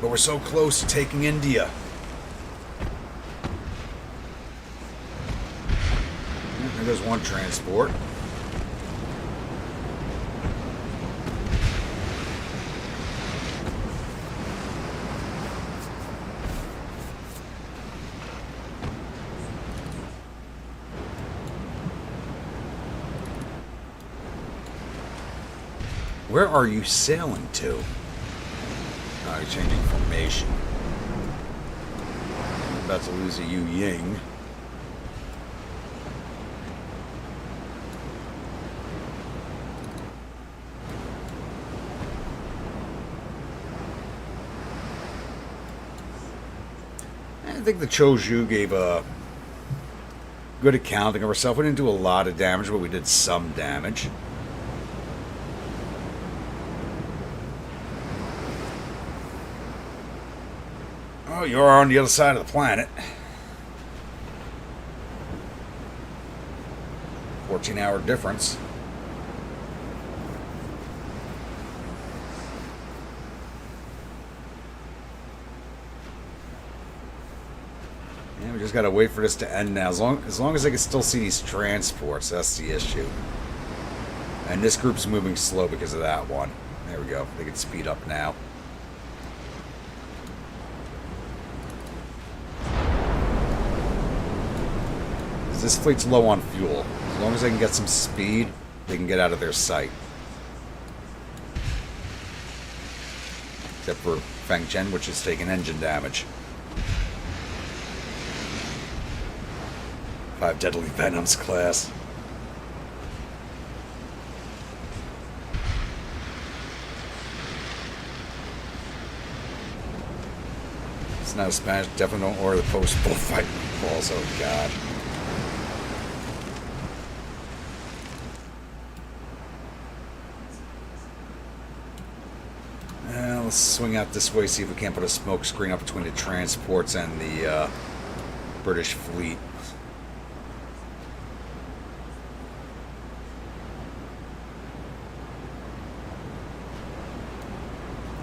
But we're so close to taking India. There goes one transport. Where are you sailing to? Oh, you're changing formation. I'm about to lose a Yu Ying. I think the Choju gave a good accounting of herself. We didn't do a lot of damage, but we did some damage. Oh, you're on the other side of the planet. 14-hour difference. Yeah, we just gotta wait for this to end now. As long as I can still see these transports, that's the issue. And this group's moving slow because of that one. There we go. They can speed up now. This fleet's low on fuel. As long as they can get some speed, they can get out of their sight. Except for Feng Chen, which is taking engine damage. 5 Deadly Venoms class. It's not a Spanish. Definitely don't order the post-bullfight meatballs. Oh, God. Let's swing out this way, see if we can't put a smoke screen up between the transports and the British fleet.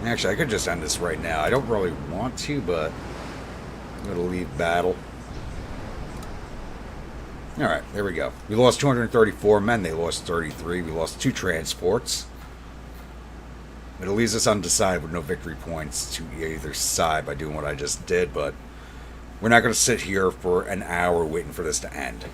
Actually, I could just end this right now. I don't really want to, but I'm going to leave battle. Alright, there we go. We lost 234 men. They lost 33. We lost 2 transports. It leaves us undecided with no victory points to either side by doing what I just did, but we're not going to sit here for an hour waiting for this to end.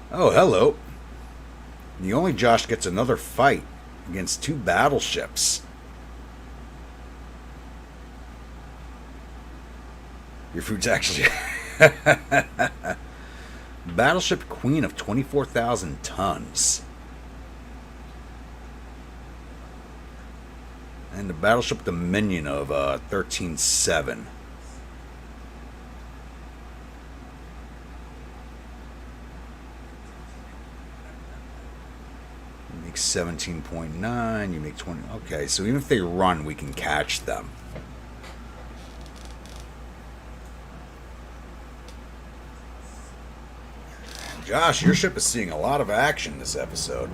Oh, hello. The only Josh gets another fight against 2 battleships. Your food's actually... Battleship Queen of 24,000 tons. And the Battleship Dominion of 13,700. You make 17.9, you make 20. Okay, so even if they run, we can catch them. Josh, your ship is seeing a lot of action this episode.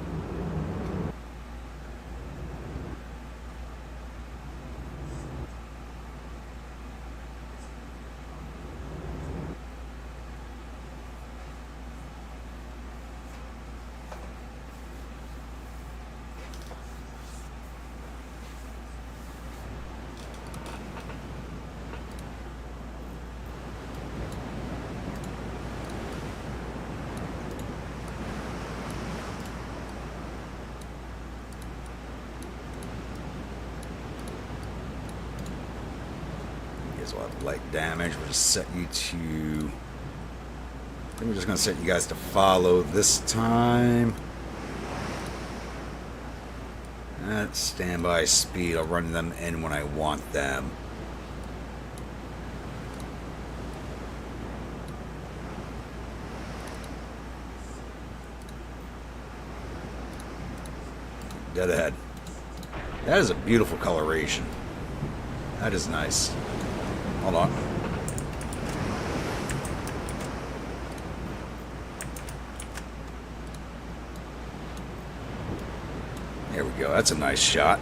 We'll have light damage. We'll just set you to... I think we're just going to set you guys to follow this time. At standby speed. I'll run them in when I want them. Dead ahead. That is a beautiful coloration. That is nice. Hold on. There we go. That's a nice shot.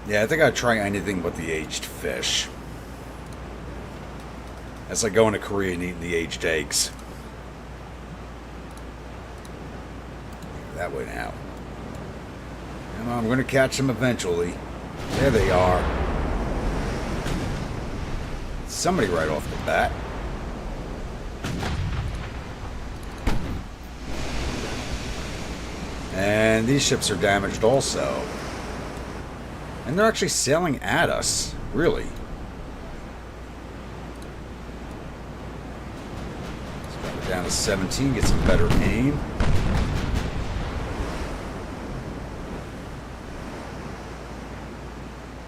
Yeah, I think I'd try anything but the aged fish. That's like going to Korea and eating the aged eggs. That way now. Come on, I'm going to catch them eventually. There they are. Somebody right off the bat. And these ships are damaged also. And they're actually sailing at us, really. Let's drop it down to 17, get some better aim.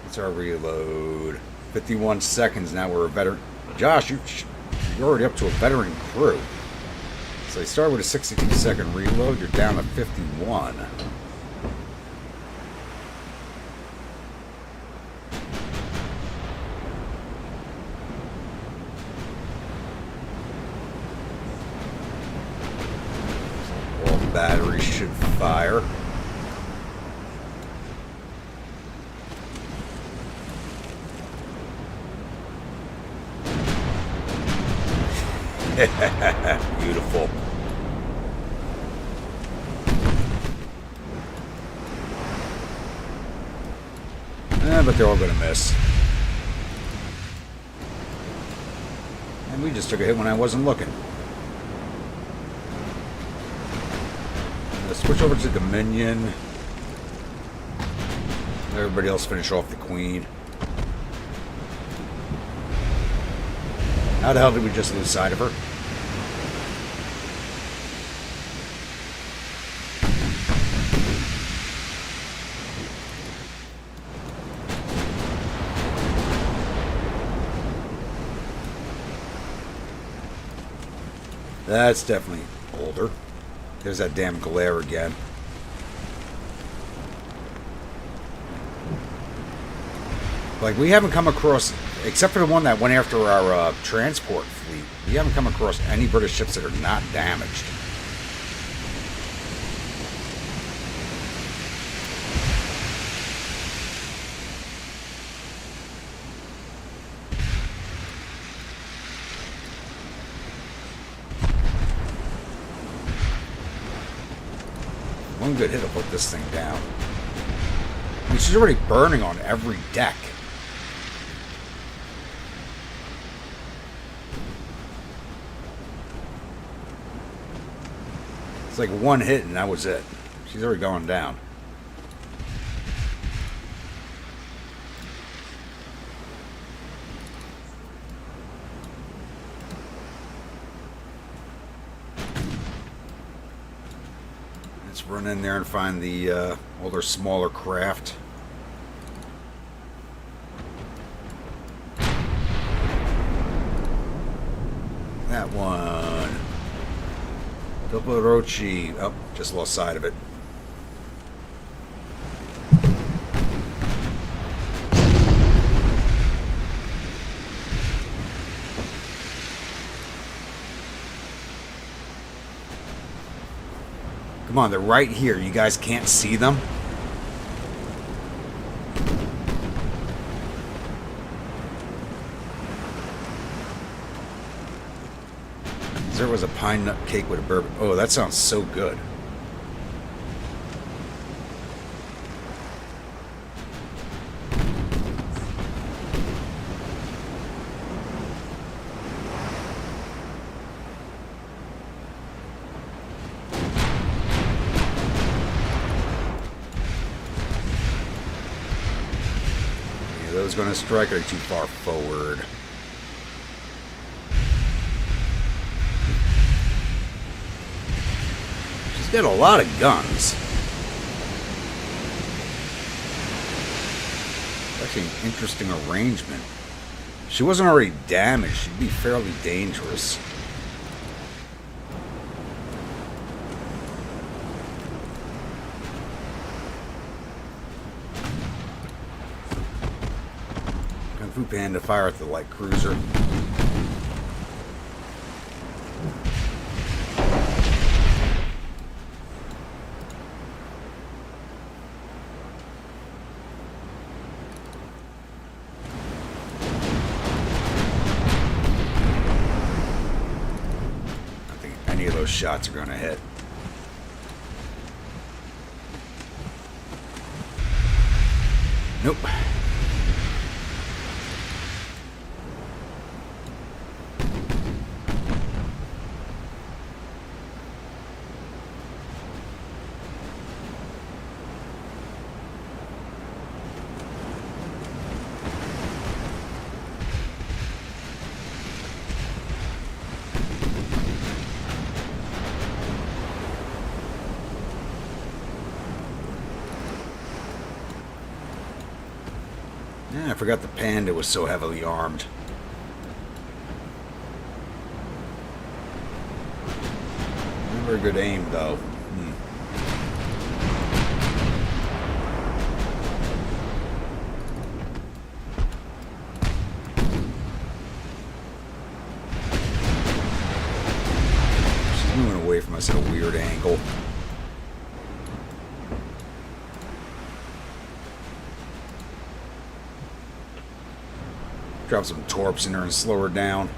What's our reload? 51 seconds, now we're a veteran. Josh, you're already up to a veteran crew. So you start with a 62-second reload, you're down to 51. Batteries should fire. Beautiful. But they're all going to miss. And we just took a hit when I wasn't looking. Let's switch over to Dominion. Everybody else finish off the Queen. How the hell did we just lose sight of her? That's definitely older. There's that damn glare again. Like, we haven't come across, except for the one that went after our transport fleet, we haven't come across any British ships that are not damaged. One good hit will put this thing down. I mean, she's already burning on every deck. It's like one hit and that was it. She's already gone down. Let's run in there and find the older, smaller craft. That one. Toporochi. Oh, just lost sight of it. Come on, they're right here. You guys can't see them? There was a pine nut cake with a bourbon. Oh, that sounds so good. Yeah, those going to strike are too far forward. She's got a lot of guns. Actually, an interesting arrangement. If she wasn't already damaged, she'd be fairly dangerous. Kung Fu Panda fire at the light cruiser. Shots are going to hit. Nope. I forgot the Panda was so heavily armed. Not very good aim, though. She's moving away from us at a weird angle. Drop some torps in her and slow her down.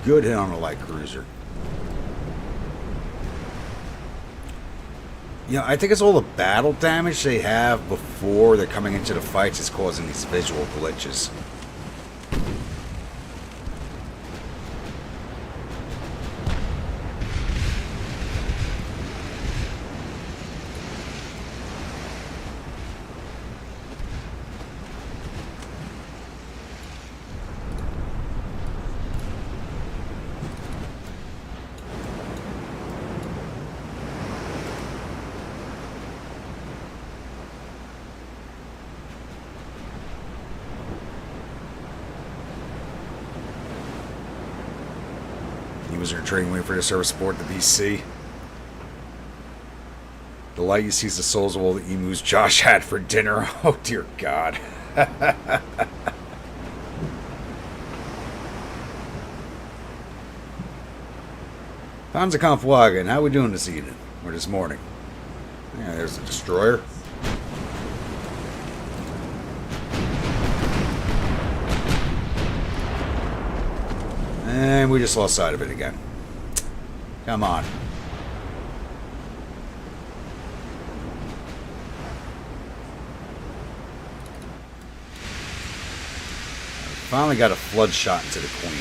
good hit on a light cruiser. Yeah, I think it's all the battle damage they have before they're coming into the fights is causing these visual glitches. User training waiting for the service support the BC. The light you see is the souls of all the emus Josh had for dinner. Oh dear God. Panzerkampfwagen, how we doing this evening? Or this morning? Yeah, there's the destroyer. And we just lost sight of it again. Come on. Finally got a flood shot into the Queen.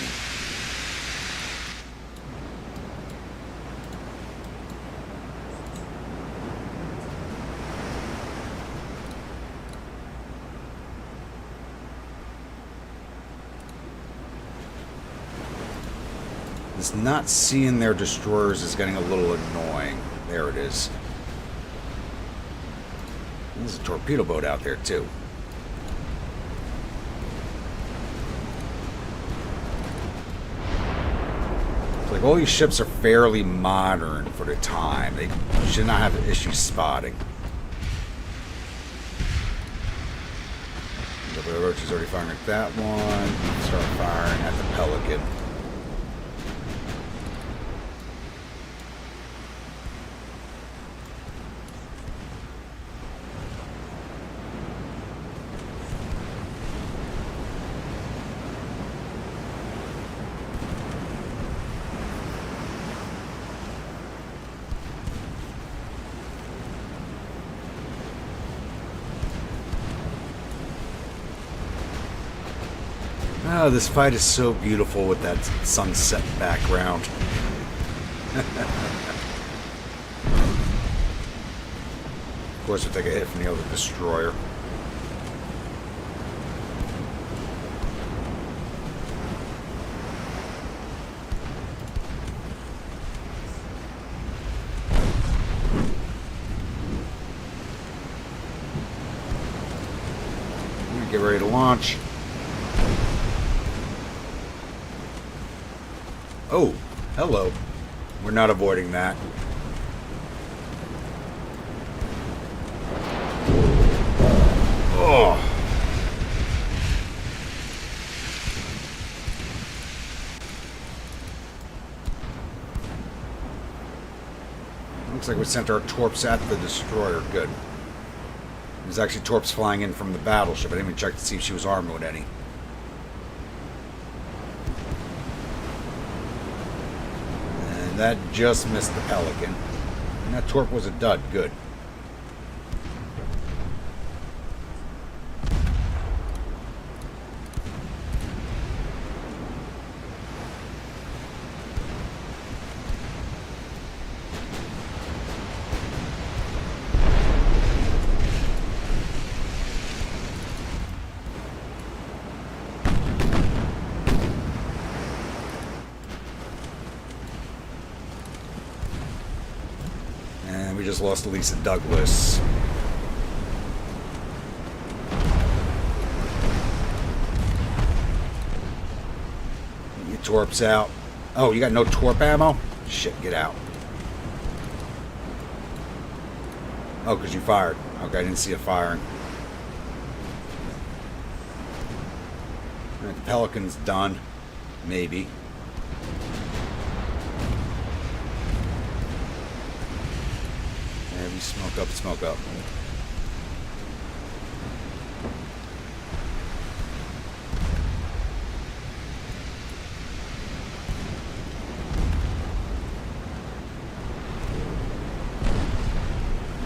This not seeing their destroyers is getting a little annoying. There it is. There's a torpedo boat out there too. It's like all these ships are fairly modern for the time. They should not have issues spotting. The Roach is already firing at that one. Start firing at the Pelican. Oh, this fight is so beautiful with that sunset background. Of course, we'll take a hit from the other destroyer. Get ready to launch. Oh, hello. We're not avoiding that. Oh. Looks like we sent our torps at the destroyer. Good. There's actually torps flying in from the battleship. I didn't even check to see if she was armed with any. That just missed the Pelican. And that torp was a dud. Good. We just lost Lisa Douglas. Your torps out. Oh, you got no torp ammo? Shit, get out. Oh, because you fired. Okay, I didn't see it firing. All right, the Pelican's done. Maybe. Smoke up, smoke up.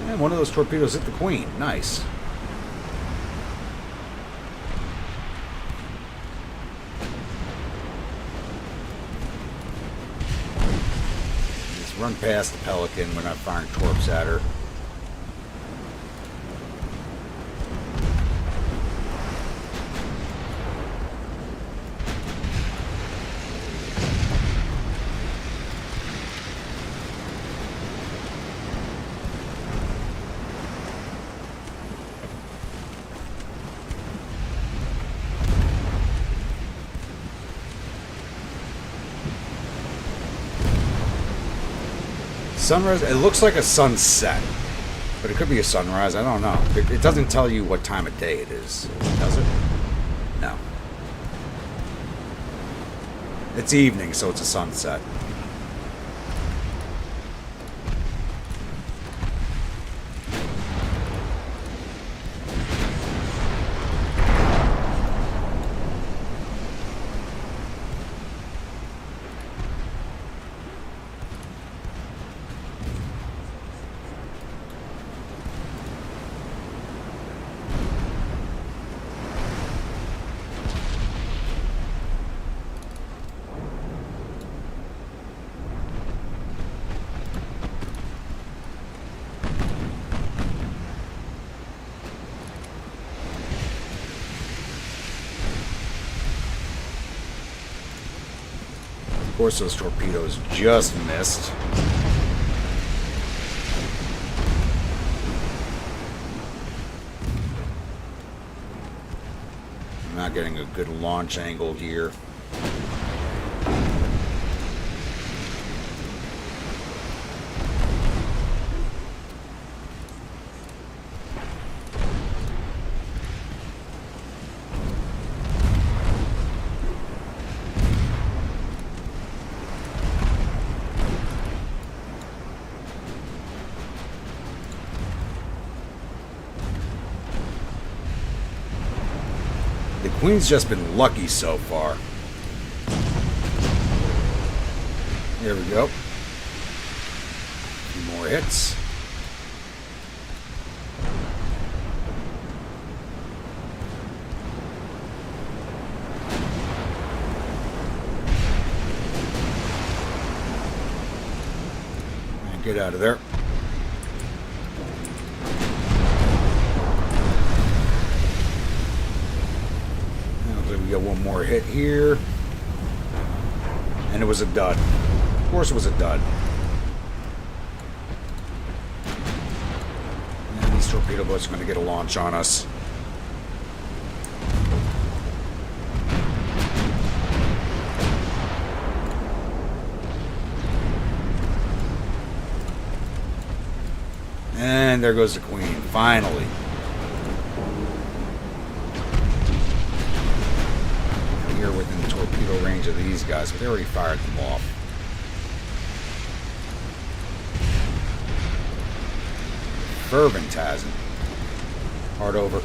And one of those torpedoes hit the Queen. Nice. Just run past the Pelican. We're not firing torps at her. Sunrise, it looks like a sunset, but it could be a sunrise, I don't know. It doesn't tell you what time of day it is, does it? No. It's evening, so it's a sunset. Of course, those torpedoes just missed. I'm not getting a good launch angle here. The Queen's just been lucky so far. There we go. A few more hits. And get out of there. We got one more hit here. And it was a dud. Of course it was a dud. And these torpedo boats are going to get a launch on us. And there goes the Queen, finally. Within the torpedo range of these guys, but they already fired them off. Fervent hasn't. Hard over.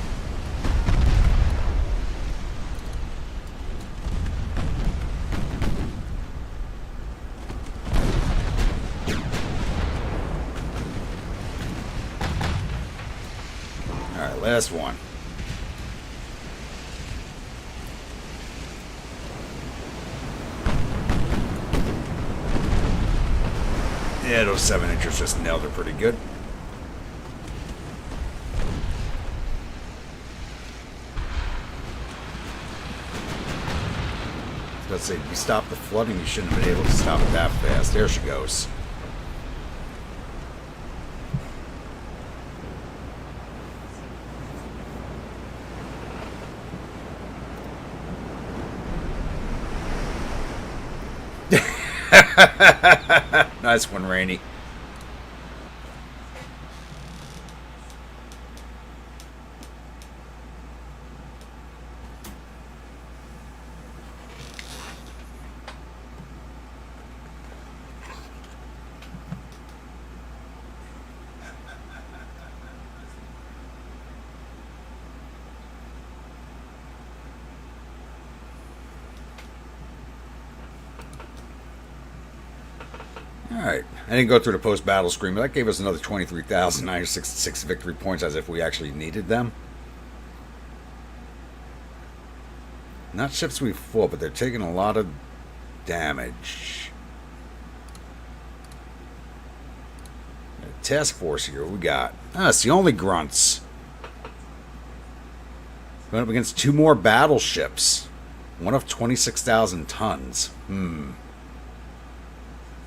Alright, last one. Yeah, those 7-inchers just nailed her pretty good. Let's say, if you stop the flooding, you shouldn't have been able to stop it that fast. There she goes. Nice one, Rainey. Alright. I didn't go through the post-battle screen, but that gave us another 23,966 victory points as if we actually needed them. Not ships we fought, but they're taking a lot of damage. Task force here, what we got? It's the only grunts. Going up against 2 more battleships. One of 26,000 tons.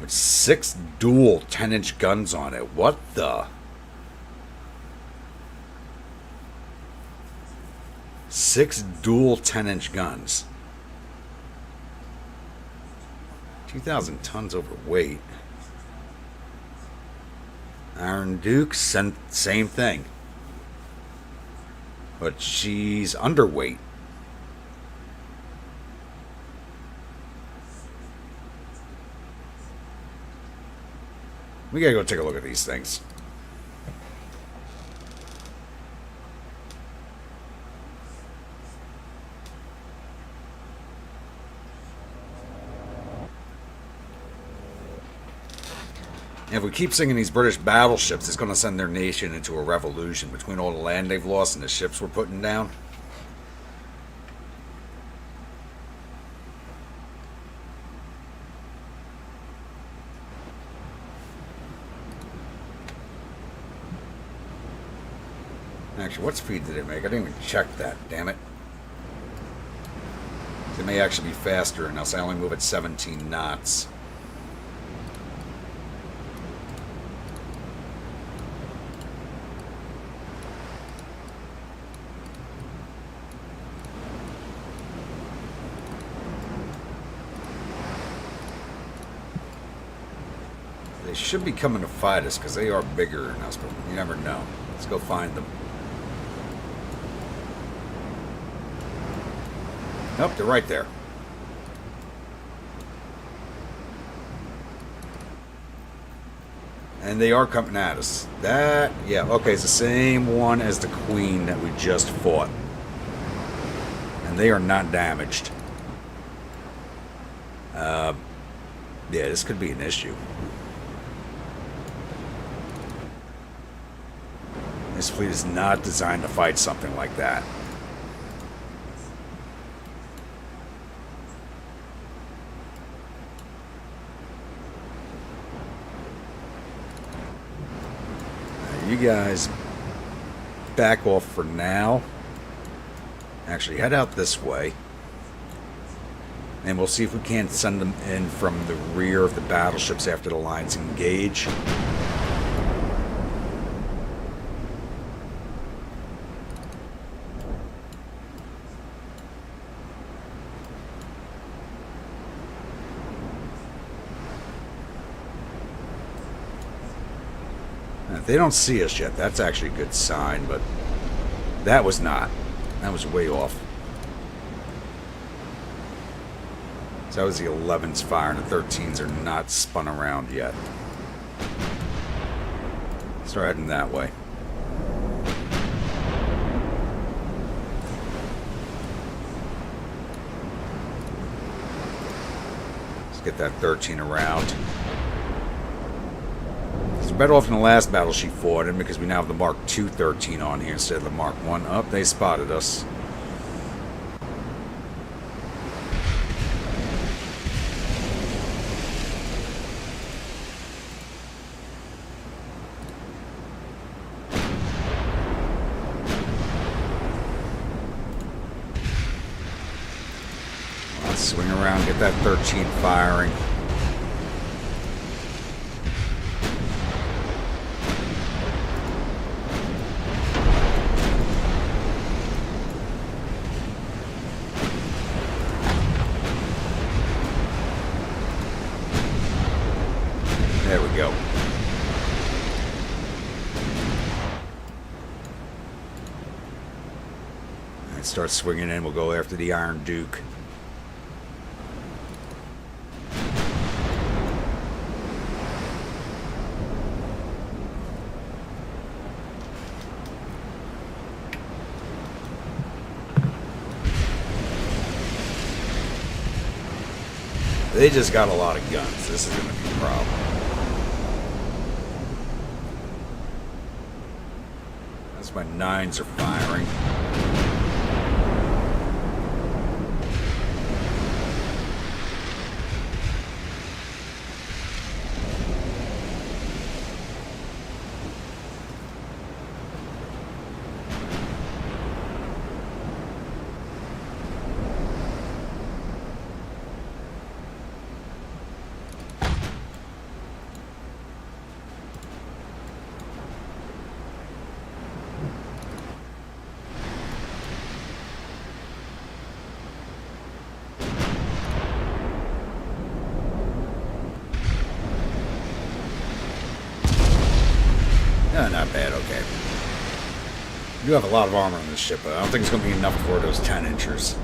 With 6 dual 10-inch guns on it. What the? 6 dual 10-inch guns. 2,000 tons overweight. Iron Duke, same thing. But she's underweight. We gotta go take a look at these things. And if we keep sinking these British battleships, it's going to send their nation into a revolution between all the land they've lost and the ships we're putting down. Actually, what speed did it make? I didn't even check that, damn it. It may actually be faster, unless I only move at 17 knots. They should be coming to fight us because they are bigger than us, but you never know. Let's go find them. Nope, they're right there. And they are coming at us. That, yeah, okay, it's the same one as the Queen that we just fought. And they are not damaged. Yeah, this could be an issue. This fleet is not designed to fight something like that. You guys back off for now. Actually, head out this way. And we'll see if we can't send them in from the rear of the battleships after the lines engage. If they don't see us yet, that's actually a good sign, but that was not. That was way off. So that was the 11s firing. The 13s are not spun around yet. Start heading that way. Let's get that 13 around. It's better off than the last battle she fought in because we now have the Mark II 13 on here instead of the Mark I. Up, they spotted us. Let's swing around, get that 13 firing. There we go. And start swinging in. We'll go after the Iron Duke. They just got a lot of guns. This is going to be a problem. As my 9s are firing. No, not bad, okay. You do have a lot of armor on this ship, but I don't think it's going to be enough for those 10-inchers.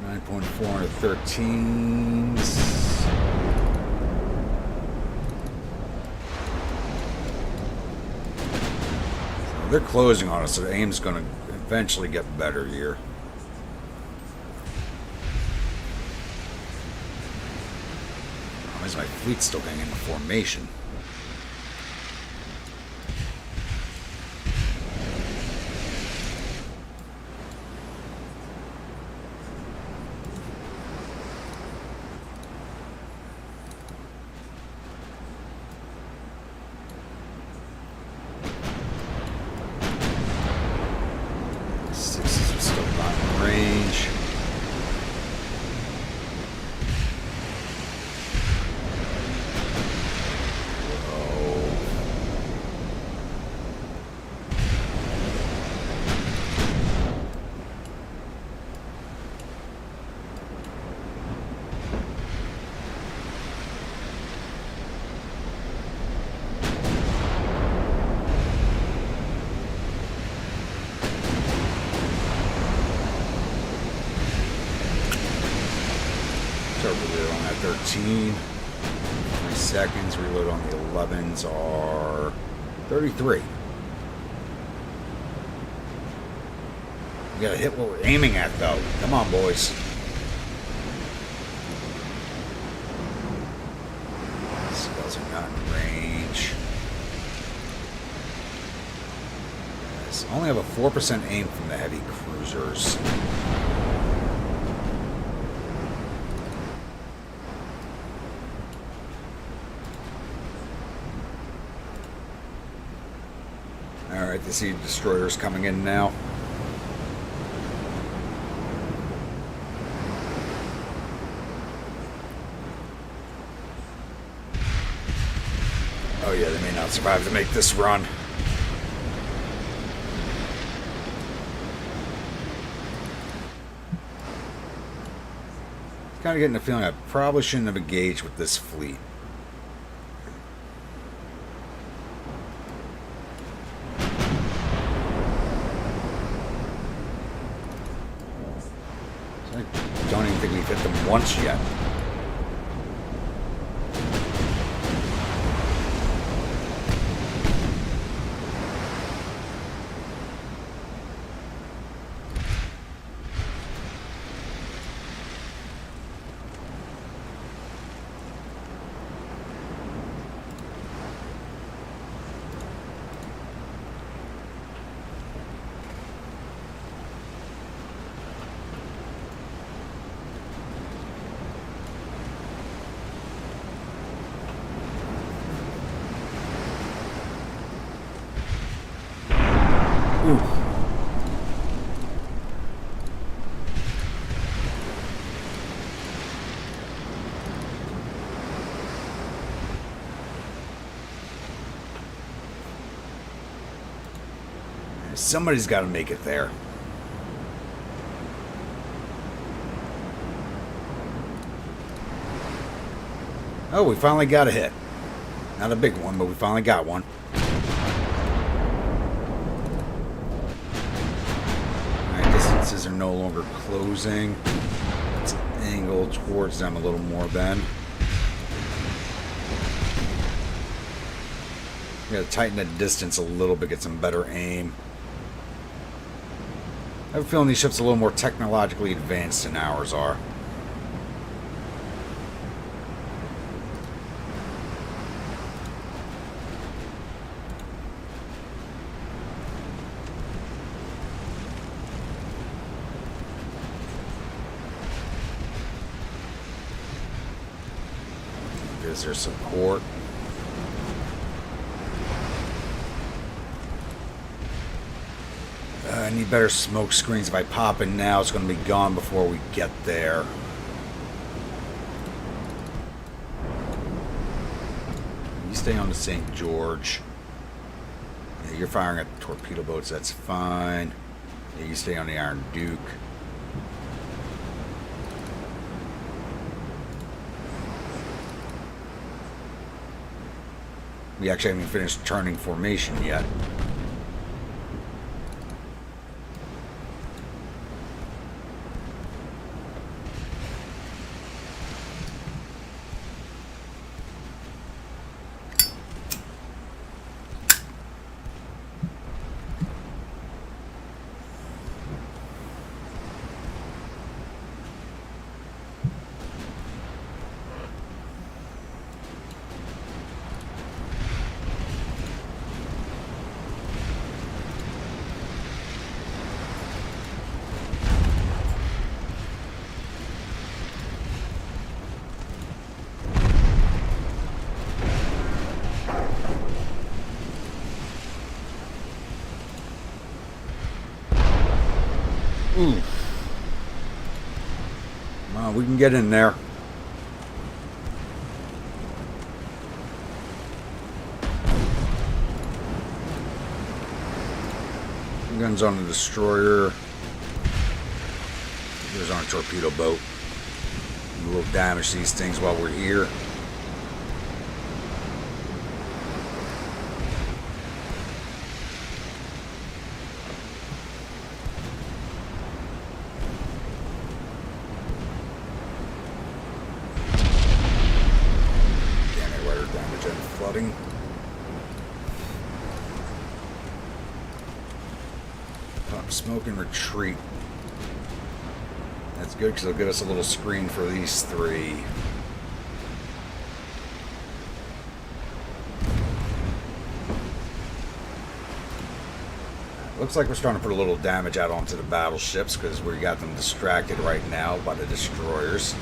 9.413s. So they're closing on us, so the aim's going to eventually get better here. Why is my fleet still getting into formation? Sixes are still not in range. Reload on that 13. 3 seconds. Reload on the 11s are 33. We gotta hit what we're aiming at, though. Come on, boys. Skulls are not in range. Yes, only have a 4% aim from the heavy cruisers. Alright, they see destroyers coming in now. Oh yeah, they may not survive to make this run. Kind of getting the feeling I probably shouldn't have engaged with this fleet. I don't even think we've hit them once yet. Ooh. Somebody's got to make it there. Oh, we finally got a hit. Not a big one, but we finally got one. Distances are no longer closing. Let's angle towards them a little more then. We gotta tighten the distance a little bit, get some better aim. I have a feeling these ships are a little more technologically advanced than ours are. as their support. I need better smoke screens. If I pop in now, it's going to be gone before we get there. You stay on the St. George. Yeah, you're firing at torpedo boats. That's fine. Yeah, you stay on the Iron Duke. We actually haven't even finished turning formation yet. Ooh. Well, we can get in there. Guns on the destroyer. There's on a torpedo boat. We'll damage these things while we're here. Smoke and retreat. That's good because it'll give us a little screen for these three. Looks like we're starting to put a little damage out onto the battleships because we got them distracted right now by the destroyers.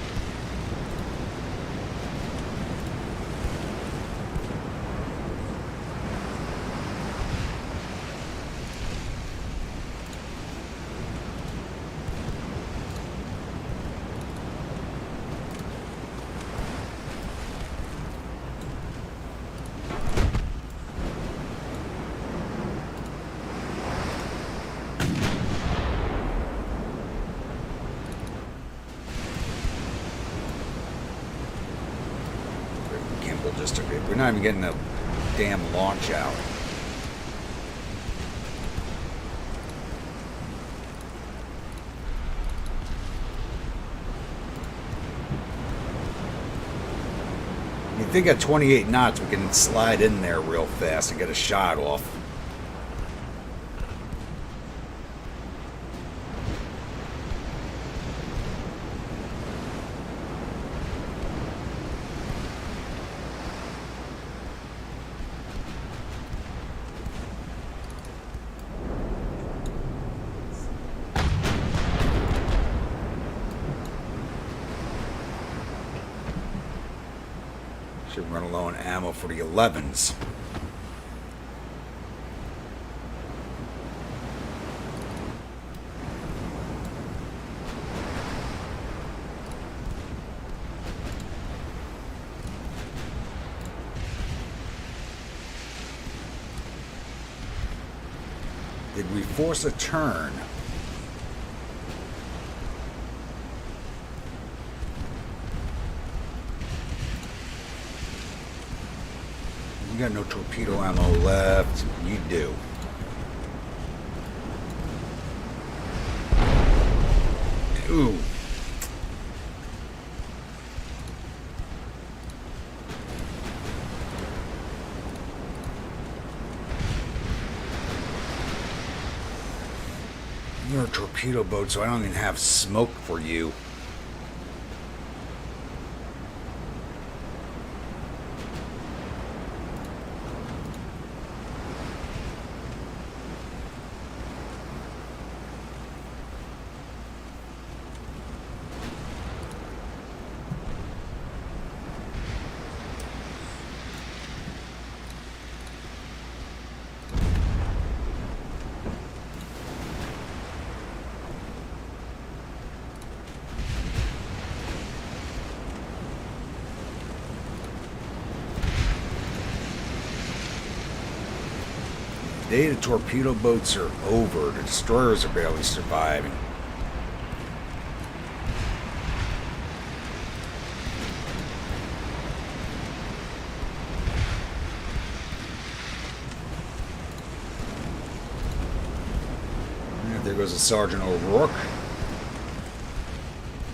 We're not even getting a damn launch out. You think at 28 knots we can slide in there real fast and get a shot off. Should run low on ammo for the 11s. Did we force a turn? You got no torpedo ammo left. You do. Ooh. You're a torpedo boat, so I don't even have smoke for you. The day the torpedo boats are over. The destroyers are barely surviving. And there goes a Sergeant O'Rourke.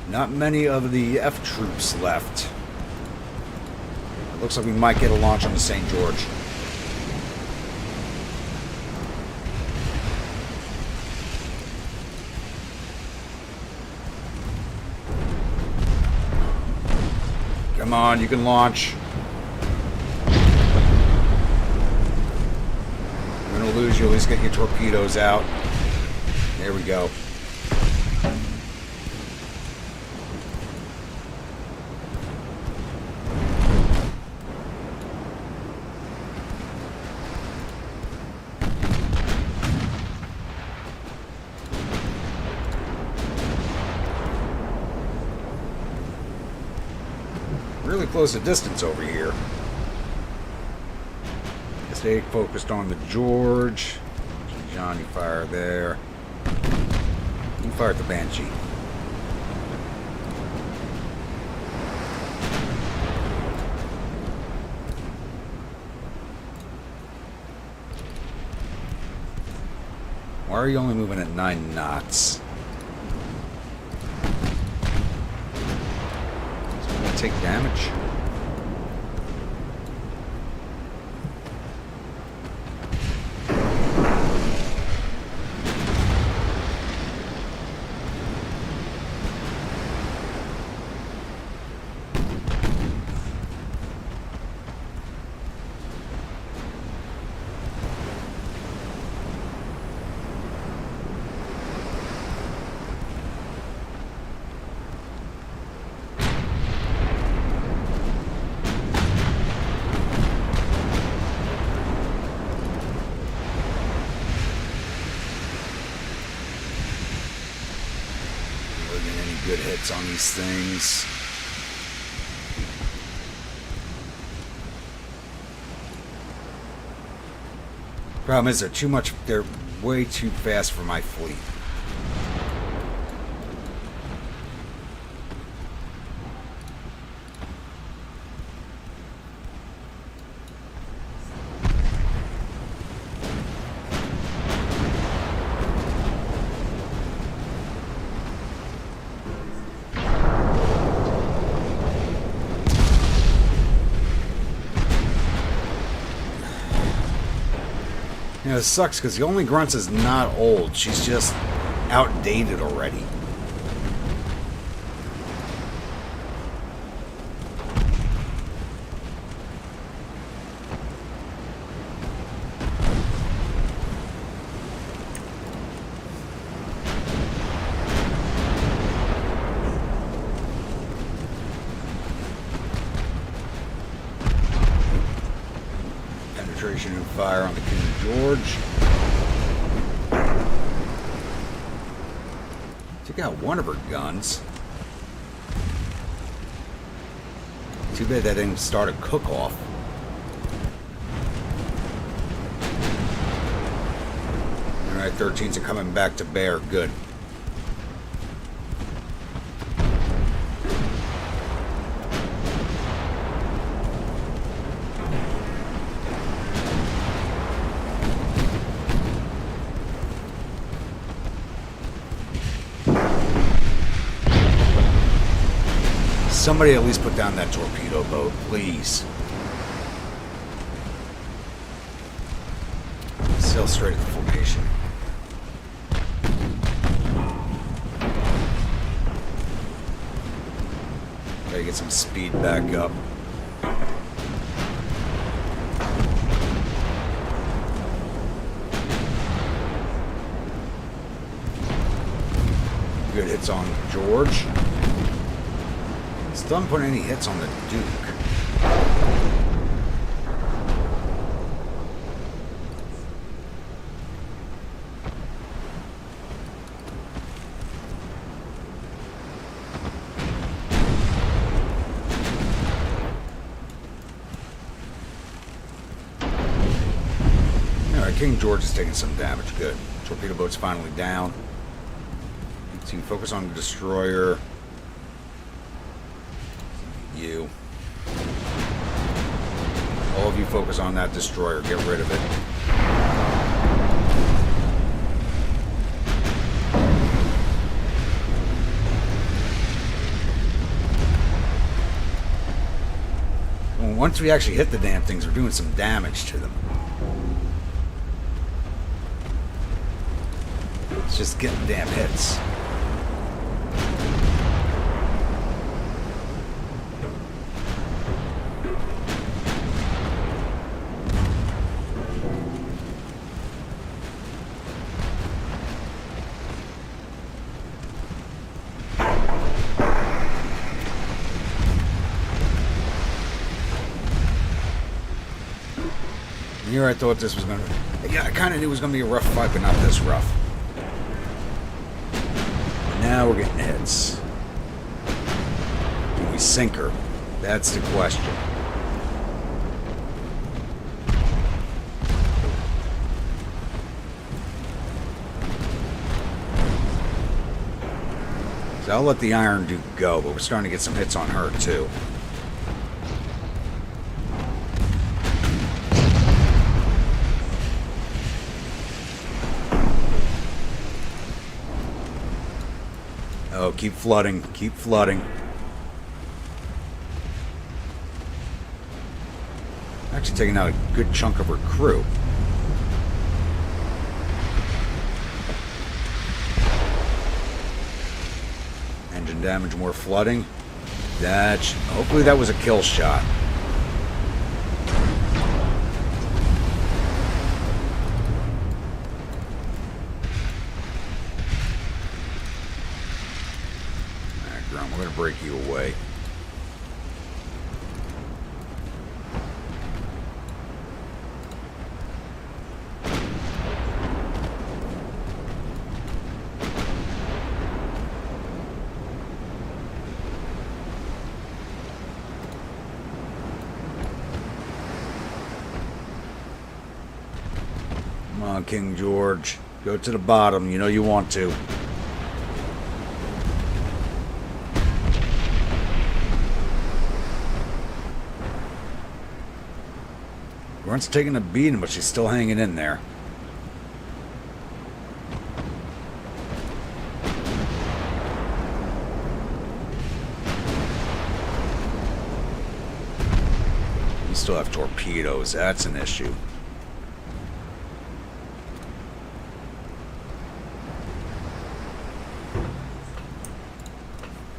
Not many of the F troops left. Looks like we might get a launch on the St. George. Come on, you can launch. We're gonna lose you, at least get your torpedoes out. There we go. Really close the distance over here. Stay focused on the George. John, you fire there. You fire at the Banshee. Why are you only moving at 9 knots? Take damage. Good hits on these things. Problem is they're way too fast for my fleet. You know, it sucks because the only Grunts is not old. She's just outdated already. Penetration and fire on the King George. Took out one of her guns. Too bad that didn't start a cook-off. Alright, 13s are coming back to bear. Good. Somebody at least put down that torpedo boat, please. Sail straight at the formation. Gotta get some speed back up. Good hits on George. Still haven't put any hits on the Duke. King George is taking some damage. Good. Torpedo boat's finally down. Team, focus on the destroyer. You. All of you focus on that destroyer. Get rid of it. Well, once we actually hit the damn things, we're doing some damage to them. It's just getting damn hits. Here I thought this was going to... Yeah, I kind of knew it was going to be a rough fight, but not this rough. Now we're getting hits. Can we sink her? That's the question. So I'll let the Iron Duke go, but we're starting to get some hits on her, too. Oh, keep flooding. Keep flooding. Actually taking out a good chunk of her crew. Engine damage, more flooding. Hopefully that was a kill shot. We're going to break you away. Come on, King George. Go to the bottom. You know you want to. Grunt's taking a beating, but she's still hanging in there. You still have torpedoes. That's an issue.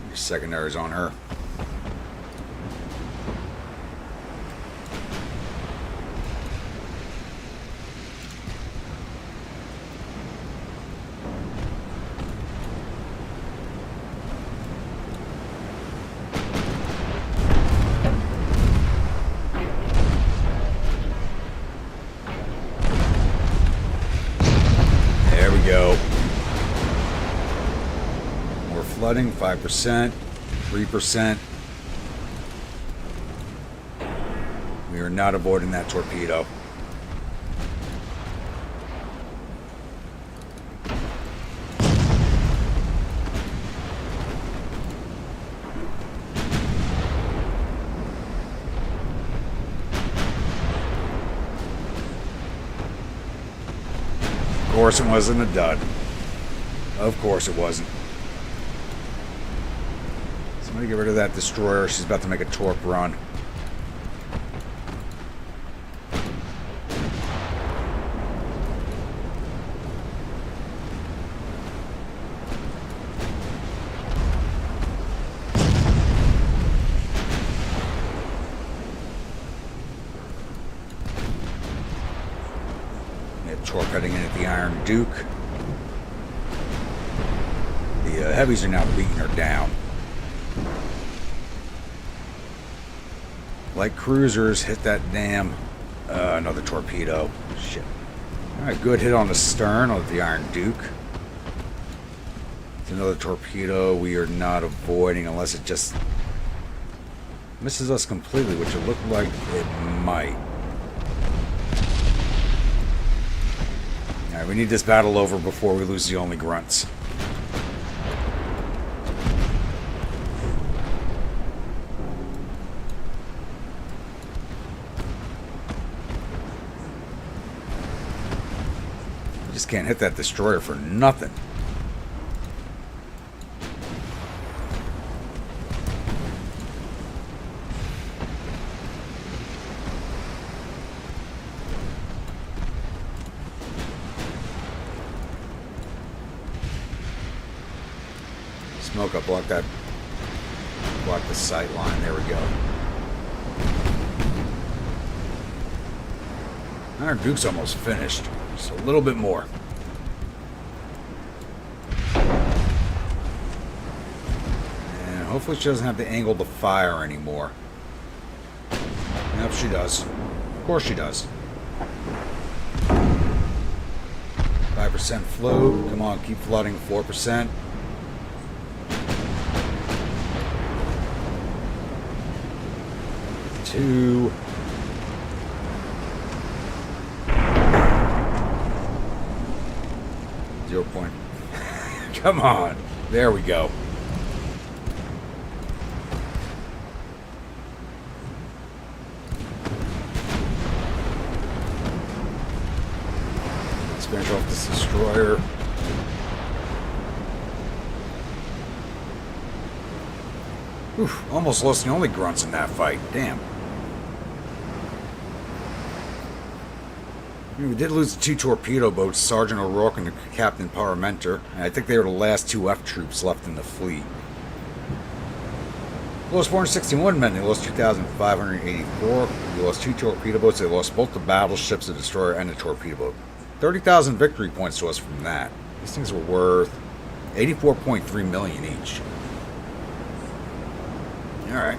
Your secondary's on her. Go. More flooding, 5%, 3%. We are not avoiding that torpedo. Of course it wasn't a dud. Of course it wasn't. Somebody get rid of that destroyer. She's about to make a torp run. Torp heading in at the Iron Duke. The heavies are now beating her down. Light cruisers hit that damn... another torpedo. Shit. Alright, good hit on the stern of the Iron Duke. It's another torpedo we are not avoiding unless it just misses us completely, which it looked like it might. Alright, we need this battle over before we lose the only grunts. You just can't hit that destroyer for nothing. Smoke up, block that. Block the sight line. There we go. Our Duke's almost finished. Just a little bit more. And hopefully she doesn't have to angle the fire anymore. Yep, she does. Of course she does. 5% float. Come on, keep flooding. 4%. Two. .0. Come on. There we go. Let's finish off this destroyer. Oof, almost lost the only grunts in that fight. Damn. We did lose the 2 torpedo boats, Sergeant O'Rourke and Captain Parmenter. And I think they were the last 2 F troops left in the fleet. They lost 461 men. They lost 2,584. They lost 2 torpedo boats. They lost both the battleships, the destroyer, and the torpedo boat. 30,000 victory points to us from that. These things were worth 84.3 million each. All right.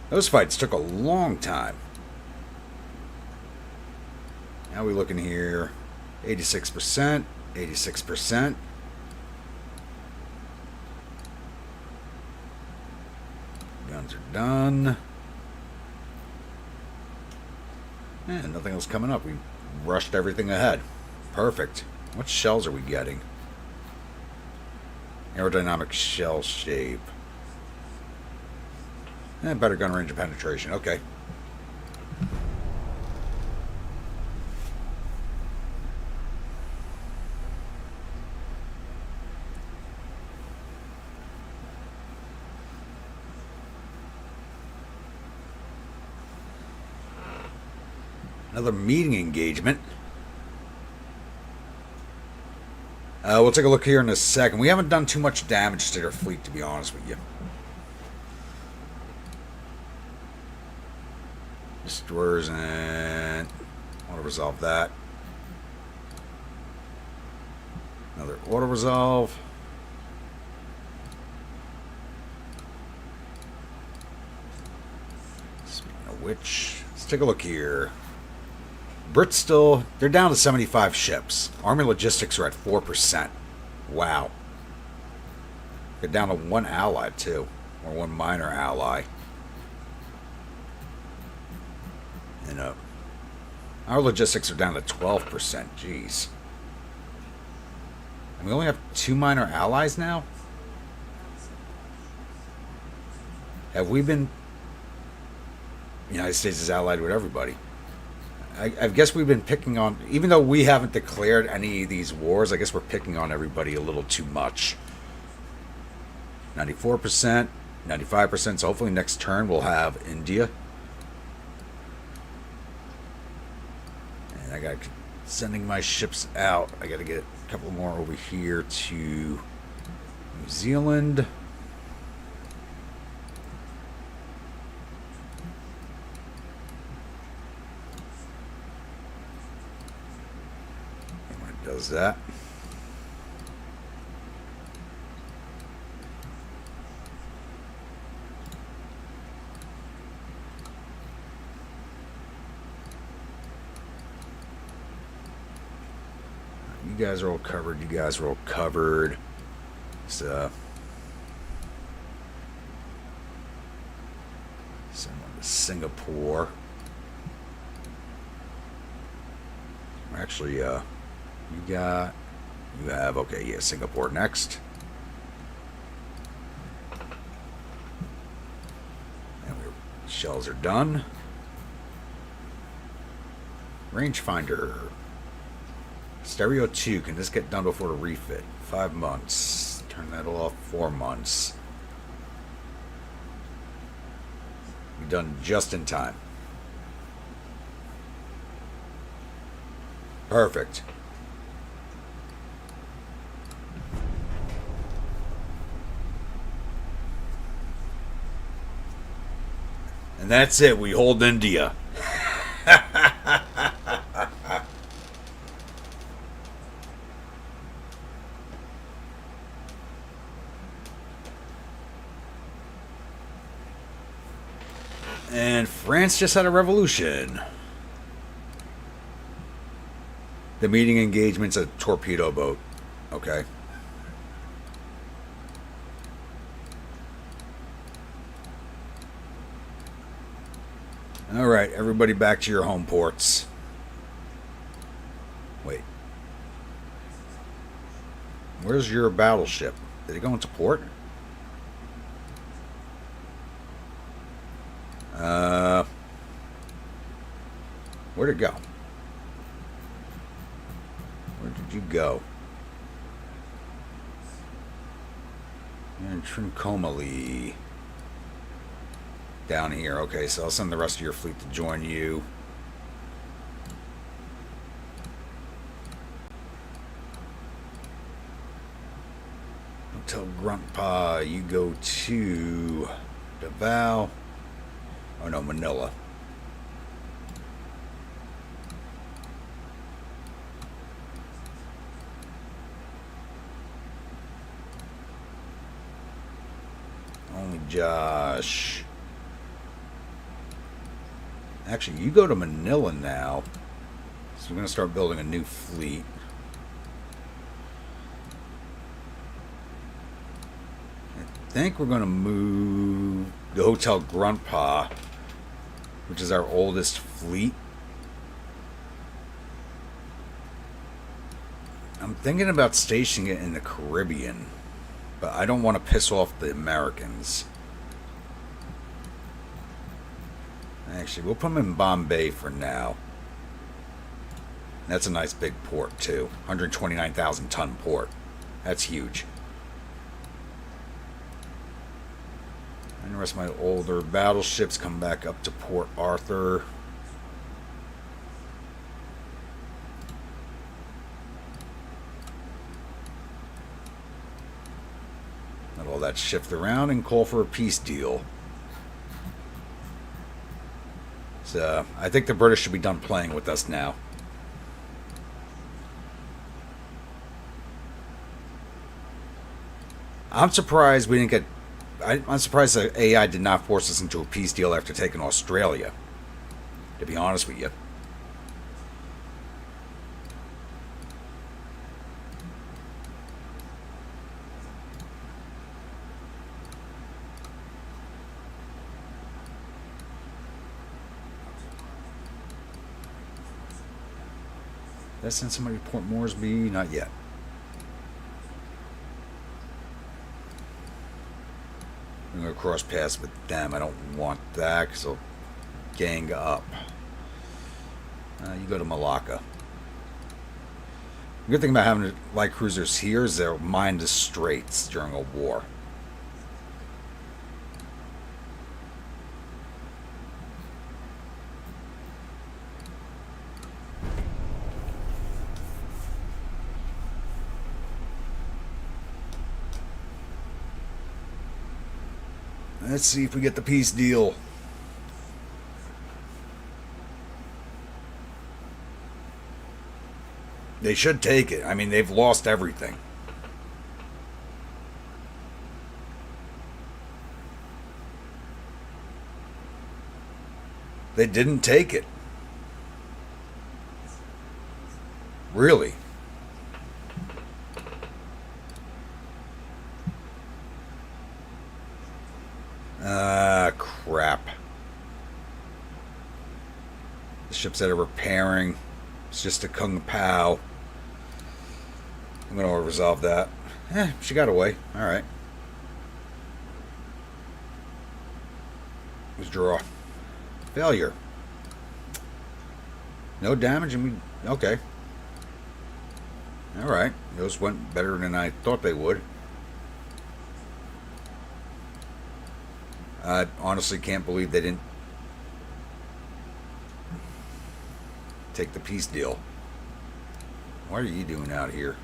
Those fights took a long time. Now we looking here, 86%, 86%. Guns are done. And nothing else coming up. We rushed everything ahead. Perfect. What shells are we getting? Aerodynamic shell shape. Better gun range and penetration. Okay. Another meeting engagement. We'll take a look here in a second. We haven't done too much damage to their fleet, to be honest with you. Destroyers, and auto resolve that. Another auto resolve. Speaking of which, let's take a look here. Brits still, they're down to 75 ships. Army logistics are at 4%. Wow. They're down to 1 ally too, or 1 minor ally. And our logistics are down to 12%. Jeez. And we only have 2 minor allies now? Have we been... The United States is allied with everybody. I guess we've been picking on... Even though we haven't declared any of these wars, I guess we're picking on everybody a little too much. 94%, 95%, so hopefully next turn we'll have India. I got sending my ships out. I got to get a couple more over here to New Zealand. And when it does that, you guys are all covered. You guys are all covered. So, send one to Singapore. Actually, you have, okay, yeah, Singapore next. And shells are done. Rangefinder. Stereo 2, can this get done before the refit? 5 months. Turn that off. 4 months. Be done just in time. Perfect. And that's it. We hold India. And France just had a revolution. The meeting engagement's a torpedo boat. Okay. All right, everybody back to your home ports. Wait. Where's your battleship? Did it go into port? Where'd it go? Where did you go? And Trincomalee. Down here. Okay, so I'll send the rest of your fleet to join you. Hotel Grandpa, you go to Davao. Oh no, Manila. Only Josh. Actually, you go to Manila now. So we're going to start building a new fleet. I think we're going to move the Hotel Grandpa, which is our oldest fleet. I'm thinking about stationing it in the Caribbean, but I don't want to piss off the Americans. Actually, we'll put them in Bombay for now. That's a nice big port, too. 129,000 ton port. That's huge. And the rest of my older battleships come back up to Port Arthur. Let all that shift around and call for a peace deal. So, I think the British should be done playing with us now. I'm surprised we didn't get... I'm surprised the AI did not force us into a peace deal after taking Australia. To be honest with you. Did I send somebody to Port Moresby? Not yet. I'm going to cross paths with them. I don't want that because they'll gang up. You go to Malacca. The good thing about having light cruisers here is they'll mine the straits during a war. Let's see if we get the peace deal. They should take it. I mean, they've lost everything. They didn't take it. Really? Ah, crap. The ships that are repairing. It's just a Kung Pao. I'm going to resolve that. She got away. Alright. Withdraw. Failure. No damage? Okay. Alright. Those went better than I thought they would. I honestly can't believe they didn't take the peace deal. What are you doing out here?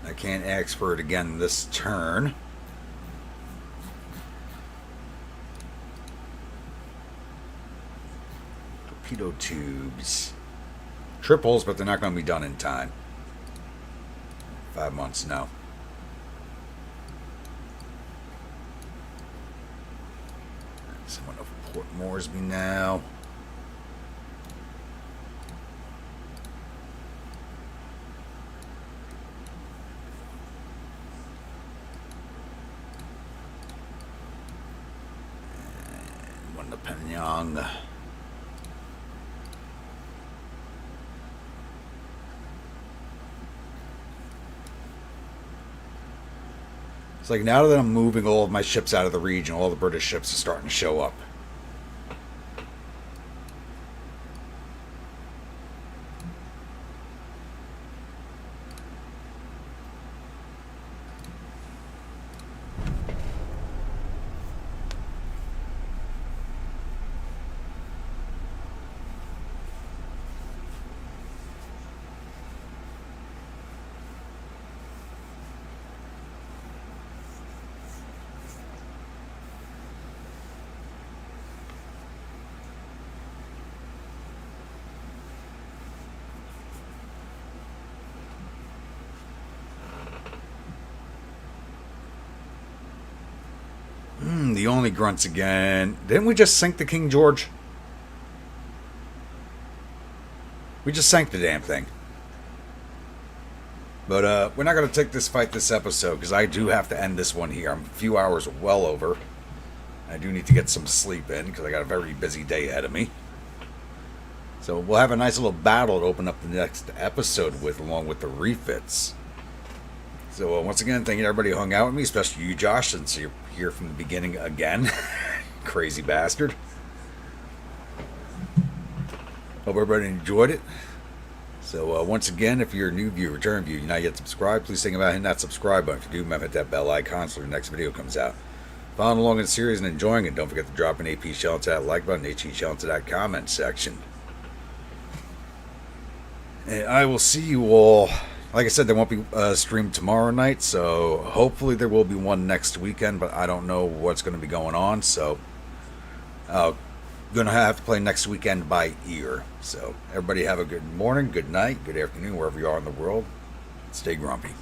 I can't ask for it again this turn. Torpedo tubes. Triples, but they're not going to be done in time. 5 months, no. Someone over Port Moresby now. And one to Pyongyang. It's like now that I'm moving all of my ships out of the region, all the British ships are starting to show up. The only grunts again. Didn't we just sink the King George? We just sank the damn thing. But we're not going to take this fight this episode because I do have to end this one here. I'm a few hours well over. I do need to get some sleep in because I got a very busy day ahead of me. So we'll have a nice little battle to open up the next episode with, along with the refits. So once again, thank you to everybody who hung out with me, especially you, Josh, since you're here from the beginning again. Crazy bastard. Hope everybody enjoyed it. So once again, if you're a new viewer, return viewer, you're not yet subscribed, please think about hitting that subscribe button. If you do, remember hit that bell icon so the next video comes out. Following along in the series and enjoying it, don't forget to drop an AP shell into that like button, HE shell into that comment section. And I will see you all. Like I said, there won't be a stream tomorrow night, so hopefully there will be one next weekend, but I don't know what's going to be going on, so going to have to play next weekend by ear. So everybody have a good morning, good night, good afternoon, wherever you are in the world. Stay grumpy.